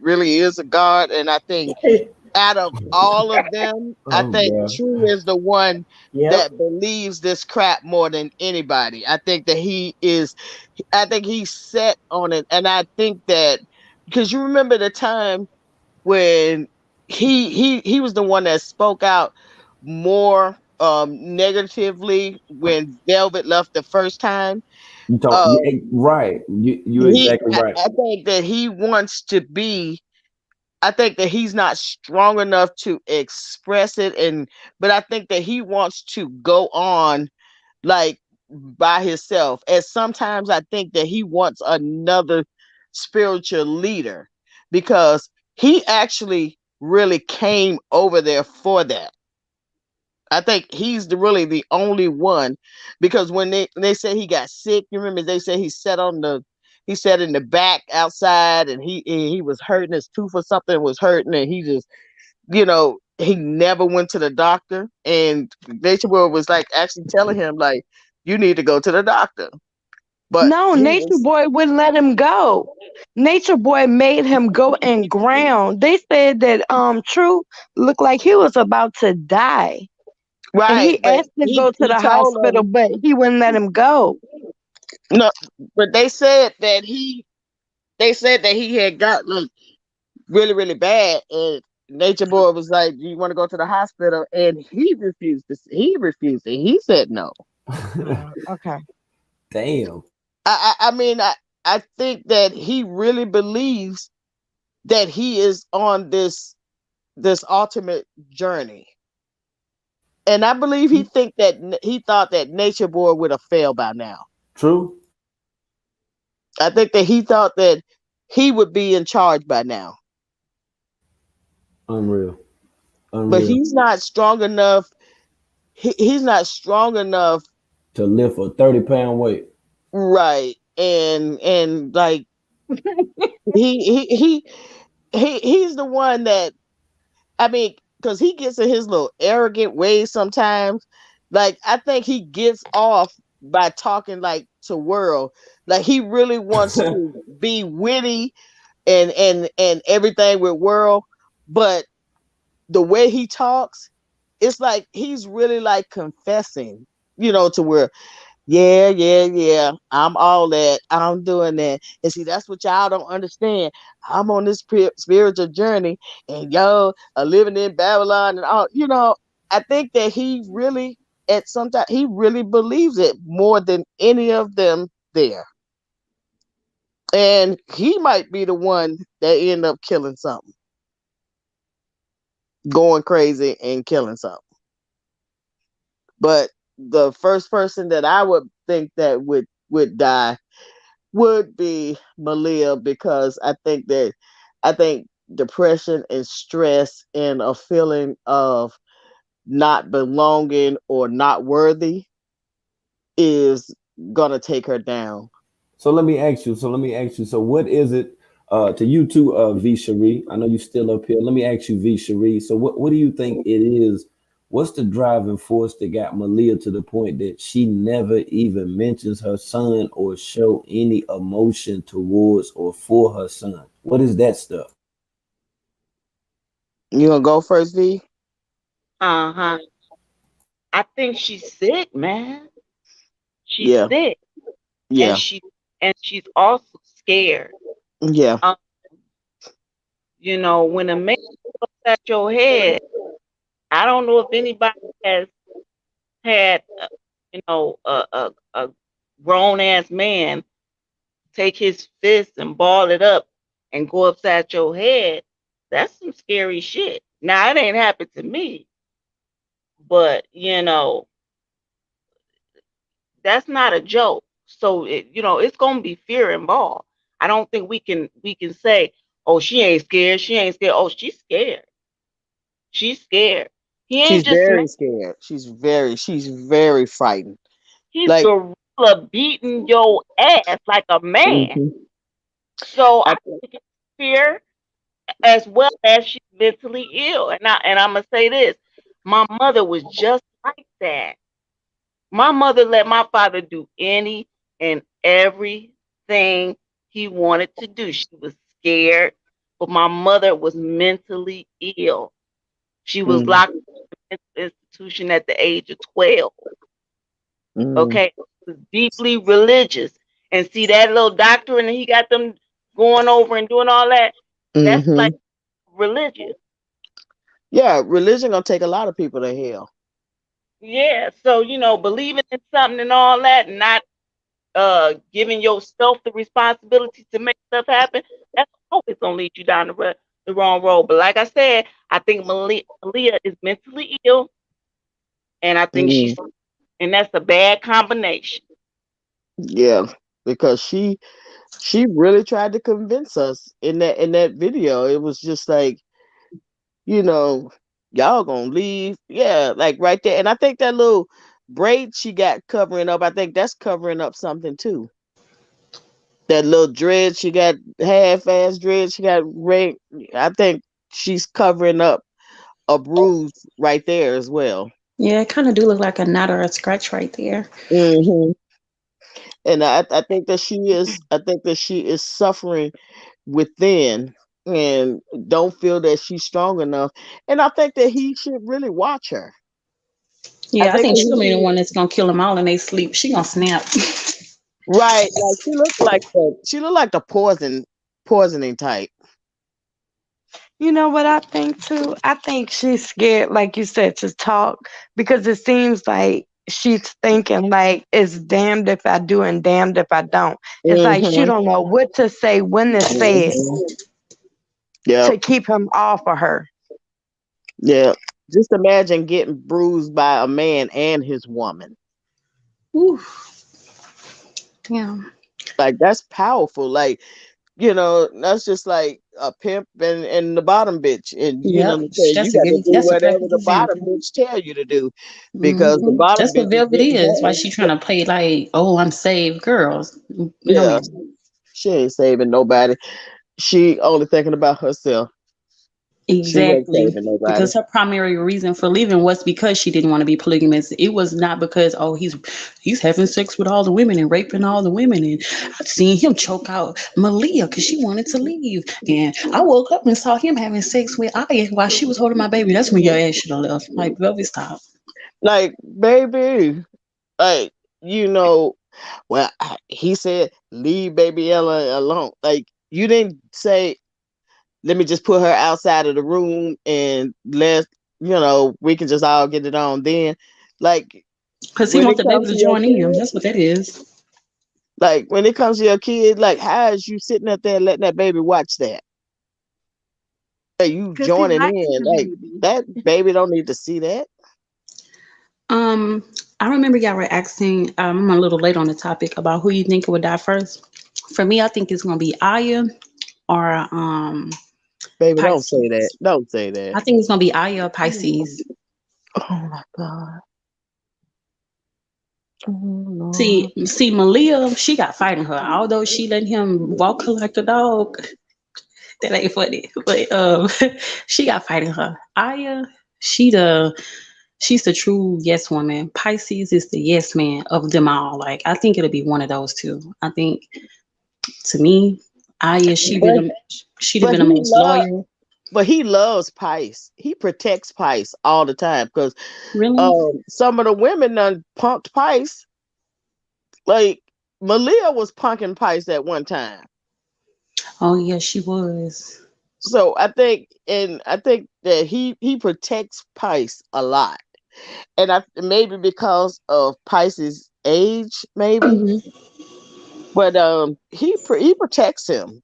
really is a god, and I think out of all of them, I Oh think god. True is the one Yep. that believes this crap more than anybody. I think that he is, I think he's set on it. And I think that because you remember the time when he was the one that spoke out more negatively when Velvet left the first time. You talk, Uh, yeah, right. You're exactly right. I think that he wants to be, I think that he's not strong enough to express it, and but I think that he wants to go on like by himself. And sometimes I think that he wants another spiritual leader because he actually really came over there for that. I think he's really the only one because when they said he got sick, you remember they said he sat in the back outside and he was hurting his tooth or something was hurting and he just he never went to the doctor and Nature Boy was like actually telling him like you need to go to the doctor. But No, he Nature was Boy wouldn't let him go. Nature Boy made him go and ground. They said that True looked like he was about to die. And right, he but asked to go to he the told hospital, him but he wouldn't let him go. no, but they said that he had got like really, really bad. And Nature Boy was like, "Do you want to go to the hospital?" And he refused. He refused it. He said no. Okay. Damn. I mean, I think that he really believes that he is on this ultimate journey, and I believe he thought that Nature Boy would have failed by now. True. I think that he thought that he would be in charge by now, Unreal. but Unreal. he's not strong enough. He's not strong enough. To lift a 30-pound weight. Right. And like he he he he's the one that I mean, because he gets in his little arrogant ways sometimes. Like I think he gets off by talking like to world. Like he really wants to be witty and everything with world, but the way he talks, it's like he's really like confessing, to where yeah, yeah, yeah. I'm all that. I'm doing that. And see, that's what y'all don't understand. I'm on this spiritual journey, and y'all are living in Babylon and all. I think that he really, at some time, he really believes it more than any of them there. And he might be the one that end up killing something, going crazy and killing something. But the first person that I would think that would die would be Malia because I think depression and stress and a feeling of not belonging or not worthy is gonna take her down. So let me ask you. So what is it to you too, V Cherie? I know you still up here. Let me ask you, V Cherie. So what do you think it is? What's the driving force that got Malia to the point that she never even mentions her son or show any emotion towards or for her son? What is that stuff? You gonna go first, V? Uh-huh. I think she's sick, man. She's Yeah, sick. And yeah, she's also scared. yeah. Um, when a man looks at your head, I don't know if anybody has had, a grown ass man take his fist and ball it up and go upside your head. That's some scary shit. Now it ain't happened to me, but that's not a joke. So it's gonna be fear involved. I don't think we can say, oh, she ain't scared. She ain't scared. Oh, she's scared. She's scared. He She's ain't just very scared. She's very frightened. he's Like, gorilla beating your ass like a man. mhm. So I I think it's fear as well as she's mentally ill. And I'm gonna say this: my mother was just like that. My mother let my father do any and everything he wanted to do. She was scared, but my mother was mentally ill. She was Mm, locked in an institution at the age of 12. mm, Okay, was deeply religious. And see that little doctor, and he got them going over and doing all that. That's like mm-hmm. religious. Yeah, religion gonna take a lot of people to hell. Yeah. So, believing in something and all that, and not giving yourself the responsibility to make stuff happen, that's always gonna lead you down the wrong road. But like I said, I think Malia is mentally ill, and I think Mm, and that's a bad combination. yeah, because she really tried to convince us in that video. It was just like, you know, y'all gonna leave. Yeah, like right there. And I think that little braid she got covering up, I think that's covering up something too. That little dread she got, half ass dread she got red. I think she's covering up a bruise right there as well. Yeah, it kind of do look like a knot or a scratch right there. Hmm. And I think that she is suffering within and don't feel that she's strong enough. And I think that he should really watch her. I Yeah, I think think that he she'll be the should, one that's gonna kill them all in they sleep. She gonna snap. right, like she looked like the poisoning type. You know what I think too? I think she's scared, like you said, to talk because it seems like she's thinking like it's damned if I do and damned if I don't. It's like she Hmm. don't know what to say, when to say it Hmm. Yep. to keep him off of her. Yeah. Just imagine getting bruised by a man and his woman. Ooh, damn. Like that's powerful. Like, that's just like a pimp and the bottom bitch. And Yep, you got to do that's a whatever perfect the bottom example. bitch tell you to do because the bottom That's what bitch is Velvet getting is. Why paid. she trying to play like, oh, I'm saved, girls. No, Yeah. ma'am. She ain't saving nobody. She only thinking about herself. She wasn't Exactly. saving nobody. Because her primary reason for leaving was because she didn't want to be polygamous. It was not because, oh, he's having sex with all the women and raping all the women, and I've seen him choke out Malia because she wanted to leave. And I woke up and saw him having sex with Aya while she was holding my baby. That's when your ass should have left. Like, Velvet, stop. Like, baby, like, you know, well, he said, leave baby Ella alone. Like, you didn't say, let me just put her outside of the room and we can just all get it on then. Like, Because he when want it the baby comes to to your join in. kid, That's what that is. like, when it comes to your kid, like, how is you sitting up there letting that baby watch that? Hey, you Because he joining likes in. the Like, baby. that baby don't need to see that. Um, I remember y'all were asking, I'm a little late on the topic about who you think would die first. For me, I think it's gonna be Aya or Baby, don't say that. Pisces. Don't say that. I think it's gonna be Aya or Pisces. Oh my God. Oh Lord. See, Malia, she got fighting her. Although she let him walk her like a dog, that ain't funny. But she got fighting her. Aya, she the she's the true yes woman. Pisces is the yes man of them all. Like I think it'll be one of those two. I think to me, Aya, But she'd have but been the he most love loyal. but he loves Pice. He protects Pice all the time because Really? some of the women done punked Pice. Like Malia was punking Pice at one time. Oh yeah, she was. So I think that he protects Pice a lot. And I maybe because of Pice's age, maybe. Hmm. But he protects him.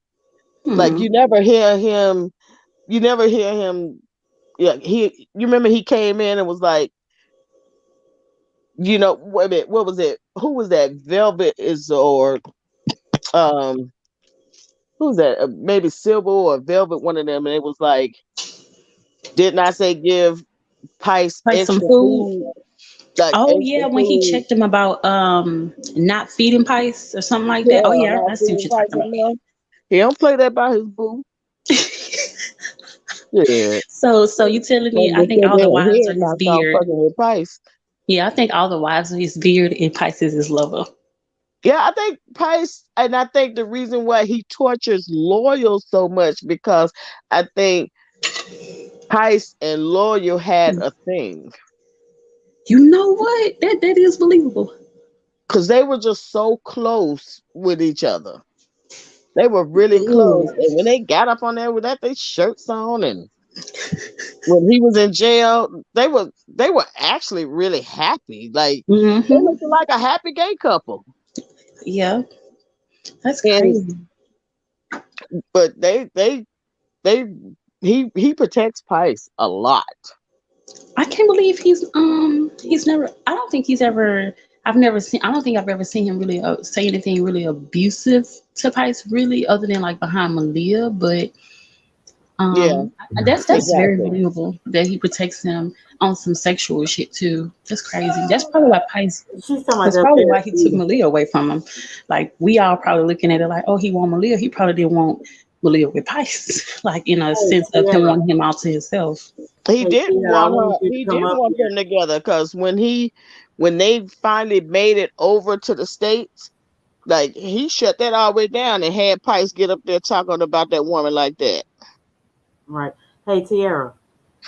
Like Hmm. you never hear him. Yeah, you remember he came in and was like, wait a minute, what was it? Who was that? Velvet is or um who's that? Maybe Silver or Velvet, one of them, and it was like, didn't I say give Pice Like some extra food. food, like Oh extra yeah, when he food? checked him about not feeding Pice or something like that. Oh Yeah, yeah, not I see what feeding you're Pice talking enough. He don't play that by his boo. Yeah, so you telling me and I get think your all the damn wives are head his knocked off beard. fucking with Pice. Yeah, I think all the wives are his beard and Pisces is his lover. Yeah, I think Pice, and I think the reason why he tortures Loyal so much because I think Pice and Loyal had a thing You know what? That is believable. because they were just so close with each other. They were really close, Ooh. and when they got up on there with that, they shirts on, and when he was in jail, they were actually really happy. Like they Mm-hmm. looked like a happy gay couple. Yeah, that's And crazy. but they he protects Pice a lot. I can't believe he's never. I don't think he's ever. I've never seen. I don't think I've ever seen him really say anything really abusive to Pice, really, other than like behind Malia. But Yeah, that's very exactly. believable that he protects him on some sexual shit too. That's crazy. That's probably why Pice. She's talking about That's that probably why he took pedophilia. Malia away from him. Like we all probably looking at it like, oh, he want Malia. He probably didn't want Malia with Pice. Like in a Hey, sense of him Sierra. wanting him out to himself. He Hey, didn't Sierra, I want wanted her. you to He come didn't up want here. them together because when they finally made it over to the states, like he shut that all the way down and had Pice get up there talking about that woman like that. Right. Hey, Tiara,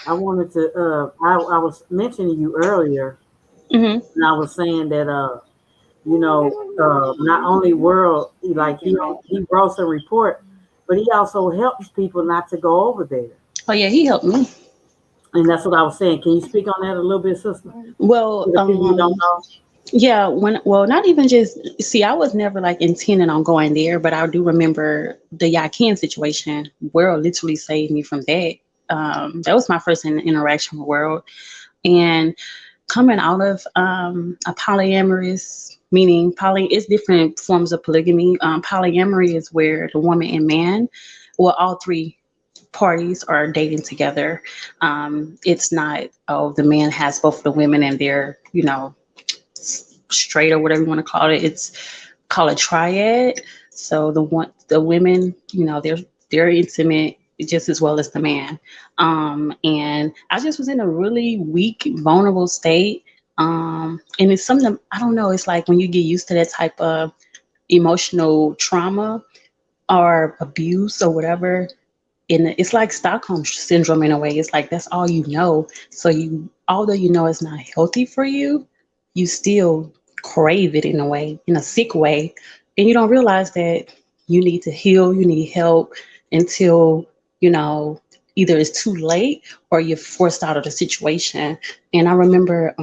I wanted to, I was mentioning you earlier, Hmm. and I was saying that, not only world, he wrote some report, but he also helps people not to go over there. Oh yeah, he helped me. And that's what I was saying. Can you speak on that a little bit, sister? Well, For the people who don't know. yeah, not even just see, I was never like intending on going there, but I do remember the Yakin situation. World literally saved me from that. That was my first interaction with World, and coming out of a polyamorous, meaning it's different forms of polygamy. Polyamory is where the woman and man, well, all three parties are dating together. It's not, oh, the man has both the women and they're, straight or whatever you want to call it. It's called a triad. So the women, they're intimate just as well as the man. And I just was in a really weak, vulnerable state. And it's something I don't know. It's like when you get used to that type of emotional trauma or abuse or whatever, and it's like Stockholm syndrome in a way. It's like that's all you know. So although you know it's not healthy for you, you still crave it in a way, in a sick way, and you don't realize that you need to heal, you need help until you know either it's too late or you're forced out of the situation. And I remember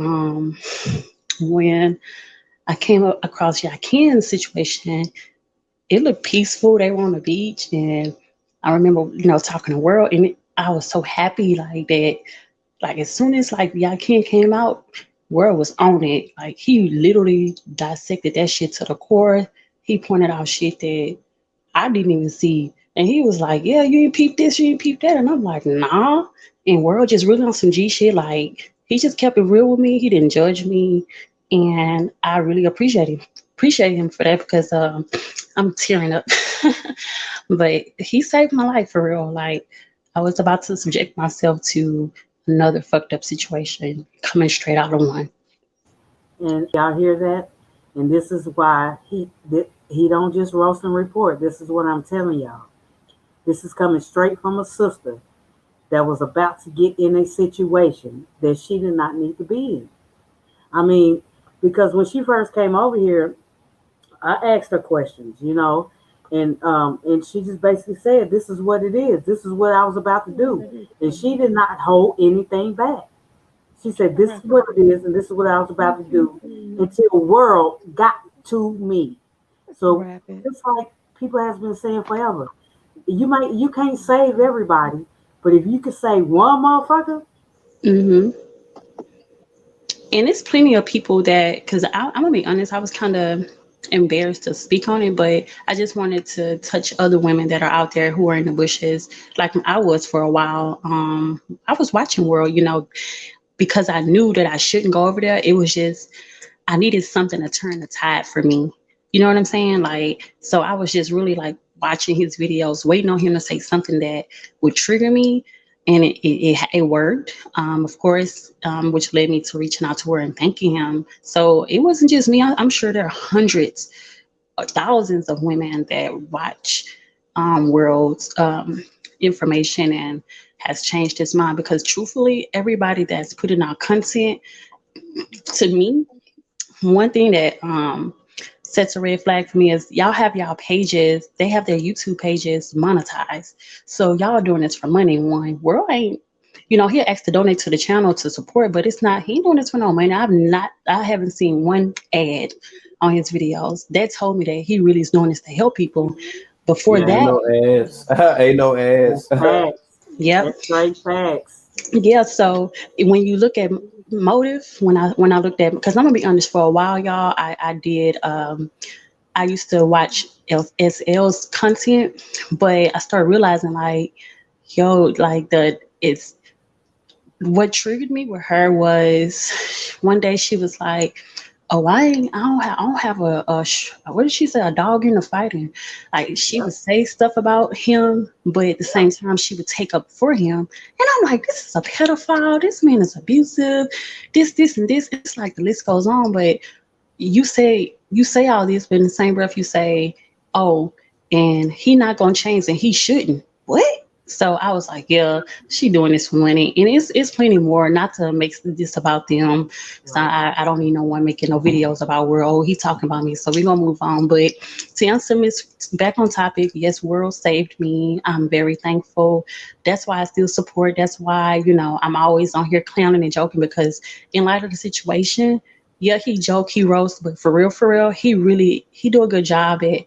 when I came across Yakin's situation, it looked peaceful. They were on the beach, and I remember, talking to World, and I was so happy like that. Like as soon as like Yakin came out, World was on it. Like he literally dissected that shit to the core. He pointed out shit that I didn't even see. And he was like, yeah, you ain't peep this, you ain't peep that. And I'm like, nah. And World just really on some G shit. Like, he just kept it real with me. He didn't judge me. And I really appreciate him for that because I'm tearing up. But he saved my life for real. Like, I was about to subject myself to another fucked up situation coming straight out of one. And y'all hear that? And this is why he don't just roast and report. This is what I'm telling y'all. This is coming straight from a sister that was about to get in a situation that she did not need to be in. I mean, because when she first came over here, I asked her questions, and she just basically said, "This is what it is. This is what I was about to do," and she did not hold anything back. She said, "This is what it is, and this is what I was about to do," until the world got to me. So it's like people has been saying forever. You can't save everybody, but if you could save one motherfucker, Hmm. And it's plenty of people that, because I'm gonna be honest, I was kind of embarrassed to speak on it, but I just wanted to touch other women that are out there who are in the bushes, like I was for a while. I was watching World, because I knew that I shouldn't go over there. It was just I needed something to turn the tide for me. You know what I'm saying? Like, so I was just really like watching his videos, waiting on him to say something that would trigger me. And it worked, of course, which led me to reaching out to her and thanking him. So it wasn't just me. I'm sure there are hundreds or thousands of women that watch World's information and has changed his mind because truthfully, everybody that's putting out content to me, one thing that sets a red flag for me is y'all have y'all pages, they have their YouTube pages monetized. So y'all are doing this for money. One, World ain't, he'll ask to donate to the channel to support, but it's not, he ain't doing this for no money. I haven't seen one ad on his videos that told me that he really is doing this to help people. Before Yeah, ain't that, no ads. Ain't no ads. Facts. yep. That's straight facts. Yeah, so when you look at motive, when I looked at, because I'm gonna be honest, for a while, y'all, I did I used to watch SL's content, but I started realizing like, yo, like it's what triggered me with her was one day she was like, "Oh, I don't have what did she say? A dog in the fighting." Like she would say stuff about him, but at the same time she would take up for him. And I'm like, this is a pedophile. This man is abusive. This, and this. It's like the list goes on. But you say all this, but in the same breath you say, "Oh, and he not gonna change, and he shouldn't." What? So I was like, yeah, she doing this for money, and it's plenty more. Not to make this about them. So I don't need no one making no videos about World. Oh, he talking about me. So we gonna move on. But to answer Miss back on topic, yes, World saved me. I'm very thankful. That's why I still support. That's why I'm always on here clowning and joking because in light of the situation, yeah, he joke, he roast, but for real, he do a good job at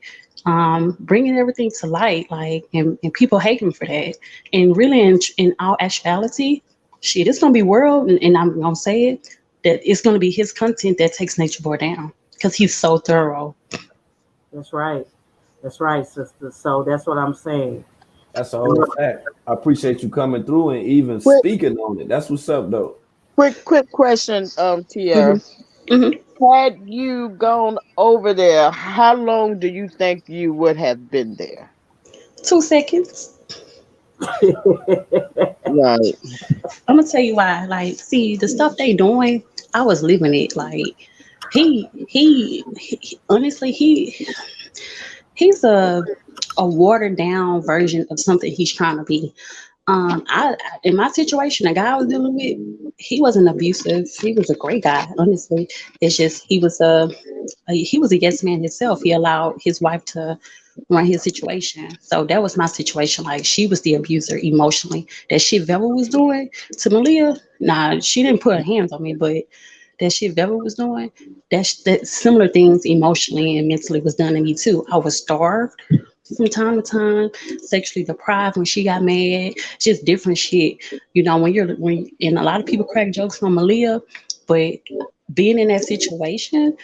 bringing everything to light, like, and people hate him for that. And really, in all actuality, shit, it's gonna be World, and I'm gonna say it that it's gonna be his content that takes Nature Boy down because he's so thorough. That's right. That's right, sister. So that's what I'm saying. That's a whole fact. I appreciate you coming through and even Quick, speaking on it. That's what's up, though. quick question, Tierra. Hmm. Had you gone over there, how long do you think you would have been there? 2 seconds. Right. I'm gonna tell you why. Like, see, the stuff they doing, I was living it. like he honestly he's a watered down version of something he's trying to be. In my situation, the guy I was dealing with, he wasn't abusive. He was a great guy, honestly. It's just he was a yes man himself. He allowed his wife to run his situation. So that was my situation. Like she was the abuser emotionally. That shit Veva was doing to Malia, nah, she didn't put her hands on me, but that shit Veva was doing, that similar things emotionally and mentally was done to me too. I was starved from time to time, sexually deprived when she got mad, just different shit. And a lot of people crack jokes on Malia, but being in that situation,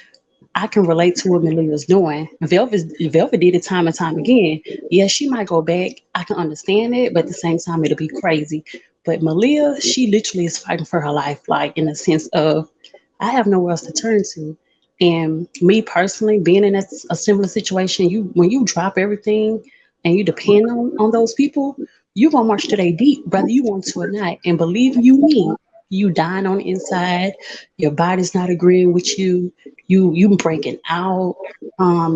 I can relate to what Malia's doing. Velvet did it time and time again. Yeah, she might go back. I can understand it, but at the same time, it'll be crazy. But Malia, she literally is fighting for her life, like in the sense of, I have nowhere else to turn to. And me personally, being in a similar situation, when you drop everything and you depend on those people, you gonna march to their beat, whether you want to or not. And believe you me, you dying on the inside, your body's not agreeing with you, you breaking out,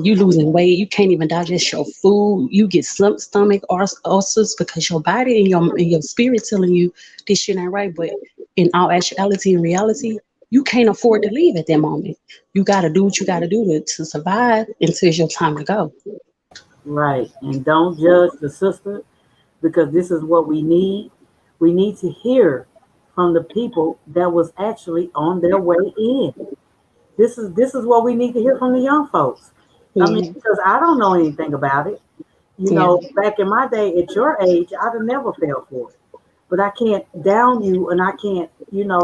you losing weight, you can't even digest your food, you get stomach ulcers because your body and your spirit telling you this shit ain't right. But in all actuality and reality, you can't afford to leave at that moment. You got to do what you got to do to survive until it's your time to go. Right. And don't judge the sister because this is what we need. We need to hear from the people that was actually on their way in. This is what we need to hear from the young folks. I mean, Mhm. because I don't know anything about it. Yeah. Back in my day, at your age, I'd have never fell for it. But I can't down you, and I can't.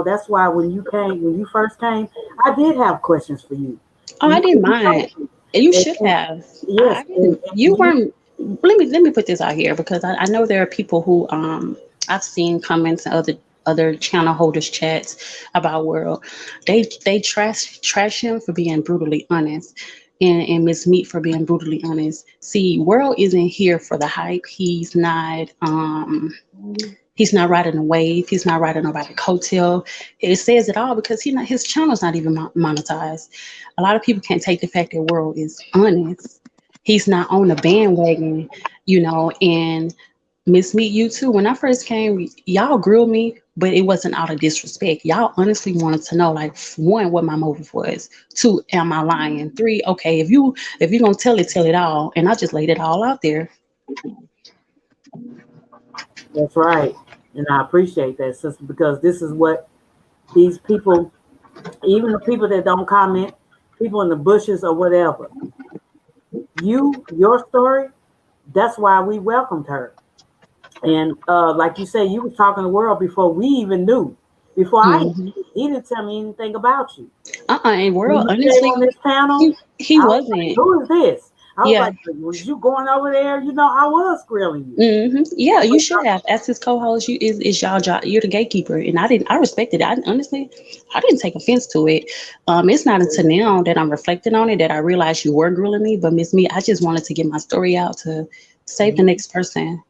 That's why when you first came, I did have questions for you. Oh, I didn't You mind. told me, You and, should and have. yes, I didn't. You and you weren't. Let me put this out here because I know there are people who I've seen comments in other channel holders chats about World. They trash him for being brutally honest. And Miss Meat for being brutally honest. See, World isn't here for the hype. He's not riding a wave. He's not riding nobody coattail. It says it all because his channel's not even monetized. A lot of people can't take the fact that World is honest. He's not on the bandwagon, and Miss Meet you too. When I first came, y'all grilled me, but it wasn't out of disrespect. Y'all honestly wanted to know, like, one, what my motive was. Two, am I lying? Three, okay, if you gonna tell it all. And I just laid it all out there. That's right. And I appreciate that, sister, because this is what these people, even the people that don't comment, people in the bushes or whatever, your story, that's why we welcomed her. And like you say, you was talking the world before we even knew. Before I even Hmm. knew. He didn't tell me anything about you. And When world, you came honestly, on this panel, he I was like, wasn't. who is this? I was Yeah. like, was you going over there? I was grilling you. Yeah, you should have. As his co-host, you is y'all job. You're the gatekeeper, and I didn't. I respected it. I honestly, I didn't take offense to it. It's not until now that I'm reflecting on it that I realized you were grilling me. But Miss Me, I just wanted to get my story out to save the next person.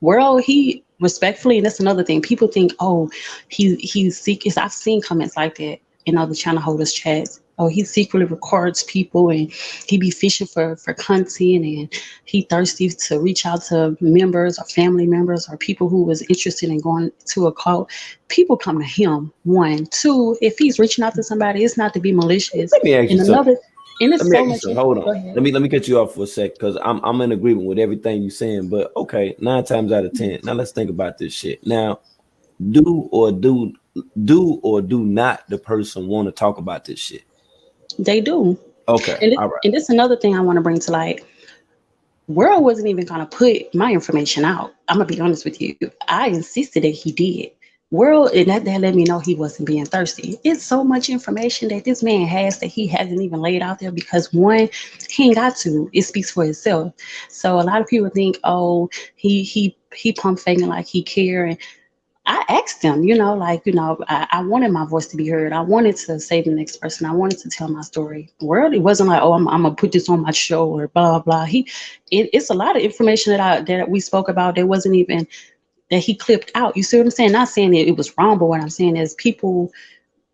World, he respectfully, and that's another thing. People think, oh, he's seeking. I've seen comments like that in other channel holders chats. Oh, he secretly records people and he be fishing for content and he thirsty to reach out to members or family members or people who was interested in going to a cult. People come to him. One, two. If he's reaching out to somebody, it's not to be malicious. Let me ask you And something. another, and Let it's me so ask you much. something. Hold Go on. ahead. Let me cut you off for a sec because I'm in agreement with everything you're saying. But okay, 9 times out of 10. Now let's think about this shit. Now, do or do not the person want to talk about this shit? They do. Okay, And all right. and this another thing I want to bring to light. World wasn't even gonna put my information out. I'm gonna be honest with you. I insisted that he did. World, and that let me know he wasn't being thirsty. It's so much information that this man has that he hasn't even laid out there because one, he ain't got to. It speaks for itself. So a lot of people think, oh, he pump faking like he care, and I asked him, like, I wanted my voice to be heard. I wanted to save the next person. I wanted to tell my story. World, it wasn't like, oh, I'm gonna put this on my show or blah blah. It's a lot of information that we spoke about that wasn't even that he clipped out. You see what I'm saying? Not saying that it was wrong, but what I'm saying is people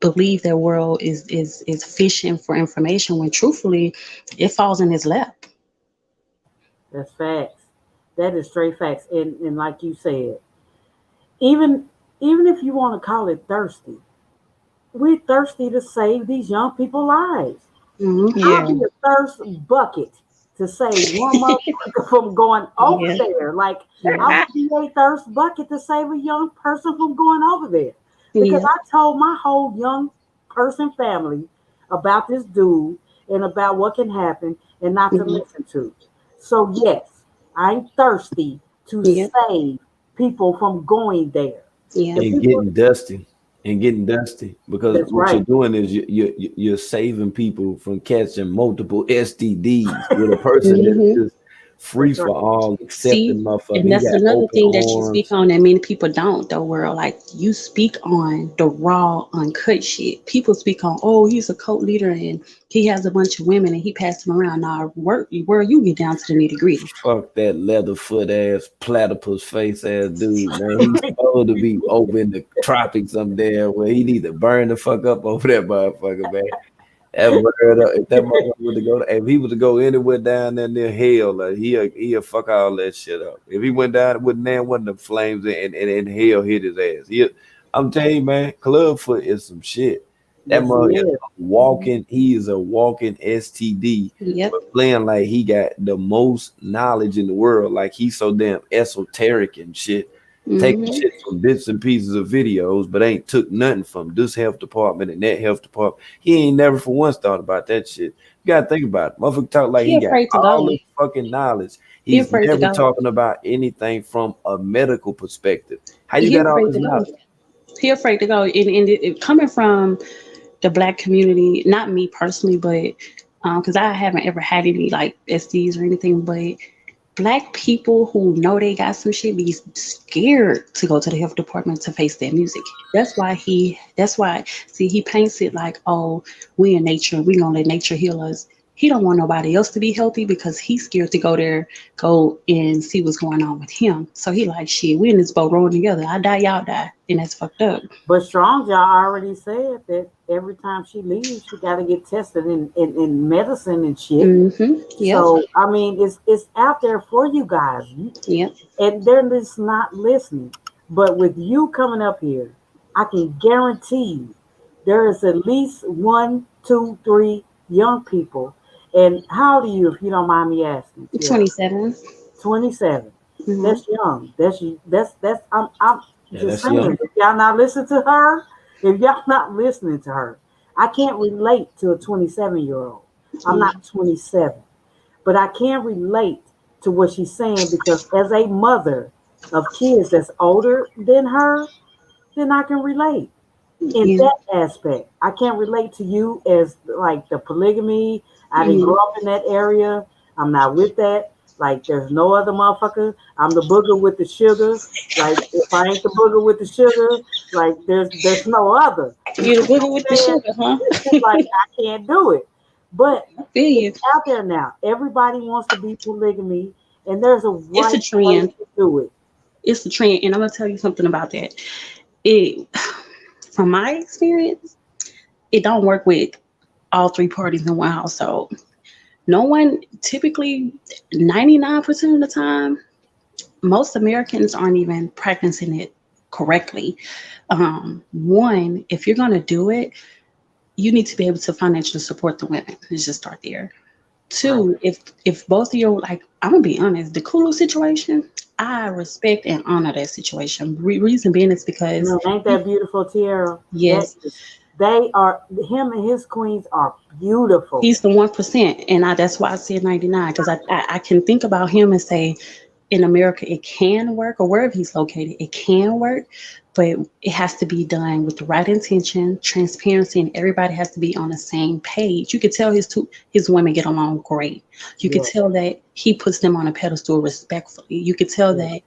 believe their world is fishing for information when truthfully, it falls in his lap. That's facts. That is straight facts. And like you said, even even if you want to call it thirsty, we're thirsty to save these young people's lives. I'll Yeah, be a thirst bucket to save one motherfucker from going over yeah, there. Like I yeah, would be a thirst bucket to save a young person from going over there. Because yeah. I told my whole young person family about this dude and about what can happen and not to Mhm. listen to. So yes, I'm thirsty to Yeah, save people from going there. yeah, The And people getting dusty because that's what you're right. doing is you're saving people from catching multiple STDs with a person that's hmm just free That's right. for all, See, accepting motherfucker. and He that's got another open thing that you speak arms. on that many people don't, though, world. Like, you speak on the raw, uncut shit. People speak on, oh, he's a cult leader and he has a bunch of women and he passed them around. Now, where you get down to the nitty gritty. Fuck that leatherfoot ass platypus face ass dude, man. He's supposed to be over in the tropics up there where he need to burn the fuck up over that motherfucker, man. If that motherfucker would to go, if he was to go anywhere down there near hell, like he'll fuck all that shit up. If he went down with nan one of the flames and hell hit his ass. I'm telling you, man, Clubfoot is some shit. That Yes, he mother is is. he is a walking STD, Yep. but playing like he got the most knowledge in the world, like he's so damn esoteric and shit. Taking hmm shit from bits and pieces of videos, but ain't took nothing from this health department and that health department. He ain't never for once thought about that shit. You gotta think about it. Motherfucker talk like He he got afraid to all go. this fucking knowledge. He He's afraid to never go. talking about anything from a medical perspective. How you He got all afraid this to go. knowledge? He afraid to go. And coming from the black community, not me personally, but because I haven't ever had any like SDs or anything, but black people who know they got some shit be scared to go to the health department to face their music. That's why see he paints it like, oh, we in nature, we gonna let nature heal us. He don't want nobody else to be healthy because he's scared to go there, go and see what's going on with him. So he like, shit, we in this boat rowing together. I die, y'all die. And that's fucked up. But Strong Jaw already said that every time she leaves, she got to get tested in medicine and shit. Mm-hmm. Yep. So I mean, it's out there for you guys, Yep. and they're just not listening. But with you coming up here, I can guarantee you there is at least one, two, three young people. And how old are you, if you don't mind me asking, Tierra? 27. 27. Mm-hmm. That's young. That's you. That's. I'm Yeah, just that's saying. young. If y'all not listening to her, if y'all not listening to her, I can't relate to a 27-year-old. I'm Yeah. not 27, but I can relate to what she's saying because as a mother of kids that's older than her, then I can relate in Yeah. that aspect. I can't relate to you as like the polygamy. I didn't Mm-hmm. grow up in that area. I'm not with that. Like there's no other motherfucker. I'm the booger with the sugar. Like if I ain't the booger with the sugar, like there's no other. You You see the booger what with I'm the saying? sugar, huh? Like I can't do it. But I feel it's you. out there now. Everybody wants to be polygamy, and there's a It's a right way trend. to do it. It's a trend. And I'm gonna tell you something about that. It from my experience, it don't work with all three parties in one household. No one typically 99% of the time, most Americans aren't even practicing it correctly. One, if you're gonna do it, you need to be able to financially support the women. Let's just start there. Right. Two, if both of you like, I'm gonna be honest, the Kulu situation, I respect and honor that situation. Reason being is because Man, ain't that beautiful, Tierra? That yes, is, they are him and his queens are beautiful. he's the 1%, and that's why I said 99 because I can think about him and say in America it can work or wherever he's located it can work, but it has to be done with the right intention, transparency, and everybody has to be on the same page. You could tell his women get along great. You could Yeah, tell that he puts them on a pedestal respectfully. You could tell yeah. that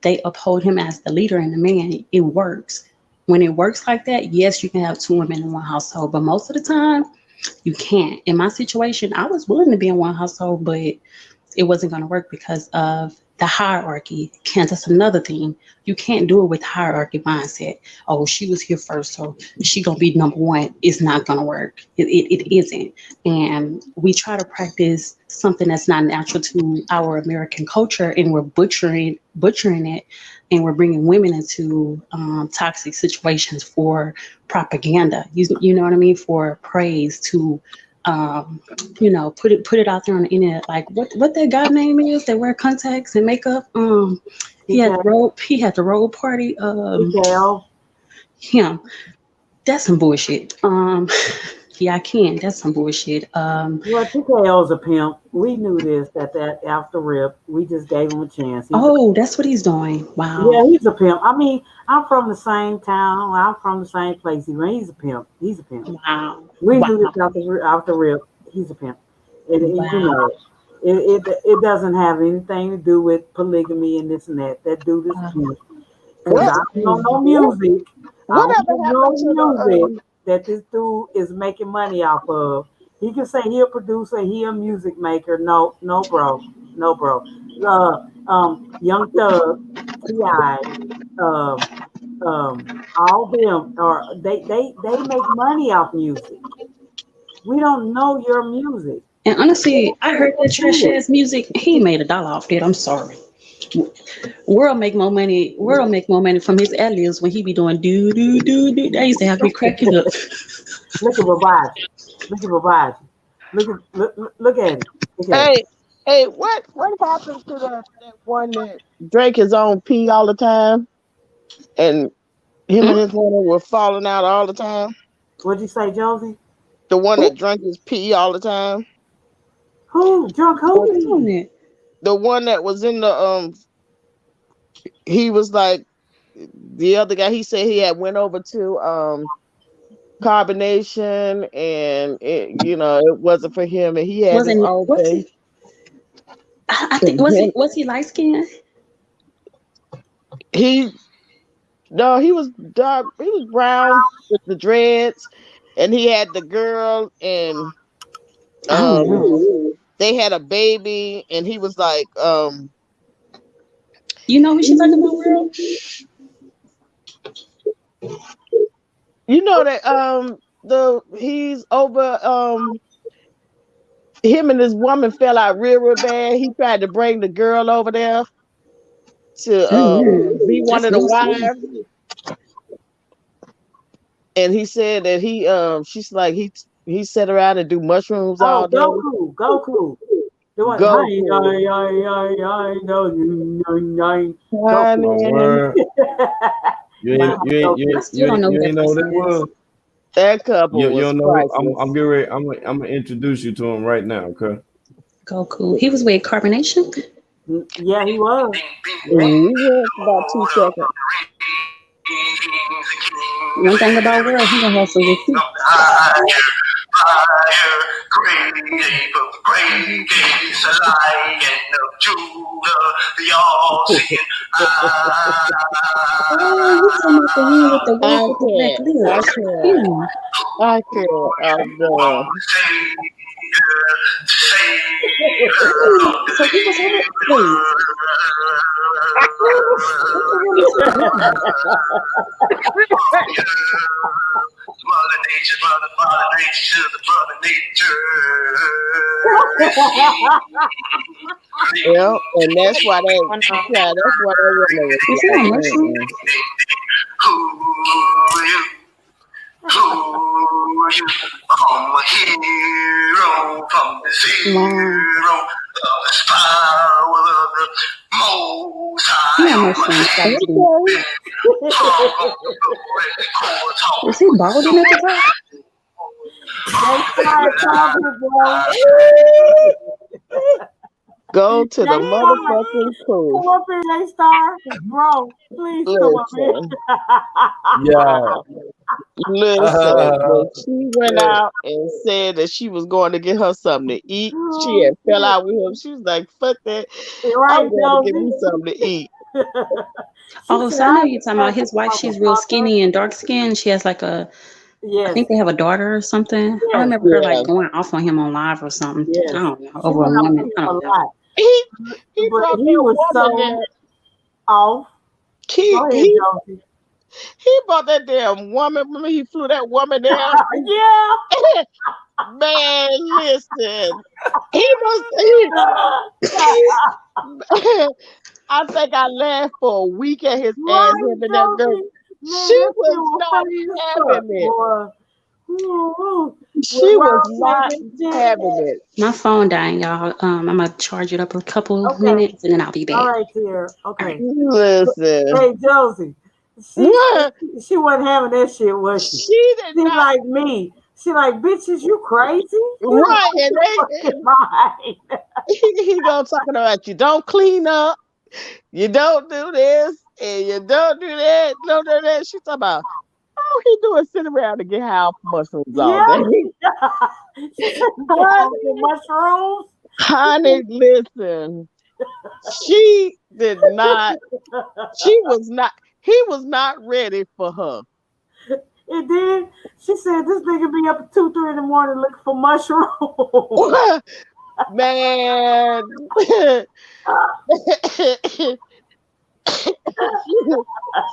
they uphold him as the leader and the man. It works. When it works like that, yes, you can have two women in one household, but most of the time you can't. In my situation, I was willing to be in one household, but it wasn't going to work because of the hierarchy. Can't That's another thing. You can't do it with hierarchy mindset. Oh, she was here first, so she gonna be number one. It's not gonna work. It isn't. And we try to practice something that's not natural to our American culture, and we're butchering it, and we're bringing women into toxic situations for propaganda. You know what I mean? For praise to put it out there on the internet. Like what that guy name is that wear contacts and makeup. PK, He had the road party. PKO. Him. That's some bullshit. Yeah, I can. That's some bullshit. Well, PKO's a pimp. We knew this at that after rip. We just gave him a chance. He's a Oh, that's what he's doing. Yeah, Wow. he's a pimp. I mean, I'm from the same town. I'm from the same place. He's a pimp. He's a pimp. Wow. We Wow. knew this out the rip. He's a pimp. And you Wow. know, it doesn't have anything to do with polygamy and this and that. That dude is a Wow. pimp. Because What I That's don't know no crazy. music. I don't whatever know happened to no the music that this dude is making money off of. He can say he a producer, he a music maker. No, no, bro. No, bro. Young Thug, T.I., um, all them are they make money off music. We don't know your music. And honestly, I heard that trash Do it. ass music. He ain't made a dollar off that. I'm sorry. World make more money. World make more money from his ad-libs when he be doing do do do do. That used to have me cracking up. Look at Babaji. Look at Babaji. Look at him. Look at him. hey what happened to that one that drank his own pee all the time and him and Hmm? his woman were falling out all the time? What'd you say, Josie? The one Who that drank his pee all the time? Who? Drunk who who? doing it? The one that was in the he was like the other guy, he said he had went over to carbonation and it wasn't for him and he had his Wasn't own was thing. he? I think And him, was he light skinned? he no, he was dark, he was brown with the dreads and he had the girl and I don't know. They had a baby, and he was like, You know who she talking about, girl? you know that he's over him and this woman fell out real bad. He tried to bring the girl over there to be one That's of the loose to me. wives, and he said that she's like he sat around and do mushrooms Oh, all day. Goku. The one, hi, Goku. My Honey. word. I still don't know who You that ain't know who person that is. was. That couple You was don't know. I'm priceless. getting ready. I'm gonna introduce you to him right now. Okay. Goku. He was with Carbonation. Yeah, he was. We Yeah. went for about 2 seconds. One thing about World, he gonna have some receipts. Great gates, a lion of Judah, the all-seeing eye. Oh, you talking about the one with the wolf I with the black can't. I lips? can't. Him. I can't. I'm done. So he was her. Wait, what the hell is he doing? Mother Nature, Mother Nature, the Mother Nature. Yeah, and that's why that's why that woman was Is he like, on mushrooms? I'm a hero from the Wow. zero of the power of the Most He on High. I'm a mushrooms, probably. okay. Is he balding at the top? They started talking, bro. Go to the They started. motherfucking pool. Come up here, they start. Bro, please come up here. Listen, Yeah. listen. When she went out and said that she was going to get her something to eat, she had fell out with him. She was like, "Fuck that! Right, I'm going to get me Josie. something to eat." She Oh, said, so I know I you're talking about his wife. She's real skinny and dark skinned. She has like I Yes, think they have a daughter or something. I yes, remember her Yeah, like going off on him on live or something. I yes. don't know. She Over a went off woman. on I him a don't know. lot. he But brought he that was woman so there. off. He Go ahead, he Josie. he brought that damn woman. Remember, he flew that woman there. Yeah. Man, listen. He was. He, I think I laughed for a week at his ass. Right, Him and that girl. Josie. Man, She that shit was was not funny as fuck, having it. boy. Ooh. When She was World came not and shit. having it. My phone dying, y'all. I'm gonna charge it up a couple Okay. minutes and then I'll be All back. right, dear. Okay. Listen. Hey, Josie. What? She wasn't having that shit, was she? She did She not. like me. She like, bitches, you crazy? She Right. was And fucking mind. he gonna talking about you don't clean up, you don't do this, and you don't do that, don't do that. She talking about all he do is sit around and get high off mushrooms all Yeah. day. She said, get off honey, the mushrooms. honey, listen. She did not. She was not. He was not ready for her. And then she said, this nigga be up at 2, 3 in the morning looking for mushrooms. Man,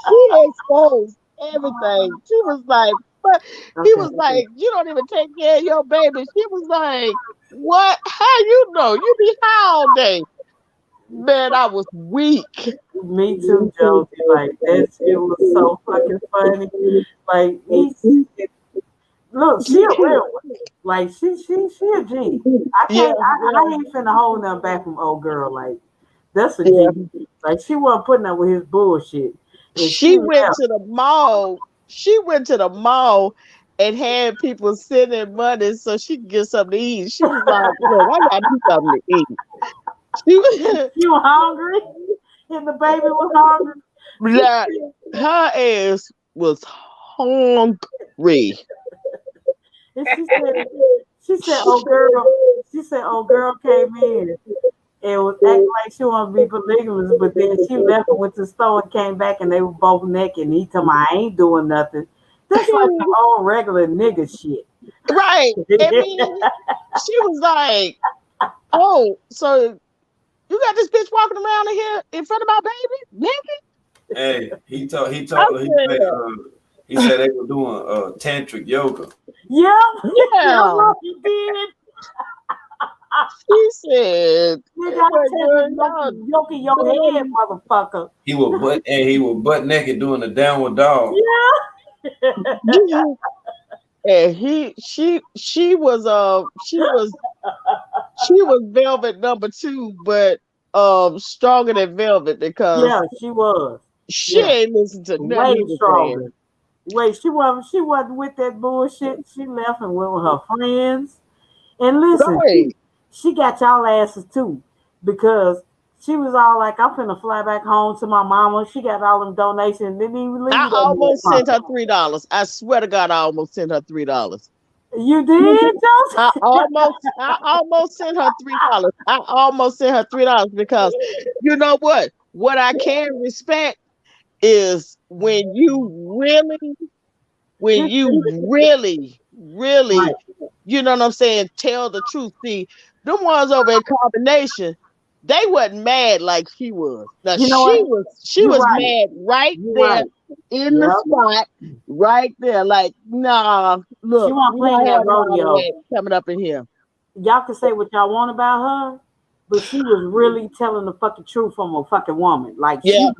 she exposed everything. She was like, but he was like, you don't even take care of your baby. She was like, what? How you know? You be high all day. Man, I was weak. Me too, Josie. Like that shit was so fucking funny. Like look, she a real one. Like she a G. I Yeah, can't. I ain't finna hold nothing back from old girl. Like that's a yeah. G. Like she wasn't putting up with his bullshit, and she She went left. to the mall. She went to the mall and had people sending money so she could get something to eat. She was like, look, I got me something to eat. She was, You hungry? And the baby was hungry. like, her ass was hungry. And she said, oh girl came in and was acting like she wanted to be polygamous, but then she left and went to the store and came back and they were both naked. And he told me, I ain't doing nothing. That's like the old regular nigga shit. Right. I mean, she was like, "Oh, so you got this bitch walking around in here in front of my baby, nigga?" Hey, he told I he said, said they were doing tantric yoga. Yeah, yeah. he did. She said, You got "Well, girl, y'all yoke in your head, doing motherfucker." He was butt naked doing the downward dog. Yeah. and she was velvet number 2, but stronger than velvet because Yeah, she was. she Yeah. ain't listen to nothing Way he was stronger. saying. Wait, she wasn't with that bullshit. She left and went with her friends. And listen, Right. she got y'all asses too, because she was all like, "I'm finna fly back home to my mama." She got all them donations, didn't even I leave that almost sent her motherfucker. $3. I swear to God, I almost sent her $3. You did, I almost sent her $3. I almost sent her $3 because you know what? What I can respect is when you really, Right. you know what I'm saying, tell the truth. See, them ones over in combination, they wasn't mad like she was. Now You know what? she You're was right. mad right You're there right. in the Yep. spot, right there. Like, nah, She look, wasn't we're playing not that having all of rodeo. that coming up in here. Y'all can say what y'all want about her, but she was really telling the fucking truth from a fucking woman. Like Yeah,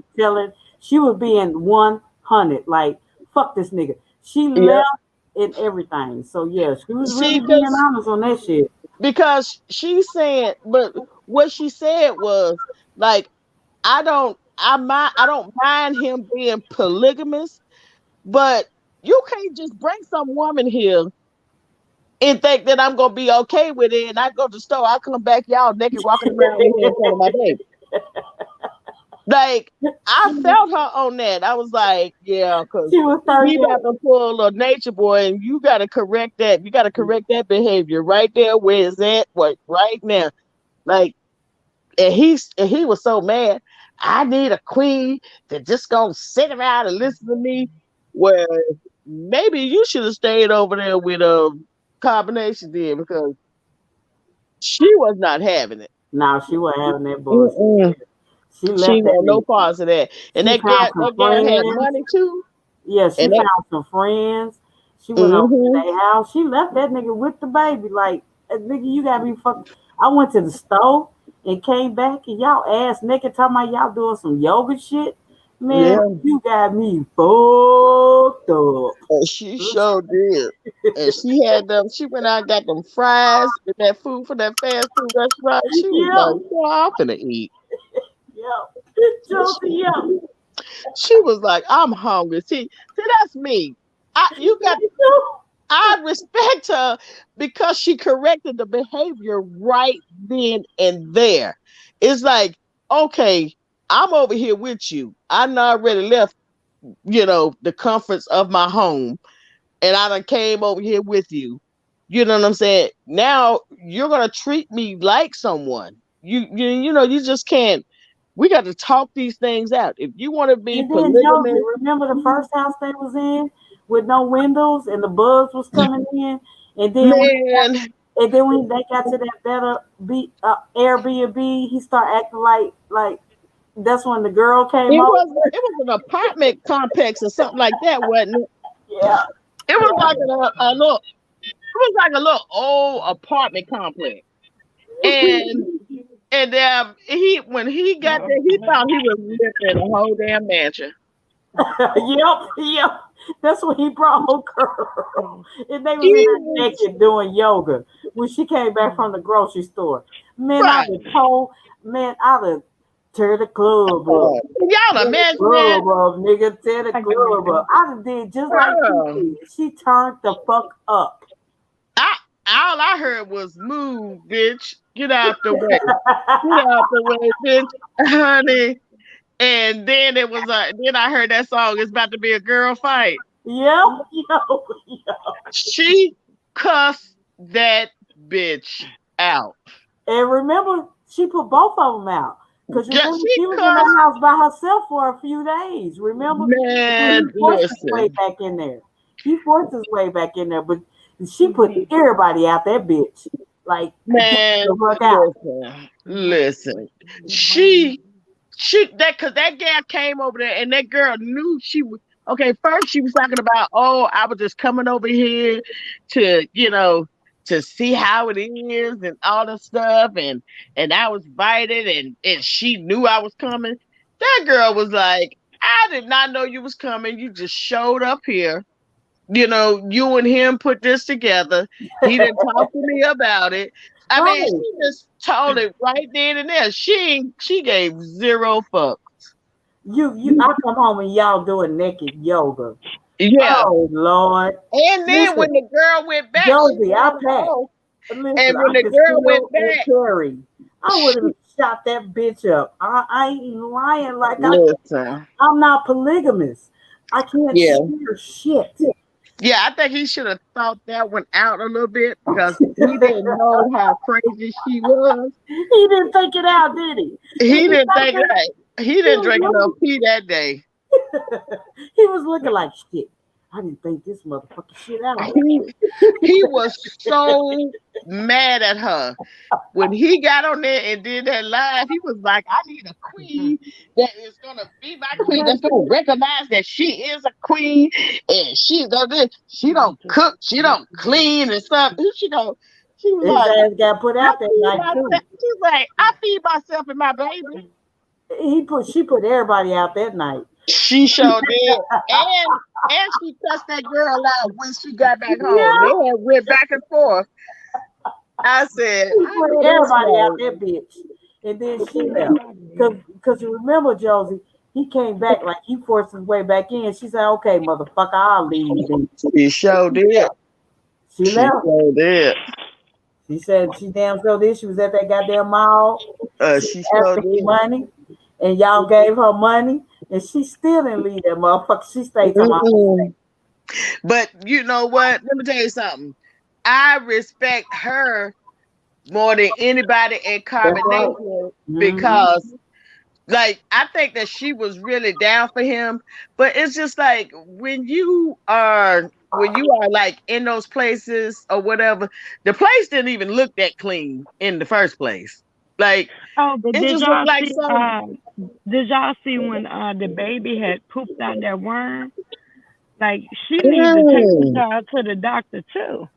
she was being 100. Like, fuck this nigga. She yeah. left and everything. So yeah, she was See, really being honest on that shit. because she said, but what she said was like, I don't mind him being polygamous, but you can't just bring some woman here and think that I'm gonna be okay with it. And I go to the store, I come back, y'all naked walking around in here in front of my baby. Like, I felt her on that. I was like, yeah, because She was he 38. about to pull a nature boy, and you got to correct that. You got to correct that behavior right there where it's at, right now. Like, and he was so mad. I need a queen that just gonna sit around and listen to me. Well, maybe you should have stayed over there with a combination then because she was not having it. Now she wasn't having that bullshit. Mm-mm. She She left that want no nigga. parts of that. And She found some that gal had friends. money too. Yeah, she And that found some friends. She went over to mm-hmm. their house. She left that nigga with the baby. Like, nigga, you got me fucked. I went to the store and came back and y'all ass naked talking about y'all doing some yoga shit. Man, Yeah. you got me fucked up. And she sure did. And she had them, she went out and got them fries and that food from that fast food restaurant. She was Yeah, like, yeah, I'm finna eat. yeah. Josie, yeah. She was like, I'm hungry. See, that's me. You got I respect her because she corrected the behavior right then and there. It's like, okay, I'm over here with you. I done already left, the comforts of my home, and I done came over here with you. You know what I'm saying? Now you're gonna treat me like someone. You just can't. We got to talk these things out. If you want to be And then Josie, polygamous, remember the first house they was in with no windows and the bugs was coming in, and then man, when they got to that Airbnb, he started acting like that's when the girl came it over. was an apartment complex or something like that, wasn't it? Yeah, It was like a little old apartment complex. And he when he got there, he thought he was living in a whole damn mansion. yep. That's when he brought her girl, and they was in He there was naked doing yoga when she came back from the grocery store. Man, I right. was told, man, I'd have tear the club up. Y'all Tear the imagine that? club up, nigga. Tear the club up. I done did just like she Girl, did. She turned the fuck up. I all I heard was move, bitch. Get out the way. Get out the way, bitch. Honey. And then then I heard that song, it's about to be a girl fight. Yeah, yo. She cussed that bitch out. And remember, she put both of them out. Because Yeah, remember, she she was in cussed. that house by herself for a few days. Remember? When Man, he forced his way listen. back in there. He forced his way back in there, but she put everybody out that bitch. Like, get Man, the fuck out. listen. That because that gal came over there and that girl knew she was okay. First, she was talking about, oh, I was just coming over here to, to see how it is and all the stuff, and I was invited, and she knew I was coming. That girl was like, I did not know you was coming. You just showed up here. You and him put this together. He didn't talk to me about it. I mean, Right. she just told it right then and there. She gave zero fucks. I come home and y'all doing naked yoga. Yeah. Oh Lord. And then when Listen, the girl went back, she Josie, I wanted to packed. go. Listen, And when I the can girl went still and back, carry. I would have shot that bitch up. I ain't lying. Like listen. I'm not polygamous. I can't Yeah. share shit. Yeah, I think he should have thought that one out a little bit because he didn't know how crazy she was. He didn't think it out, did he? He didn't think that. He didn't was drink enough looking- tea that day. He was looking like shit. I didn't think this motherfucking shit out. He was so mad at her. When he got on there and did that live, he was like, I need a queen that is gonna be my queen, that's gonna recognize that she is a queen and she don't cook, she don't clean and stuff. She was His like, ass got put out that night too. She's like, I feed myself and my baby. She put everybody out that night. She sure did. And she cussed that girl out when she got back home. Yeah. They had went back and forth. I said, He put everybody out that bitch. And then she left. Because you remember, Josie, he came back like he forced his way back in. She said, okay, motherfucker, I'll leave then. She sure did. She left. Sure did. She said she damn sure did. She was at that goddamn mall. She sure asked for did. money. And y'all gave her money. And she still didn't leave that motherfucker. She stayed to my But you know what? Let me tell you something. I respect her more than anybody in Carbonation because, like, I think that she was really down for him. But it's just like when you are like in those places or whatever, the place didn't even look that clean in the first place. Like, but it did just y'all looked like see? some. Did y'all see when the baby had pooped out that worm? Like she needs to take the child to the doctor too.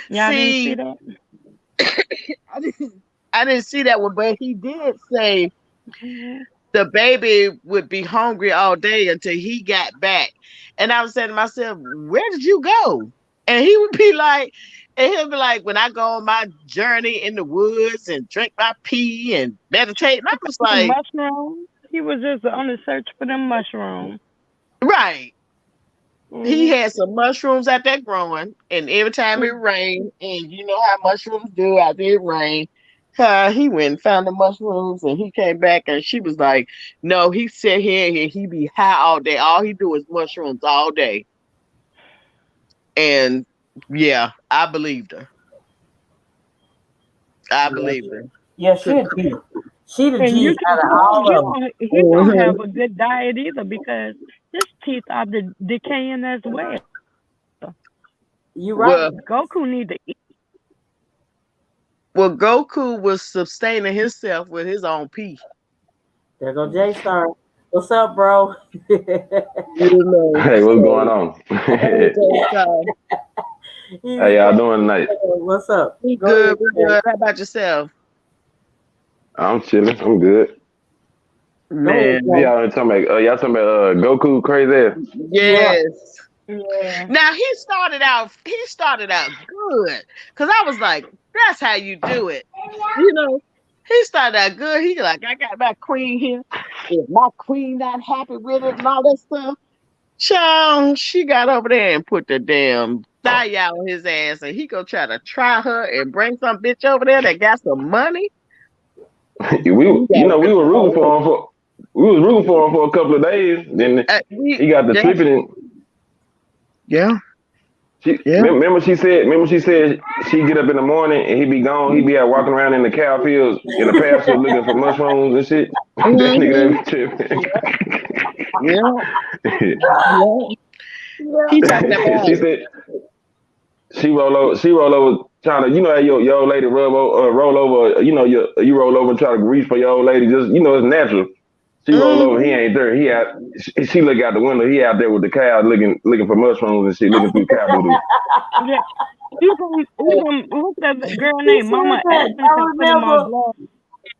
Y'all didn't see that? I didn't see that one, but he did say the baby would be hungry all day until he got back. And I was saying to myself, where did you go? And he would be like, when I go on my journey in the woods and drink my pee and meditate. And I was like, mushrooms. He was just on the search for them mushrooms. Right. He had some mushrooms out there growing, and every time it rained, and you know how mushrooms do after it rained, he went and found the mushrooms, and he came back, and she was like, "No, he sit here and he be high all day. All he do is mushrooms all day." And yeah, I believed her. I believed her. Yeah, she a G. She the And G out of all of them. He don't have a good diet either because his teeth are decaying as well. You right. Goku need to eat. Well, Goku was sustaining himself with his own pee. There go J-Star. What's up, bro? Hey, what's going on? How y'all doing tonight? What's up? Good. How about yourself? I'm chilling. I'm good. Man, y'all talking about Goku crazy ass? Yes. Yeah. Now he started out good. Cause I was like, that's how you do it. You know, he started out good. He like, I got my queen here. If my queen not happy with it and all that stuff, child, she got over there and put the damn thigh out on his ass, and he go try to try her and bring some bitch over there that got some money. we were rooting for him for a couple of days. Then he got the tripping. Yeah. Remember she said she get up in the morning and he be gone. He be out walking around in the cow fields in the pasture looking for mushrooms and shit. That nigga that be tripping. He talking about. She said she roll over trying to, your old lady roll over, you roll over and try to reach for your old lady, just, it's natural. She roll over, he ain't there. He out. She look out the window. He out there with the cow looking for mushrooms and shit, looking through cow doodle. Yeah. What's that girl named Mama Essence I and put him on remember. blog.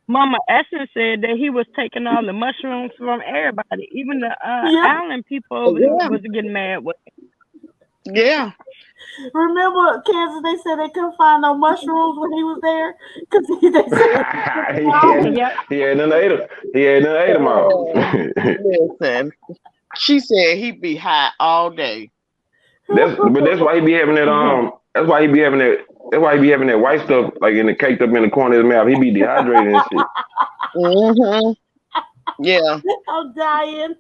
Mama Essence said that he was taking all the mushrooms from everybody, even the island people over there was getting mad with him. Yeah. Remember, Kansas? They said they couldn't find no mushrooms when he was there because they said he had none ate them. He had none ate them all. Listen, she said he'd be high all day. That's why he be having that That's why he be having that white stuff like in the caked up in the corner of his mouth. He be dehydrated and shit. Yeah. I'm dying.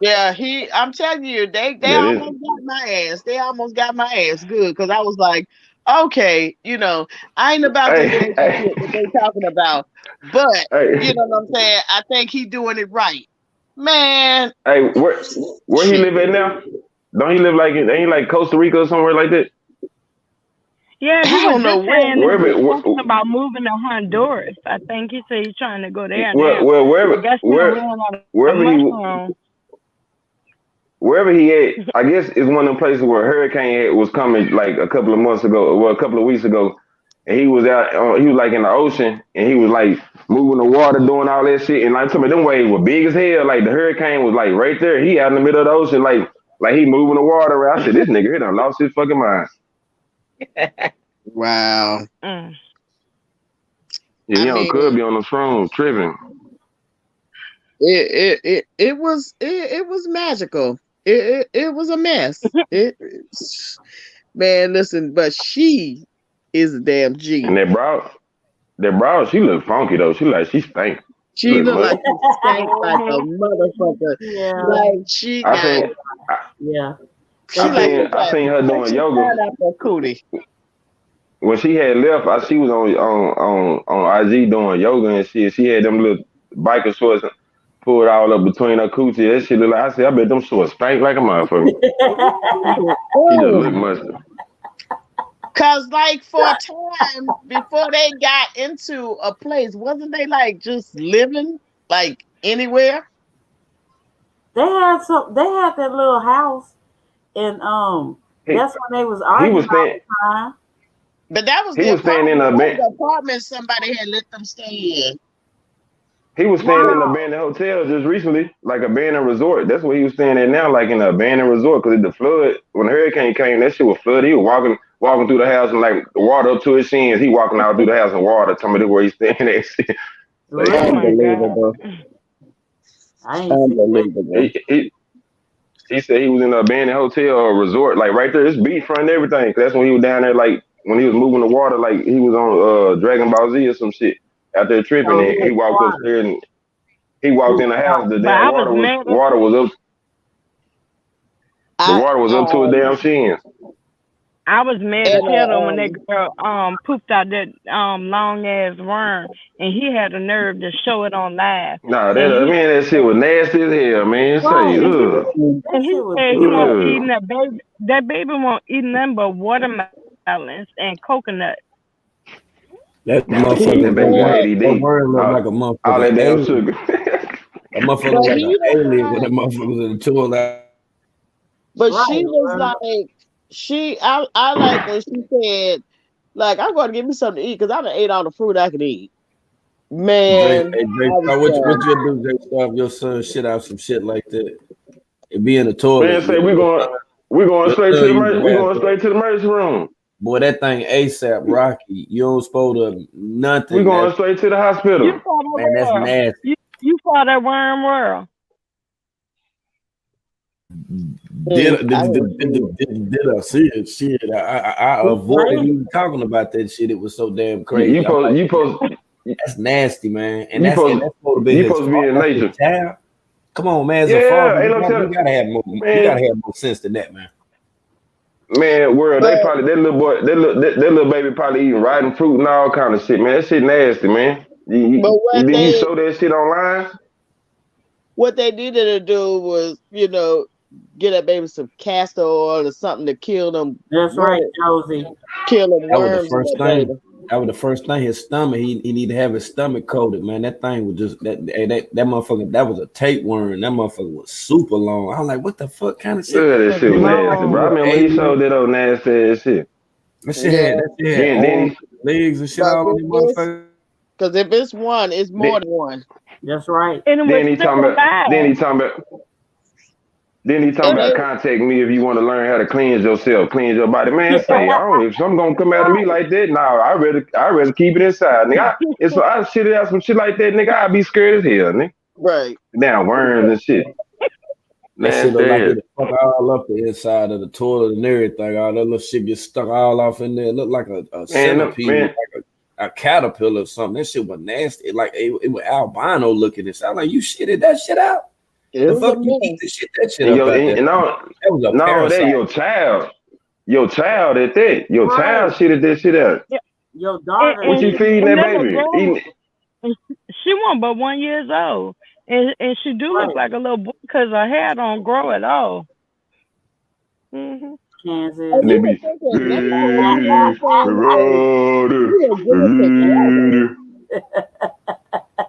Yeah, I'm telling you, they almost got my ass. They almost got my ass good because I was like, okay, I ain't about this shit that they talking about, but you know what I'm saying? I think he doing it right. Man. Hey, where he live at now? Don't he live ain't he like Costa Rica or somewhere like that? Yeah, he was just saying Wherever, something about moving to Honduras. I think he said he's trying to go there now. Well, wherever he at, I guess it's one of the places where a hurricane was coming like a couple of months ago, a couple of weeks ago, and he was out, he was like in the ocean, and he was like moving the water, doing all that shit, and like some of them waves were big as hell, like the hurricane was like right there, he out in the middle of the ocean, like he moving the water around. I said, this nigga, he done lost his fucking mind. Wow. Yeah, could be on the phone tripping. It was magical. It was a mess. Man, listen, but she is a damn G. And that brow, she look funky though. She stank. She look like she stank like a motherfucker. Yeah. Like she got. I seen her doing yoga. When she had left, she was on IG doing yoga and shit. She had them little biker shorts pulled all up between her coochie. That shit look like, I said, I bet them shorts stank like a motherfucker. She just look mustard. Cause like for a time before they got into a place, wasn't they like just living like anywhere? They had that little house, and that's when they was arguing all the time. But that was the apartment somebody had let them stay in. He was staying in an abandoned hotel just recently, like abandoned resort. That's what he was staying at now, like in an abandoned resort. Because the flood, when the hurricane came, that shit was flooded. He was walking through the house and like the water up to his shins. He walking out through the house in water. Tell me where he's staying at. Like, unbelievable. Unbelievable. He said he was in an abandoned hotel or resort, like right there. It's beachfront and everything. That's when he was down there, like when he was moving the water, like he was on Dragon Ball Z or some shit. Out there tripping, and he walked upstairs and he walked in the house. The damn water was up. The water was up to his damn shins. I was mad as hell when that girl pooped out that long ass worm, and he had the nerve to show it on live. Nah, that shit was nasty as hell, man. And he said he won't eat that baby. That baby won't eat nothing but watermelons and coconut. That motherfucker that worm look like a motherfucker. All that damn sugar. That motherfucker look like an alien when that motherfucker was in the toilet. But she was like, I like when she said, like, I'm going to give me something to eat because I done ate all the fruit I could eat. Man. What you do, Jay? Stop your son shit out some shit like that. It be in the toilet. Man, say we going straight to the emergency room. Boy, that thing ASAP Rocky. You don't supposed to nothing. We going straight to the hospital. Man, that's nasty. You saw that worm world. Did I see it? Shit, I avoided even talking about that shit. It was so damn crazy. That's nasty, man. And that's supposed to be in nature. Child. Come on, man. As a father, you gotta have more. You gotta have more sense than that, man. Man, they probably that little baby probably eating rotten fruit and all kind of shit, man. That shit nasty, man. You show that shit online? what they needed to do was, get that baby some castor oil or something to kill them. That's right, Josie. Kill them That was the worms in first that thing. baby. That was the first thing. His stomach. He need to have his stomach coated, man. That thing was just that motherfucker. That was a tapeworm. That motherfucker was super long. I was like, what the fuck kind of shit? Yeah, that shit was nasty, bro. I remember he Baby. showed that old nasty ass shit. That shit had Then arms, legs, and shit But all on the motherfucker. because if it's one, it's more than one. That's right. And it was Then he talking still about. Then he alive. talking about. Then he talking about contact me if you want to learn how to cleanse yourself, cleanse your body. Man, say, oh, if something gonna come out of me like that, nah, I rather keep it inside, nigga. If I shit it out some shit like that, nigga, I'd be scared as hell, nigga. Right. Down worms and shit. That shit look like Nasty. it fuck all up the inside of the toilet and everything. All that little shit gets stuck all off in there. It looked like a centipede, man. like a caterpillar or something. That shit was nasty. Like it was albino looking. It sounded like you shitted that shit out. The fuck you eat the shit that shit And up out there? that was a that parasite. your child at that. Your child shitted that shit out. Your daughter. What you feeding that baby? She wasn't but 1 year old, and she do look like a little boy because her hair don't grow at all. Mm-hmm. Kansas. And they be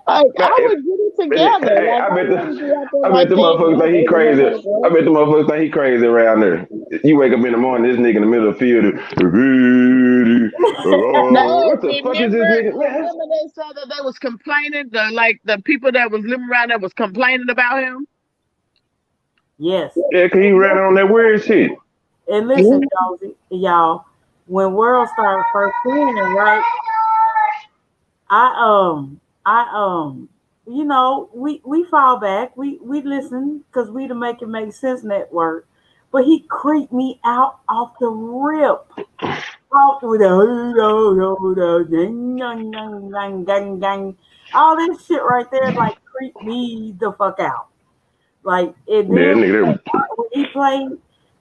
I would get it together. Hey, I bet the motherfuckers think he crazy. I bet the motherfuckers think he crazy around there. You wake up in the morning, this nigga in the middle of the field. What the fuck is this nigga? Remember they said that they was complaining, the people that was living around there was complaining about him? Yes. Yeah, cause he ran on that weird shit. And listen, y'all, when World started first playing, right? We fall back. We listen because we to make it make sense network. But he creeped me out off the rip. Talked with all this shit right there, like creeped me the fuck out. Like it did when he played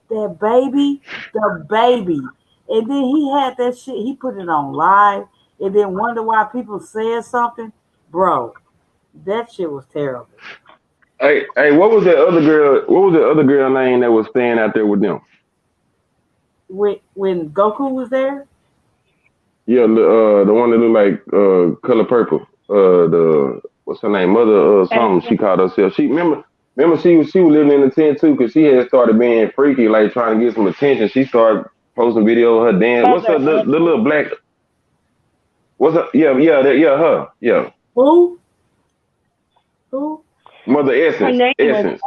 that baby, the baby. And then he had that shit, he put it on live and then wonder why people said something. Bro, that shit was terrible. Hey, what was that other girl? What was the other girl name that was staying out there with them? When Goku was there? Yeah, the one that looked like color purple. What's her name? Mother something she called herself. Remember she was living in the tent too because she had started being freaky, like trying to get some attention. She started posting video of her dance. What's her the little black? What's her? Her. Yeah. Who? Mother Essence. Essence.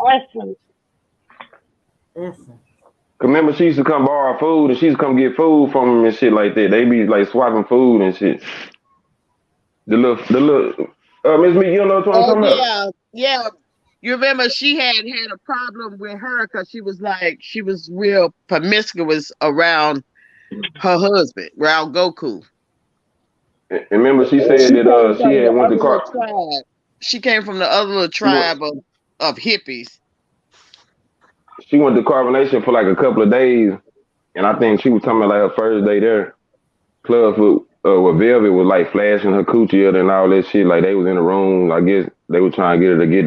Remember, she used to come borrow food, and she used to come get food from him and shit like that. They be like swapping food and shit. The little, Miss Me, you don't know what I'm talking about? Yeah. You remember she had a problem with her because she was real promiscuous around her husband, around Goku. And remember, she said that she had went to tribe. She came from the other little tribe of hippies. She went to Carbonation for like a couple of days, and I think she was talking about like her first day there. Clubfoot with Velvet was like flashing her coochie and all that shit. Like they was in the room. I guess they were trying to get her to get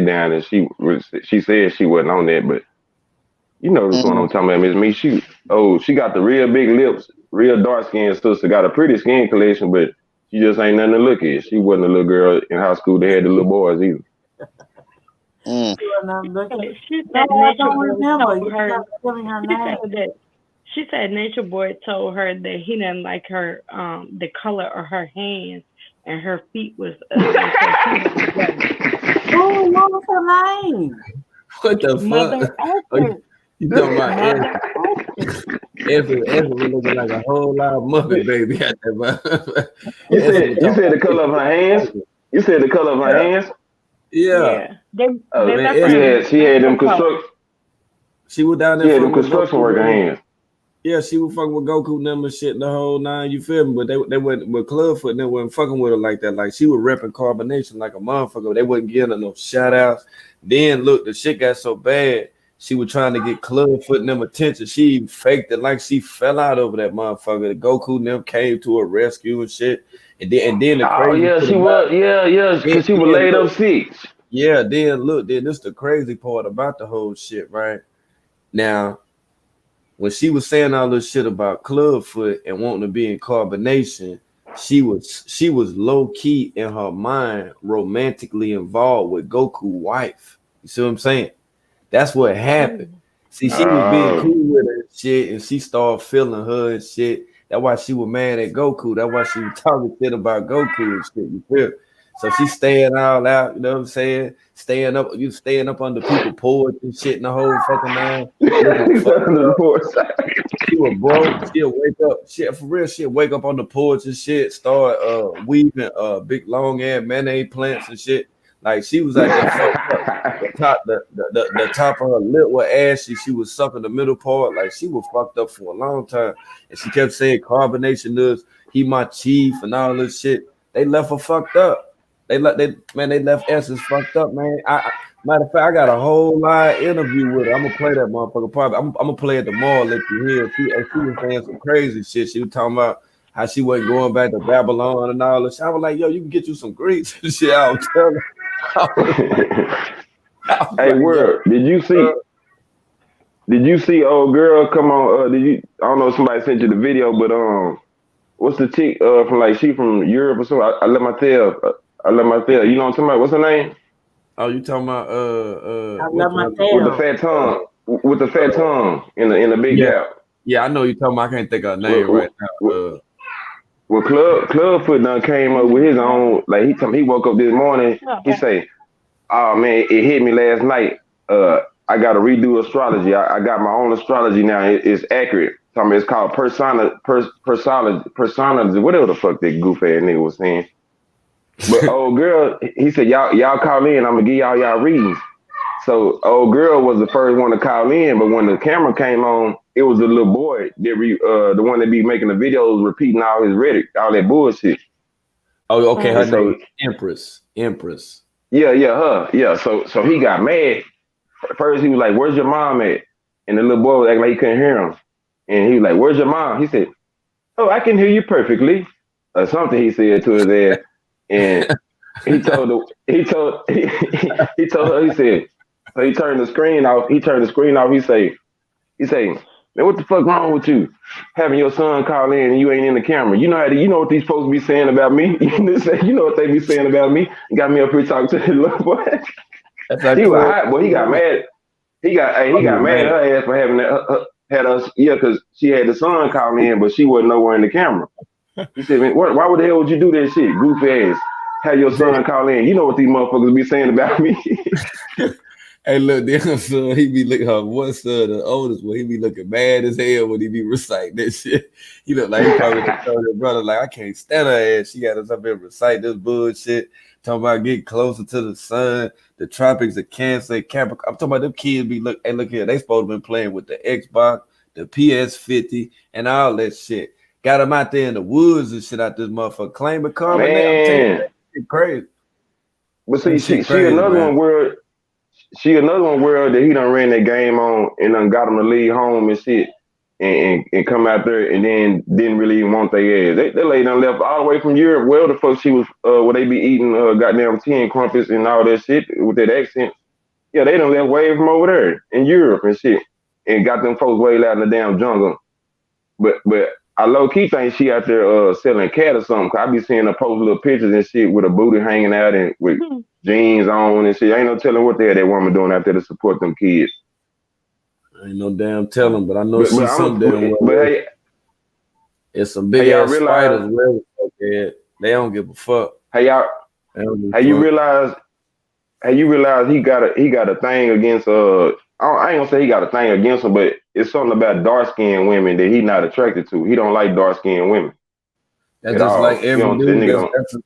down and she said she wasn't on that, but you know this one I'm talking about, Miss Me. She got the real big lips, real dark skinned sister, got a pretty skin collection, but she just ain't nothing to look at. She wasn't a little girl in high school. They had the little boys either. She said Nature Boy told her that he didn't like her the color of her hands and her feet was Oh, what was her name? What the Mother fuck? You talking about Effie looking like a whole lot of Muppet baby out there. You said the color of her hands? You said the color of her hands? Yeah. She had them construction. She was down there. She had them construction worker hands. Yeah, she was fucking with Goku number shit the whole nine. You feel me? But they went with Clubfoot and they wasn't fucking with her like that. Like she was repping Carbonation like a motherfucker. They wasn't giving her no shout outs. Then look, the shit got so bad. She was trying to get Clubfoot and them attention. She faked it like she fell out over that motherfucker. The Goku and them came to her rescue and shit. And then the crazy she was. Yeah, because she was laid up sick. Yeah, then look, then this the crazy part about the whole shit, right? Now, when she was saying all this shit about Clubfoot and wanting to be in carbonation, she was low key in her mind romantically involved with Goku wife. You see what I'm saying? That's what happened. See, she was being Oh, cool with her and shit, and she started feeling her and shit. That's why she was mad at Goku. That's why she was talking shit about Goku and shit. You feel? So she staying all out, you know what I'm saying? Staying up under people porch and shit in the whole fucking nine, looking he's fucked under the up. porch. She was broke. She'll wake up. Shit, for real, she'll wake up on the porch and shit, start weaving big long ass mayonnaise plants and shit. Like she was out there fucked up. The top of her lip was ashy. She was sucking the middle part. Like she was fucked up for a long time. And she kept saying carbonation is he my chief and all this shit. They left her fucked up. They left Essence fucked up, man. Matter of fact, I got a whole live interview with her. I'm gonna play that motherfucker. Probably, I'm gonna play it tomorrow. Let you hear. She was saying some crazy shit. She was talking about how she wasn't going back to Babylon and all this. I was like, yo, you can get you some Greeks and shit. I was telling. Hey, Like, yo, world, did you see old girl come on? Did you? I don't know if somebody sent you the video, but what's the chick from like she from Europe or something? I let my tail. I let my tail. You know what I'm talking about? What's her name? oh, you talking about I what love the my hell? With the tail. fat tongue. With the fat tongue in the big Yeah, gap. yeah, I know you talking about. I can't think of her Well, name right now. well, Clubfoot done came up with his own. Like he told me, he woke up this morning. He say, "Oh man, it hit me last night. I got to redo astrology. I got my own astrology now. It's accurate. Tell me, it's called persona, whatever the fuck that goof ass nigga was saying. But old girl, he said, y'all call in. I'm gonna give y'all readings. So old girl was the first one to call in, but when the camera came on, it was the little boy the one that be making the videos, repeating all his rhetoric, all that bullshit. Oh, okay, her And name so is Empress. Empress. yeah, her, yeah. So he got mad. First he was like, "Where's your mom at?" And the little boy was acting like he couldn't hear him. And he was like, "Where's your mom?" He said, "Oh, I can hear you perfectly," or something. He said to his ass, and he told her, he said, so he turned the screen off. He turned the screen off. He say, "Man, what the fuck wrong with you? Having your son call in and you ain't in the camera. You know what these folks be saying about me. You know what they be saying about me. You got me up here talking to the little boy." That's how He was Club. hot, boy. He got mad. Oh, He he got was mad at mad. her ass for having that. Had us, yeah, because she had the son call in, but she wasn't nowhere in the camera. He said, "Man, why would the hell would you do that shit, goofy ass? Have your son call in. You know what these motherfuckers be saying about me." Hey, look, the other son, he be looking, her one son, the oldest one, he be looking mad as hell when he be reciting that shit. He look like he probably told his brother, like, I can't stand her ass. She got us up here recite this bullshit, talking about getting closer to the sun, the tropics of Cancer, Capricorn. I'm talking about them kids be, look, hey, look here, they supposed to been playing with the Xbox, the PS50, and all that shit. Got them out there in the woods and shit out this motherfucker. Claiming carbonate. I'm telling you, Man, that shit crazy. but That see, shit she crazy, another man. one where that he done ran that game on and done got him to leave home and shit and come out there and then didn't really even want their ass. They lady done left all the way from Europe. Well, the fuck she was where they be eating goddamn tea and crumpets and all that shit with that accent. Yeah, they done left way from over there in Europe and shit and got them folks way out in the damn jungle. But I low key think she out there selling cat or something. 'Cause I be seeing her post little pictures and shit with her booty hanging out and with jeans on and shit. Ain't no telling what the hell that woman doing out there to support them kids. Ain't no damn telling, but I know But she's some damn well. but hey, It's some big y'all ass spiders realize wherever the fuck they at. They don't give a fuck. hey y'all They don't give hey a you fuck. realize you realize he got a thing against I ain't gonna say he got a thing against them, but it's something about dark skinned women that he not attracted to. He don't like dark skinned women That's at just like all. You every know, that dude. nigga don't.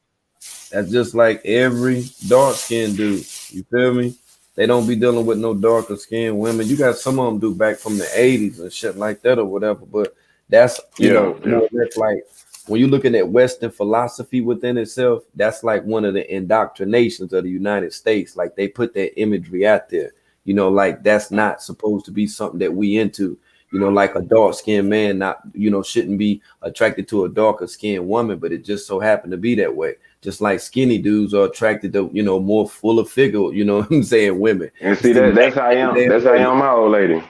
That's just like every dark skinned dude. You feel me? They don't be dealing with no darker skinned women. You got some of them do back from the 80s and shit like that or whatever. But that's Yeah, yeah. more or less like when you're looking at Western philosophy within itself, that's like one of the indoctrinations of the United States. Like they put that imagery out there, like that's not supposed to be something that we into. like a dark skinned man not, shouldn't be attracted to a darker skinned woman, but it just so happened to be that way. Just like skinny dudes are attracted to, more fuller figure, what I'm saying, women. And It's see the that's exact how I same am. damn That's how I way. am, my old lady.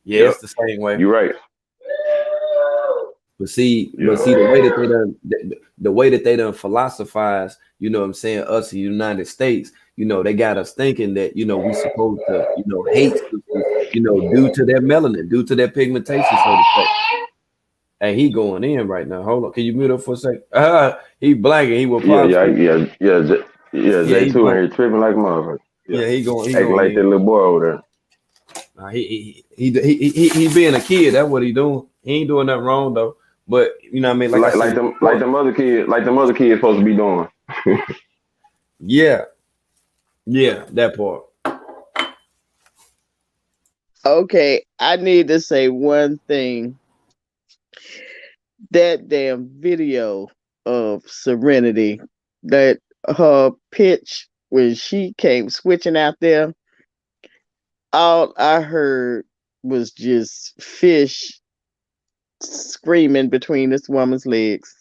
Yeah, Yep. it's the same way. You're right. But see, the way that they done philosophize, what I'm saying, us in the United States, they got us thinking that, we supposed to, hate sisters, due to their melanin, due to their pigmentation, so to say. Hey, he going in right now. Hold on. Can you mute up for a second? He blanking. He will Yeah, yeah, possibly. yeah, yeah, Yeah, J he two in blank. here tripping like a motherfucker. Yeah, Yeah, he acting going like that in. little boy over there. He being a kid. That's what he doing. He ain't doing nothing wrong though. But you know what I mean. Like I Like said, like them other kids supposed to be doing. yeah, yeah, that part. Okay, I need to say one thing. That damn video of Serenity, that her pitch when she came switching out there, all I heard was just fish screaming between this woman's legs.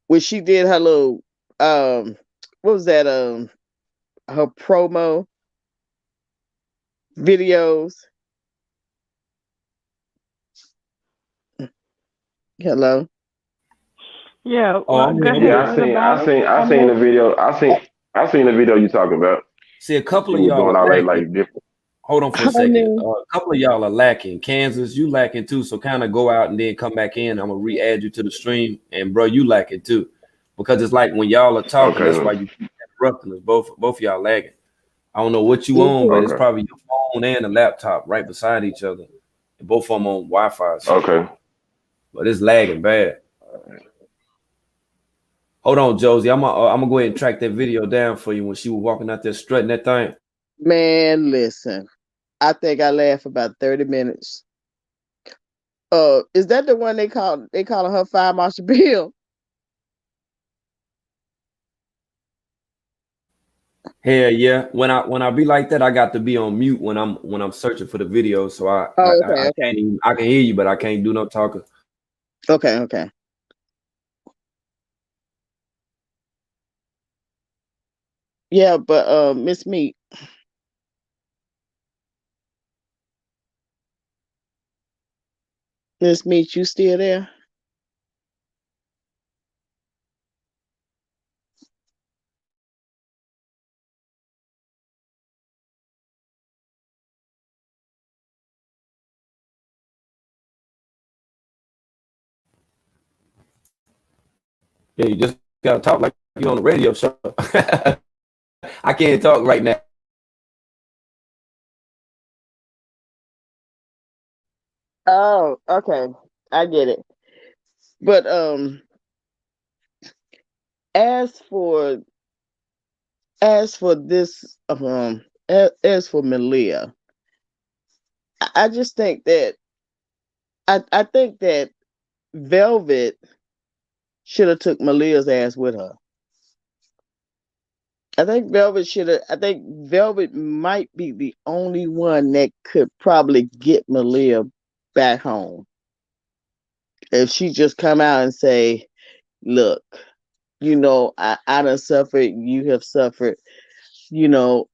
When she did her little what was that her promo videos. Hello. Yeah, Oh, well, I'm go here. I'm ahead. here. Yeah, What about it? I I seen missed. the video. I seen the video you talking about. See, a couple She of was y'all doing are all that lacking. like different. Hold on for a second. Honey. A couple of y'all are lacking. Kansas, you lacking too. So kind of go out and then come back in. I'm gonna re-add you to the stream, and bro, you lacking too, because it's like when y'all are talking, that's Okay, why you keep interrupting us. Both of y'all lagging. I don't know what you on, but it's okay, probably your phone and a laptop right beside each other, and both of them on Wi-Fi or something. okay. But it's lagging bad. Hold on, Josie. I'm gonna go ahead and track that video down for you when she was walking out there strutting that thing. Man, listen. I think I laughed about 30 minutes. Is that the one they calling her Fire Marshal Bill? Hell yeah. When I be like that, I got to be on mute when I'm searching for the video. So I I, Oh, I okay, I okay. can't even I can hear you, but I can't do no talking. Okay, okay. Yeah, but Miss Meat, Miss Meat, you still there? Yeah, you just gotta talk like you on the radio show. I can't talk right now. Oh, okay. I get it. But as for this as for Malia, I just think that I think that Velvet should have took Malia's ass with her. I think Velvet might be the only one that could probably get Malia back home. If she just come out and say, look, I done suffered, you have suffered, you know,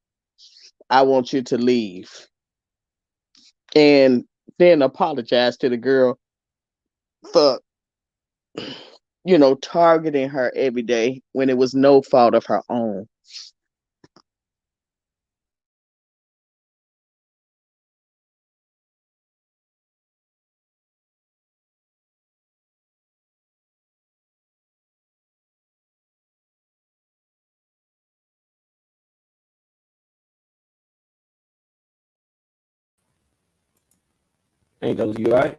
I want you to leave. And then apologize to the girl for, targeting her every day when it was no fault of her own. Ain't those you all right?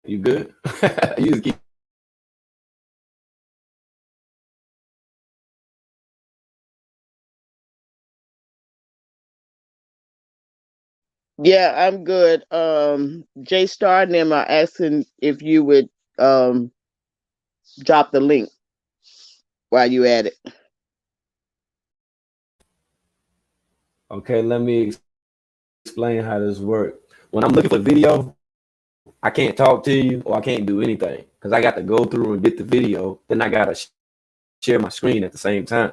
You good? You just keep Yeah, I'm good. J Star and them are asking if you would drop the link while you at it. okay. Let me explain how this works. when I'm looking for video, I can't talk to you or I can't do anything because I got to go through and get the video. Then I gotta share my screen at the same time.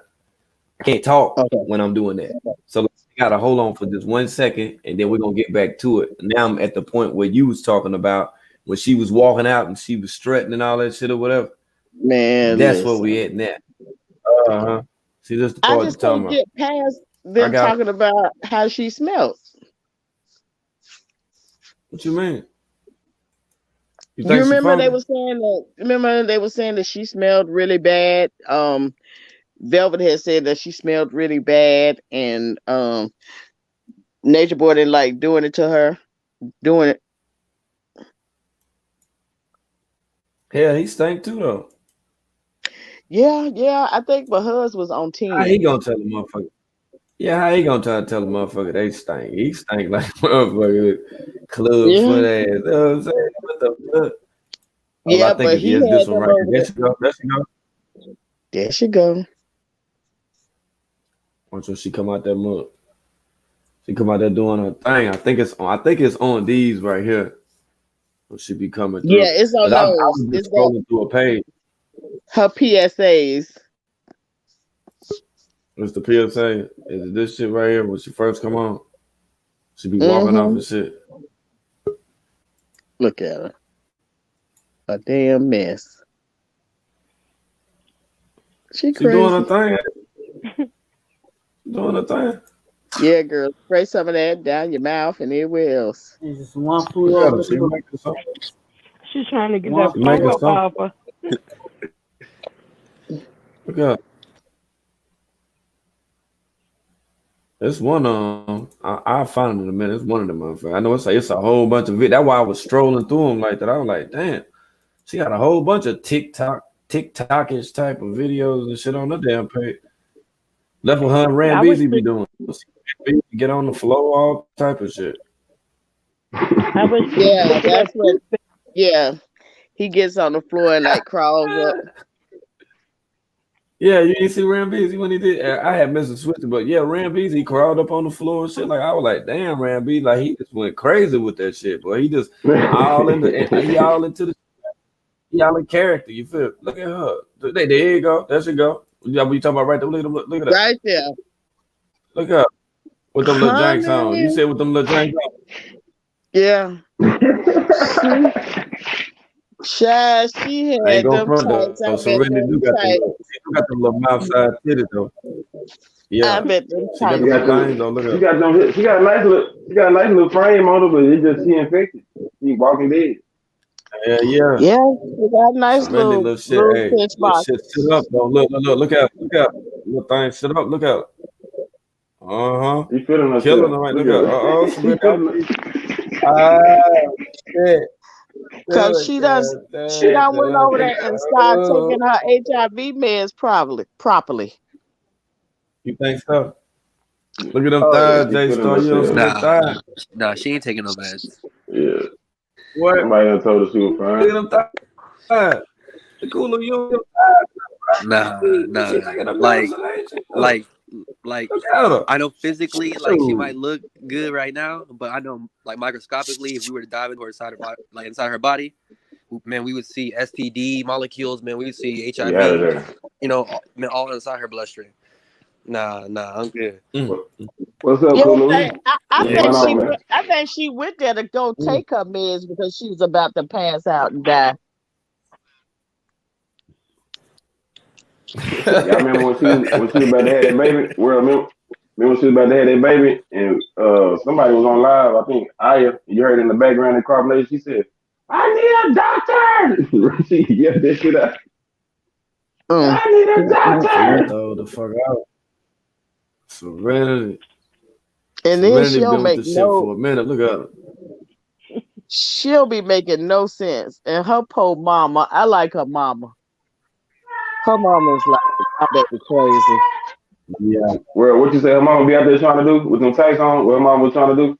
I can't talk Okay. when I'm doing that. So I gotta hold on for just 1 second, and then we're gonna get back to it. Now I'm at the point where you was talking about when she was walking out and she was strutting and all that shit or whatever. Man, That's where listen. we at now. Uh-huh. See, this the I part you're just talking can't about. get past I them got talking about how she smelled. what you mean? You You think she remember they funky? were saying that? Remember they were saying that she smelled really bad. Velvet had said that she smelled really bad, and Nature Boy didn't like doing it to her. Doing it. Hell, he stank too though. Yeah. I think my husband was on How he 10. gonna tell the motherfucker? Yeah, how he gonna try to tell the motherfucker they stink? He stank like motherfucker Clubfoot Yeah. ass. You know what I'm saying? What the fuck? Oh, I Yeah, think but it's he yes, this had one them right here. over There there. she go. There she go. There she go. Watch when she come out that mug. She come out there doing her thing. I think it's on these right here. When she be coming Yeah, through. it's Cause on I those. was It's just that scrolling through a page. her PSAs. What's the PSA? Is it this shit right here when she first come on? She be walking off Mm-hmm. and shit. Look at her. A damn mess. She She doing her crazy. thing. Doing her thing. Yeah, girl. Spray some of that down your mouth and everywhere else. It's just one Look flew at over her. the She cuckoo. making something. She's trying to get One that She flew funk making up over. something. off her. Look at her. It's one I'll find it in a minute. It's one of them motherfuckers. I know it's a whole bunch of videos. That's why I was strolling through them like that. I was like, damn, she got a whole bunch of TikTokish type of videos and shit on the damn page. That's what her and I wish Rambeezy be this, doing. Get on the floor, all type of shit. I wish people Yeah, look at that that's what. toothpick. Yeah, he gets on the floor and like crawls up. Yeah, you didn't see Rambeezy when he did. I had Mr. Switcher, but yeah, Rambeezy he crawled up on the floor and shit. Like I was like, damn, Rambeezy, like he just went crazy with that shit, boy. He just all in the he all into the he all in character. You feel? Look at her. There you go. There she go. Yeah, what you talking about right there? Look at that. Right there. Look up with them little janks on. You Honey. said with them little janks on. Yeah. She I ain't had gonna them front tights. though. Serenity do got them little, she do got them little mouth side titties though. I Yeah, bet them she got She them tights. got little them. things though. Look She up. got them. She got a nice little frame on her, but it just she infected. She walking dead. Yeah. Yeah, she got a nice Serenity little shit. little Hey, pinch little box. shit. Sit up though. Look out. Little thing. Sit up. Look out. Uh huh. She feeling Killing herself. them right. Look Look out. at her. She Serenity. I feeling. see. Ah, shit. Cause Look she done went over there and started oh. taking her HIV meds properly. You think so? Look at them Oh yeah. thighs, She J feeling Star. You don't see herself. them thighs. Nah, she ain't taking no meds. Yeah. What? Somebody done told her she was Look at fine. them thighs. The cooler you. Nah, She nah. taking a Like, medicine, ain't she? like, like. Look at her. I know physically, like she Shoot. might look good right now, but I know, like microscopically, if we were to dive into her inside her body, man, we would see STD molecules. Man, we would see She out of HIV. there. Man, all inside her bloodstream. Nah, I'm good. What's up, Yeah, Kulu? I What's Yeah, going think what's up, on, she man? man? went. I think she went there to go take her meds because she was about to pass out and die. Y'all remember when she was about to have that baby? Well, remember when she was about to have that baby and somebody was on live, I think Aya, you heard in the background in carbonation, she said, I need a doctor. She yelled that shit out. I need a She got doctor. throw the fuck out. Serenity. And then Serenity she don't been with make this shit no. for a minute. Look at her. She'll be making no sense. And her poor mama, I like her mama. Her mama is like, I bet be crazy. Yeah. Well, what you say her mama be out there trying to do with them tights on? What her mama was trying to do?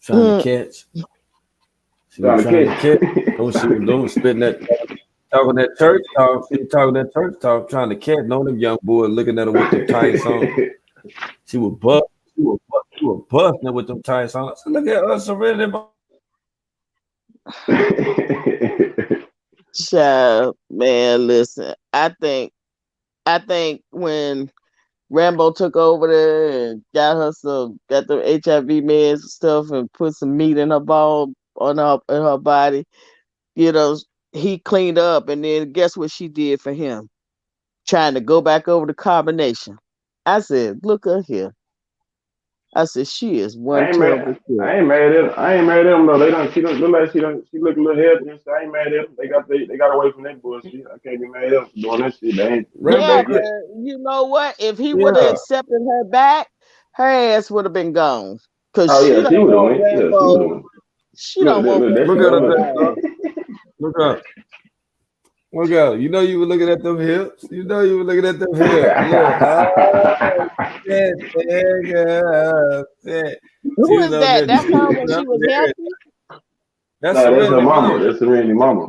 Trying to catch. She was Trying to trying to catch. catch. What she was doing, spitting that, talking that church talk. She was talking that church talk, trying to catch. No, them young boys looking at her with them tights on. She was buck. You were busting with them tights on. I said, look at us already. Child, man, listen. I think when Rambo took over there and got the HIV meds and stuff and put some meat in her ball on her body, you know, he cleaned up and then guess what she did for him? Trying to go back over the combination. I said, look at here. I said, she is I one ain't terrible mad. kid. I ain't mad at. I ain't mad at them though. They don't. She don't look like she don't. She look a little healthy. And shit. I ain't mad at them. They got away from that bullshit. I can't be mad at them for doing that shit. They ain't. Yeah, Rambo They, could, but you know what? If he would have yeah. accepted her back, her ass would have been gone. Cause oh she yeah, she don't would have want went. Yeah, she would have Rambo. went. She don't want Look, that's Look Rambo at her look. there, bro. alive. Look up. Look up. You know you were looking at them hips. You know you were looking at them hips. Look. Oh, shit, nigga. Shit. She Who was is on that? there That's her when juicing she up was and everything. healthy. That's No, that's her Serenity mama. Mama. That's Serenity mama.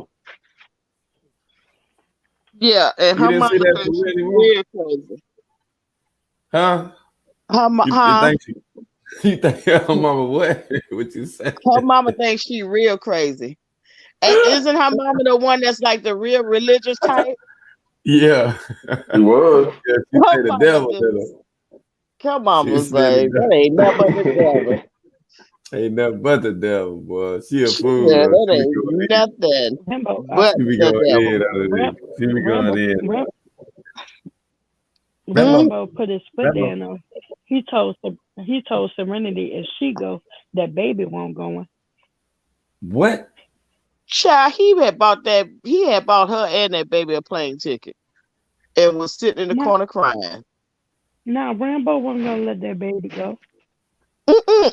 Yeah, and You her didn't mama see that thinks she's Serenity Mama? real crazy. Huh? You Huh? think she you think her mama what? What you say? Her mama thinks she real crazy. And isn't her mama the one that's like the real religious type? Yeah. She was. Yeah, she Her said the mama devil did her. just her She mama's said like, the that ain't nothing but the devil. devil. Ain't nothing but the devil, boy. She a fool Yeah, though. that ain't nothing Rambo, but She be the going in devil. out of Ram, this. She be going Rambo, in. Hmm? Rambo, Rambo put his foot Rambo. down though. He told Serenity if she go, that baby won't go. What? Child, he had bought her and that baby a plane ticket and was sitting in the Now, corner crying. now Rambo wasn't gonna let that baby go.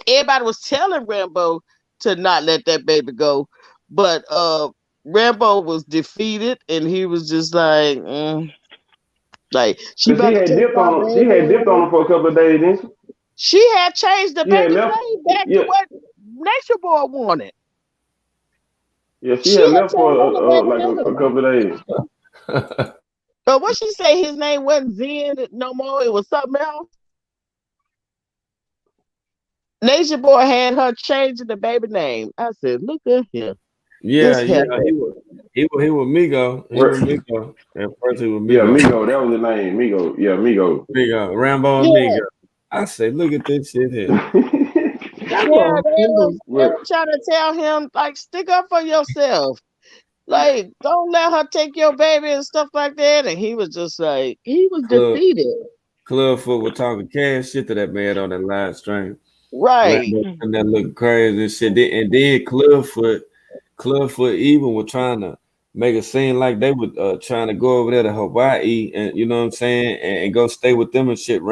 Everybody was telling Rambo to not let that baby go, but Rambo was defeated and he was just like she Cause she better had take dipped my on him. She had dipped on baby. him for a couple of days, didn't she? She had changed the She had baby's left. name back to Yeah, what Nature Boy wanted. yeah. She She had had left for changed the baby like a name. couple of days. But what she say his name wasn't Zen no more, it was something else. Nature Boy had her changing the baby name. I said, look at him. Yeah, This yeah. heifer. He was Migo. He was Where? Migo. At first he was Yeah, Migo. Migo. That was his name. Migo. Yeah, Migo. Migo. Rambo and Yeah, Migo. I say, look at this shit here. That's yeah, what I'm saying. they Where? were trying to tell him, like, stick up for yourself. Like, don't let her take your baby and stuff like that. And he was just like, he was Club defeated. Clubfoot was talking cash shit to that man on that live stream. Right. Rambo and that look crazy and shit. And then Clubfoot even was trying to make it seem like they were trying to go over there to Hawaii and you know what I'm saying and go stay with them and shit.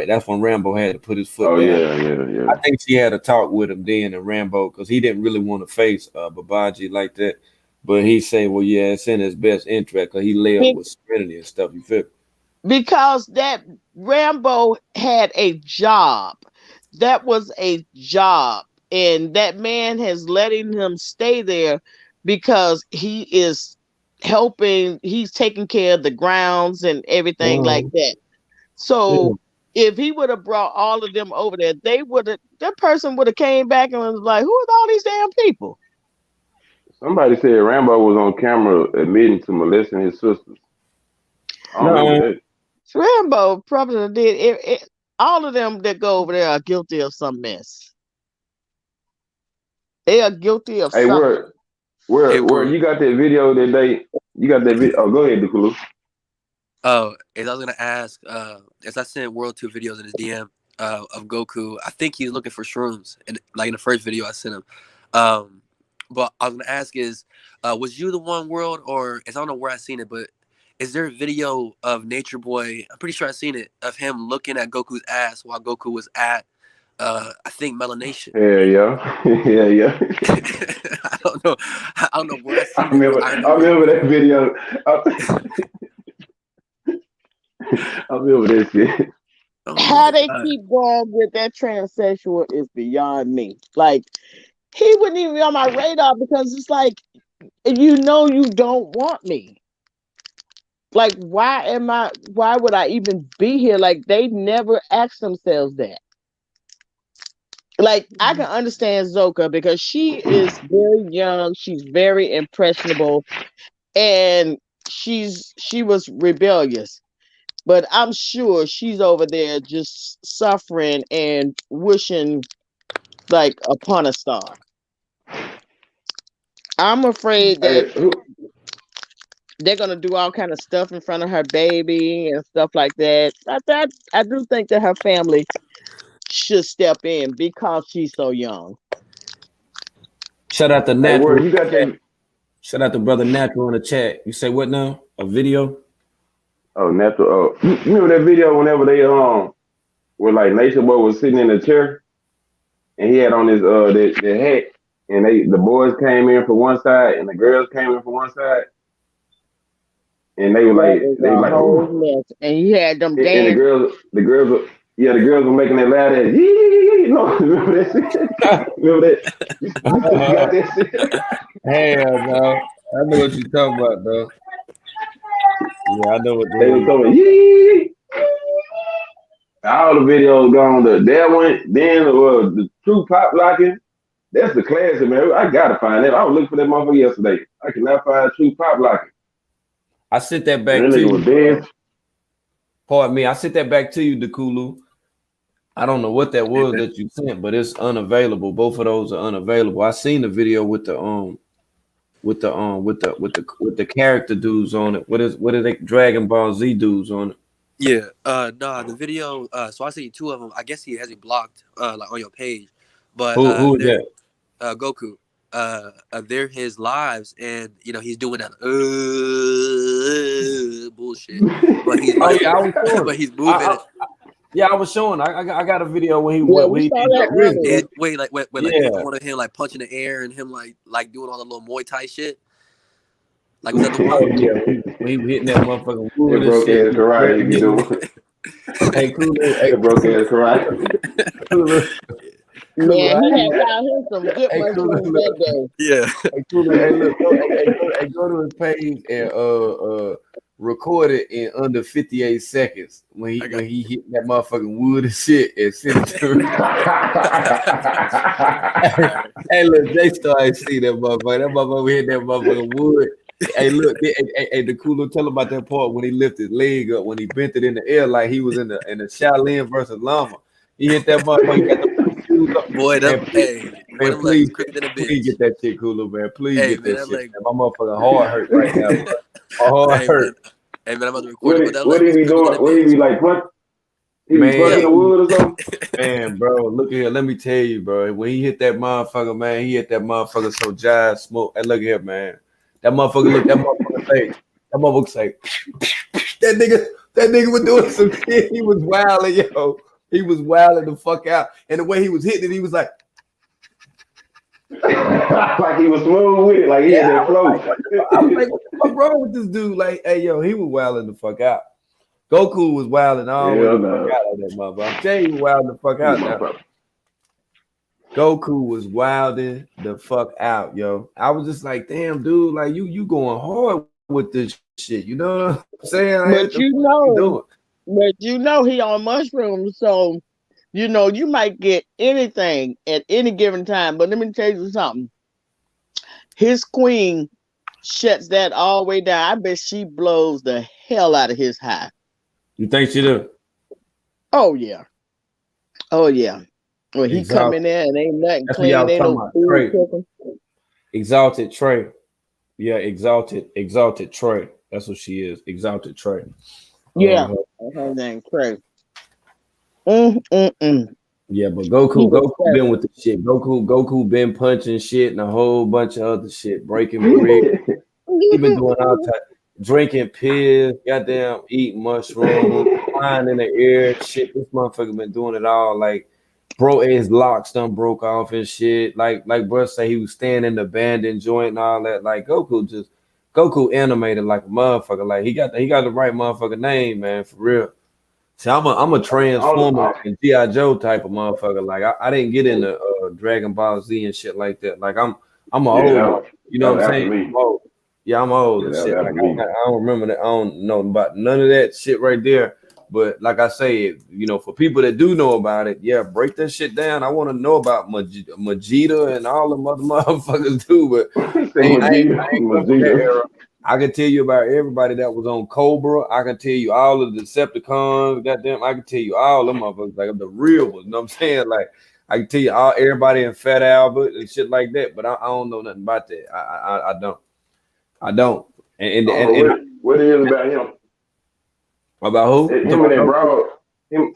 That's when Rambo had to put his foot Oh down. yeah, yeah, I yeah. think she had a talk with him then and Rambo because he didn't really want to face Babaji like that. But he said, well, yeah, it's in his best interest because he lay up Be- with Serenity and stuff. You feel? Because that Rambo had a job. That was a job. And that man has letting him stay there because he is helping, he's taking care of the grounds and everything like Oh, that. yeah. So if he would have brought all of them over there, that person would have came back and was like, who are all these damn people? Somebody said Rambo was on camera admitting to molesting his sisters. I don't remember No, that. Rambo probably did all of them that go over there are guilty of some mess. They are guilty of Hey, something. Hey, where bro. you got that video that they you got that video? Oh, go ahead, Deculu. Oh, as I was gonna ask, as I sent World 2 videos in his DM of Goku, I think he's looking for shrooms, and like in the first video I sent him. Um, but I was gonna ask is, was you the one World, or I don't know where I seen it, but is there a video of Nature Boy? I'm pretty sure I seen it of him looking at Goku's ass while Goku was at, I think Melanation. Yeah, yeah, yeah, yeah. I don't know, I don't know where I I seen it, but remember. I I remember. remember that video. I remember that shit. Oh How my they god. keep going with that transsexual is beyond me. Like he wouldn't even be on my radar because it's like you don't want me. Like why would I even be here? Like they never ask themselves that. like I can understand Zoka because she is very young, she's very impressionable, and she was rebellious. But I'm sure she's over there just suffering and wishing like upon a star. I'm afraid that they're gonna do all kind of stuff in front of her baby and stuff like that. I do think that her family should step in because she's so young. Shout out to Hey, Natural. word, you got that? Shout out to brother Natural in the chat. You say what now? A video? Oh, natural. You remember that video whenever they where like Nation Boy was sitting in a chair and he had on his the hat and the boys came in for one side and the girls came in for one side and they were That like is a whole ooh. mess, and he had them And dance. the girls were making that loud as yee. No, remember that shit? Remember that? You got that shit? Hell no. I know what you're talking about, though. Yeah, I know what They that were is. coming yee. All the videos gone. That one, then the true pop locking. That's the classic, man. I gotta find that. I was looking for that motherfucker yesterday. I cannot find true pop locking. I sent that And back that to nigga you. was dead. Pardon me. I sent that back to you, Dekulu. I don't know what that was that you sent, but it's unavailable. Both of those are unavailable. I seen the video with the character dudes on it. What are they Dragon Ball Z dudes on it? Yeah. Nah, the video. So I see two of them. I guess he has it blocked, like on your page, but Who is they're that? Goku. They're his lives, and he's doing that bullshit, but he's Oh like, yeah, I was showing. but he's moving it. Yeah, I was showing. I got a video when he Yeah, went. we When he saw did the that original. earlier. Wait, like Yeah. the one of him like punching the air and him like doing all the little Muay Thai shit. Like, was that the one? Oh yeah, when he was hitting that motherfucking wood That and broke shit. ass karate he be doing. Hey, Kulu. Hey, That broke ass karate. Kulu. Kulu. Man, he had got him some good Hey, Kulu. mushrooms that day. Yeah. Hey, Kulu. Hey, look. Go to his page and record it in under 58 seconds when he hit that motherfucking wood and shit and send it to me. Hey, look, J Star ain't see that motherfucker. That motherfucker hit that motherfucking wood. Hey, look, the Kulu, tell about that part when he lifted his leg up, when he bent it in the air like he was in the Shaolin versus Lama. He hit that motherfucker, he got the shoes up. Boy, Man, boy, them legs please, quicker than a please bitch. get that shit, Kulu, man. Please Hey, get man, that that shit, leg. man. My motherfucking heart hurt right now, bro. My heart Hey, hurt. man, I'm about to record it, but that What leg he was be quicker than a doing? What he bitch. be like? What? He be Man, punching the wood or something? man, bro, look at here. Let me tell you, bro. When he hit that motherfucker, man, he hit that motherfucker so jive smoke. Hey, look here, man. That motherfucker say, that nigga was doing some shit. He was wilding, yo. He was wilding the fuck out. And the way he was hitting it, he was like, like he was smooth with it, like he had that flow. I was like, what the fuck wrong with this dude? Like, hey, yo, he was wilding the fuck out. Goku was wilding all the fuck out of that motherfucker. I'm telling you, he was wilding the fuck out now. Goku was wilding the fuck out, yo. I was just like, damn, dude, like you going hard with this shit. You know what I'm saying? Like, But you know he on mushrooms, so you might get anything at any given time. But let me tell you something. His queen shuts that all the way down. I bet she blows the hell out of his high. You think she do? Oh yeah. Oh yeah. When he come in there and ain't nothing clean, ain't no food cooking. Exalted Trey. Yeah, exalted Trey. That's what she is. Exalted Trey. Yeah. Her name Trey. Yeah, but Goku been with the shit. Goku been punching shit and a whole bunch of other shit, breaking bricks. He been doing all type, drinking pills, goddamn, eating mushrooms, flying in the air, shit. This motherfucker been doing it all. Like, bro, his locks done broke off and shit. Like bro say he was staying in the abandoned joint and all that. Like Goku animated like a motherfucker. Like he got the right motherfucker name, man, for real. See, I'm a Transformer and G.I. Joe type of motherfucker. Like I didn't get into Dragon Ball Z and shit like that. Like I'm old. You know what I'm saying? I'm old. Yeah, I'm old and shit. Like I don't remember that. I don't know about none of that shit right there. But like I say, you know, for people that do know about it, yeah, break that shit down. I want to know about Majida and all the motherfuckers too. But Say I ain't come from that Majida. era. I can tell you about everybody that was on Cobra. I can tell you all of the Decepticons. Goddamn, I can tell you all them motherfuckers, like the real ones. You know what I'm saying? Like I can tell you all everybody in Fat Albert and shit like that. But I don't know nothing about that. I don't. I don't. I don't know what it is about him. About who? Him and that broad. Him.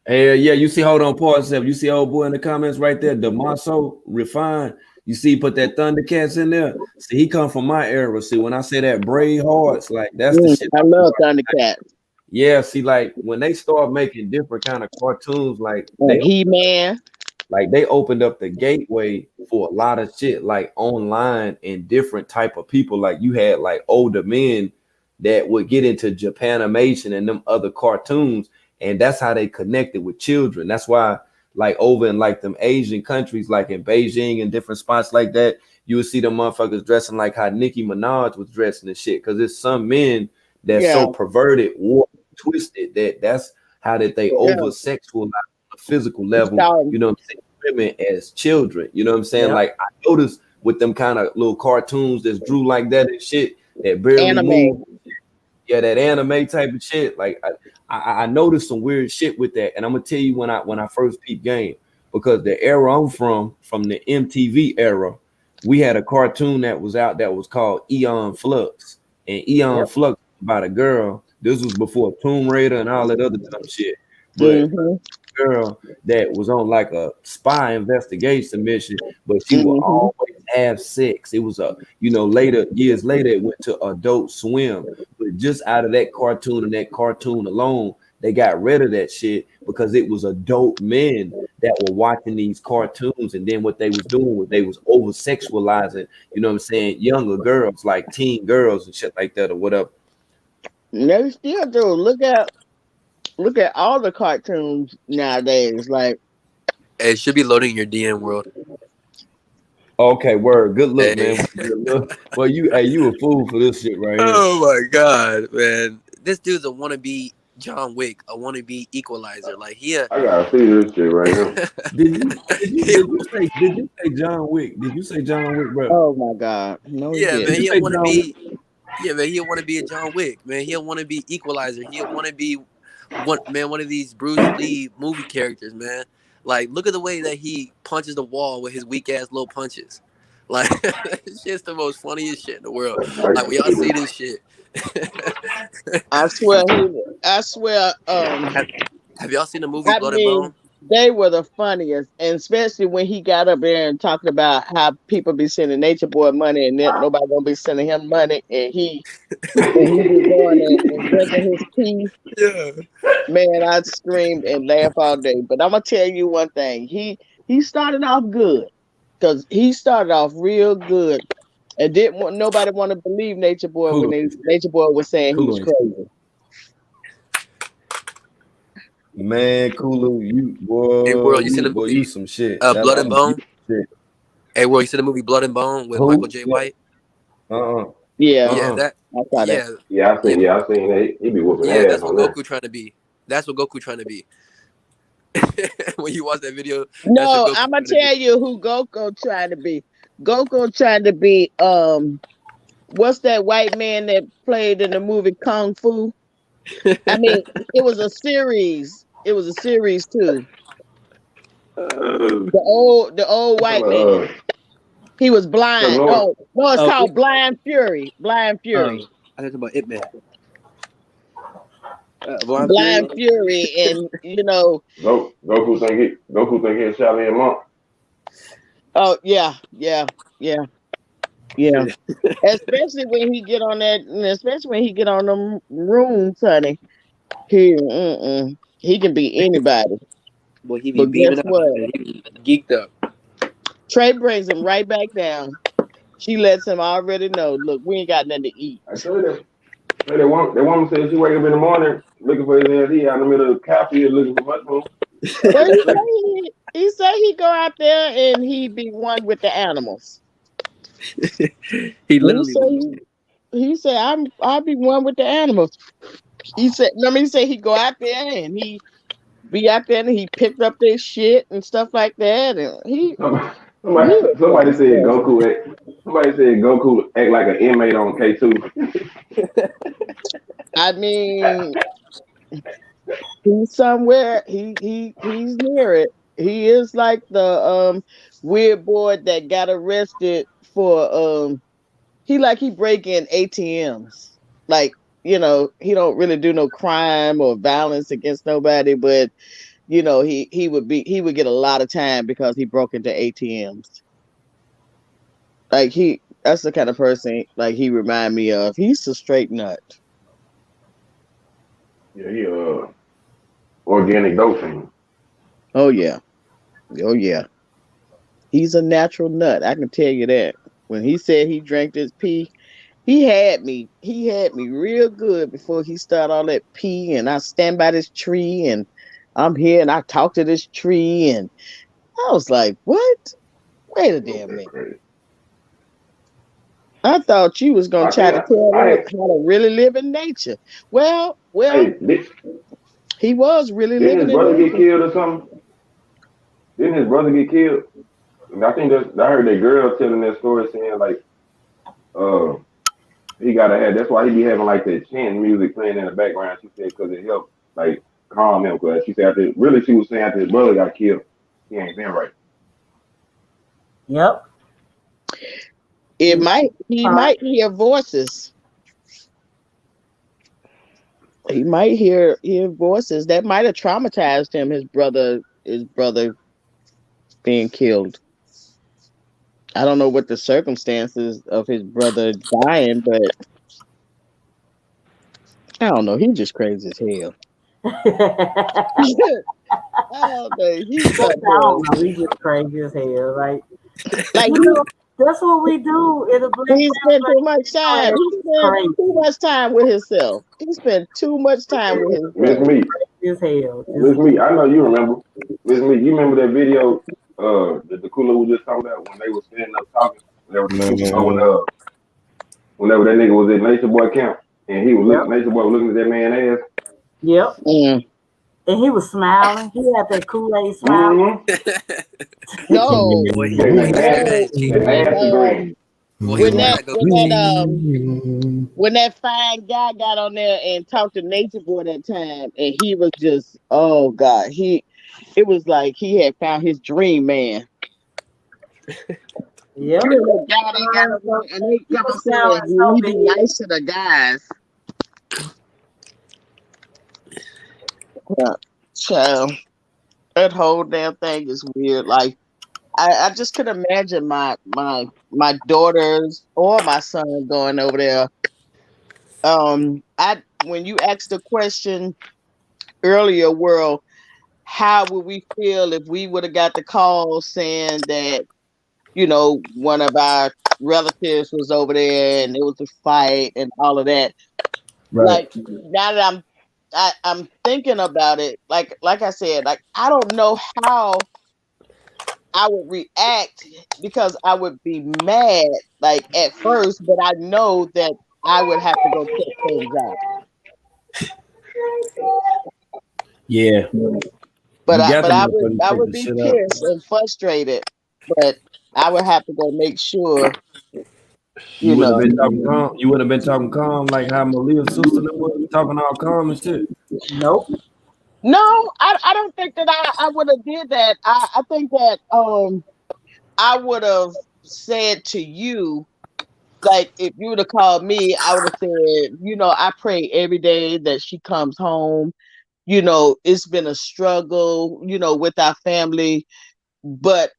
Hey, yeah, you see, hold on, pause yourself. You see old boy in the comments right there, Damaso Refined. You see, he put that Thundercats in there. See, he come from my era. See, when I say that Brave Hearts, like that's the shit. I love Thundercats. Yeah, see, like when they start making different kind of cartoons, like He-Man. like they opened up the gateway for a lot of shit, like online and different type of people. Like you had like older men that would get into Japanimation and them other cartoons, and that's how they connected with children. That's why, like over in like them Asian countries, like in Beijing and different spots like that, you would see them motherfuckers dressing like how Nicki Minaj was dressing and shit. Because it's some men that's so perverted, warped, twisted that's how that they over sexualize on a physical level. You know what I'm saying? Women as children. You know what I'm saying? Like I noticed with them kind of little cartoons that's drew like that and shit that barely move. Yeah, that anime type of shit. Like I noticed some weird shit with that, and I'm gonna tell you when I first peeped game, because the era I'm from the MTV era, we had a cartoon that was out that was called Eon Flux, and Eon Flux was about a girl. This was before Tomb Raider and all that other dumb shit, but girl that was on like a spy investigation mission, but she would always have sex. It was later years later it went to Adult Swim, but just out of that cartoon and that cartoon alone, they got rid of that shit because it was adult men that were watching these cartoons, and then what they was doing was they was over sexualizing, you know what I'm saying, younger girls, like teen girls and shit like that or whatever. They still do. Look at all the cartoons nowadays. Like It should be loading your DM world. Okay, word. Good look, Hey. man. Good look. Well, you a fool for this shit right here. Oh my god, man! This dude's a wannabe John Wick, a wannabe Equalizer. Like I gotta see this shit right now. Did you say John Wick? Did you say John Wick, bro? Oh my god, no, Yeah, man. Did you He'll say want to John be. Wick? Yeah, man. He'll want to be a John Wick, man. He'll want to be Equalizer. He'll want to be one of these Bruce Lee movie characters, man. Like, look at the way that he punches the wall with his weak ass little punches. Like, it's just the most funniest shit in the world. Like, when y'all see this shit. I swear. Have y'all seen the movie Blood and Bone? They were the funniest, and especially when he got up there and talking about how people be sending Nature Boy money, and then nobody gonna be sending him money, and he be going and drinking his tea. Yeah, man, I'd scream and laugh all day. But I'm gonna tell you one thing: he started off good, because he started off real good, and didn't want nobody want to believe Nature Boy when Nature Boy was saying he was crazy. Man, Kulu, you boy, hey, world, you seen the movie you some shit. Blood and Bone? Hey, world, you seen the movie Blood and Bone with Michael J. White? Yeah, that. I saw Yeah, that. I seen that. He be whooping ass that's what on Goku that. trying to be. That's what Goku trying to be. When you watch that video, No, I'm gonna tell you who Goku trying to be. Goku trying to be what's that white man that played in the movie Kung Fu? I mean, it was a series. It was a series too. The old white man. He was blind. No, it's called Blind Fury. Blind Fury. I talking about Ip Man. Blind Fury, and Goku think he's Charlie Monk. Oh yeah. Especially when he get on that, especially when he get on them rooms, honey. He can be anybody. Boy, he be But beaming guess up. what? He geeked up. Trey brings him right back down. She lets him already know. Look, we ain't got nothing to eat. I told him. That woman said she wake up in the morning looking for his ass. He out in the middle of the coffee looking for mushrooms. Well, he said he go out there and he be one with the animals. He literally. He said I'll be one with the animals. He said, remember he said he go out there and he be out there and he picked up this shit and stuff like that. And Somebody, he somebody said Goku act. Somebody said Goku act like an inmate on K2. I mean, he's somewhere. He's near it. He is like the weird boy that got arrested for he break in ATMs. Like, he don't really do no crime or violence against nobody, but he would get a lot of time because he broke into ATMs. Like that's the kind of person like he remind me of. He's a straight nut. Yeah, he organic dope fiend. Oh yeah. Oh yeah. He's a natural nut. I can tell you that. When he said he drank this pee, he had me. He had me real good before he started all that pee. And I stand by this tree and I'm here and I talk to this tree and I was like, what? Wait a damn minute. I thought you was gonna I try think to tell us I how to really live in nature. Well, hey, he was really didn't living his in brother get nature. killed or something? Didn't his brother get killed? And I think I heard that girl telling that story saying like uh he gotta have that's why he be having like that chant music playing in the background. She said because it helped like calm him. Because she said she was saying after his brother got killed, he ain't been right. Yep. He might hear voices. He might hear voices that might have traumatized him. His brother being killed. I don't know what the circumstances of his brother dying, but I don't know. He's just crazy as hell. I don't know. He's I something don't know. else. He's just crazy as hell. Like Like that's what we do in the black he spent too much time. family. He spent Crazy. too much time with himself. He spent too much time with Miss himself. Me, As hell. Miss Me, I know you remember. Miss Me, you remember that video that the cooler was just talking about when they were standing up talking whenever the two Man. whenever that nigga was at Nature Boy camp and he was Yep. Nature Boy was looking at that man ass. Yep. Mm. And he was smiling. He had that Kool-Aid smile. No, Boy, That, he had that no. man cheek. that When nasty green. Boy, he was wearing that when that fine guy got on there and talked to Nature Boy that time, and he was just, oh God, it was like he had found his dream man. Yep. The guy they got up there, and they He kept on was sounding saying, so "We be big. nice to the guys." Child, that whole damn thing is weird. Like I just could imagine my daughters or my son going over there. When you asked the question earlier, world, how would we feel if we would have got the call saying that one of our relatives was over there and there was a fight and all of that? Right. Like now that I'm thinking about it, like I said, like I don't know how I would react because I would be mad like at first, but I know that I would have to go check things out. Yeah. But You I got but to I would motherfucking I check would the be shit out. pissed and frustrated, but I would have to go make sure, You you wouldn't know. have been talking calm. You wouldn't have been talking calm like how Malia's sister was talking all calm and shit. Nope. No, I don't think that I would have did that. I think that I would have said to you, like if you would have called me, I would have said, I pray every day that she comes home. It's been a struggle, with our family, but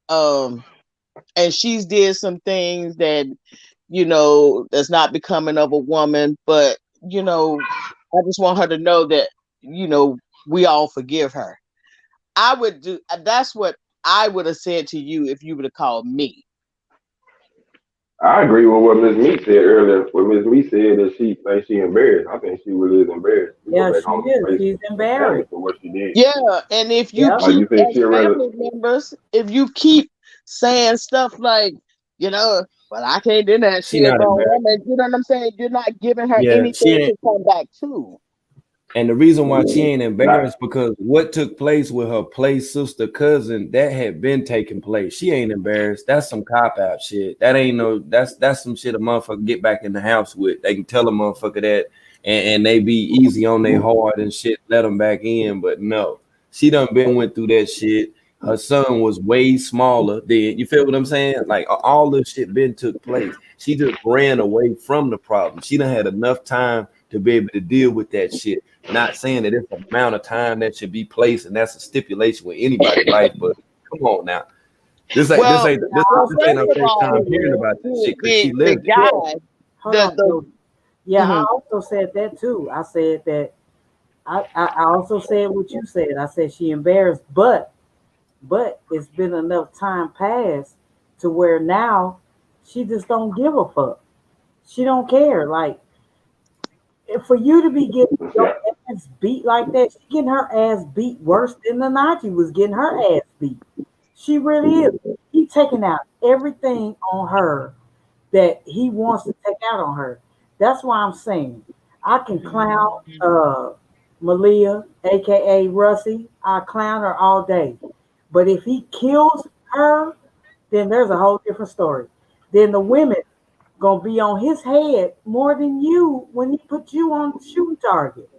and she's did some things that, that's not becoming of a woman, but I just want her to know that, we all forgive her. That's what I would have said to you if you would have called me. I agree with what Miss Me said earlier. What Miss Me said that she thinks she embarrassed. I think she really is embarrassed to go Yeah, back she home and is. face She's her family embarrassed. for what she did. Yeah, and if you Yep. Like keep you said, as she rather family members, if you keep saying stuff like, well, I can't do that. She She a not grown embarrassed. woman. You know what I'm saying? You're not giving her Yeah, she anything ain't. to come back to. And the reason why she ain't embarrassed because what took place with her play sister cousin that had been taking place. She ain't embarrassed. That's some cop out shit. That ain't no. That's some shit a motherfucker get back in the house with. They can tell a motherfucker that, and they be easy on their heart and shit. Let them back in, but no, she done been went through that shit. Her son was way smaller than you feel what I'm saying. Like all this shit been took place. She just ran away from the problem. She done had enough time to be able to deal with that shit. Not saying that it's the amount of time that should be placed, and that's a stipulation with anybody's life. But come on now, this ain't this Well, ain't this, well, this ain't first our of first time all, hearing about this shit because she the lived it. guy, Hold on, the Jody. Yeah, I mhm. also said that too. I said that I also said what you said. I said she embarrassed, but it's been enough time passed to where now she just don't give a fuck. She don't care. Like for you to be getting your ass beat like that, she getting her ass beat worse than the Naji was getting her ass beat. She really is. He taking out everything on her that he wants to take out on her. That's why I'm saying I can clown Malia, aka Russie. I clown her all day. But if he kills her, then there's a whole different story. Then the women gonna be on his head more than you when he put you on the shooting target.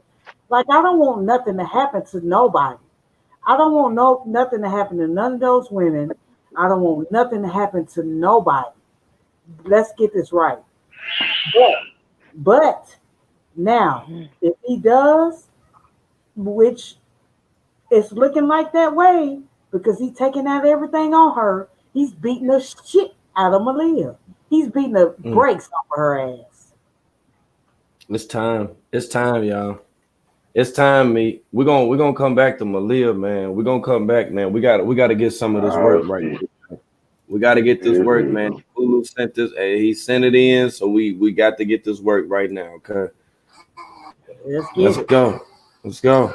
Like I don't want nothing to happen to nobody. I don't want nothing to happen to none of those women. I don't want nothing to happen to nobody. Let's get this right. But now, if he does, which it's looking like that way, because he's taking out everything on her, he's beating the shit out of Malia. He's beating the brakes off of her ass. It's time. It's time, y'all. It's time, me. We're gonna come back to Malia, man. We're gonna come back, man. We gotta get some of this work right. We gotta get this work, man. Hulu sent this. Hey, he sent it in, so we got to get this work right now. Okay. Let's go. Let's go.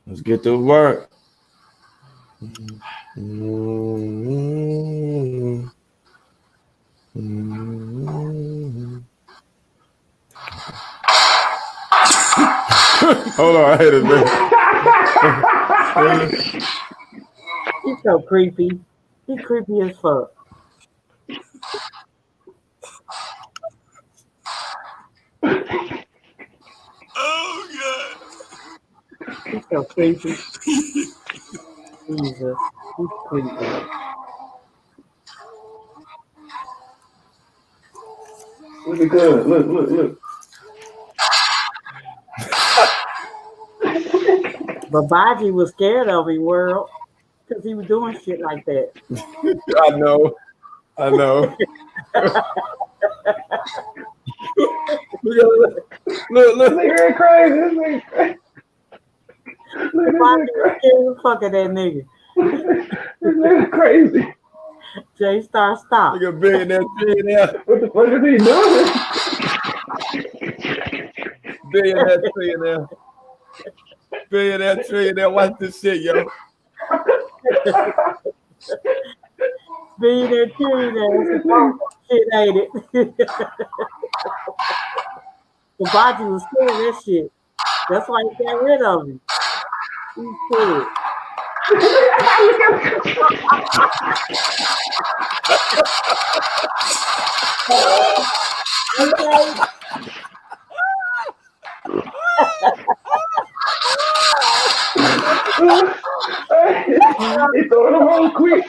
Let's get to work. Hold on, I hate it, man. He's so creepy. He's creepy as fuck. Oh god. He's so creepy. Jesus. He's creepy. Look at good. Look. But Baji was scared of him, world, because he was doing shit like that. I know. Look. This nigga crazy. This nigga crazy. Baji was scared the fuck of that nigga. This nigga crazy. J-Star, stop. Look at billionaire trillionaire. What the fuck is he doing? Billionaire trillionaire. Watch this shit, yo. Billionaire trillionaire. It's a shit, ain't it? Baji was scared of that shit. That's why he got rid of him. He's scared. Okay. He throwing them on quick.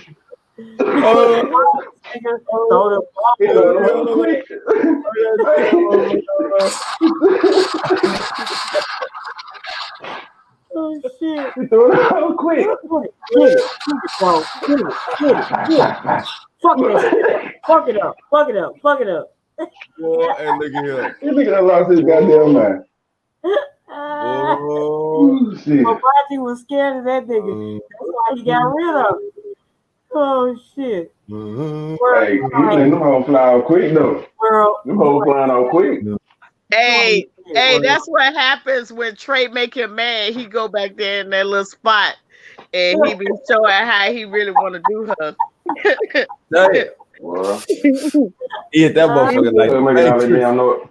He throwing them on quick. Oh shit. He throwing them on quick. Get it, bro. Get it. Fuck that shit. Fuck it up. Boy, hey, look at here. This nigga done lost his goddamn mind. Oh shit. Baji was scared of that nigga. That's why he got rid of him. Oh shit. Hey, you letting them all fly out quick though. Them hoes flying out quick. Hey, that's what happens when Trey make him mad. He go back there in that little spot and he be showing how he really want to do her. Well, He hit that motherfucker like making all that damn noise.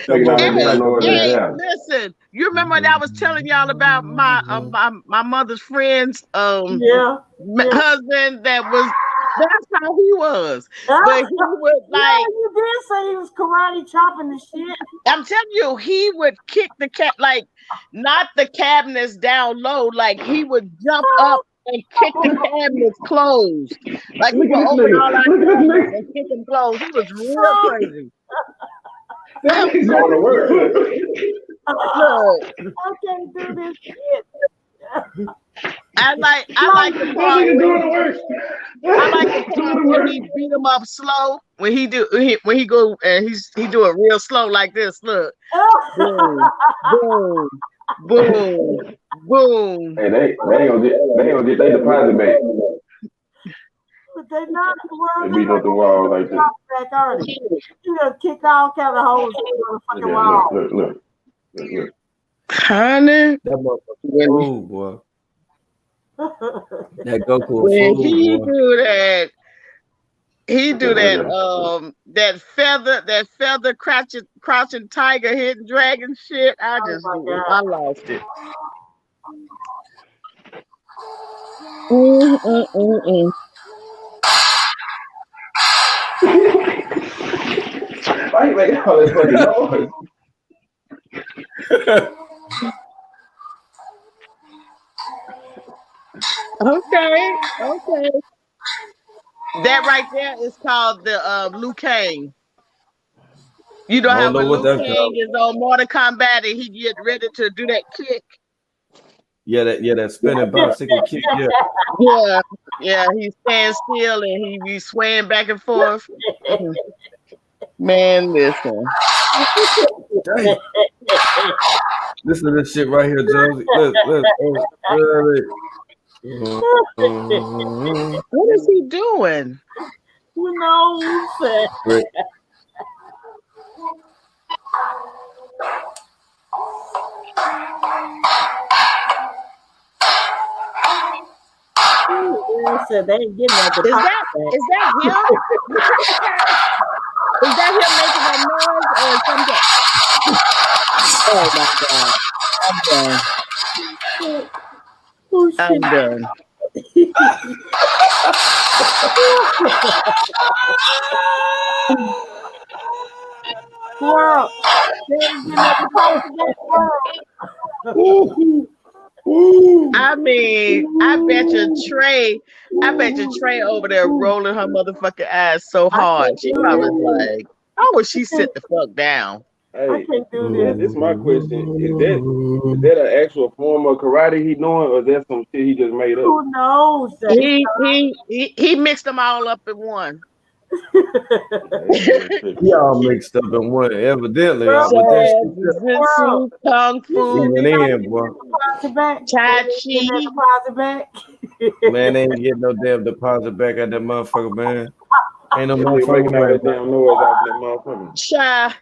Making all that damn noise in the Hey, house. listen, you remember when I was telling y'all about my mother's friend's Yeah. husband that's how he was. But he would Yeah, you did say he was karate chopping the shit. I'm telling you, he would kick the cat like not the cabinets down low, like he would jump up and kick the cabinets closed. Like he Look would at this open all nigga. our Look at this cabinets nigga. and kick them closed. He was real crazy. That nigga going to work. Look, I can't do this shit. I like the part I like the part where he beat him up slow. When he do and he do it real slow like this. Look, boom, boom, boom, boom. Hey, they ain't gonna get their deposit back. But they not the world. They beat up the wall like this. Back already. You gonna kick all kind of holes in the fucking wall. Look. Honey, that motherfucker fool, boy. That Goku when fool, he boy. do that, that feather crouching tiger hidden dragon shit. I lost it. Why you making all that fucking noise? Okay. That right there is called the Liu Kang. You know I how don't know when what Liu that's Kang called. is on Mortal Kombat and he get ready to do that kick. Yeah, that spinning bicycle kick. Yeah, he stands still and he be swaying back and forth. Man, listen. Dang. Listen to this shit right here, Josie. Look. What is he doing? Who knows? Right. Said they ain't getting that Is that him? Is that him making that noise or something? Oh my god. I'm done. Squirrel. They ain't getting that deposit back, squirrel. I mean, I bet you Trey over there rolling her motherfucking eyes so hard. She probably like, how would she sit the fuck down? Hey, I can't do now this is my question. Is that an actual form of karate he doing, or is that some shit he just made up? Who knows? He mixed them all up in one. Y'all mixed up in one, evidently. Jujitsu, kung fu, went in, boy. Tai Chi. Man, they ain't getting no damn deposit back at that motherfucker, man. Ain't no They motherfucker making all that back. damn noise out that motherfucker. Child,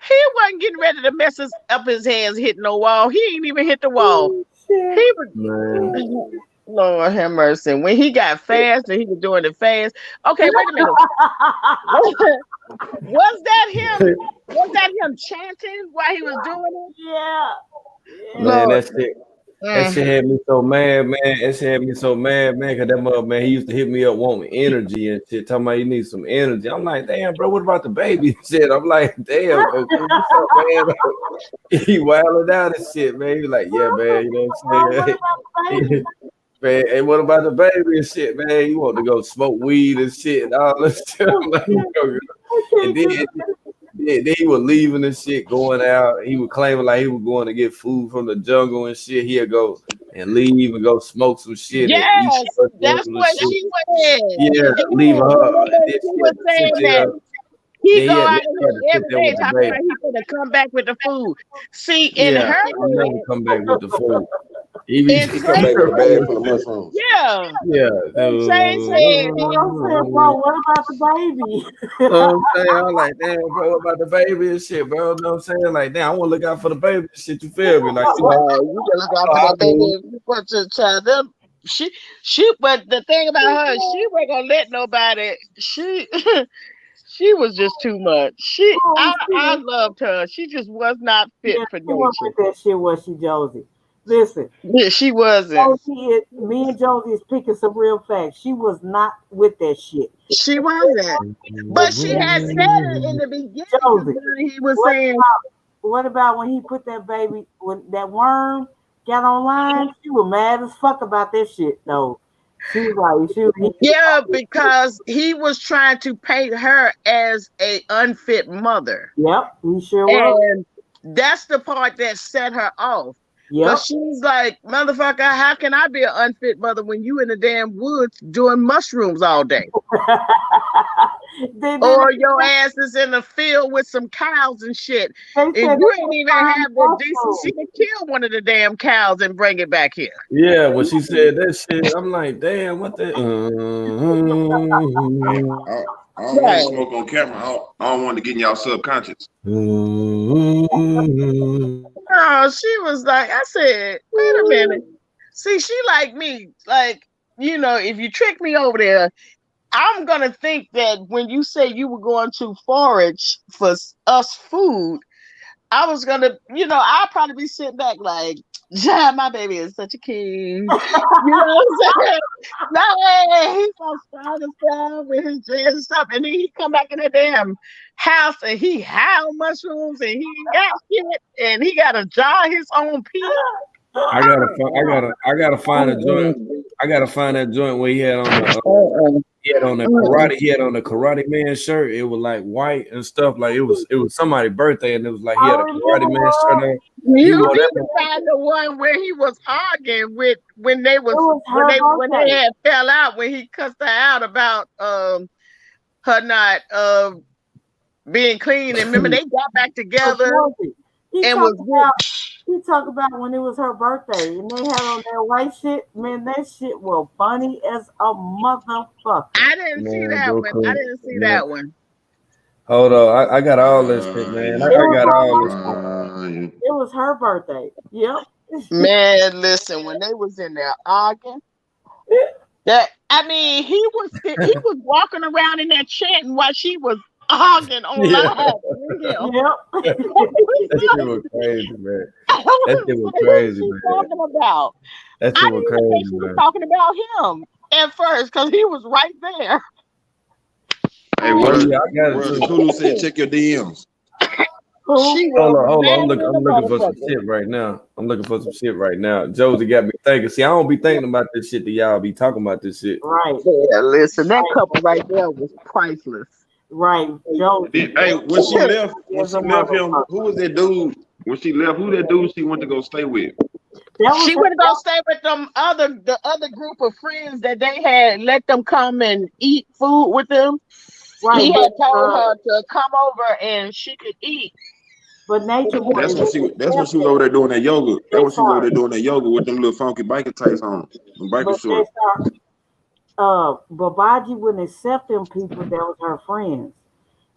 he wasn't getting ready to mess up his hands hitting no wall. He ain't even hit the wall. He was, man. Lord have mercy. When he got fast and he was doing it fast. Okay, wait a minute. Was that him? Was that him chanting while he was doing it? Yeah. Man, that shit had me so mad, man. That shit had me so mad, man, because that mother, man, he used to hit me up wanting energy and shit, talking about he needs some energy. I'm like, damn, bro, what about the baby shit? I'm like, damn, bro, what's up, man? He wilding out and shit, man. He was like, yeah, man, you know what I'm saying? Man, hey, what about the baby and shit, man? You want to go smoke weed and shit and all this shit. I'm like, and then he was leaving and shit, going out. He was claiming like he was going to get food from the jungle and shit. He'd go and leave and go smoke some shit. Yes, that's what she said. Yeah, leaving her. She was saying that he go out every day talking baby. about he's gonna come back with the food. See, in Yeah, her he never come back with the food. He come back with a bag full of mushrooms. Yeah. Trey said, bro, what about the baby? You know what I'm saying? I'm like, damn, bro, what about the baby and shit, bro? You know what I'm saying? Like, damn, I want to look out for the baby and shit. You feel me? Like, you can look out for that baby. You put your child them. But the thing about her, she wasn't gonna let nobody. She was just too much. I loved her. She just was not fit Yeah, for she wasn't nature. with that shit, was she, Josie? Listen, Yeah, she wasn't. me and Josie is picking some real facts. She was not with that shit. She wasn't. But she had said it in the beginning because Josie, he was saying, what about when he put that baby, when that worm got online? She was mad as fuck about that shit, though. She was like, yeah, because he was trying to paint her as a unfit mother. Yep, he sure was. And that's the part that set her off. Yep. Because she's like, motherfucker, how can I be an unfit mother when you in the damn woods doing mushrooms all day? Or your ass is in the field with some cows and shit. And you ain't even have the decency to kill one of the damn cows and bring it back here. Yeah, when she said that shit, I'm like, damn, what the? I don't want to smoke on camera. I don't want to get in y'all subconscious. Oh, she was like, I said, wait a minute. See, she like me. Like, you know, if you trick me over there, I'm going to think that when you say you were going to forage for us food, I was going to, you know, I'll probably be sitting back like, yeah, my baby is such a king. You know what I'm saying? No, he's so strong and stuff with his dreads and stuff. And then he come back in the damn house and he howl mushrooms and he got shit and he got to jar his own pee. I gotta find a joint. I gotta find that joint where he had on the karate man shirt. It was like white and stuff. Like it was somebody's birthday and it was like he had a karate man shirt on. You need to find the one where he was arguing with when they had fell out when he cussed her out about her not being clean. And remember they got back together He talked about when it was her birthday and they had on that white shit. Man, that shit was funny as a motherfucker. I didn't see that one. I didn't see that one. Hold on, I got all this shit, man. I got all this. It was her birthday. Yep. Man, listen, when they was in there arguing, he was walking around in that chanting while she was arguing on live. Yep. That shit was crazy, man. That shit was crazy, man. Talking about? That shit was crazy, She was man. talking about him at first because he was right there. Hey, Tulu said check your DMs. Hold on. I'm looking for some shit right now. Josie got me thinking. See, I don't be thinking about this shit that y'all be talking about this shit. Right. Yeah, listen, that couple right there was priceless. Right. Josie. Hey, when she left him, who was that dude? When she left, who that dude she went to go stay with? She went to go stay with the other group of friends that they had let them come and eat food with them. Right, he had told her to come over and she could eat. But nature. That's when she was over there doing that yoga. That's when she was over there doing that yoga with them little funky biker tights on, them biker shorts. Babaji wouldn't accept them people that was her friends,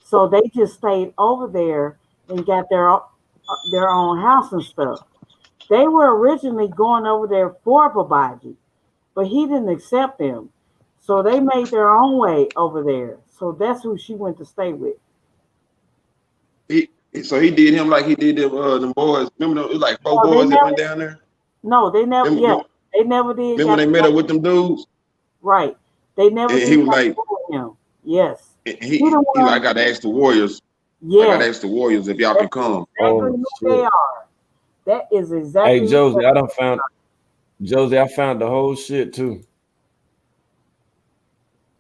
so they just stayed over there and got their own house and stuff. They were originally going over there for Babaji, but he didn't accept them, so they made their own way over there. So that's who she went to stay with. So he did him like he did them boys. Remember, it was like four boys that went down there. No, they never. They never did. Remember they met up with them dudes. Right. They never. And he was like, him. Yes. He like, I got to ask the Warriors. Yeah. I got to ask the Warriors if y'all can come. Exactly who they are. That is exactly. Hey Josie, I found the whole shit too.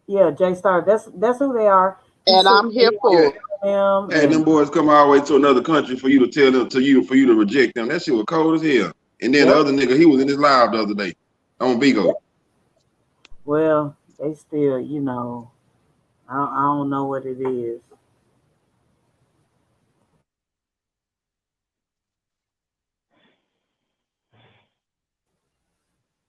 Yeah, J Star. That's who they are. And I'm here for them. And them boys come all the way to another country for you to tell them for you to reject them. That shit was cold as hell. And then the other nigga, he was in his live the other day on Bigo. Well, they still, I don't know what it is.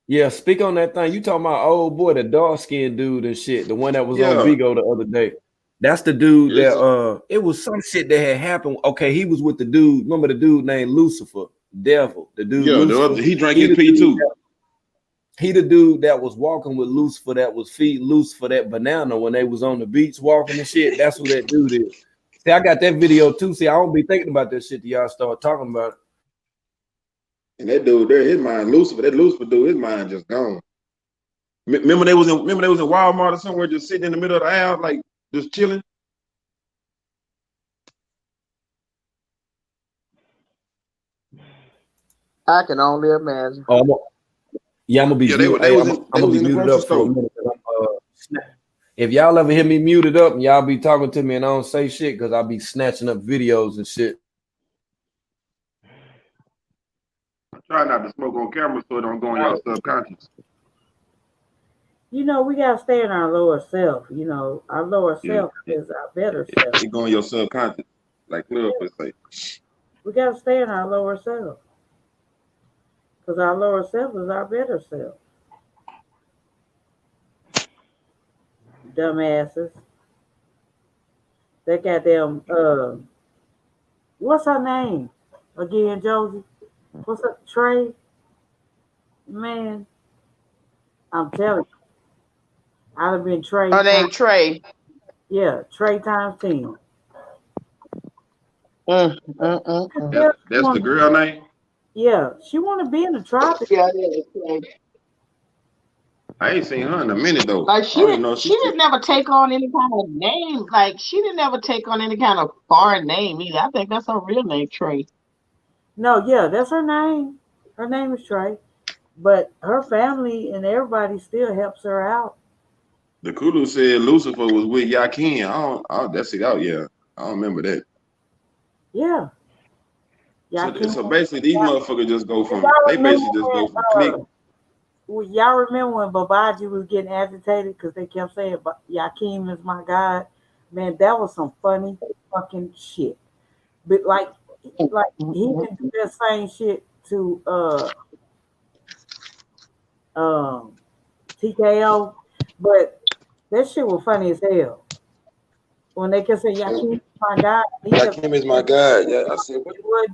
Yeah, speak on that thing. You talking about old boy, the dark skinned dude and shit, the one that was on Bigo the other day. That's the dude that it was some shit that had happened. Okay, he was with the dude. Remember the dude named Lucifer, Devil, the dude. Yeah, Lucifer. he drank his pee too. He the dude that was walking with Lucifer, that was feeding Lucifer that banana when they was on the beach walking and shit. That's who that dude is. See, I got that video too. See, I don't be thinking about that shit till y'all start talking about it. And that dude there, his mind, Lucifer, that Lucifer dude, his mind just gone. Remember they was in Walmart or somewhere, just sitting in the middle of the aisle, like just chilling. I can only imagine. Oh, I'm gonna be Yeah, they muted. Hey, was I'm in gonna be the muted grocery up for a store. minute. If y'all ever hear me muted up and y'all be talking to me and I don't say shit, because I'll be snatching up videos and shit. Try not to smoke on camera so it don't go in your subconscious. You know, we gotta stay in our lower self. You know, our lower self is our better self. It go in your subconscious, like Clubfoot say. We gotta stay in our lower self because our lower self is our better self. Dumbasses. That goddamn what's her name again, Josie? What's up, Trey? Man, I'm telling you, I'd have been Trey. Her name Trey. Yeah, Trey times 10. That's the girl name? Yeah, she want to be in the tropics. Yeah, it is. I ain't seen her in a minute though. Like she didn't never take on any kind of name. Like she didn't ever take on any kind of foreign name either. I think that's her real name, Trey. No, yeah, that's her name. Her name is Trey, but her family and everybody still helps her out. The Kulu said Lucifer was with Yakin. That's it out, yeah. I don't remember that. Yeah. So basically these motherfuckers just go from click. Y'all remember when Babaji was getting agitated because they kept saying Yakim is my God? Man, that was some funny fucking shit. But like he didn't do that same shit to TKO, but that shit was funny as hell. When they kept saying Yakim is my God, Yakim is my God. Yeah, I said what?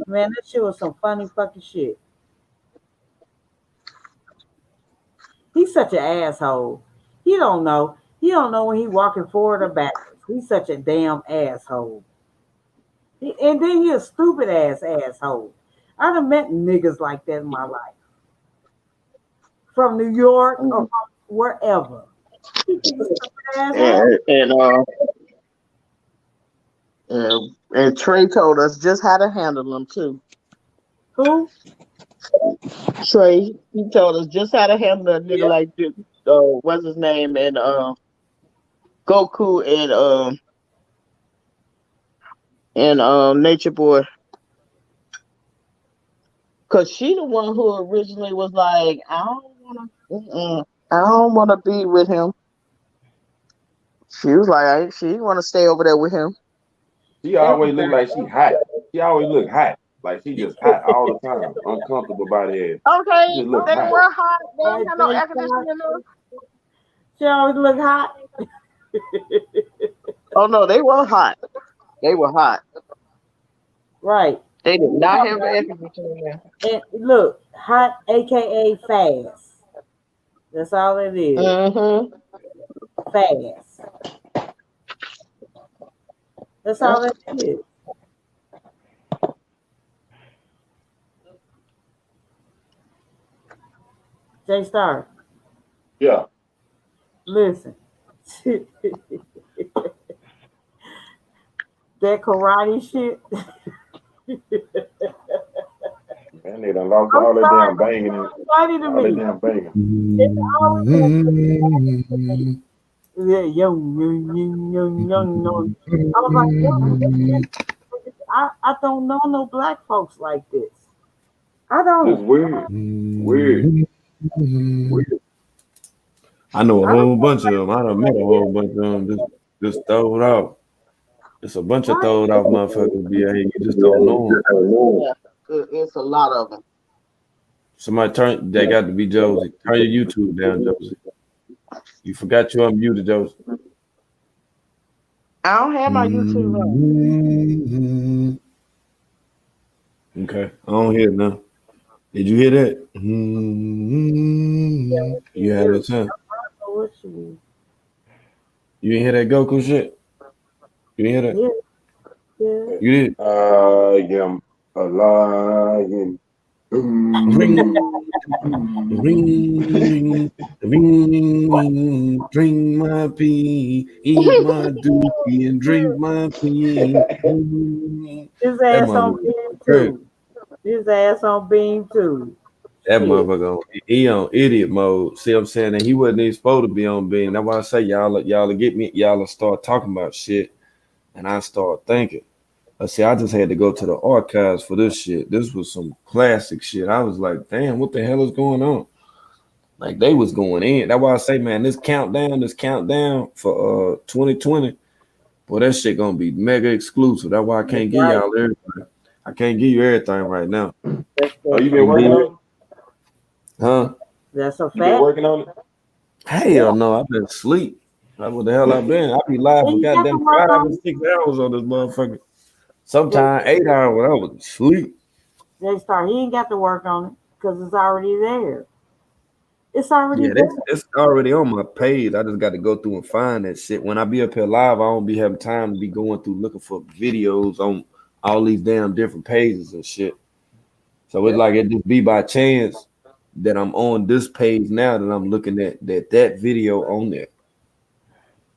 Man, that shit was some funny fucking shit. He's such an asshole. He don't know. He don't know when he walking forward or backwards. He's such a damn asshole. And then he a stupid ass asshole. I done met niggas like that in my life. From New York or from wherever. And Trey told us just how to handle them too. Who? Trey. He told us just how to handle a nigga like this. What's his name? And Goku and Nature Boy. Cause she the one who originally was like, I don't wanna be with him. She was like, she didn't want to stay over there with him. She always look like she hot. She always look hot. Like she just hot all the time. Uncomfortable body head. Okay, She just they look hot. were hot. They ain't got no air conditioning in there. She always look hot. Oh no, they were hot. They were hot. Right. They did not have air conditioning there. And look, hot, aka fast. That's all it is. Mm-hmm. Fast. That's all it is. J Star. Yeah. Listen. That karate shit. Man, they done lost all that damn banging. Funny to me. Damn banging. Yeah, young. I was like, I don't know no black folks like this. I don't. It's weird. Weird. I know a whole bunch of them. I done met a whole bunch of them. Just throw it off. It's a bunch of throwed off motherfuckers. Yeah, you just don't know them. Yeah, it's a lot of them. Somebody they got to be Josie. Turn your YouTube down, Josie. You forgot you unmuted, Josie. I don't have my YouTube on. Okay, I don't hear it now. Did you hear that? You had it, son. What she? You didn't hear that Goku shit? You didn't hear that? Yeah, yeah. You did? I am a lion. Ring, ring, ring, drink my pee, eat my dookie, and drink my pee. His That ass on motherfucker beam crazy. too. His ass on beam too. That Shit. motherfucker, he on idiot mode. See what I'm saying? And he wasn't even supposed to be on being. That's why I say y'all get me, y'all start talking about shit, and I start thinking. I see, I just had to go to the archives for this shit. This was some classic shit. I was like, damn, what the hell is going on? Like they was going in. That's why I say, man, this countdown for 2020, boy, that shit gonna be mega exclusive. That's why I That's can't give right. y'all everything. I can't give you everything right now. Oh, you been You working did? on Huh? That's a it? You been fact. working on it? Yeah. Hell no, I've been asleep. Like what the hell I've been? I be live for He got to goddamn work 5 and 6 hours on this motherfucker. on Sometimes 8 hours when I was asleep. They start. He ain't got to work on it because it's already there. It's already Yeah, there. it's already on my page. I just got to go through and find that shit. When I be up here live, I don't be having time to be going through looking for videos on all these damn different pages and shit. So it's Yep. like it just be by chance that I'm on this page now that I'm looking at that video on there.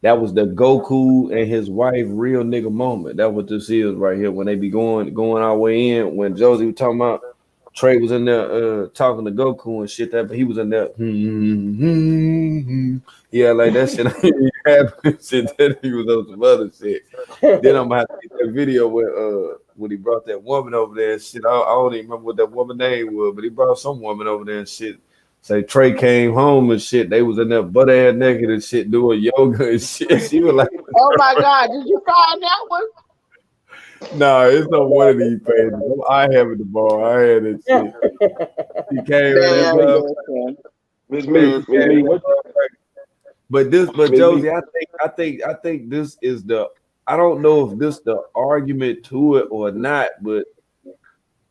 That was the Goku and his wife real nigga moment. That what this is right here. When they be going our way in. When Josie was talking about Trey was in there talking to Goku and shit that, but he was in there. Yeah, like that shit ain't happened. Shit that he was on some other shit. Then I'm gonna have to get that video when he brought that woman over there and shit. I don't even remember what that woman name was, but he brought some woman over there and shit. Say Trey came home and shit. They was in there butt ass naked and shit doing yoga and shit. She was like, Oh my God, did you find that one? "Nah, it's on one of these pages. I have it tomorrow. I had that shit." He came in that Man, motherfucker. listen. Miss He Me, came Miss in Me, that what? motherfucker. But Miss Me. Josie, I think this is the. I don't know if this the argument to it or not, but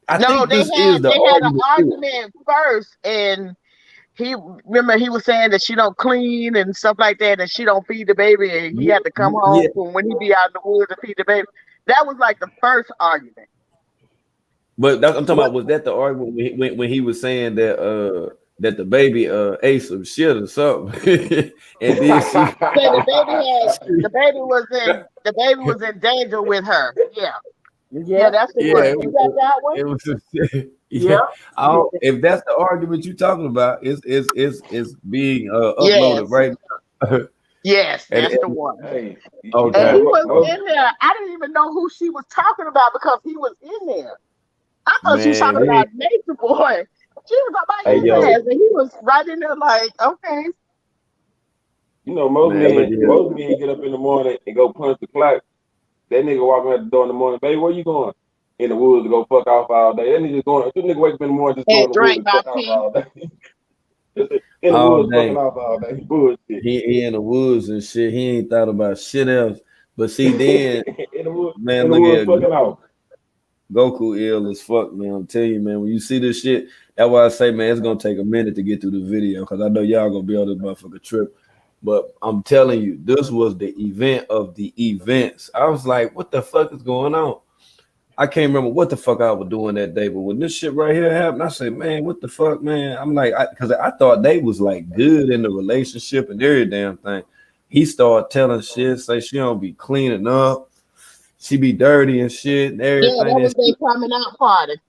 I No, think they this is had the they had an argument to it. argument first, and he was saying that she don't clean and stuff like that, and she don't feed the baby, and he Yeah, had to come yeah. home from when he be out in the woods to feed the baby. That was like the first argument. But I'm talking What? about was that the argument when he was saying that the baby ate some shit or something, and then she, Said the baby was in danger with her. Yeah, yeah, Yep. that's the yeah, one. You got that one? it was some, yeah. Yep. I don't, if that's the argument you're talking about, it's being uploaded Yes, right now. yes, and, that's the and one. Hey, And okay, he was okay, in there. I didn't even know who she was talking about because he was in there. I thought she was man, talking about Nature Boy. She was talking hey about yo, his ass, and he was right in there like, okay. you know man, look here, most men get up in the morning and go punch the clock. That nigga walking out the door in the morning, baby, where you going? In the woods to go fuck off all day. That nigga just going. This nigga wake up in the morning just go And in the woods drank and my fuck off pee. all day. Just in the all woods fucking day. off all day. Bullshit. He in the woods and shit. He ain't thought about shit else. But see, then man, In the look woods at fucking off. Goku ill as fuck, man. I'm telling you, man. When you see this shit, that's why I say, man, it's gonna take a minute to get through the video because I know y'all gonna be on this motherfucker trip. But I'm telling you, this was the event of the events. I was like, what the fuck is going on? I can't remember what the fuck I was doing that day, but when this shit right here happened, I said, man, what the fuck, man? I'm like, because I thought they was like good in the relationship and every damn thing. He started telling shit, say she don't be cleaning up, she be dirty and shit and Yeah, everything. that And was their coming out party.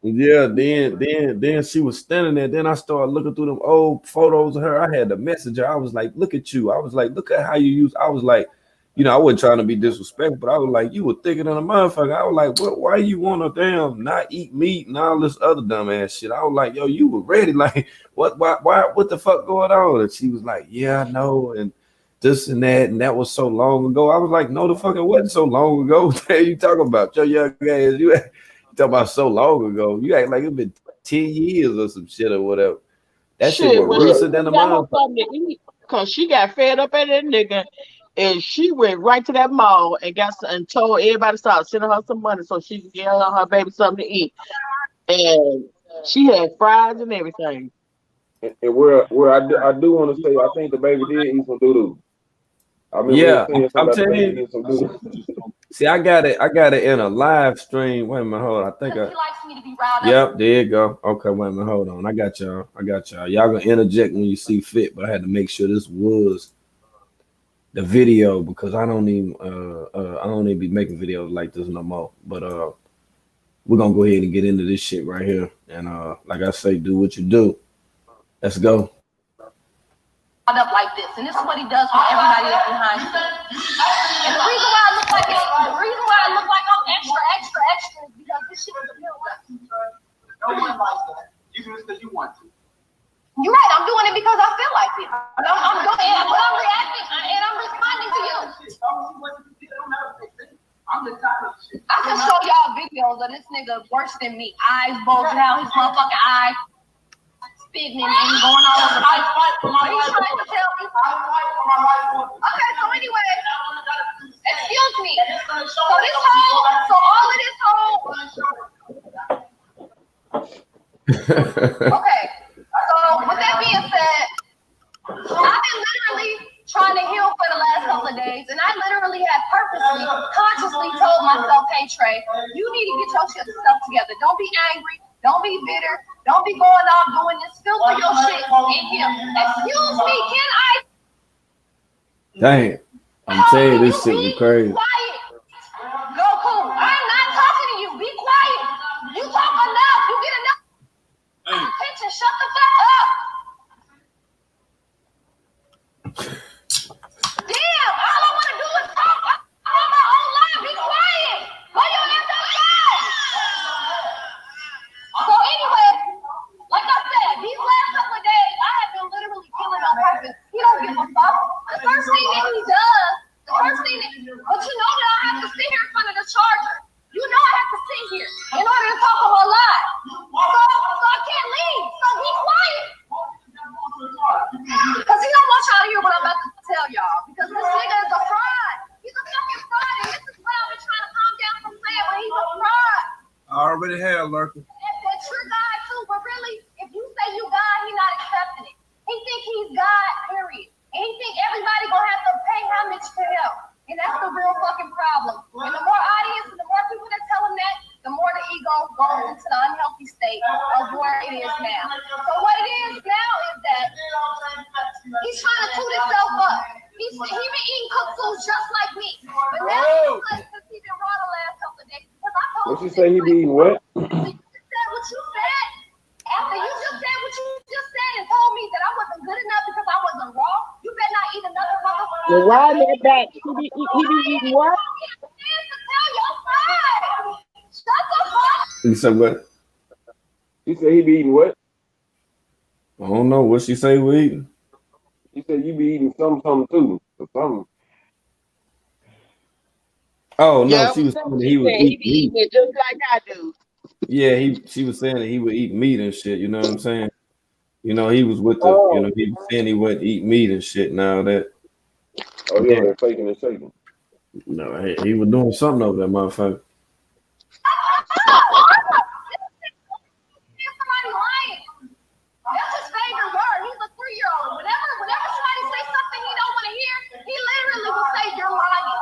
yeah, then she was standing there. Then I started looking through them old photos of her. I had to message her. I was like, look at you. I was like, look at how you use. I was like, I wasn't trying to be disrespectful, but I was like, you were thicker than a motherfucker. I was like, what? Why you want to damn not eat meat and all this other dumb ass shit? I was like, yo, you were ready. Like, what? Why? What the fuck going on? And she was like, yeah, I know, and this and that was so long ago. I was like, no, the fuck it wasn't so long ago. What the hell you talking about? Your young ass, you talking about so long ago. You act like it's been 10 years or some shit or whatever. That shit Shit, was when she recent than went a and got her motherfucker. something to eat, cause she got fed up at that nigga, and she went right to that mall and and told everybody to start sending her some money so she could get her baby something to eat. And She had fries and everything. And where I do want to say, I think the baby did eat some doo doo. I remember Yeah, seeing I'm something about the telling baby you. eating some doo doo. See, I got it. I got it in a live stream. Wait a minute, hold on. I think I. He likes me to be riled up. Yep, there you go. Okay, wait a minute, hold on. I got y'all. Y'all gonna interject when you see fit, but I had to make sure this was the video because I don't even be making videos like this no more. But we're gonna go ahead and get into this shit right here. And like I say, do what you do. Let's go. Up like this, and this is what he does when everybody is behind him. And the reason why I look like I'm extra is because this shit is a build-up. No one likes that. You do this because you want to. You're right. I'm doing it because I feel like it. I'm doing it, but I'm reacting and I'm responding to you. I can show y'all videos of this nigga worse than me. Eyes bulging out, his motherfucking eyes spitting and going all over the place. What are you trying to tell me? Okay, so anyway, excuse me. So all of this whole. Okay, so with that being said, I've been literally trying to heal for the last couple of days, and I literally had purposely, consciously told myself, hey Trey, you need to get your shit stuff together. Don't be angry. Don't be bitter. Don't be going out doing this. Filter your shit in here. Excuse me, can I? Dang, I'm telling you, this shit was crazy. Quiet. Goku, I'm not talking to you. Be quiet. You talk enough. You get enough attention. Shut the fuck up. Damn, all I want to do is talk. I'm on my own life. Be quiet. Go your ass outside. So anyway, like I said, these last couple of days, I have been literally killing on purpose. He don't give a fuck. The first thing that he does, but you know that I have to sit here in front of the charger. You know I have to sit here in order to talk on my live. So I can't leave. So be quiet. Because he don't want y'all to hear what I'm about to tell y'all. Because this nigga is a fraud. He's a fucking fraud. And this is what I've been trying to calm down from saying, but he's a fraud. I already have, Lurker. That you're God too, but really, if you say you God, he not accepting it. He think he's God, period. And he think everybody gonna have to pay homage to him. And that's the real fucking problem. And the more audience and the more people that tell him that, the more the ego goes into the unhealthy state of where it is now. So what it is now is that he's trying to toot himself up. He been eating cooked food just like me. But now because he's been raw the last couple of days. Because I told What you say he be eating what? You said what you said. After you just said what you just said and told me that I wasn't good enough because I wasn't raw, you better not eat another motherfucker. Well, why that back? He be eating what? You said what? She said he be eating what? I don't know what she say we eating. He said you be eating something too, or something. Oh no, Yeah, she was saying that she he would said he eat be meat. eating it just like I do. Yeah, she was saying that he would eat meat and shit. You know what I'm saying? You know, he was with the. You know, Oh, he was saying he wouldn't eat meat and shit. Now that. Oh, he Yeah. over there faking and shaking. No, he was doing something over there, motherfucker. Somebody lying. That's his favorite word. He's a 3-year-old. Whenever somebody says something he don't want to hear, he literally will say, "You're lying.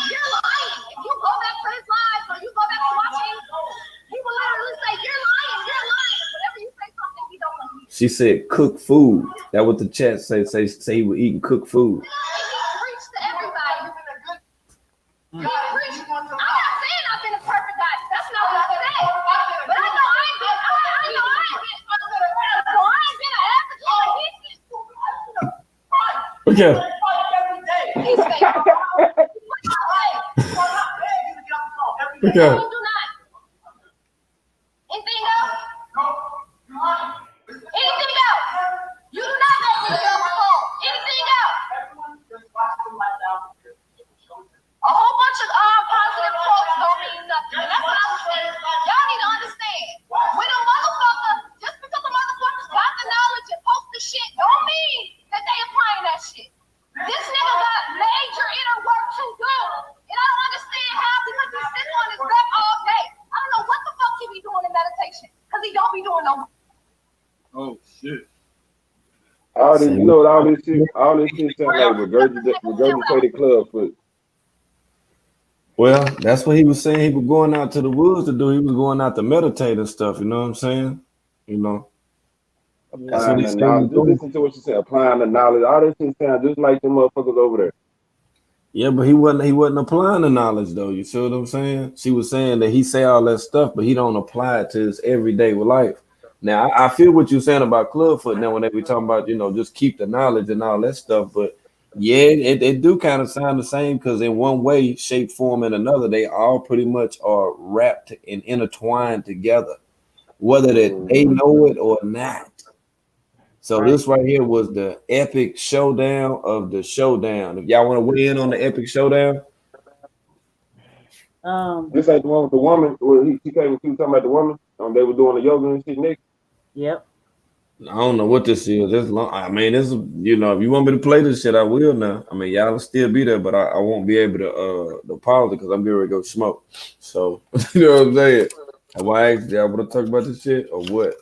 You're lying." If you go back to his lives or you go back to watching, he will literally say, "You're lying. You're lying." Whenever you say something he don't want to hear. She said cook food. That what the chat say he was eating cooked food. He preached to everybody. He preached. I'm not saying I've been a perfect guy. That's not what I said. But I know I ain't been. Okay. Okay. Anything else? Anything else? You do not make me feel full. Anything else? A whole bunch of positive quotes don't mean nothing. And that's what I'm saying. Y'all need to understand. When a motherfucker, just because a motherfucker's got the knowledge and post the shit, don't mean that they applying that shit. This nigga got major inner work to do. And I don't understand how because he's sitting on his back all because he don't be doing no. Oh shit. All this, you know, what all this shit sound like regurgitated Clubfoot. Well, that's what he was saying. He was going out to the woods to do. He was going out to meditate and stuff. You know what I'm saying? You know, that's what Applying he the said he was knowledge. Just doing. listen to what she said. Applying the knowledge. All this shit sound just like them motherfuckers over there. Yeah, but he wasn't applying the knowledge though. You see what I'm saying? She was saying that he say all that stuff, but he don't apply it to his everyday life. Now I feel what you're saying about Clubfoot. Now when they be talking about just keep the knowledge and all that stuff, but yeah, it do kind of sound the same because in one way, shape, form, and another, they all pretty much are wrapped and intertwined together, whether that they know it or not. So this right here was the epic showdown of the showdown. If y'all want to weigh in on the epic showdown, This ain't the one with the woman. Where she came and she was talking about the woman. They were doing the yoga and shit next. Yep. I don't know what this is. This long. I mean, this is if you want me to play this shit, I will now. I mean, y'all will still be there, but I won't be able to pause it because I'm getting ready to go smoke. So you know what I'm saying? Why I asked y'all want to talk about this shit or what?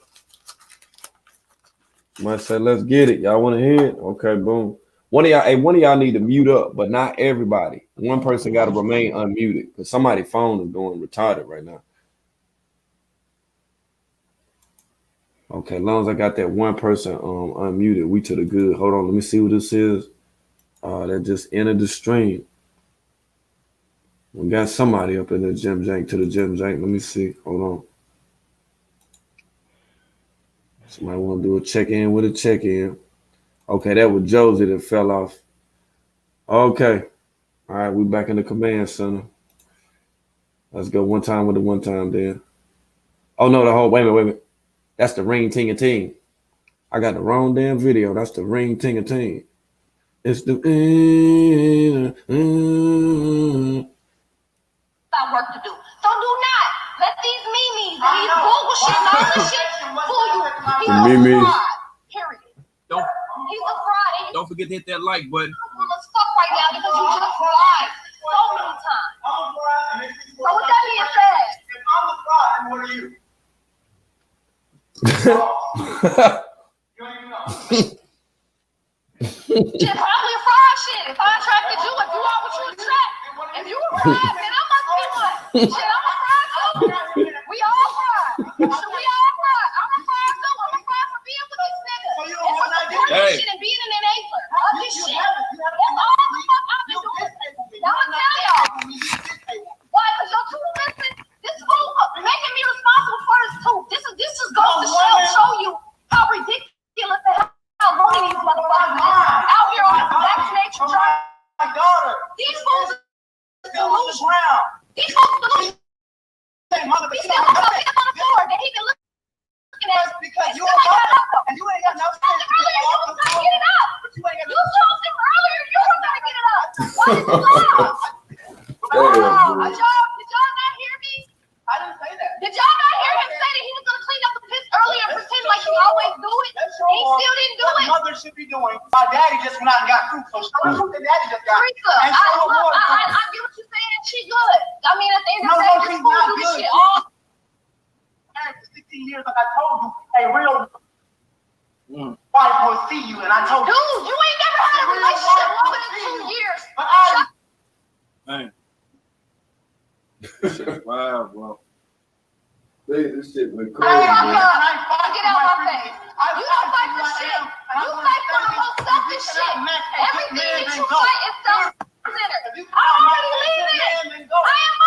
Might say, let's get it. Y'all want to hear it? Okay, boom. One of y'all need to mute up, but not everybody. One person got to remain unmuted because somebody's phone is going retarded right now. Okay, as long as I got that one person unmuted, we to the good. Hold on, let me see what this is. That just entered the stream. We got somebody up in the gym jank to the gym jank. Let me see. Hold on. Somebody want to do a check-in with a check-in. Okay, that was Josie that fell off. Okay. All right, we back in the command center. Let's go one time with the one time then. Oh no, wait a minute. That's the ring ting a ting. I got the wrong damn video. That's the ring ting a ting. It's the Got work to do. So do not let these memes and these Google shit and all this shit fool you. He's a fraud. Period. He's a fraud. Don't forget to hit that like button. Well, let's fuck right now because you just lied so many times. So with that being said, if I'm the fraud, then what are you? You don't even know. Shit, probably a fraud shit. If I attracted you, if you are what you attract, if you a fraud, then I must be one. Shit, I'm a fraud too. We all fraud. We all fraud. I'm a fraud too. I'm a fraud for being with this nigga. And for supporting shit and being an enabler of this shit. That's all the fuck I've been doing. Now I'm tell y'all. Why? Because your tooth missing. This fool making me responsible for this tooth. This just goes to show you how ridiculous and how lonely these motherfuckers are out here on the vaccination drive. My daughter. These fools are delusional. These fools are delusional. He's still on the floor. They even looking at us because you ain't got up. And you ain't got enough space to get it up. You told him earlier you were gonna get it up. Why is it loud? Did y'all not hear me? I didn't say that. Did y'all not hear him say that he was gonna clean up the piss earlier and pretend like he always do it? He still didn't do it. Mother should be doing. My daddy just went out and got fruit, so show the fruit that daddy just got. Teresa, I get what you're saying. She good. I mean, at the end of the day, this fool do this shit all. For 16 years, like I told you, a real wife will see you, and I told you. Dude, you ain't never had a relationship longer than 2 years. But Man. Wow, bro. This shit went crazy. Get out my face. You don't fight for shit. You fight for the most selfish shit. Everything that you fight is self-centered. I'm already leaving. I am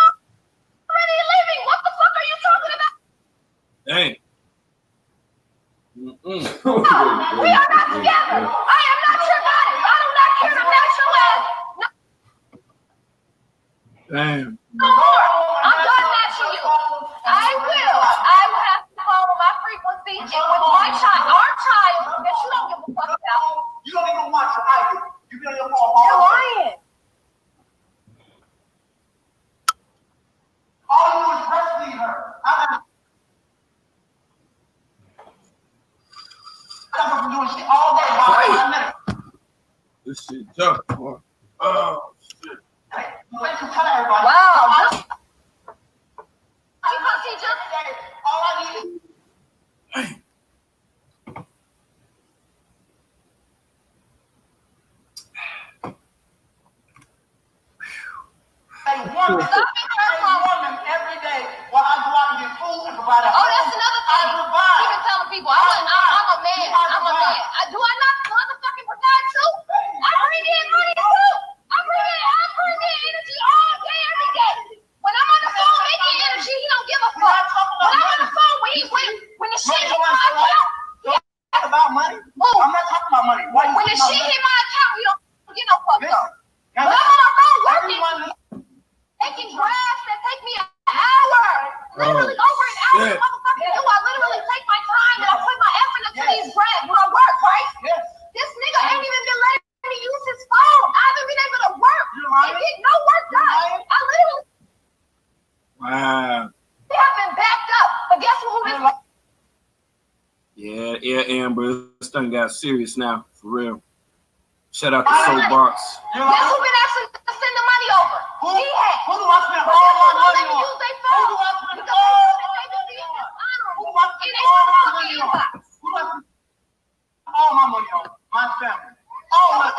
already leaving. What the fuck are you talking about? Dang. We are not together. I am not your body. I do not care to match your ass. Damn. No more. I'm done matching you. I will have to follow my frequency and with my child, our child, that you don't give a fuck about. You don't even watch your ID. You be on your phone all the time. You're lying. All you do is breastfeed her. I'm doing shit all day. This shit tough, boy. Oh, shit. Wow. Because he just said, all I need is to Stop encouraging my woman every day while I go out and get food and provide a home. Oh, that's another thing. I provide. Keep it telling people, I'm a man. I'm a man. Do I not motherfucking provide too? I bring in money too. I bring in energy all day, every day. When I'm on the phone making energy, he don't give a fuck. When I'm on the phone, when the shit hit my account, Talk about money. I'm not talking about money. when the shit hit my account, he don't get no fuck up. When I'm on my phone working, taking grass that take me an hour, literally over an hour, motherfucker. Do I literally take my time and I put my effort into these grass when I work, right? This nigga ain't even been letting me use his phone. I haven't been able to work and get no work done. I literally Wow. have been backed up. But guess who is? Yeah, Amber. This thing got serious now, for real. Shout out to Soapbox. Guess who been asking to send the money over? He had. Who do I spend all my money on? Use their phone. Who do I spend all my money on? Who do I spend all my money on? Who do I spend all my money on? My family. All of it.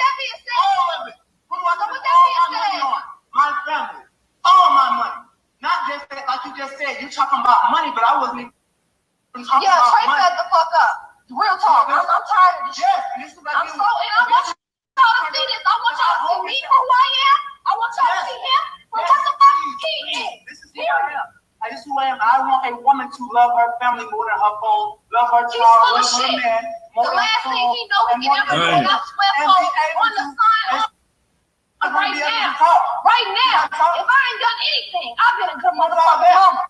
All of it. Who do I spend all my money on? My family. All my money. Not just that, like you just said, you talking about money, but I wasn't even talking Yeah, about Trey money. said the fuck up. Real talk. I'm tired of this shit. Yes, and I want y'all to see this. I want y'all to see me for who I am. I want y'all to see him for what the fuck he is. This is who I am. This is who I am. I want a woman to love her family more than her phone, love her He's child, full of love her shit. man. The last thing he knows, he can never put out sweat phone on the sign right now. Right now. If I ain't done anything, I've been a good motherfucking mama.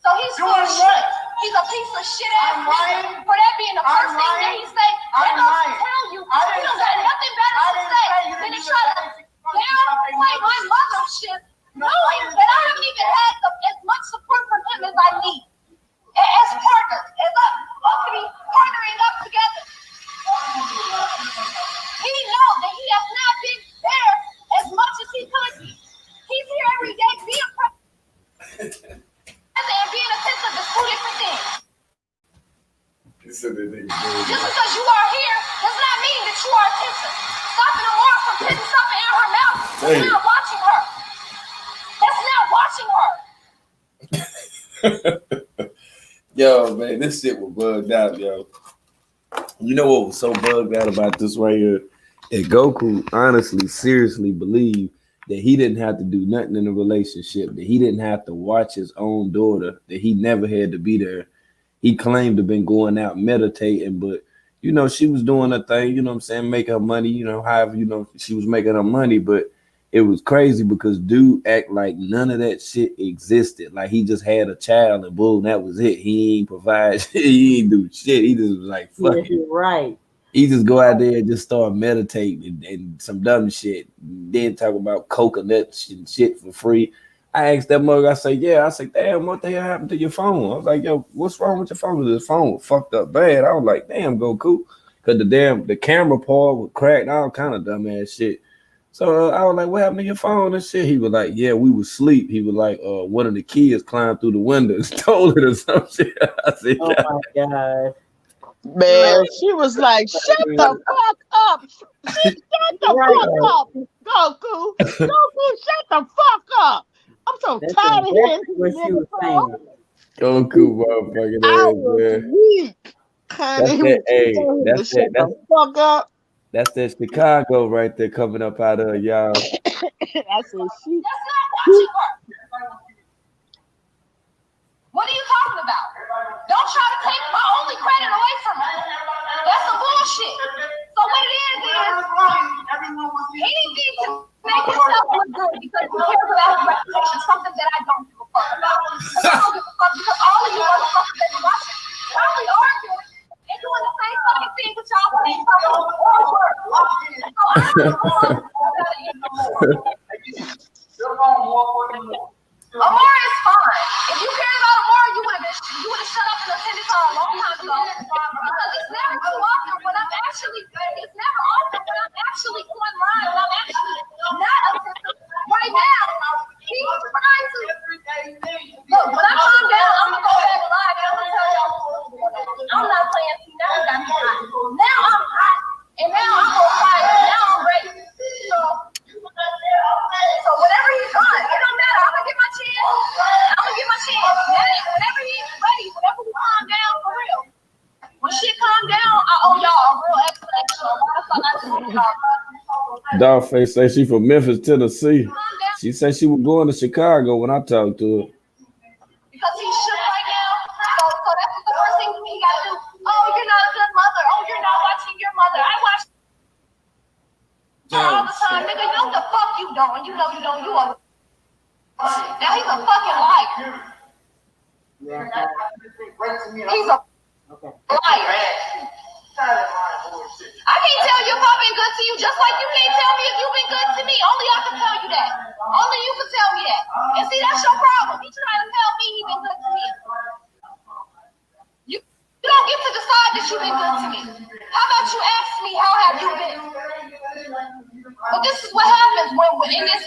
So he's full of shit. He's a piece of shit ass nigga. For that being the first thing that he say, that goes to tell you he don't got nothing better to say than to try to downplay my mothership, knowing that I haven't even had as much support from him as I need. As partners, as us both be partnering up together. He knows that he has not been there as much as he could be. He's here every day being present and being attentive to two different things. Just because you are here does not mean that you are attentive. Stopping Amora from putting something in her mouth is not watching her. That's not watching her. Yo, man, this shit was bugged out, yo. You know what was so bugged out about this right here? That Goku honestly, seriously believed that he didn't have to do nothing in a relationship, that he didn't have to watch his own daughter, that he never had to be there. He claimed to have been going out meditating, but you know, she was doing her thing, you know what I'm saying, making her money, you know, however, you know, she was making her money, but it was crazy because dude act like none of that shit existed. Like he just had a child and boom, that was it. He ain't provide shit, he ain't do shit. He just was like, fuck it. You're right. He just go out there and just start meditating and some dumb shit. Then talk about coconuts and shit for free. I asked that mother, I say, yeah. I said, damn, what the hell happened to your phone? I was like, yo, what's wrong with your phone? This phone was fucked up bad. I was like, damn, Goku. Because the camera part was cracked, all kind of dumbass shit. So I was like, what happened to your phone and shit? He was like, yeah, we was asleep. He was like, one of the kids climbed through the window and stole it or some shit. I said, oh my God. Man, she was like, shut the fuck up. Shut the fuck up. Goku. Goku, shut the fuck up. I'm so tired of hearing what she was saying. Goku, motherfucking I ass, was man. weak. Honey, That's shut the fuck up. That's that Chicago right there coming up out of y'all. I said, she. That's not watching her. What are you talking about? Don't try to take my only credit away from her. That's some bullshit. So what it is anything to make yourself look good because you care about his reputation, something that I don't give a fuck about. I don't give a fuck because all of you motherfuckers that are watching probably arguing and doing the same fucking thing with y'all think or work. So I don't give a fuck about you no more. Amara is fine. If you cared about Amara, you would have shut up and attended to her a long time ago. Because it's never too often when I'm actually online and I'm actually not attentive. Right now, he's trying to look. When I calm down, I'm gonna go back live and I'm gonna tell y'all what's going on. I'm not playing. See, now he got me hot. Now I'm hot, and now I'm gonna fight. Now I'm ready. So Dogface say she from Memphis, Tennessee. She said she was going to Chicago when I talked to her. Because he's shook right now. So that's the first thing he got to do. Oh, you're not a good mother. Oh, you're not watching your mother. I watch her all the time, nigga. You know the fuck you don't. You know you don't. You are. Now he's a fucking liar. He's a liar. I can't tell you if I've been good to you, just like you can't tell me if you've been good to me. Only I can tell you that. Only you can tell me that. And see, that's your problem. He's trying to tell me he's been good to me. You don't get to decide that you've been good to me. How about you ask me how have you been? But this is what happens when in this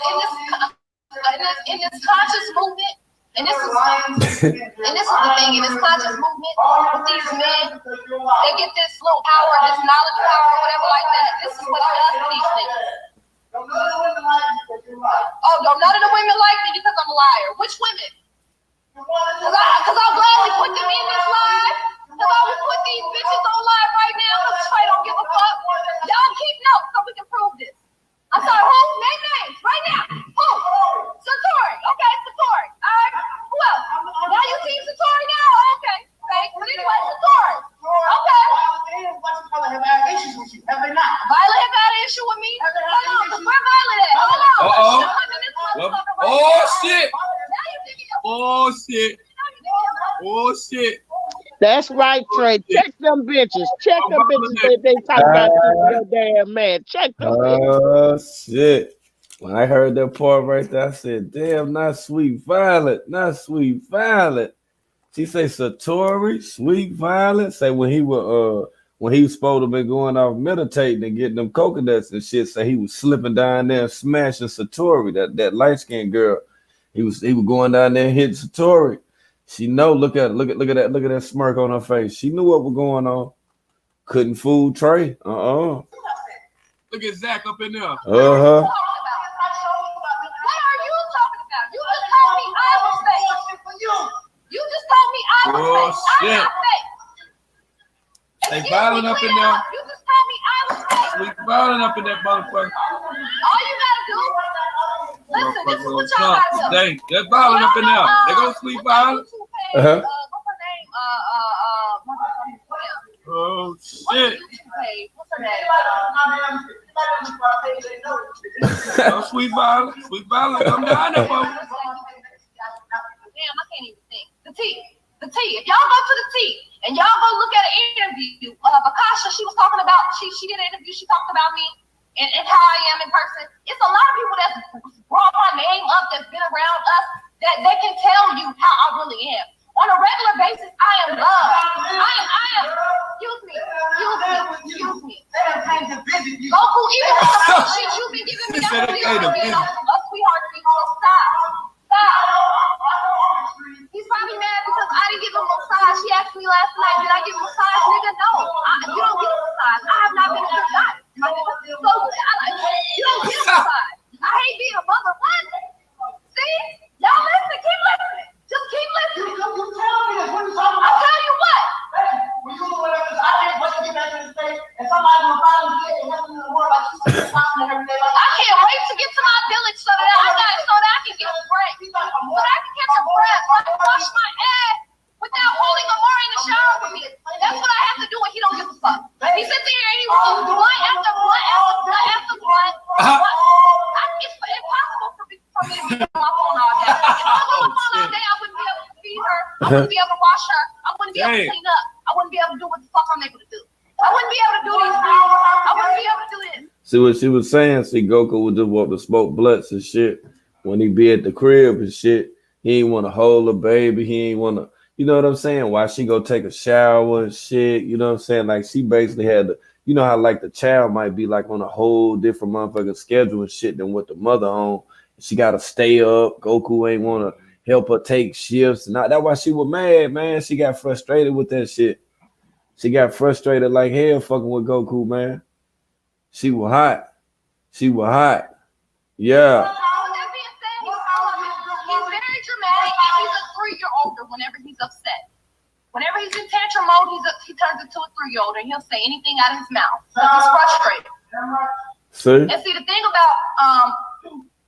conscious movement. And this is the thing in this conscious movement with these men. They get this little power, this knowledge power, or whatever like that. This is what it does to these niggas. Oh, no, none of the women like me because I'm a liar. Which women? Because I'll gladly put them in this live. Because I will put these bitches on live right now because Trey don't give a fuck. Y'all keep notes so we can prove this. I'm sorry, who? Name names right now. Who? Satori. Okay, Satori. All right. Who else? Now you team Satori now? Okay. But anyway, Satori. Okay. Violet have had an issue with me. Hold on. Where Violet at? Hold on. Oh shit. Oh shit. Oh shit. That's right, Trey. Check them bitches. Check them bitches. They talk about your damn man. Check them bitches. Oh shit. When I heard that part right there, I said, damn, not Sweet Violet. Not Sweet Violet. She say Satori, Sweet Violet. Say when he was supposed to be going off meditating and getting them coconuts and shit, say he was slipping down there and smashing Satori, that light-skinned girl. He was going down there and hitting Satori. She know, look at that smirk on her face. She knew what was going on. Couldn't fool Trey. Look at Zach up in there. Uh-huh. What are you talking about? You just told me I was fake. You just told me I was fake. I'm not fake. They violent up in there. You just told me I was fake. Sweet violent up in that motherfucker. All you gotta do, listen, this is what y'all gotta do. They're violent up in there. They go Sweet Violent. Uh-huh. What's her name? Oh shit. What's her name? Oh, Sweet Violent. Sweet Violent. Come down there, folks. Damn, I can't even think. The T. If y'all go to the T and y'all go look at an interview, Bakasha, she was talking about, she did an interview, she talked about me and how I am in person. It's a lot of people that's brought my name up, that's been around us, that they can tell you how I really am. On a regular basis, I am loved. I am, excuse me. Goku, even with the shit you've been giving me, I don't feel being a sweetheart to me, so stop. He's probably mad because I didn't give him a massage. He asked me last night, did I give him a massage? Nigga, no. You don't get a massage. I have not been a good guy. You don't get a massage. I hate being a mother. What? See? Y'all listen. Keep listening. Just keep listening. I'll tell you what. I can't wait to get to my village so that I can get a break. So that I can catch a breath. So I can wash my ass without holding Amari in the shower with me. That's what I have to do when he don't give a fuck. He sits there and he rolls blunt after blunt after blunt after blunt. It's impossible for me to be on my phone all day. If I was on my phone all day, I wouldn't be able to feed her. I wouldn't be able to wash her. I wouldn't be able to clean up. I wouldn't be able to do what the fuck I'm able to do. I wouldn't be able to do these things. I wouldn't be able to do this. See what she was saying? See, Goku would just want to smoke blunts and shit. When he be at the crib and shit, he ain't want to hold a baby. He ain't want to, you know what I'm saying? Why she go take a shower and shit? You know what I'm saying? Like she basically had to, you know how like the child might be like on a whole different motherfucking schedule and shit than what the mother on. She got to stay up. Goku ain't want to help her take shifts. And that's why she was mad, man. She got frustrated with that shit. She got frustrated like hell fucking with Goku, man. She was hot. Yeah. He's very dramatic and he's a 3-year-older whenever he's upset. Whenever he's in tantrum mode, he turns into a 3-year-old and he'll say anything out of his mouth because he's frustrated. See? And see, the thing about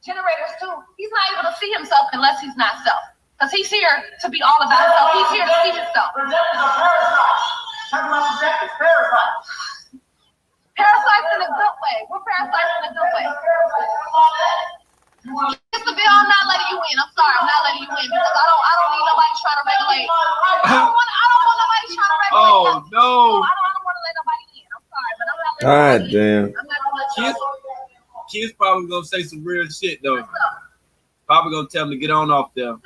generators too, he's not able to see himself unless he's not self. Because he's here to be all about himself. He's here to see himself. Projectors are parasites. Talk about projectors, parasites. Parasites in a good way. We're parasites in a good way. Mr. Bill, I'm not letting you in. I'm sorry, I'm not letting you in because I don't need nobody trying to regulate. I don't want nobody trying to regulate. Oh no. I don't want to let nobody in. I'm sorry, but I'm not letting God nobody in. damn. I'm not gonna let you in. Kid's probably gonna say some real shit though. Probably gonna tell him to get on off there. No,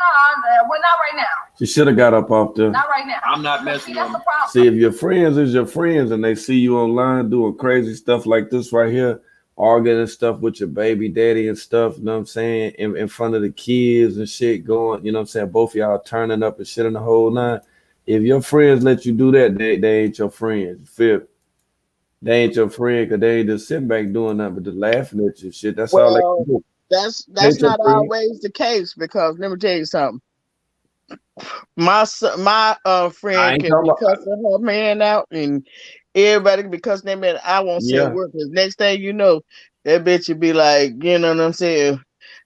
we're not right now. She should have got up off there. Not right now. I'm not messing with him. See, if your friends is your friends and they see you online doing crazy stuff like this right here, arguing and stuff with your baby daddy and stuff, you know what I'm saying, in front of the kids and shit going, you know what I'm saying, both of y'all turning up and shit in the whole nine. If your friends let you do that, they ain't your friends. You feel me? They ain't your friend because they ain't just sitting back doing nothing but just laughing at you. Shit, that's all they can do. That's Ain't your not friend. always the case because let me tell you something. My I friend ain't can talking be about. cussing her man out and everybody can be cussing their man. I won't say a Yeah, word because next thing you know, that bitch would be like, you know what I'm saying?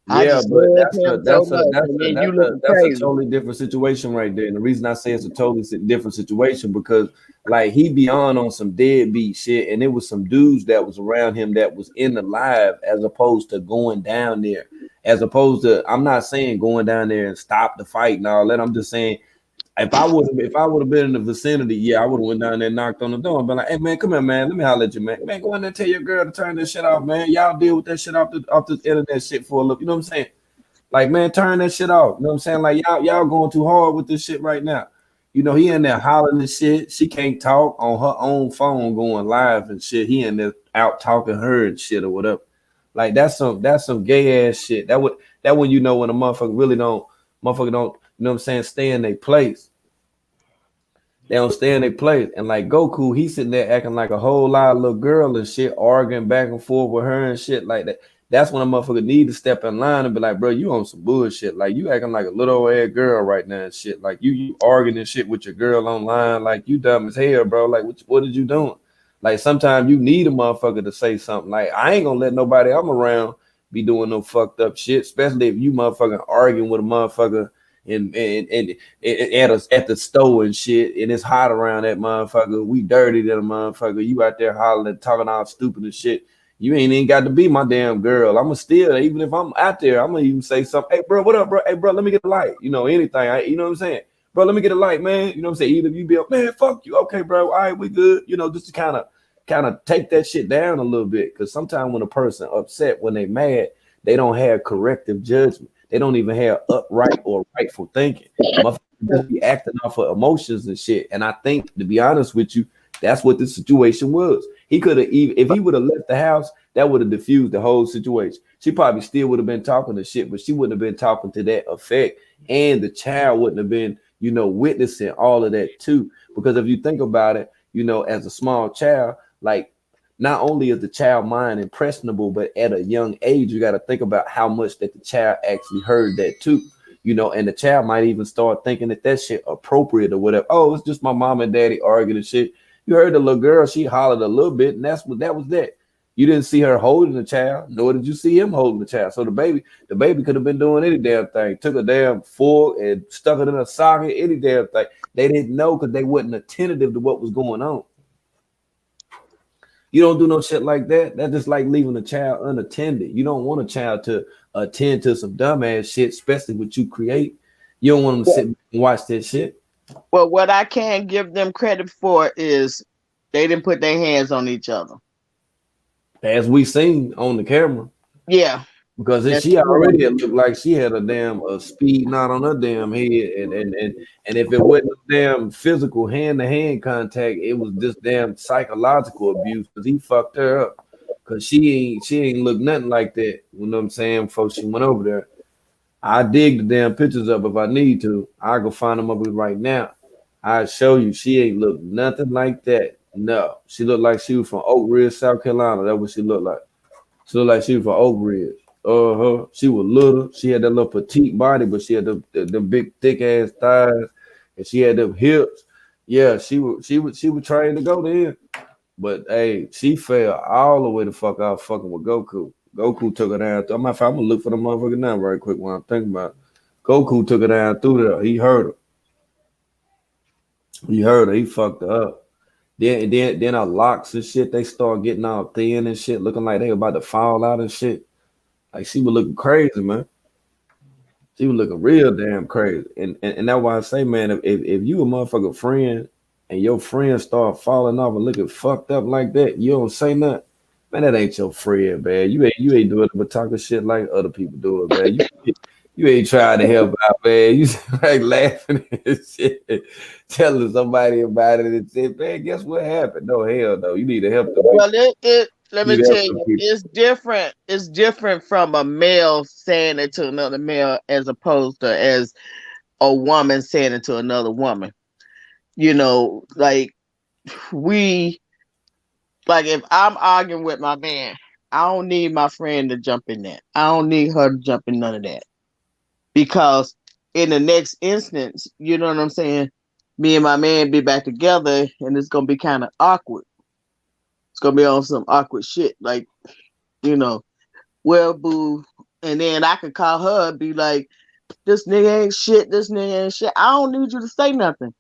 I yeah, just but love him so much, and then you looking that's a crazy. totally different situation right there. And the reason I say it's a totally different situation because like he be on some deadbeat shit, and it was some dudes that was around him that was in the live as opposed to going down there. As opposed to, I'm not saying going down there and stop the fight and all that. I'm just saying if I would have been in the vicinity, yeah, I would have went down there and knocked on the door and been like, hey man, come here, man. Let me holler at you, man. Man, go in there and tell your girl to turn this shit off, man. Y'all deal with that shit off the internet shit for a little. You know what I'm saying? Like, man, turn that shit off. You know what I'm saying? Like y'all going too hard with this shit right now. You know, he in there hollering and shit. She can't talk on her own phone going live and shit. He in there out talking her and shit or whatever. Like that's some gay ass shit. That when you know when a motherfucker really don't you know what I'm saying, stay in their place. They don't stay in their place. And like Goku, he's sitting there acting like a whole lot of little girl and shit, arguing back and forth with her and shit like that. That's when a motherfucker need to step in line and be like, bro, you on some bullshit. Like you acting like a little ass girl right now and shit. Like you arguing and shit with your girl online. Like you dumb as hell, bro. Like what did you doing? Like sometimes you need a motherfucker to say something. Like I ain't gonna let nobody I'm around be doing no fucked up shit, especially if you motherfucking arguing with a motherfucker and at us at the store and shit, and it's hot around that motherfucker. We dirty than a motherfucker. You out there hollering, talking all stupid and shit. You ain't even got to be my damn girl. I'ma still, even if I'm out there, I'm gonna even say something. Hey, bro, what up, bro? Hey, bro, let me get a light. You know, anything. You know what I'm saying? Bro, let me get a light, man. You know what I'm saying? Either you be like, man, fuck you. Okay, bro. All right, we good. You know, just to kind of take that shit down a little bit. Because sometimes when a person upset, when they mad, they don't have corrective judgment. They don't even have upright or rightful thinking. Motherfuckers just be acting off of emotions and shit. And I think, to be honest with you, that's what the situation was. He could have even, if he would have left the house, that would have diffused the whole situation. She probably still would have been talking to shit, but she wouldn't have been talking to that effect. And the child wouldn't have been, you know, witnessing all of that too. Because if you think about it, you know, as a small child, like not only is the child mind impressionable, but at a young age, you got to think about how much that the child actually heard that too. You know, and the child might even start thinking that shit appropriate or whatever. Oh, it's just my mom and daddy arguing and shit. You heard the little girl, she hollered a little bit, and that was that. You didn't see her holding the child, nor did you see him holding the child. So the baby could have been doing any damn thing. Took a damn fork and stuck it in a socket, any damn thing. They didn't know because they wasn't attentive to what was going on. You don't do no shit like that. That's just like leaving a child unattended. You don't want a child to attend to some dumbass shit, especially what you create. You don't want them to sit back and watch that shit. Well, what I can give them credit for is they didn't put their hands on each other. As we seen on the camera. Yeah. Because she already looked like she had a damn speed knot on her damn head, and if it wasn't a damn physical hand-to-hand contact, it was just damn psychological abuse because he fucked her up. Because she ain't look nothing like that. You know what I'm saying? Before she went over there, I dig the damn pictures up if I need to. I go find them up right now. I show you she ain't look nothing like that. No, she looked like she was from Oak Ridge, South Carolina. That's what she looked like. She looked like she was from Oak Ridge. She was little. She had that little petite body, but she had the big thick ass thighs, and she had them hips. Yeah, she was trained to go there. But hey, she fell all the way the fuck out fucking with Goku. Goku took her down. I'm gonna look for the motherfucker now right quick while I'm thinking about it. Goku took her down through there. He hurt her. He hurt her. He fucked her up. Then our locks and shit, they start getting all thin and shit, looking like they about to fall out and shit. Like she was looking crazy, man. She was looking real damn crazy. And that's why I say, man, if you a motherfucker friend and your friends start falling off and looking fucked up like that, you don't say nothing. Man, that ain't your friend, man. You ain't doing but talking shit like other people do it, man. You ain't trying to help out, man. You like laughing and shit, telling somebody about it and say, man, guess what happened? No, hell no. You need to help the people. Well, let You me need to help tell them you, people. it's different. It's different from a male saying it to another male as opposed to as a woman saying it to another woman. You know, we like if I'm arguing with my man, I don't need my friend to jump in that. I don't need her to jump in none of that. Because in the next instance, you know what I'm saying? Me and my man be back together and it's gonna be kind of awkward. It's gonna be on some awkward shit. Like, you know, well, boo. And then I could call her and be like, this nigga ain't shit, this nigga ain't shit. I don't need you to say nothing.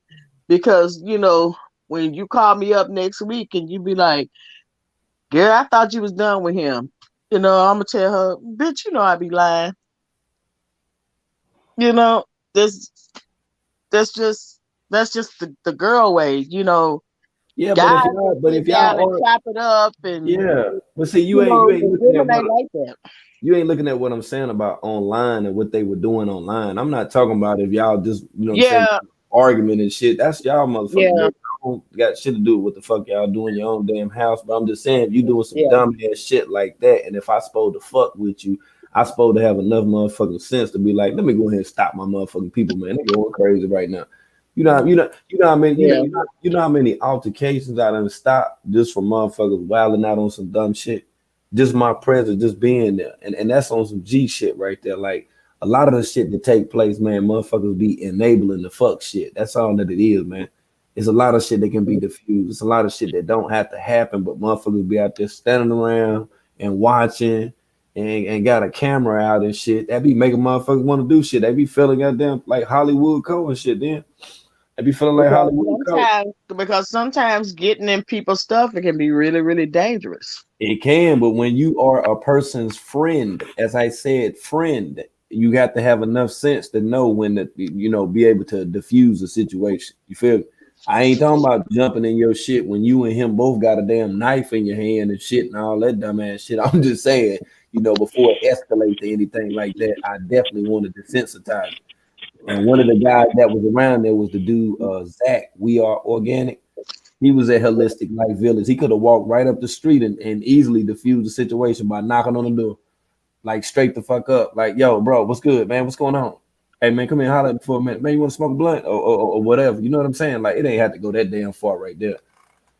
Because, you know, when you call me up next week and you be like, girl, I thought you was done with him. You know, I'm gonna tell her, bitch, you know I be lying. You know, this that's just the girl way, you know. Yeah, Guys will but sit if down and y'all are, chop it up and yeah. But see, you you know, ain't the looking at women what ain't like that. you ain't looking at what I'm saying about online and what they were doing online. I'm not talking about if y'all just, you know what I'm saying, Yeah, argument and shit. That's y'all motherfucking yeah, business. I don't got shit to do with what the fuck y'all do in your own damn house. But I'm just saying, if you doing some yeah. dumb ass shit like that, and if I supposed to fuck with you, I supposed to have enough motherfucking sense to be like, let me go ahead and stop my motherfucking people, man. They're going crazy right now. You know how many, Yeah. you know how many altercations I done stopped just from motherfuckers wilding out on some dumb shit. Just my presence, just being there, and that's on some G shit right there. Like a lot of the shit that take place, man, motherfuckers be enabling the fuck shit. That's all that it is, man. It's a lot of shit that can be diffused. It's a lot of shit that don't have to happen, but motherfuckers be out there standing around and watching and got a camera out and shit. That be making motherfuckers want to do shit. They be feeling goddamn like Hollywood Code and shit. Then they be feeling like Hollywood Code. Because sometimes getting in people's stuff it can be really, really dangerous. It can, but when you are a person's friend, as I said, friend, you got to have enough sense to know when to, be able to diffuse the situation. You feel me? I ain't talking about jumping in your shit when you and him both got a damn knife in your hand and shit and all that dumbass shit. I'm just saying, before it escalates to anything like that, I definitely wanted to desensitize it. And one of the guys that was around there was the dude, Zach. We Are Organic. He was at Holistic Life Village. He could have walked right up the street and easily diffused the situation by knocking on the door, like straight the fuck up. Like, yo, bro, what's good, man? What's going on? Hey, man, come here and holler at me for a minute. Man, you want to smoke a blunt or whatever? You know what I'm saying? Like, it ain't have to go that damn far right there.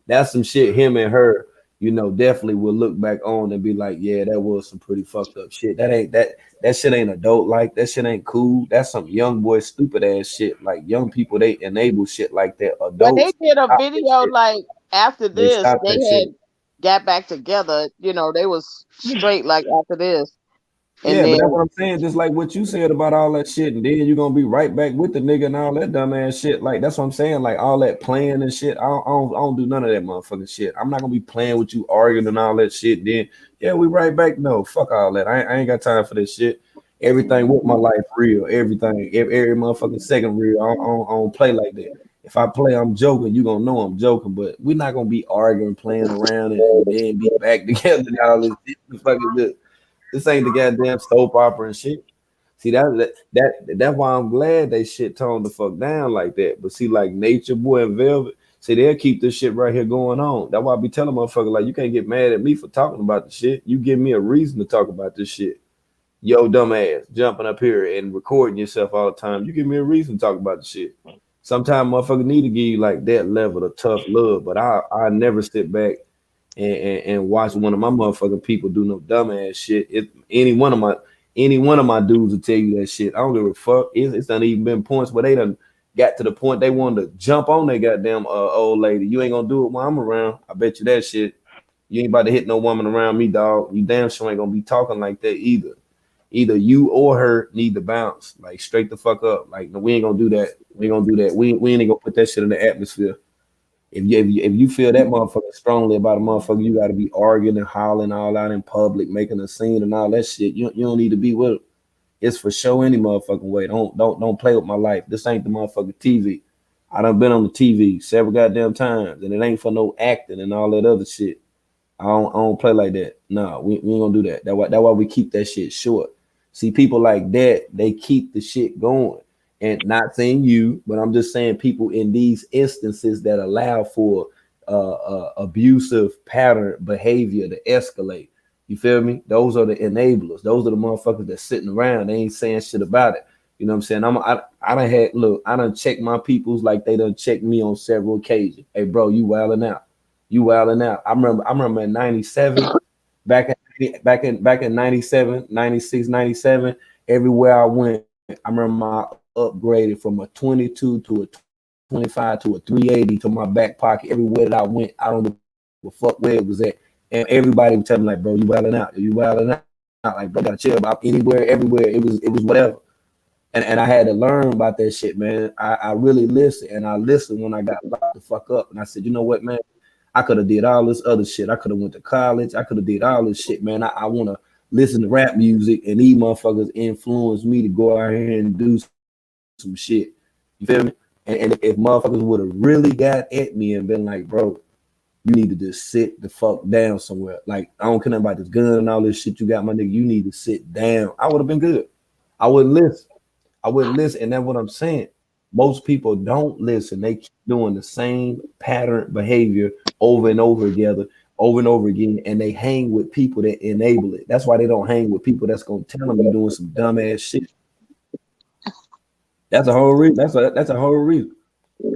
That's some shit him and her, definitely will look back on and be like, yeah, that was some pretty fucked up shit. That shit ain't adult like. That shit ain't cool. That's some young boy stupid ass shit. Like young people, they enable shit like that. But they Adults, did a stop that video shit. like after They this, stop they that had shit. got back together, you know, they was straight like after this. And Yeah, but then that's what I'm saying. Just like what you said about all that shit, and then you're gonna be right back with the nigga and all that dumbass shit. Like that's what I'm saying. Like all that playing and shit. I don't do none of that motherfucking shit. I'm not gonna be playing with you, arguing and all that shit. Then yeah, we right back. No, fuck all that. I ain't got time for this shit. Everything with my life real. Everything, every motherfucking second real. I don't play like that. If I play, I'm joking. You gonna know I'm joking. But we're not gonna be arguing, playing around, and then be back together and all this shit. The fuck is this? This ain't the goddamn soap opera and shit. See that's why I'm glad they shit toned the fuck down like that. But see, like Nature Boy and Velvet, see they'll keep this shit right here going on. That's why I be telling motherfucker like you can't get mad at me for talking about the shit. You give me a reason to talk about this shit. Yo, dumb ass, jumping up here and recording yourself all the time. You give me a reason to talk about the shit. Sometimes motherfucker need to give you like that level of tough love, but I never sit back and watch one of my motherfucking people do no dumbass shit. Any one of my dudes will tell you that shit. I don't give a fuck. It's not even been points where they got to the point they wanted to jump on their goddamn old lady. You ain't gonna do it while I'm around. I bet you that shit. You ain't about to hit no woman around me, dog. You damn sure ain't gonna be talking like that either. Either you or her need to bounce, like straight the fuck up. Like, no, we ain't gonna do that. We ain't gonna do that. We ain't gonna put that shit in the atmosphere. If you feel that motherfucker strongly about a motherfucker, you got to be arguing and hollering all out in public, making a scene and all that shit. You don't need to be with it. It's for show any motherfucking way. Don't play with my life. This ain't the motherfucking TV. I done been on the TV several goddamn times, and it ain't for no acting and all that other shit. I don't play like that. No, we ain't gonna do that. That's why we keep that shit short. See, people like that, they keep the shit going. And not saying you, but I'm just saying people in these instances that allow for abusive pattern behavior to escalate. You feel me? Those are the enablers. Those are the motherfuckers that's sitting around. They ain't saying shit about it. You know what I'm saying? I done had look. I done checked my peoples like they done checked me on several occasions. Hey, bro, you wilding out. You wilding out. I remember in '97, back in '97, '96, '97. Everywhere I went, I remember I upgraded from a 22 to a 25 to a 380 to my back pocket. Everywhere that I went, I don't know what fuck where it was at. And everybody would tell me like, bro, you wilding out. You wilding out. Like, bro, gotta chill about anywhere, everywhere. It was whatever. And I had to learn about that shit, man. I really listened, and I listened when I got locked the fuck up. And I said, you know what, man? I could have did all this other shit. I could have went to college. I could have did all this shit, man. I want to listen to rap music, and these motherfuckers influence me to go out here and do some shit. You feel me? And if motherfuckers would have really got at me and been like, bro, you need to just sit the fuck down somewhere. Like, I don't care about this gun and all this shit you got, my nigga. You need to sit down. I would have been good. I wouldn't listen. And that's what I'm saying. Most people don't listen. They keep doing the same pattern behavior over and over again, and they hang with people that enable it. That's why they don't hang with people that's gonna tell them you're doing some dumbass shit. That's a whole reason. That's a whole reason.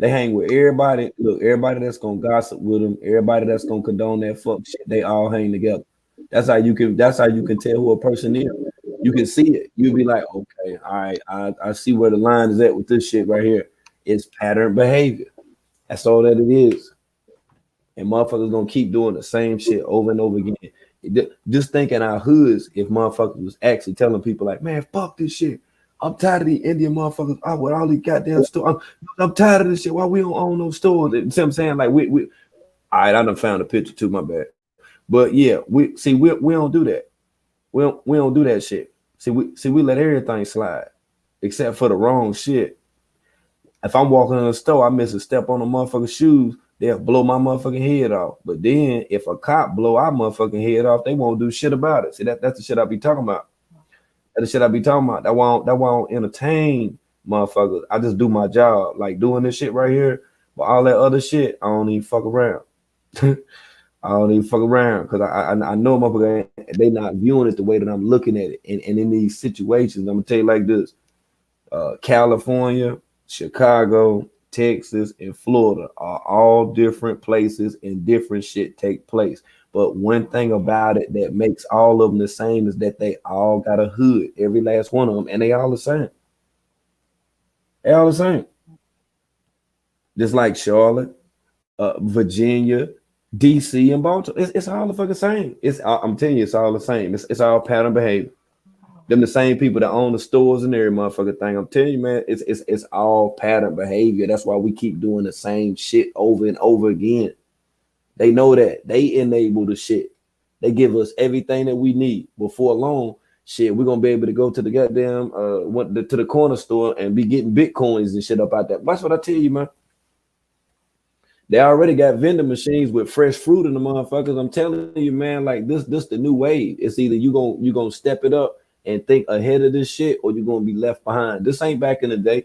They hang with everybody. Look, everybody that's gonna gossip with them, everybody that's gonna condone that fuck shit, they all hang together. That's how you can tell who a person is. You can see it. You'll be like, okay, all right, I see where the line is at with this shit right here. It's pattern behavior. That's all that it is. And motherfuckers gonna keep doing the same shit over and over again. Just think in our hoods, if motherfuckers was actually telling people like, man, fuck this shit. I'm tired of these Indian motherfuckers out with all these goddamn stores. I'm tired of this shit. Why we don't own no stores? You see what I'm saying? Like we all right, I done found a picture too, my bad. But yeah, we don't do that. We don't do that shit. We let everything slide except for the wrong shit. If I'm walking in the store, I miss a step on a motherfucker's shoes, they'll blow my motherfucking head off. But then if a cop blow our motherfucking head off, they won't do shit about it. See, that's the shit I be talking about. That's the shit I be talking about. That why I don't entertain motherfuckers. I just do my job. Like doing this shit right here. But all that other shit, I don't even fuck around. I don't even fuck around because I know motherfucker they not viewing it the way that I'm looking at it. And in these situations, I'm gonna tell you like this: California, Chicago, Texas, and Florida are all different places and different shit take place. But one thing about it that makes all of them the same is that they all got a hood, every last one of them, and they all the same. They all the same. Just like Charlotte, Virginia, DC, and Baltimore. It's all the fucking same. I'm telling you, it's all the same. It's all pattern behavior. Them the same people that own the stores and every motherfucking thing. I'm telling you, man, it's all pattern behavior. That's why we keep doing the same shit over and over again. They know that. They enable the shit. They give us everything that we need. Before long, shit, we're gonna be able to go to the goddamn to the corner store and be getting bitcoins and shit up out there. That's what I tell you, man. They already got vending machines with fresh fruit in the motherfuckers. I'm telling you, man, like this the new wave. It's either you gonna step it up and think ahead of this shit, or you're gonna be left behind. This ain't back in the day.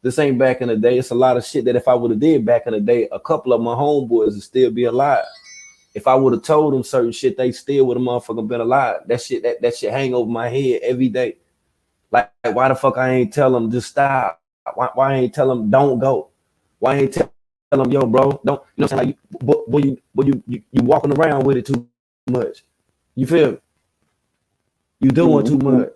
It's a lot of shit that if I would have did back in the day, a couple of my homeboys would still be alive. If I would have told them certain shit, they still would have motherfucking been alive. That shit hang over my head every day. Like why the fuck I ain't tell them just stop? Why I ain't tell them don't go? Why I ain't tell them, yo, bro, don't, you know what I'm saying? Like you walking around with it too much. You feel me? You doing too much.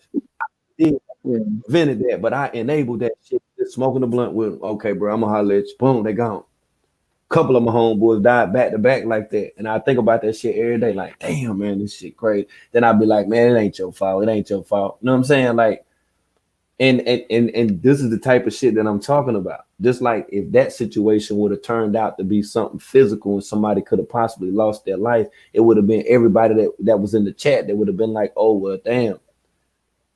Yeah, Yeah. prevented that, but I enabled that shit. Just smoking the blunt with them. Okay, bro, I'm gonna holler at you. Boom, they gone. Couple of my homeboys died back to back like that. And I think about that shit every day, like, damn, man, this shit crazy. Then I'd be like, man, it ain't your fault. It ain't your fault. You know what I'm saying? Like, and this is the type of shit that I'm talking about. Just like if that situation would have turned out to be something physical and somebody could have possibly lost their life, it would have been everybody that was in the chat that would have been like, oh well, damn,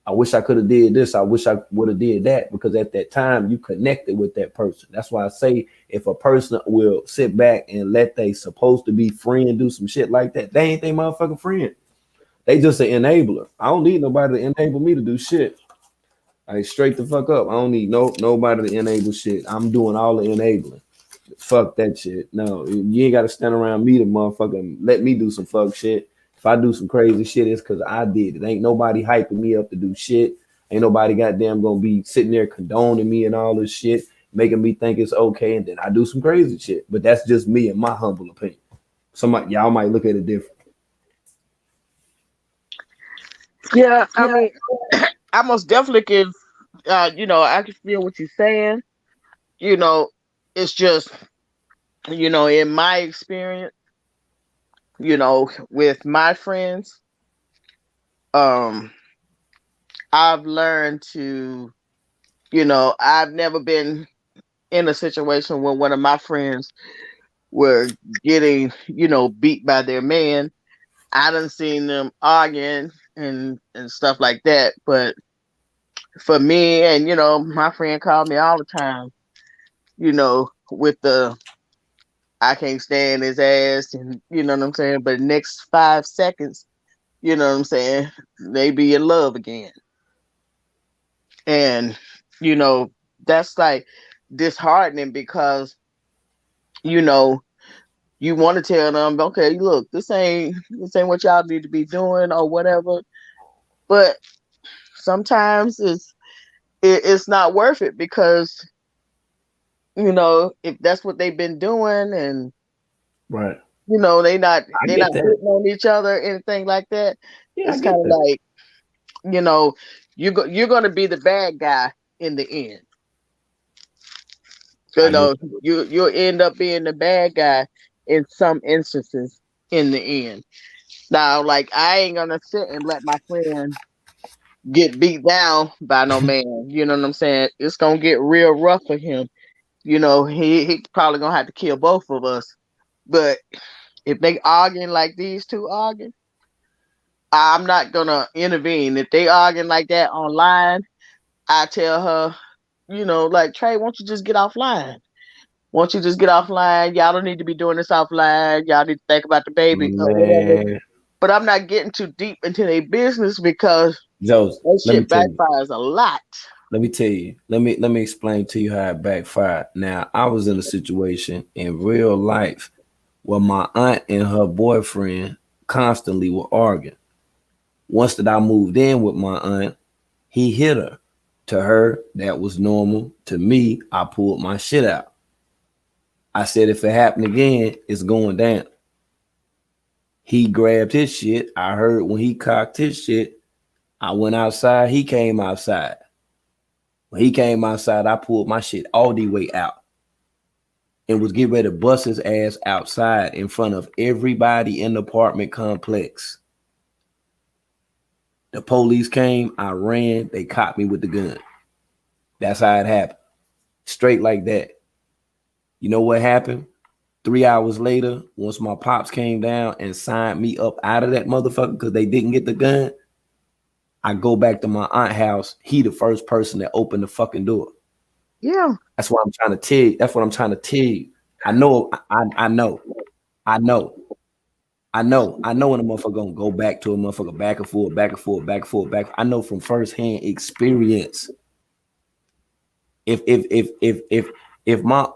I wish I could have did this. I wish I would have did that, because at that time you connected with that person. That's why I say if a person will sit back and let they supposed to be friend do some shit like that, they ain't they motherfucking friend. They just an enabler. I don't need nobody to enable me to do shit. Like straight the fuck up. I don't need nobody to enable shit. I'm doing all the enabling. Fuck that shit. No, you ain't got to stand around me to motherfucking let me do some fuck shit. If I do some crazy shit, it's because I did it. Ain't nobody hyping me up to do shit. Ain't nobody goddamn gonna be sitting there condoning me and all this shit, making me think it's okay, and then I do some crazy shit. But that's just me and my humble opinion. Somebody y'all might look at it different. Yeah, I mean, I most definitely can. I can feel what you're saying. You know, it's just, in my experience, with my friends, um, I've learned to, I've never been in a situation where one of my friends were getting, beat by their man. I done seen them arguing and stuff like that. But for me, and my friend called me all the time, with the I can't stand his ass, and you know what I'm saying. But next 5 seconds, you know what I'm saying, they be in love again, and you know that's like disheartening because you know you want to tell them, okay, look, this ain't what y'all need to be doing or whatever, but sometimes it's not worth it because if that's what they've been doing and Right. they not I they get not that. hitting on each other, anything like that. Yeah, I It's kind get of that. like you're gonna be the bad guy in the end. You I get know, you'll end up being the bad guy in some instances in the end. Now, like I ain't gonna sit and let my friend get beat down by no man. You know what I'm saying? It's gonna get real rough for him. He probably gonna have to kill both of us. But if they arguing like these two arguing, I'm not gonna intervene. If they arguing like that online, I tell her, like Trey, won't you just get offline? Won't you just get offline? Y'all don't need to be doing this offline. Y'all need to think about the baby or whatever. Man, But I'm not getting too deep into their business because Joseph, that let me shit tell you. backfires a lot. Let me tell you. Let me explain to you how it backfired. Now, I was in a situation in real life where my aunt and her boyfriend constantly were arguing. Once that I moved in with my aunt, he hit her. To her, that was normal. To me, I pulled my shit out. I said, if it happened again, it's going down. He grabbed his shit. I heard when he cocked his shit, I went outside. He came outside. When he came outside, I pulled my shit all the way out and was getting ready to bust his ass outside in front of everybody in the apartment complex. The police came. I ran. They caught me with the gun. That's how it happened. Straight like that. You know what happened? 3 hours later, once my pops came down and signed me up out of that motherfucker because they didn't get the gun, I go back to my aunt house. He the first person that opened the fucking door. Yeah. That's what I'm trying to tell you. That's what I'm trying to tell you. I know. I know. I know. I know. I know when a motherfucker gonna go back to a motherfucker back and forth, back and forth, back and forth, back. I know from firsthand experience. If my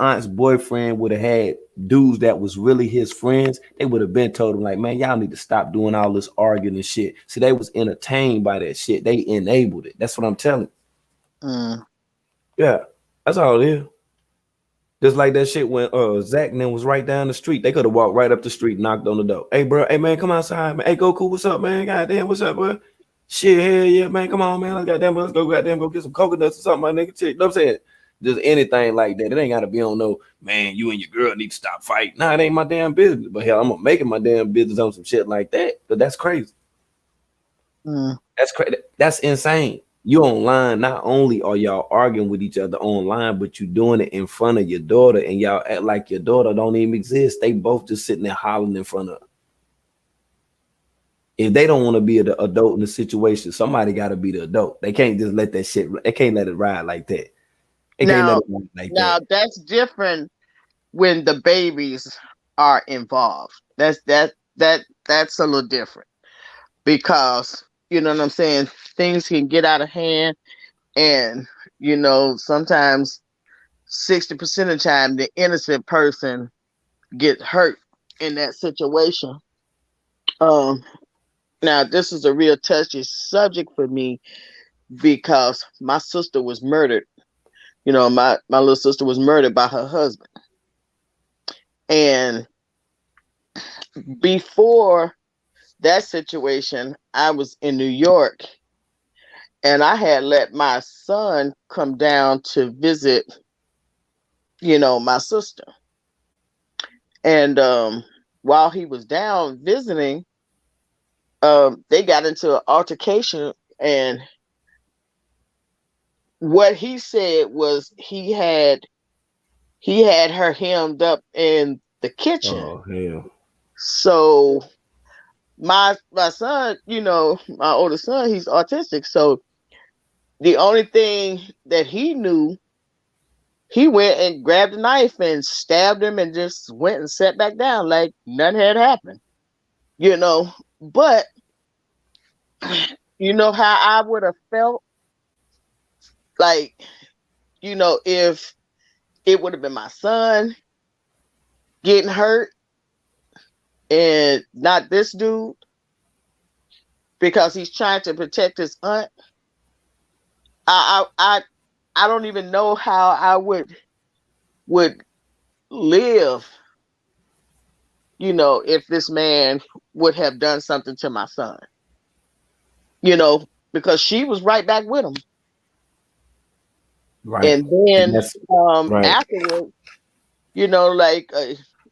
aunt's boyfriend would have had dudes that was really his friends, they would have been told him like, man, y'all need to stop doing all this arguing and shit. So they was entertained by that shit. They enabled it. That's what I'm telling you. Yeah, that's all it is. Just like that shit when Zach and them was right down the street. They could have walked right up the street, knocked on the door. Hey, bro. Hey, man, come outside, man. Hey, Goku, what's up, man? Goddamn, what's up, bro? Shit, hell yeah, man. Come on, man. Let's go goddamn go get some coconuts or something, my nigga. Shit, you know what I'm saying? Just anything like that. It ain't gotta be on no man, you and your girl need to stop fighting. Nah, it ain't my damn business. But hell, I'm gonna make it my damn business on some shit like that. But that's crazy. That's crazy. That's insane. You online, not only are y'all arguing with each other online, but you doing it in front of your daughter, and y'all act like your daughter don't even exist. They both just sitting there hollering in front of her. If they don't want to be the adult in the situation, somebody got to be the adult. They can't just let that shit. They can't let it ride like that. They can't let Now, it ride like that. that's different when the babies are involved. That's a little different because you know what I'm saying. Things can get out of hand, and sometimes 60% of the time the innocent person get hurt in that situation. Um, Now this is a real touchy subject for me because my sister was murdered. My little sister was murdered by her husband. And before that situation, I was in New York and I had let my son come down to visit, my sister. And while he was down visiting, they got into an altercation, and what he said was he had her hemmed up in the kitchen. Oh hell. So my son, my older son, he's autistic. So the only thing that he knew, he went and grabbed a knife and stabbed him and just went and sat back down like nothing had happened. But you know how I would have felt like, if it would have been my son getting hurt and not this dude because he's trying to protect his aunt. I don't even know how I would live, if this man would have done something to my son. Because she was right back with him. Right. And then That's right. afterwards, like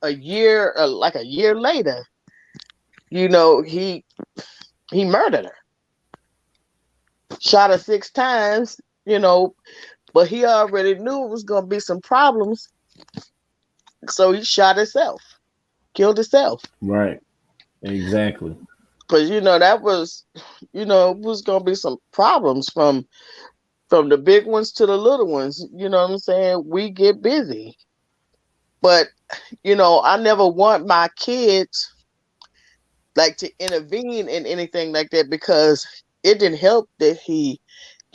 a year, like a year later, he murdered her, shot her 6 times, but he already knew it was gonna be some problems, so he shot himself, killed himself. Right. Exactly. Because that was, it was gonna be some problems from the big ones to the little ones. You know what I'm saying? We get busy, but I never want my kids like to intervene in anything like that because it didn't help that he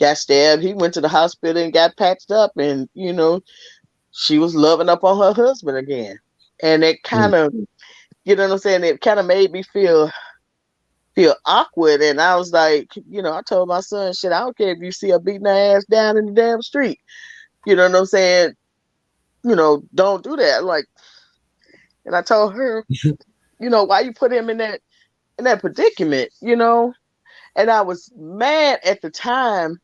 got stabbed. He went to the hospital and got patched up, and she was loving up on her husband again. And it kind of, you know what I'm saying? It kind of made me feel awkward. And I was like, I told my son, shit, I don't care if you see her beating her ass down in the damn street. You know what I'm saying? Don't do that. Like, and I told her, why you put him in that predicament, And I was mad at the time,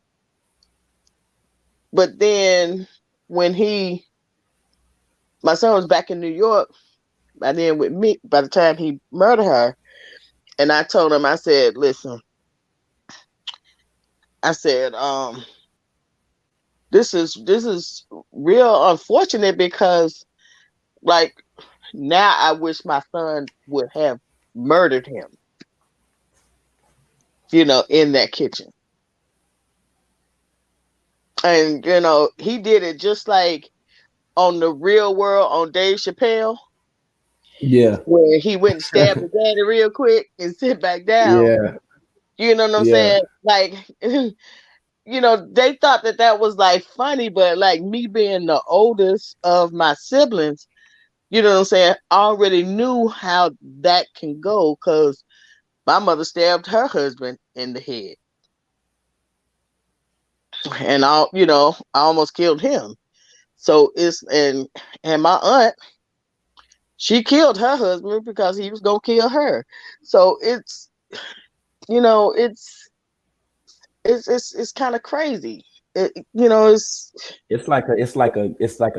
but then when my son was back in New York by then with me, by the time he murdered her, and I told him, I said, listen, I said, this is real unfortunate because like now I wish my son would have murdered him, in that kitchen. And he did it just like on The Real World on Dave Chappelle, Yeah. where he went and stabbed the daddy real quick and sit back down. Yeah. You know what I'm Yeah. saying? Like, they thought that was like funny, but like me being the oldest of my siblings, you know what I'm saying, I already knew how that can go because my mother stabbed her husband in the head. And I almost killed him. So and my aunt, she killed her husband because he was gonna kill her. So it's it's kind of crazy. You know, it's like a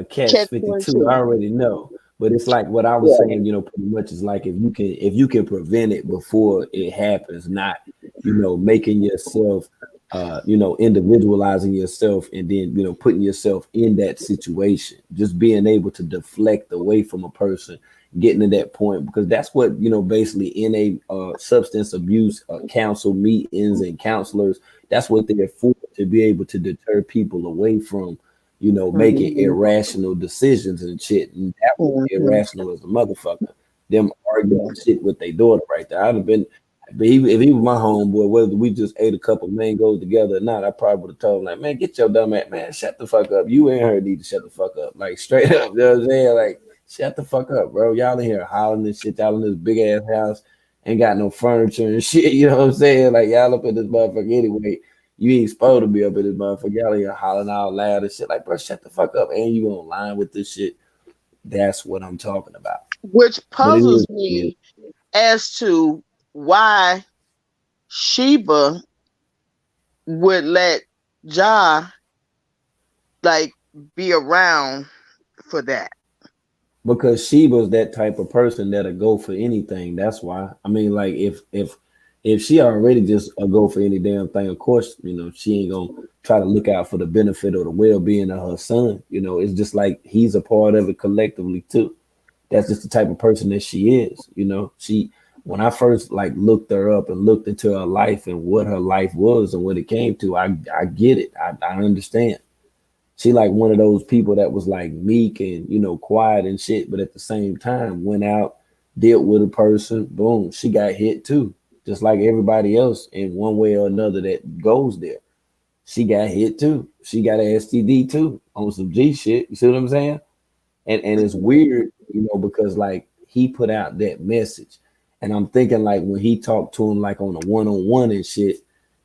catch catch 52. I 22. already know. But it's like what I was Yeah. saying, pretty much is like if you can prevent it before it happens, not, making yourself individualizing yourself and then, putting yourself in that situation. Just being able to deflect away from a person getting to that point, because that's what, basically in a substance abuse council meetings and counselors, that's what they're for, to be able to deter people away from, making Hmm. irrational decisions and shit. And that was Hmm. irrational as a motherfucker. Them arguing Yeah. shit with their daughter right there. I'd have been, but if he was my homeboy, whether we just ate a couple mangoes together or not, I probably would have told him, like, man, get your dumb ass, man, shut the fuck up. You and her need to shut the fuck up. Like, straight up, you know what I'm saying? Like, shut the fuck up, bro. Y'all in here hollering and shit. Y'all in this big ass house, ain't got no furniture and shit. You know what I'm saying? Like, y'all up in this motherfucker anyway. You ain't supposed to be up in this motherfucker. Y'all in here hollering out loud and shit. Like, bro, shut the fuck up. And you online with this shit. That's what I'm talking about. Which But it puzzles is, me as to why Sheba would let Ja like be around for that. because she was that type of person that'll go for anything. That's why. I mean, like if she already just a go for any damn thing, of course, she ain't gonna try to look out for the benefit or the well being of her son. It's just like he's a part of it collectively too. That's just the type of person that she is. She when I first like looked her up and looked into her life and what her life was and what it came to, I get it. I understand. She like one of those people that was like meek and quiet and shit, but at the same time went out, dealt with a person, boom, she got hit too, just like everybody else in one way or another that goes there. She got hit too. She got an STD too on some G shit. You see what I'm saying? And it's weird, because like he put out that message, and I'm thinking like when he talked to him like on a one-on-one and shit,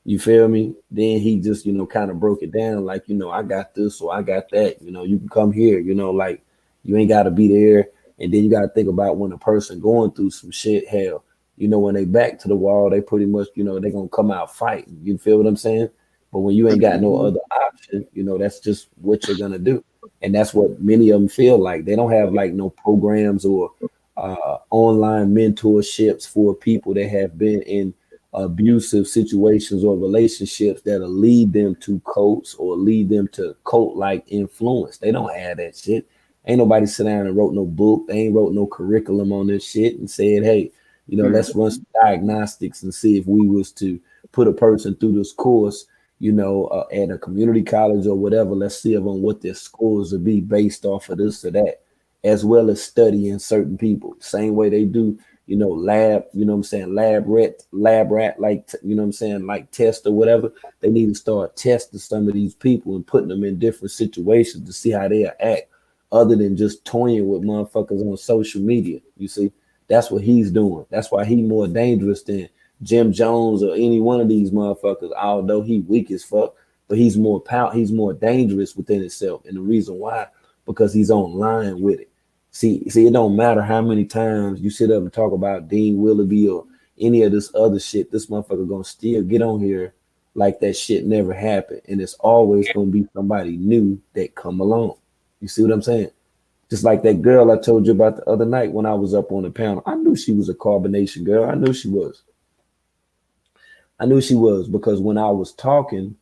you feel me? Then he just kind of broke it down like, I got this or I got that. You can come here. Like you ain't got to be there. And then you got to think about when a person going through some shit. Hell, when they back to the wall, they pretty much they gonna come out fighting. You feel what I'm saying? But when you ain't got no Mhm. other option, that's just what you're gonna do. And that's what many of them feel like. They don't have like no programs or online mentorships for people that have been in abusive situations or relationships that'll lead them to cults or lead them to cult like influence. They don't have that shit. Ain't nobody sit down and wrote no book. They ain't wrote no curriculum on this shit and said, hey, let's run some diagnostics and see if we was to put a person through this course, at a community college or whatever. Let's see on what their scores would be based off of this or that, as well as studying certain people. Same way they do, lab, what I'm saying, lab rat, like, what I'm saying, like test or whatever. They need to start testing some of these people and putting them in different situations to see how they act, other than just toying with motherfuckers on social media. You see, that's what he's doing. That's why he's more dangerous than Jim Jones or any one of these motherfuckers, although he weak as fuck, but he's more dangerous within himself. And the reason why, because he's online with it. See, it don't matter how many times you sit up and talk about Dean Willoughby or any of this other shit, this motherfucker gonna still get on here like that shit never happened. And it's always gonna be somebody new that come along. You see what I'm saying? Just like that girl I told you about the other night when I was up on the panel. I knew she was a carbonation girl. I knew she was. I knew she was because when I was talking,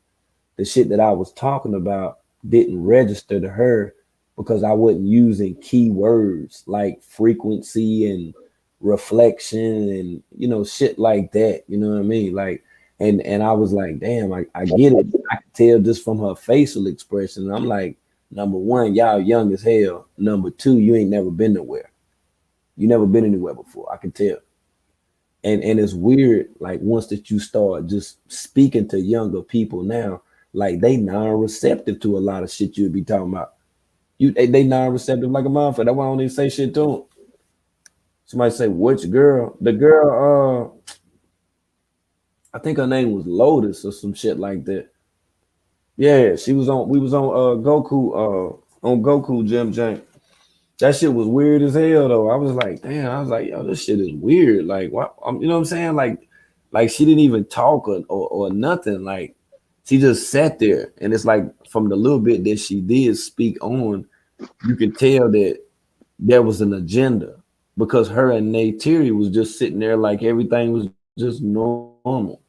the shit that I was talking about didn't register to her because I wasn't using keywords like frequency and reflection and shit like that. You know what I mean? Like, and I was like, damn, I get it. I can tell just from her facial expression. And I'm like, number one, y'all young as hell. Number two, you ain't never been nowhere. You never been anywhere before. I can tell. And it's weird, like once that you start just speaking to younger people now, like they non-receptive to a lot of shit you'd be talking about. They non-receptive like a motherfucker. That's why I don't even say shit to them. Somebody say, which girl? The girl, I think her name was Lotus or some shit like that. Yeah, she was on. We was on Goku Jim Jam. That shit was weird as hell though. I was like, damn. I was like, yo, this shit is weird. Like, what? You know what I'm saying? Like she didn't even talk or nothing. Like, She just sat there, and it's like from the little bit that she did speak on, you could tell that there was an agenda because her and Nate Terry was just sitting there like everything was just normal.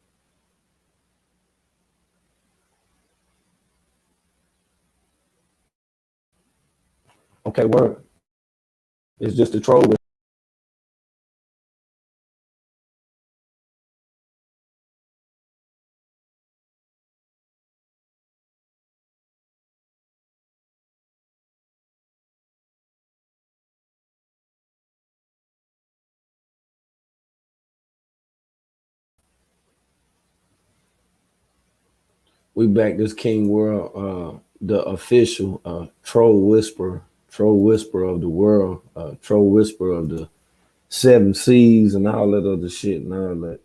Okay, word. It's just a troll. We back this King World, the official troll whisperer of the world, troll whisperer of the seven seas and all that other shit and all that.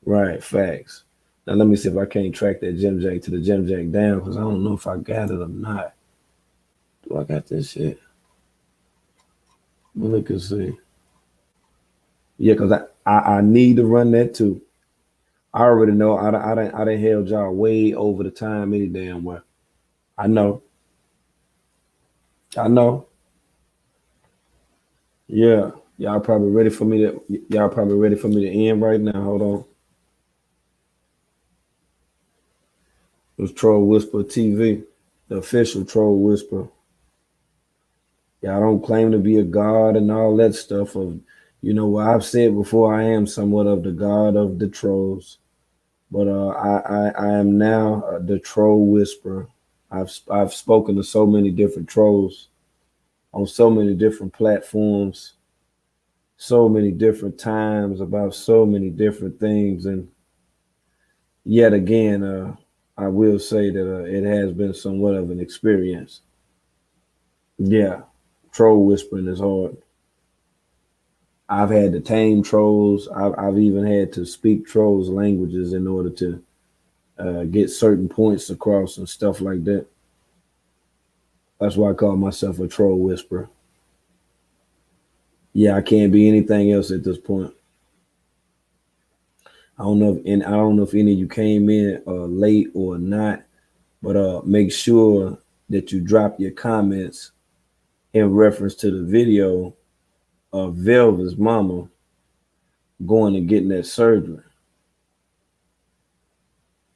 Right, facts. Now let me see if I can't track that Jim Jack to the Jim Jack down because I don't know if I got it or not. Do I got this shit? Well, look and see. Yeah, because I need to run that too. I already know I done held y'all way over the time any damn way. I know. I know. Yeah. Y'all probably ready for me to end right now. Hold on. It was Troll Whisper TV, the official Troll Whisper. Yeah, I don't claim to be a god and all that stuff. Of, what I've said before, I am somewhat of the god of the trolls, but I am now the Troll Whisperer. I've spoken to so many different trolls on so many different platforms, so many different times about so many different things, and yet again, I will say that it has been somewhat of an experience. Yeah, troll whispering is hard. I've had to tame trolls. I've even had to speak trolls' languages in order to get certain points across and stuff like that. That's why I call myself a troll whisperer. Yeah, I can't be anything else at this point. I don't know if any of you came in late or not, but make sure that you drop your comments in reference to the video of Velva's mama going and getting that surgery.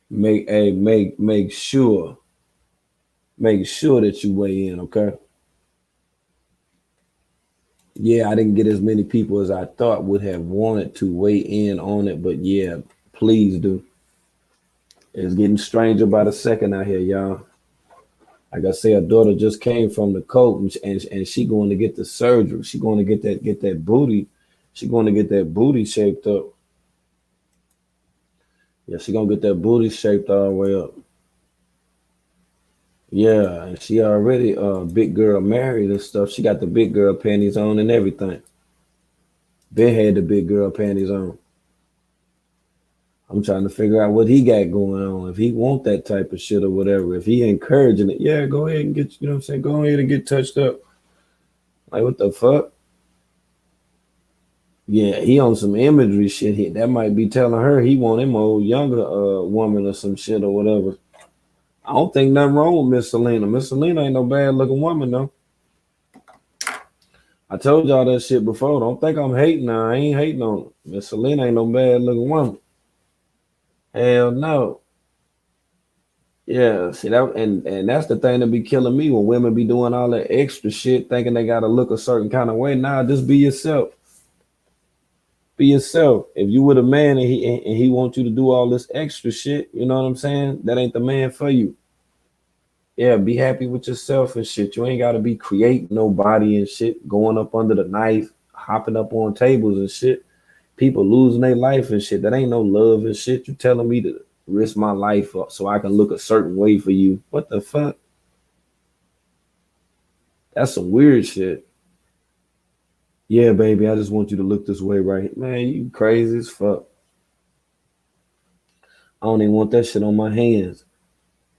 Make sure that you weigh in, okay? Yeah, I didn't get as many people as I thought would have wanted to weigh in on it, but yeah, please do. It's getting stranger by the second out here, y'all. Like I say, her daughter just came from the coat and she going to get the surgery. She going to get that booty. She going to get that booty shaped up. Yeah, she gonna get that booty shaped all the way up. Yeah, and she already big girl married and stuff. She got the big girl panties on and everything. Ben had the big girl panties on. I'm trying to figure out what he got going on. If he want that type of shit or whatever. If he encouraging it, yeah, go ahead and get, what I'm saying? Go ahead and get touched up. Like, what the fuck? Yeah, he on some imagery shit. That might be telling her he want him a old younger woman or some shit or whatever. I don't think nothing wrong with Miss Selena. Miss Selena ain't no bad looking woman though. I told y'all that shit before. Don't think I'm hating her. I ain't hating on her. Miss Selena ain't no bad looking woman. Hell no. Yeah, see that, and that's the thing that be killing me when women be doing all that extra shit, thinking they gotta look a certain kind of way. Nah, just be yourself. Be yourself. If you with a man and he wants you to do all this extra shit, you know what I'm saying? That ain't the man for you. Yeah, be happy with yourself and shit. You ain't gotta be creating nobody and shit, going up under the knife, hopping up on tables and shit. People losing their life and shit. That ain't no love and shit. You telling me to risk my life up so I can look a certain way for you. What the fuck? That's some weird shit. Yeah, baby, I just want you to look this way, right? Man, you crazy as fuck. I don't even want that shit on my hands.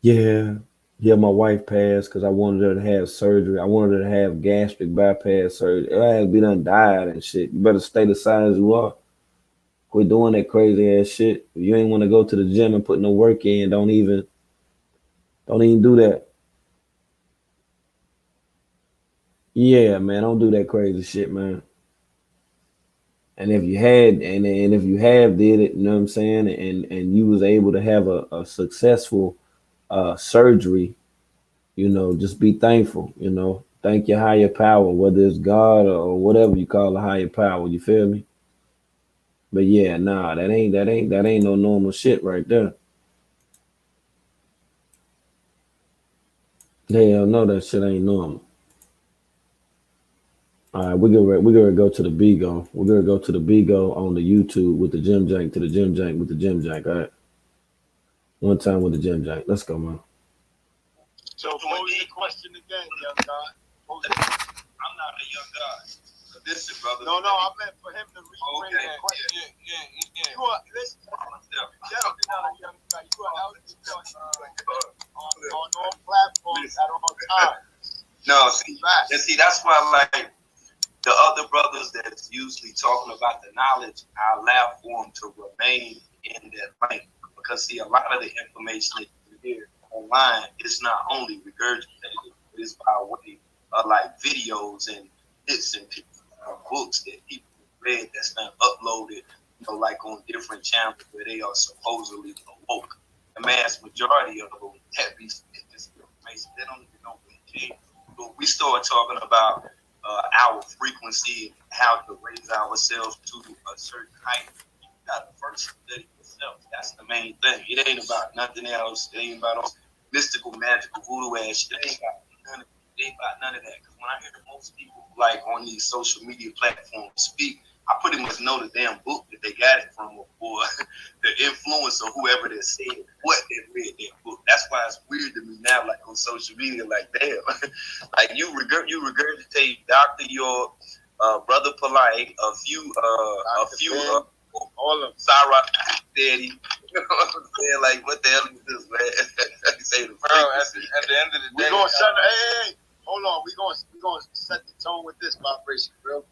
Yeah. Yeah, my wife passed because I wanted her to have surgery. I wanted her to have gastric bypass surgery. Her ass be done died and shit. You better stay the size you are. Quit doing that crazy ass shit. If you ain't want to go to the gym and put no work in, don't even Don't even do that. Yeah, man, don't do that crazy shit, man. And if you had, and if you have did it, you know what I'm saying, and you was able to have a successful surgery, you know, just be thankful, you know. Thank your higher power, whether it's God or whatever you call a higher power. You feel me? But yeah, nah, that ain't no normal shit right there. Hell no, that shit ain't normal. All right, we're gonna go to the Bigo. We're gonna go to the Bigo on the YouTube with the gym jank to the gym jank with the gym jank. All right, one time with the gym jank. Let's go, man. So what was the question again, young God? I'm not a young God. So listen, brother. No, I meant for him to rephrase that question. Yeah. You are, listen, definitely not a young God. You are out on all platforms at all times. No, see, that's why, like, the other brothers that's usually talking about the knowledge, I allow for them to remain in that lane. Because, see, a lot of the information that you hear online is not only regurgitated, but it's by way of, like, videos and bits and pieces of books that people read that's been uploaded, you know, like on different channels where they are supposedly awoke. The mass majority of them have these information. They don't even know what it is. But we start talking about our frequency and how to raise ourselves to a certain height. You got to first study yourself. That's the main thing. It ain't about nothing else. It ain't about all mystical, magical, voodoo ass shit. It ain't about none of that. Because when I hear most people like on these social media platforms speak, I pretty much know the damn book that they got it from, or the influence of whoever that said what they read that book. That's why it's weird to me now, like on social media, like damn, like you regurgitate Dr. York, Brother Polite, a few, all of Sarah Daddy. You know what I'm saying? Like, what the hell is this, man? Say the bro, at the end of the day, we're gonna shut. Hey, hold on. We're gonna set the tone with this vibration, bro.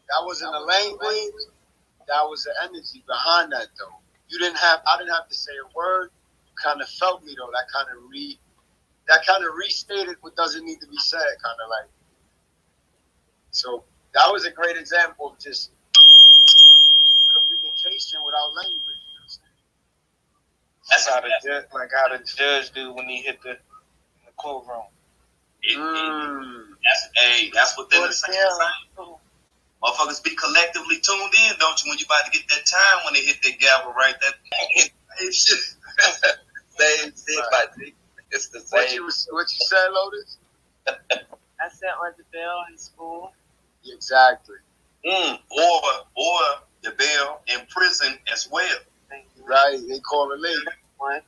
That wasn't a language. That was the energy behind that, though. I didn't have to say a word. You kind of felt me, though. That kind of restated what doesn't need to be said, kind of like. So that was a great example of just communication without language. That's how the judge do when he hit the courtroom. That's what they're saying. Motherfuckers be collectively tuned in, don't you? When you about to get that time when they hit that gavel, right? That same shit. Same shit, my G. It's the same. What you said, Lotus? I said on the bell in school. Exactly. Or the bell in prison as well. Right, they correlate. What?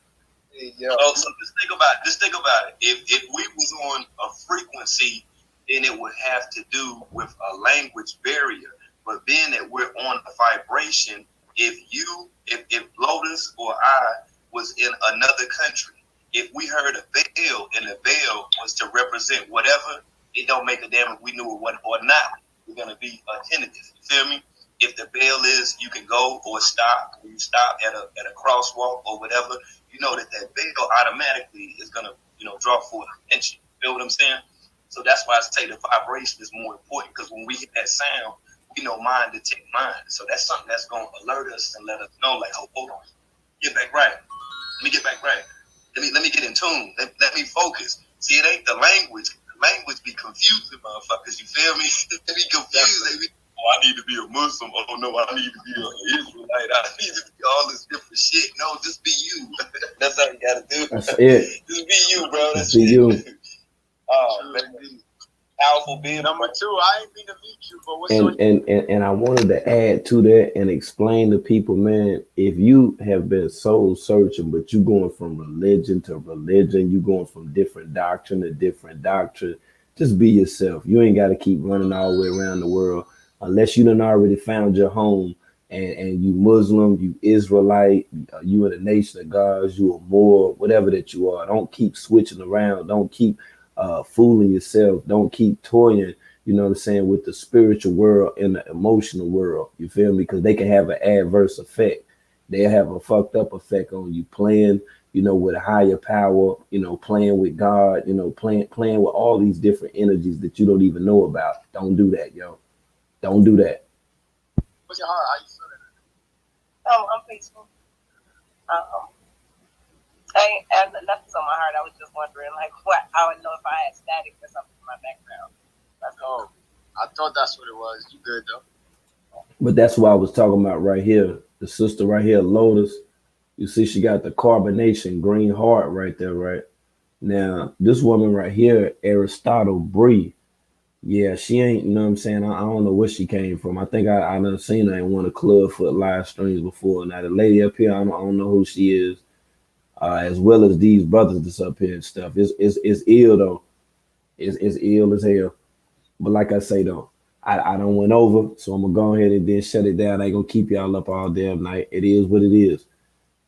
So just think about it. If we was on a frequency, then it would have to do with a language barrier. But being that we're on a vibration, if Lotus or I was in another country, if we heard a bell and the bell was to represent whatever, it don't make a damn if we knew it or not. We're gonna be attentive. You feel me? If the bell is you can go or stop, when you stop at a crosswalk or whatever, you know that bell automatically is gonna draw forth attention. You feel what I'm saying? So that's why I say the vibration is more important, because when we hit that sound, we know mind detect mind. So that's something that's gonna alert us and let us know, like, oh, hold on, get back right. Let me get back right. Let me get in tune. Let me focus. See, it ain't the language. The language be confusing motherfuckers. You feel me? They be confused. They be, oh, I need to be a Muslim. Oh no, I need to be an Israelite. I need to be all this different shit. No, just be you. That's all you gotta do. That's it. Just be you, bro. That's you. Oh, man. Powerful being. Number two, I ain't mean to meet you, but what's And I wanted to add to that and explain to people, man, if you have been soul searching, but you going from religion to religion, you going from different doctrine to different doctrine, just be yourself. You ain't got to keep running all the way around the world unless you done already found your home. And you Muslim, you Israelite, you in the nation of gods, you a Moor, whatever that you are. Don't keep switching around. Don't keep fooling yourself. Don't keep toying you know what I'm saying, with the spiritual world and the emotional world. You feel me? Because they can have an adverse effect. They have a fucked up effect on you playing, you know, with a higher power, you know, playing with God, you know, playing with all these different energies that you don't even know about. Don't do that, yo. Don't do that. What's your heart? How you feeling? I'm peaceful. I ain't had nothing's on my heart. I was just wondering, like, what? I would know if I had static or something in my background. That's all. I thought that's what it was. You good though? But that's what I was talking about right here. The sister right here, Lotus. You see, she got the carbonation green heart right there, right? Now, this woman right here, Aristotle Bree, yeah, she ain't, you know what I'm saying? I don't know where she came from. I think I done seen her in one of Clubfoot live streams before. Now, the lady up here, I don't know who she is, as well as these brothers that's up here and stuff. It's ill, though. It's ill as hell. But like I say, though, I don't went over, so I'm going to go ahead and then shut it down. I ain't going to keep y'all up all damn night. It is what it is.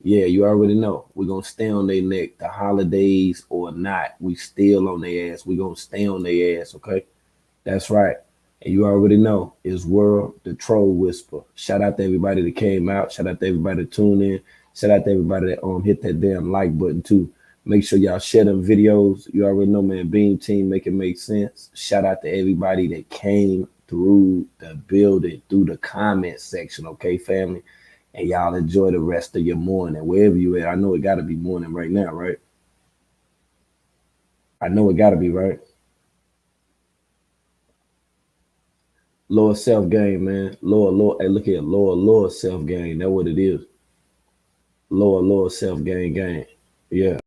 Yeah, you already know. We're gonna stay on their neck, the holidays or not. We still on their ass. We're gonna stay on their ass, okay? That's right. And you already know it's World the Troll Whisper. Shout out to everybody that came out. Shout out to everybody that tuned in. Shout out to everybody that hit that damn like button too. Make sure y'all share them videos. You already know, man. Beam Team make it make sense. Shout out to everybody that came through the building, through the comment section, okay, family? And y'all enjoy the rest of your morning, wherever you at. I know it got to be morning right now, right? I know it got to be, right? Lower self gain, man. Lower. Hey, look here. Lower self gain. That's what it is. Lower self gain. Yeah.